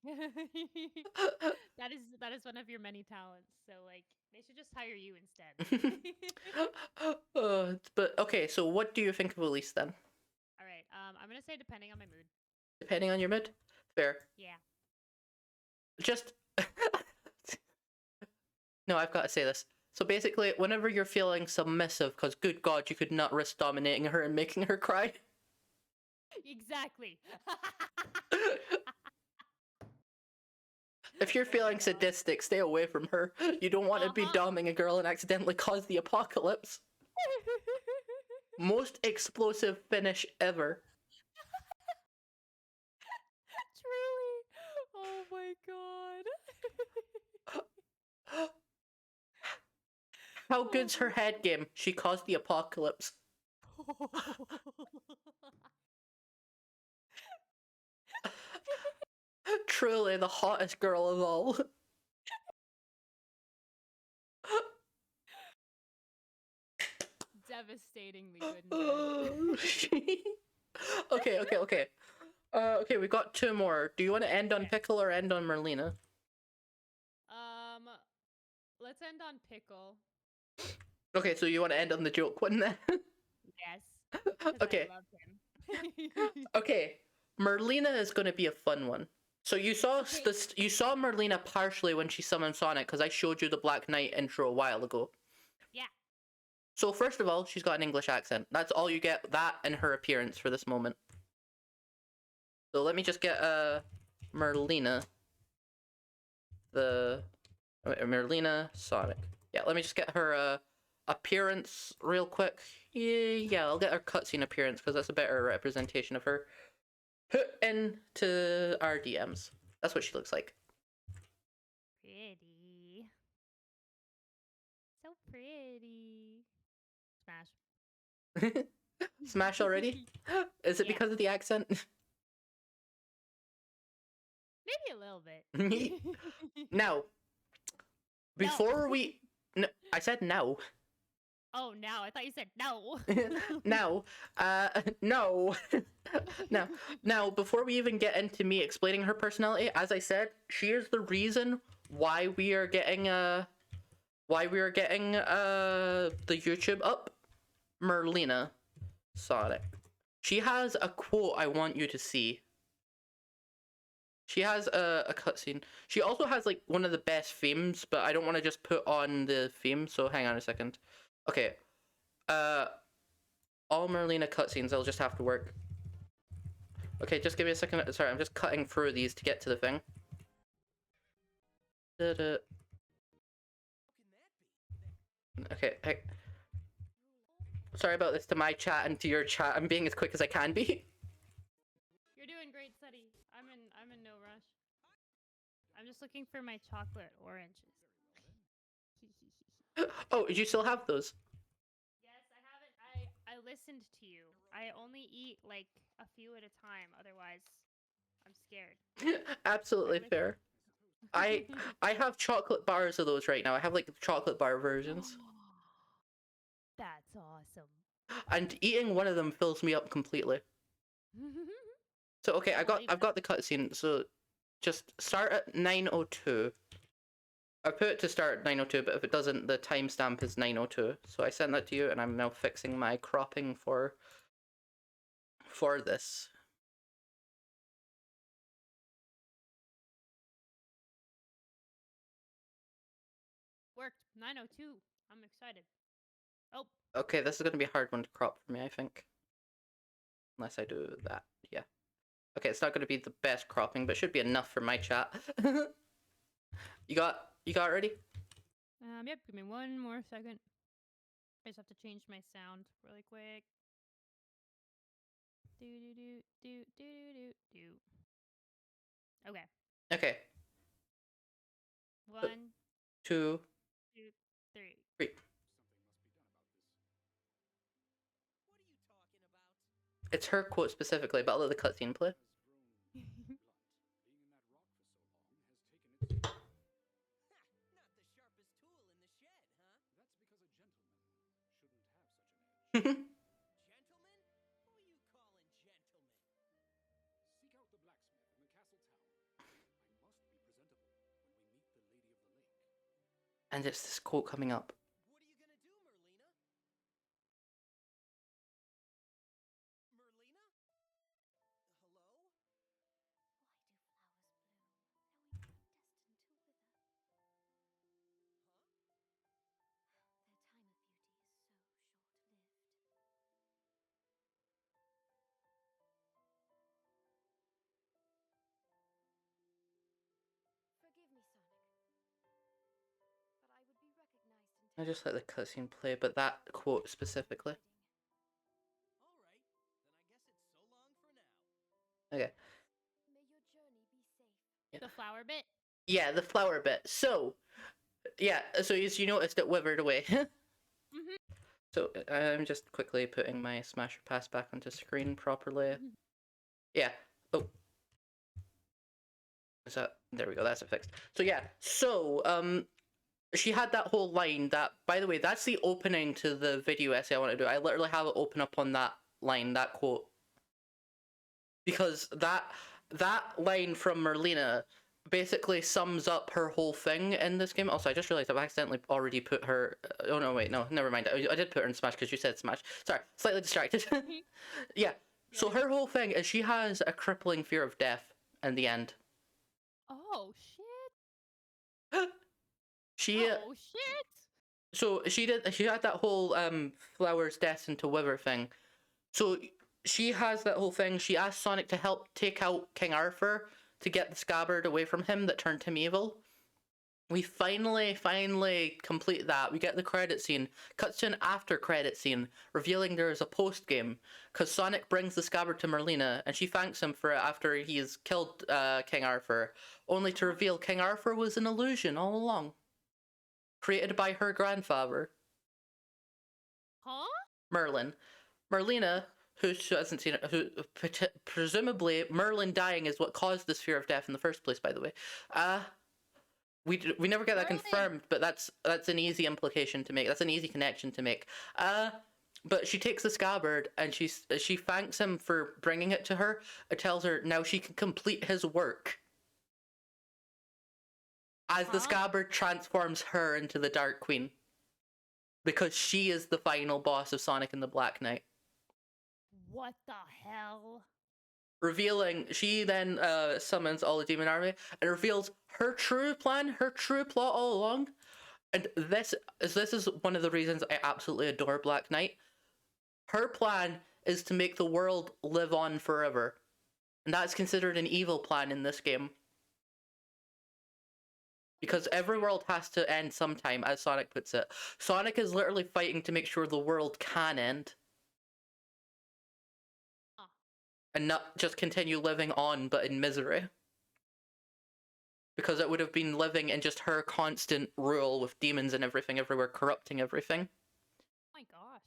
that is one of your many talents. So like they should just hire you instead. But okay, so what do you think of Elise then? All right. I'm gonna say depending on my mood. Depending on your mood? Fair. Yeah. Just no, I've got to say this. So basically, whenever you're feeling submissive, because good God, you could not risk dominating her and making her cry. Exactly. If you're feeling sadistic, stay away from her. You don't want to be doming a girl and accidentally cause the apocalypse. Most explosive finish ever. Truly. Oh my god. How good's her head game? She caused the apocalypse. Truly the hottest girl of all. Devastatingly good. Okay. Okay, we got two more. Do you want to end on Pickle or end on Merlina? Let's end on Pickle. Okay, so you want to end on the joke one then? Yes. Okay. I love him. Okay, Merlina is going to be a fun one. So you saw you saw Merlina partially when she summoned Sonic, because I showed you the Black Knight intro a while ago. Yeah. So first of all, she's got an English accent. That's all you get, that and her appearance for this moment. So let me just get Merlina. Merlina Sonic. Yeah, let me just get her appearance real quick. Yeah, I'll get her cutscene appearance because that's a better representation of her. Put into our DMs. That's what she looks like. Pretty. So pretty. Smash. Smash already? Is it because of the accent? Maybe a little bit. Now, before we... No, I said no. Oh, now. I thought you said no. No. No. No. Now, before we even get into me explaining her personality, as I said, she is the reason why we are getting the YouTube up. Merlina Sonic. She has a quote I want you to see. She has a cutscene. She also has like one of the best themes, but I don't want to just put on the theme, so hang on a second. Okay. All Merlina cutscenes, I'll just have to work. Okay, just give me a second. Sorry, I'm just cutting through these to get to the thing. Okay, sorry about this to my chat and to your chat. I'm being as quick as I can be. You're doing great, Sonnie. I'm in no rush. I'm just looking for my chocolate oranges. Oh, you still have those? Yes, I haven't. I listened to you. I only eat like a few at a time. Otherwise, I'm scared. Absolutely I fair. I I have chocolate bars of those right now. I have like the chocolate bar versions. That's awesome. And eating one of them fills me up completely. So okay, I believe I've got the cutscene. So just start at 9:02. I put it to start at 9:02, but if it doesn't, the timestamp is 9:02. So I sent that to you, and I'm now fixing my cropping for this. Worked. 9:02. I'm excited. Oh, Okay, this is gonna be a hard one to crop for me, I think. Unless I do that, yeah. Okay, it's not gonna be the best cropping, but it should be enough for my chat. You got it ready? yep. Give me one more second. I just have to change my sound really quick. Do do do do do do do. Okay. Okay. 1, 2, 2, 3. 3. What are you talking about? It's her quote specifically, but I'll let the cutscene play. Ha! Not the sharpest tool in the shed, huh? Gentlemen? Who you calling gentlemen? Seek out the blacksmith in the castle tower. I must be presentable when we meet the Lady of the Lake. And it's this quote coming up. What are you gonna do, Merlina? Merlina? Hello? I just let the cutscene play, but that quote specifically. All right, then I guess it's so long for now. Okay. The flower bit. Yeah, the flower bit. So, yeah, so as you noticed, it withered away. So I'm just quickly putting my Smasher Pass back onto screen properly. Yeah. Oh. Is that... There we go, that's it fixed. So yeah, so, she had that whole line that, by the way, that's the opening to the video essay I want to do. I literally have it open up on that line, that quote. Because that line from Merlina basically sums up her whole thing in this game. Also, I just realized I've accidentally already put her... Oh, no, wait, no, never mind. I did put her in Smash because you said Smash. Sorry, slightly distracted. Yeah, so her whole thing is she has a crippling fear of death in the end. Oh shit! She... Oh shit! So she had that whole flowers destined to wither thing. So she has that whole thing. She asked Sonic to help take out King Arthur to get the scabbard away from him that turned him evil. We finally complete that. We get the credit scene. Cuts to an after credit scene, revealing there is a post game. Because Sonic brings the scabbard to Merlina, and she thanks him for it after he's killed King Arthur, only to reveal King Arthur was an illusion all along. Created by her grandfather. Huh? Merlin. Merlina, who hasn't seen it, who presumably Merlin dying is what caused this fear of death in the first place, by the way. We never get that confirmed, but that's an easy implication to make. That's an easy connection to make. But she takes the scabbard and she thanks him for bringing it to her. It tells her now she can complete his work. As the scabbard transforms her into the Dark Queen. Because she is the final boss of Sonic and the Black Knight. What the hell? Revealing, she then summons all the demon army and reveals her true plan, her true plot all along. And this is one of the reasons I absolutely adore Black Knight. Her plan is to make the world live on forever. And that's considered an evil plan in this game. Because every world has to end sometime, as Sonic puts it. Sonic is literally fighting to make sure the world can end. Huh. And not just continue living on, but in misery. Because it would have been living in just her constant rule with demons and everything everywhere, corrupting everything. Oh my gosh.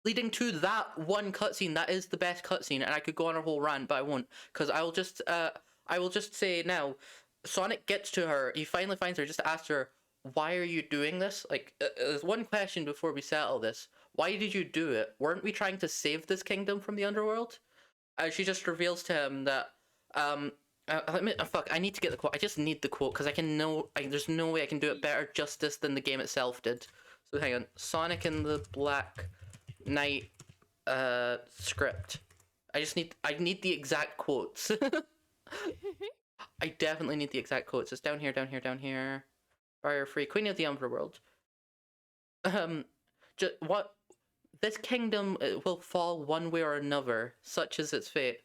Leading to that one cutscene, that is the best cutscene, and I could go on a whole rant, but I won't. Because I will just say now, Sonic gets to her, he finally finds her, just asks her, why are you doing this? Like, there's one question before we settle this. Why did you do it? Weren't we trying to save this kingdom from the underworld? She just reveals to him that, fuck, I need to get the quote. I just need the quote, because there's no way I can do it better justice than the game itself did. So hang on. Sonic and the Black Knight, script. I need the exact quotes. I definitely need the exact quotes. It's down here, down here, down here. Barrier free, Queen of the Underworld. What? This kingdom will fall one way or another, such is its fate.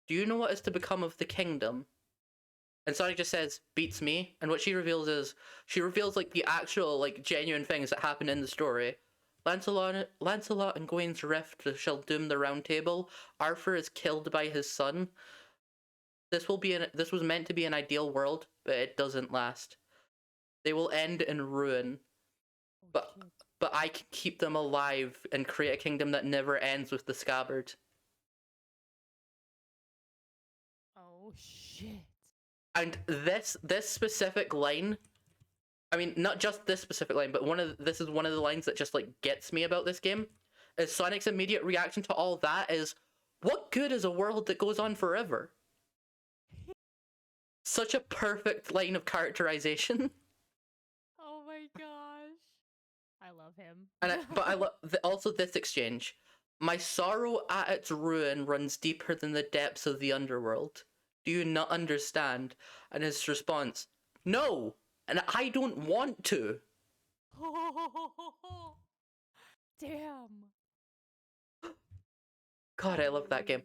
Do you know what is to become of the kingdom? And Sonic just says, beats me. And what she reveals is, like the actual, like, genuine things that happen in the story. Lancelot and Gawain's rift shall doom the Round Table. Arthur is killed by his son. This was meant to be an ideal world, but it doesn't last. They will end in ruin. Oh, shit. But I can keep them alive and create a kingdom that never ends with the scabbard. Oh shit. And this specific line, I mean, not just this specific line, but this is one of the lines that just, like, gets me about this game, is Sonic's immediate reaction to all that is, what good is a world that goes on forever? Such a perfect line of characterization. Oh my gosh. I love him. But I love also this exchange. My sorrow at its ruin runs deeper than the depths of the underworld. Do you not understand? And his response, no, and I don't want to. Damn. God, I love that game.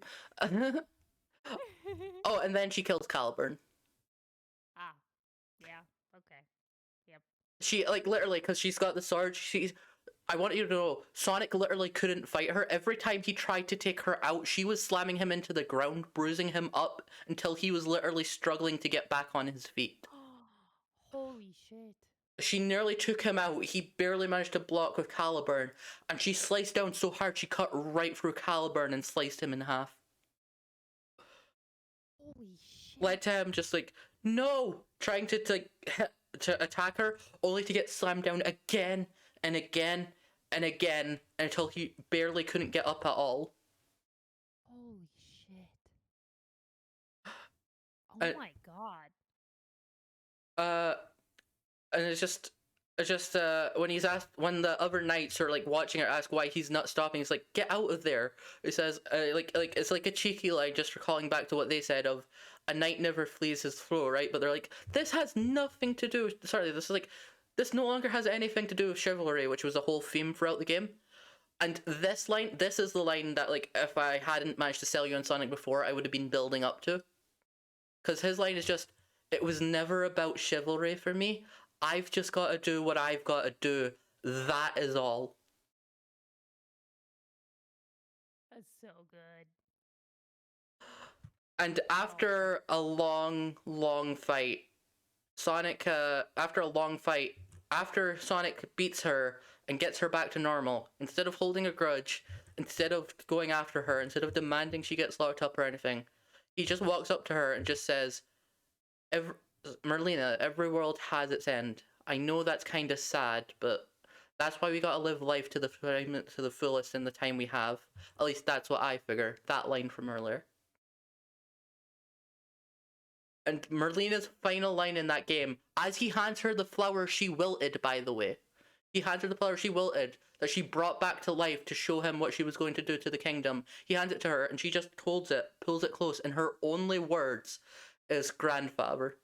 Oh, and then she kills Caliburn. Ah. Yeah. Okay. Yep. She, like, literally, because she's got the sword, I want you to know, Sonic literally couldn't fight her. Every time he tried to take her out, she was slamming him into the ground, bruising him up, until he was literally struggling to get back on his feet. Holy shit. She nearly took him out. He barely managed to block with Caliburn, and she sliced down so hard she cut right through Caliburn and sliced him in half. Holy shit. Led to him just like, no, trying to attack her, only to get slammed down again and again and again until he barely couldn't get up at all. Holy shit. Oh And- my god. And it's just when the other knights are, like, watching her, ask why he's not stopping, he's like, get out of there. He says, like it's like a cheeky line, just recalling back to what they said of, a knight never flees his foe, right? But they're like, this has nothing to do with, this no longer has anything to do with chivalry, which was a whole theme throughout the game. And this is the line that, like, if I hadn't managed to sell you on Sonic before, I would have been building up to. Because his line is just, it was never about chivalry for me. I've just got to do what I've got to do. That is all. That's so good. And after a long, long fight, after Sonic beats her and gets her back to normal, instead of holding a grudge, instead of going after her, instead of demanding she gets locked up or anything, he just walks up to her and just says, Merlina, every world has its end. I know that's kind of sad, but that's why we gotta live life to the fullest in the time we have. At least that's what I figure. That line from earlier. And Merlina's final line in that game, as he hands her the flower she wilted, by the way. He hands her the flower she wilted, that she brought back to life to show him what she was going to do to the kingdom. He hands it to her, and she just pulls it close, and her only words is grandfather.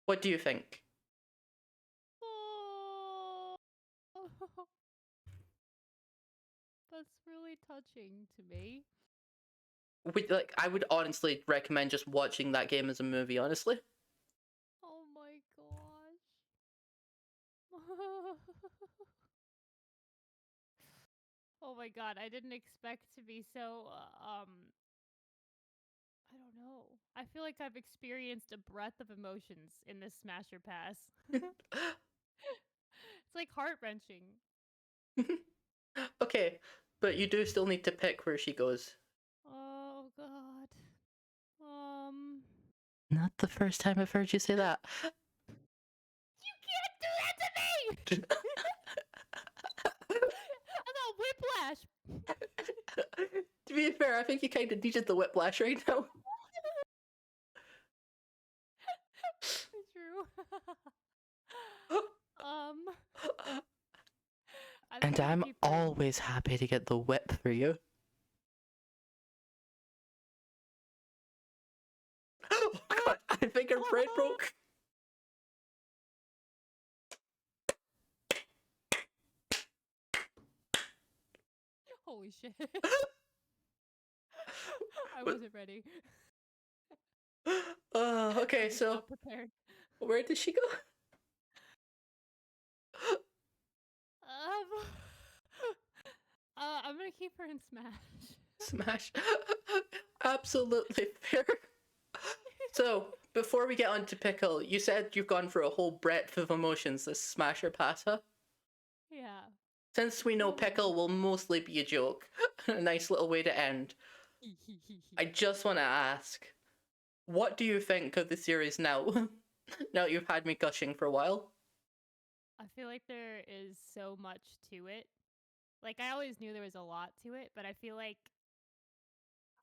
What do you think? Oh. That's really touching to me. I would honestly recommend just watching that game as a movie, honestly. Oh my gosh. Oh my god, I didn't expect to be so I don't know. I feel like I've experienced a breadth of emotions in this Smasher Pass. It's like heart-wrenching. Okay, but you do still need to pick where she goes. Oh god. Not the first time I've heard you say that. You can't do that to me! I got whiplash. To be fair, I think you kind of needed the whiplash right now. True. I And think I'll I'm keep her. always happy to get the whip for you. Oh god, I think her brain broke. Holy shit. I wasn't ready. Okay, I was so not prepared. where did she go? Um, I'm gonna keep her in Smash. Smash. Absolutely fair. So, before we get on to Pickle, you said you've gone for a whole breadth of emotions this Smash or Pass, huh? Yeah. Since we know Pickle will mostly be a joke, a nice little way to end, I just want to ask, what do you think of the series now? Now that you've had me gushing for a while? I feel like there is so much to it. Like I always knew there was a lot to it, but I feel like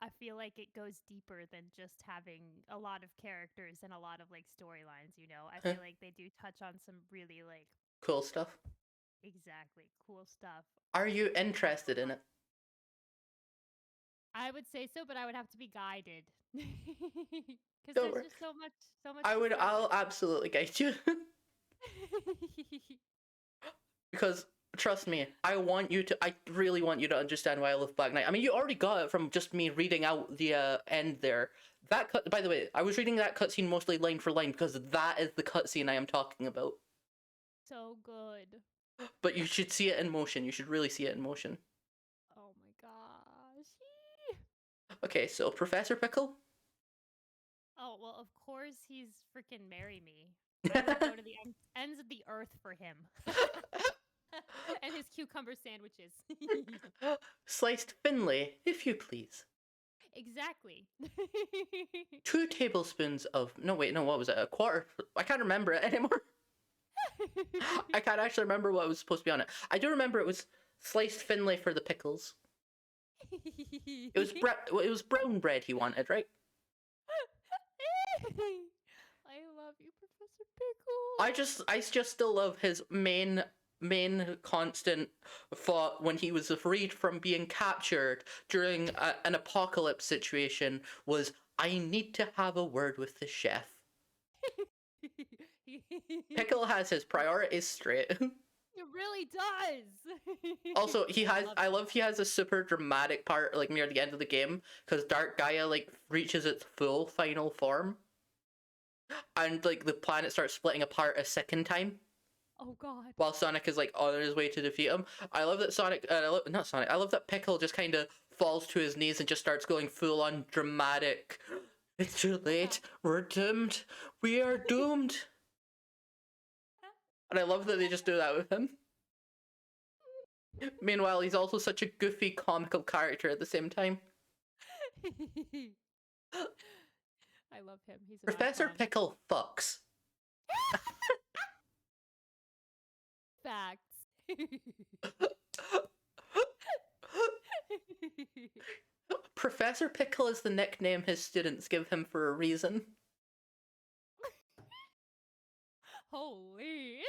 it goes deeper than just having a lot of characters and a lot of like storylines, you know. I feel like they do touch on some really like Cool stuff. exactly cool stuff. Are you interested in it? I would say so, but I would have to be guided. Cuz Don't there's worry. just so much I'll absolutely guide you. Because trust me, I really want you to understand why I love Black Knight. I mean, you already got it from just me reading out the end there. By the way, I was reading that cutscene mostly line for line because that is the cutscene I am talking about. So good. But you should see it in motion. You should really see it in motion. Oh my gosh. Okay, so Professor Pickle. Oh, well, of course he's freaking marry me. I would go to the ends of the earth for him. And his cucumber sandwiches. Sliced Finlay, if you please. Exactly. 2 tablespoons of what was it? A quarter? I can't remember it anymore. I can't actually remember what was supposed to be on it. I do remember it was sliced Finlay for the pickles. It was brown bread he wanted, right? I love you, Professor Pickle. I just still love his main constant thought when he was freed from being captured during an apocalypse situation was, I need to have a word with the chef. Pickle has his priorities straight. It really does. Also, I love he has a super dramatic part like near the end of the game because Dark Gaia like reaches its full final form. And like the planet starts splitting apart a second time. Oh god. While Sonic is like on his way to defeat him. I love that I love that Pickle just kind of falls to his knees and just starts going full on dramatic. It's too late. We're doomed. We are doomed. And I love that they just do that with him. Meanwhile, he's also such a goofy, comical character at the same time. I love him. He's an Professor icon. Pickle fucks. Facts. Professor Pickle is the nickname his students give him for a reason. Holy.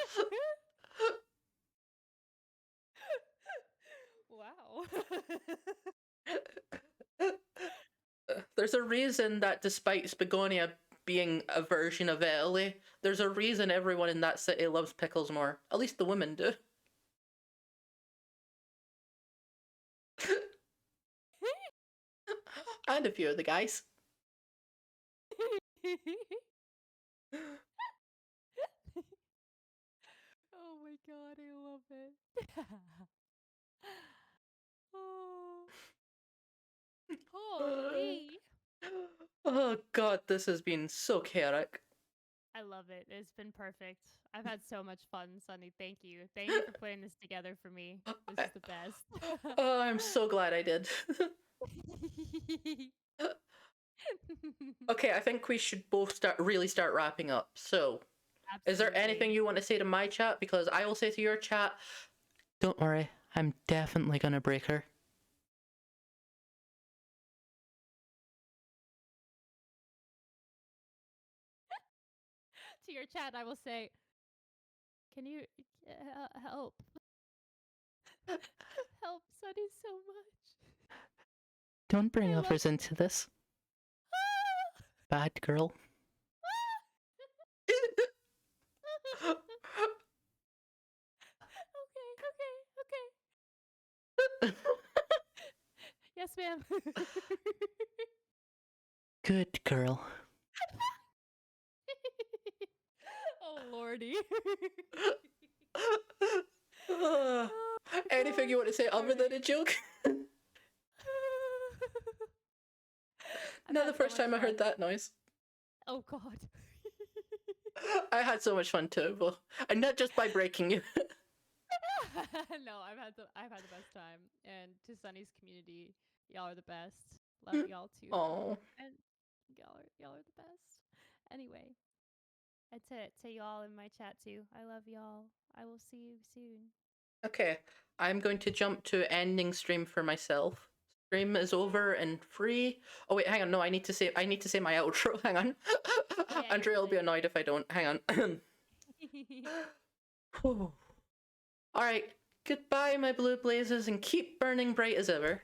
Wow. There's a reason that despite Spagonia being a version of Italy, there's a reason everyone in that city loves pickles more. At least the women do. And a few of the guys. Oh my god, I love it. Oh, holy. Oh god, this has been so chaotic. I love it. It's been perfect. I've had so much fun, Sonny. Thank you. Thank you for putting this together for me. This is the best. Oh, I'm so glad I did. Okay, I think we should both start wrapping up. So, is there anything Absolutely. you want to say to my chat? Because I will say to your chat, don't worry, I'm definitely gonna break her. To your chat, I will say, can you help? Help Sonny so much. Don't bring I love others into this. Bad girl. Okay. Yes, ma'am. Good girl. Oh, lordy. Uh, Anything you want to say other than a joke? I've Not had the so first much time I heard fun. that noise. Oh, God. I had so much fun too, but, and not just by breaking you. No, I've had the best time. And to Sunny's community, y'all are the best. Love y'all too. Oh, And y'all are the best. Anyway, and to y'all in my chat too. I love y'all. I will see you soon. okay. I'm going to jump to ending stream for myself. Stream is over in 3. Oh wait, hang on. No, I need to say my outro. Hang on. Oh yeah, Andrea will be say annoyed if I don't. Hang on. it. All right. Goodbye, my blue blazes, and keep burning bright as ever.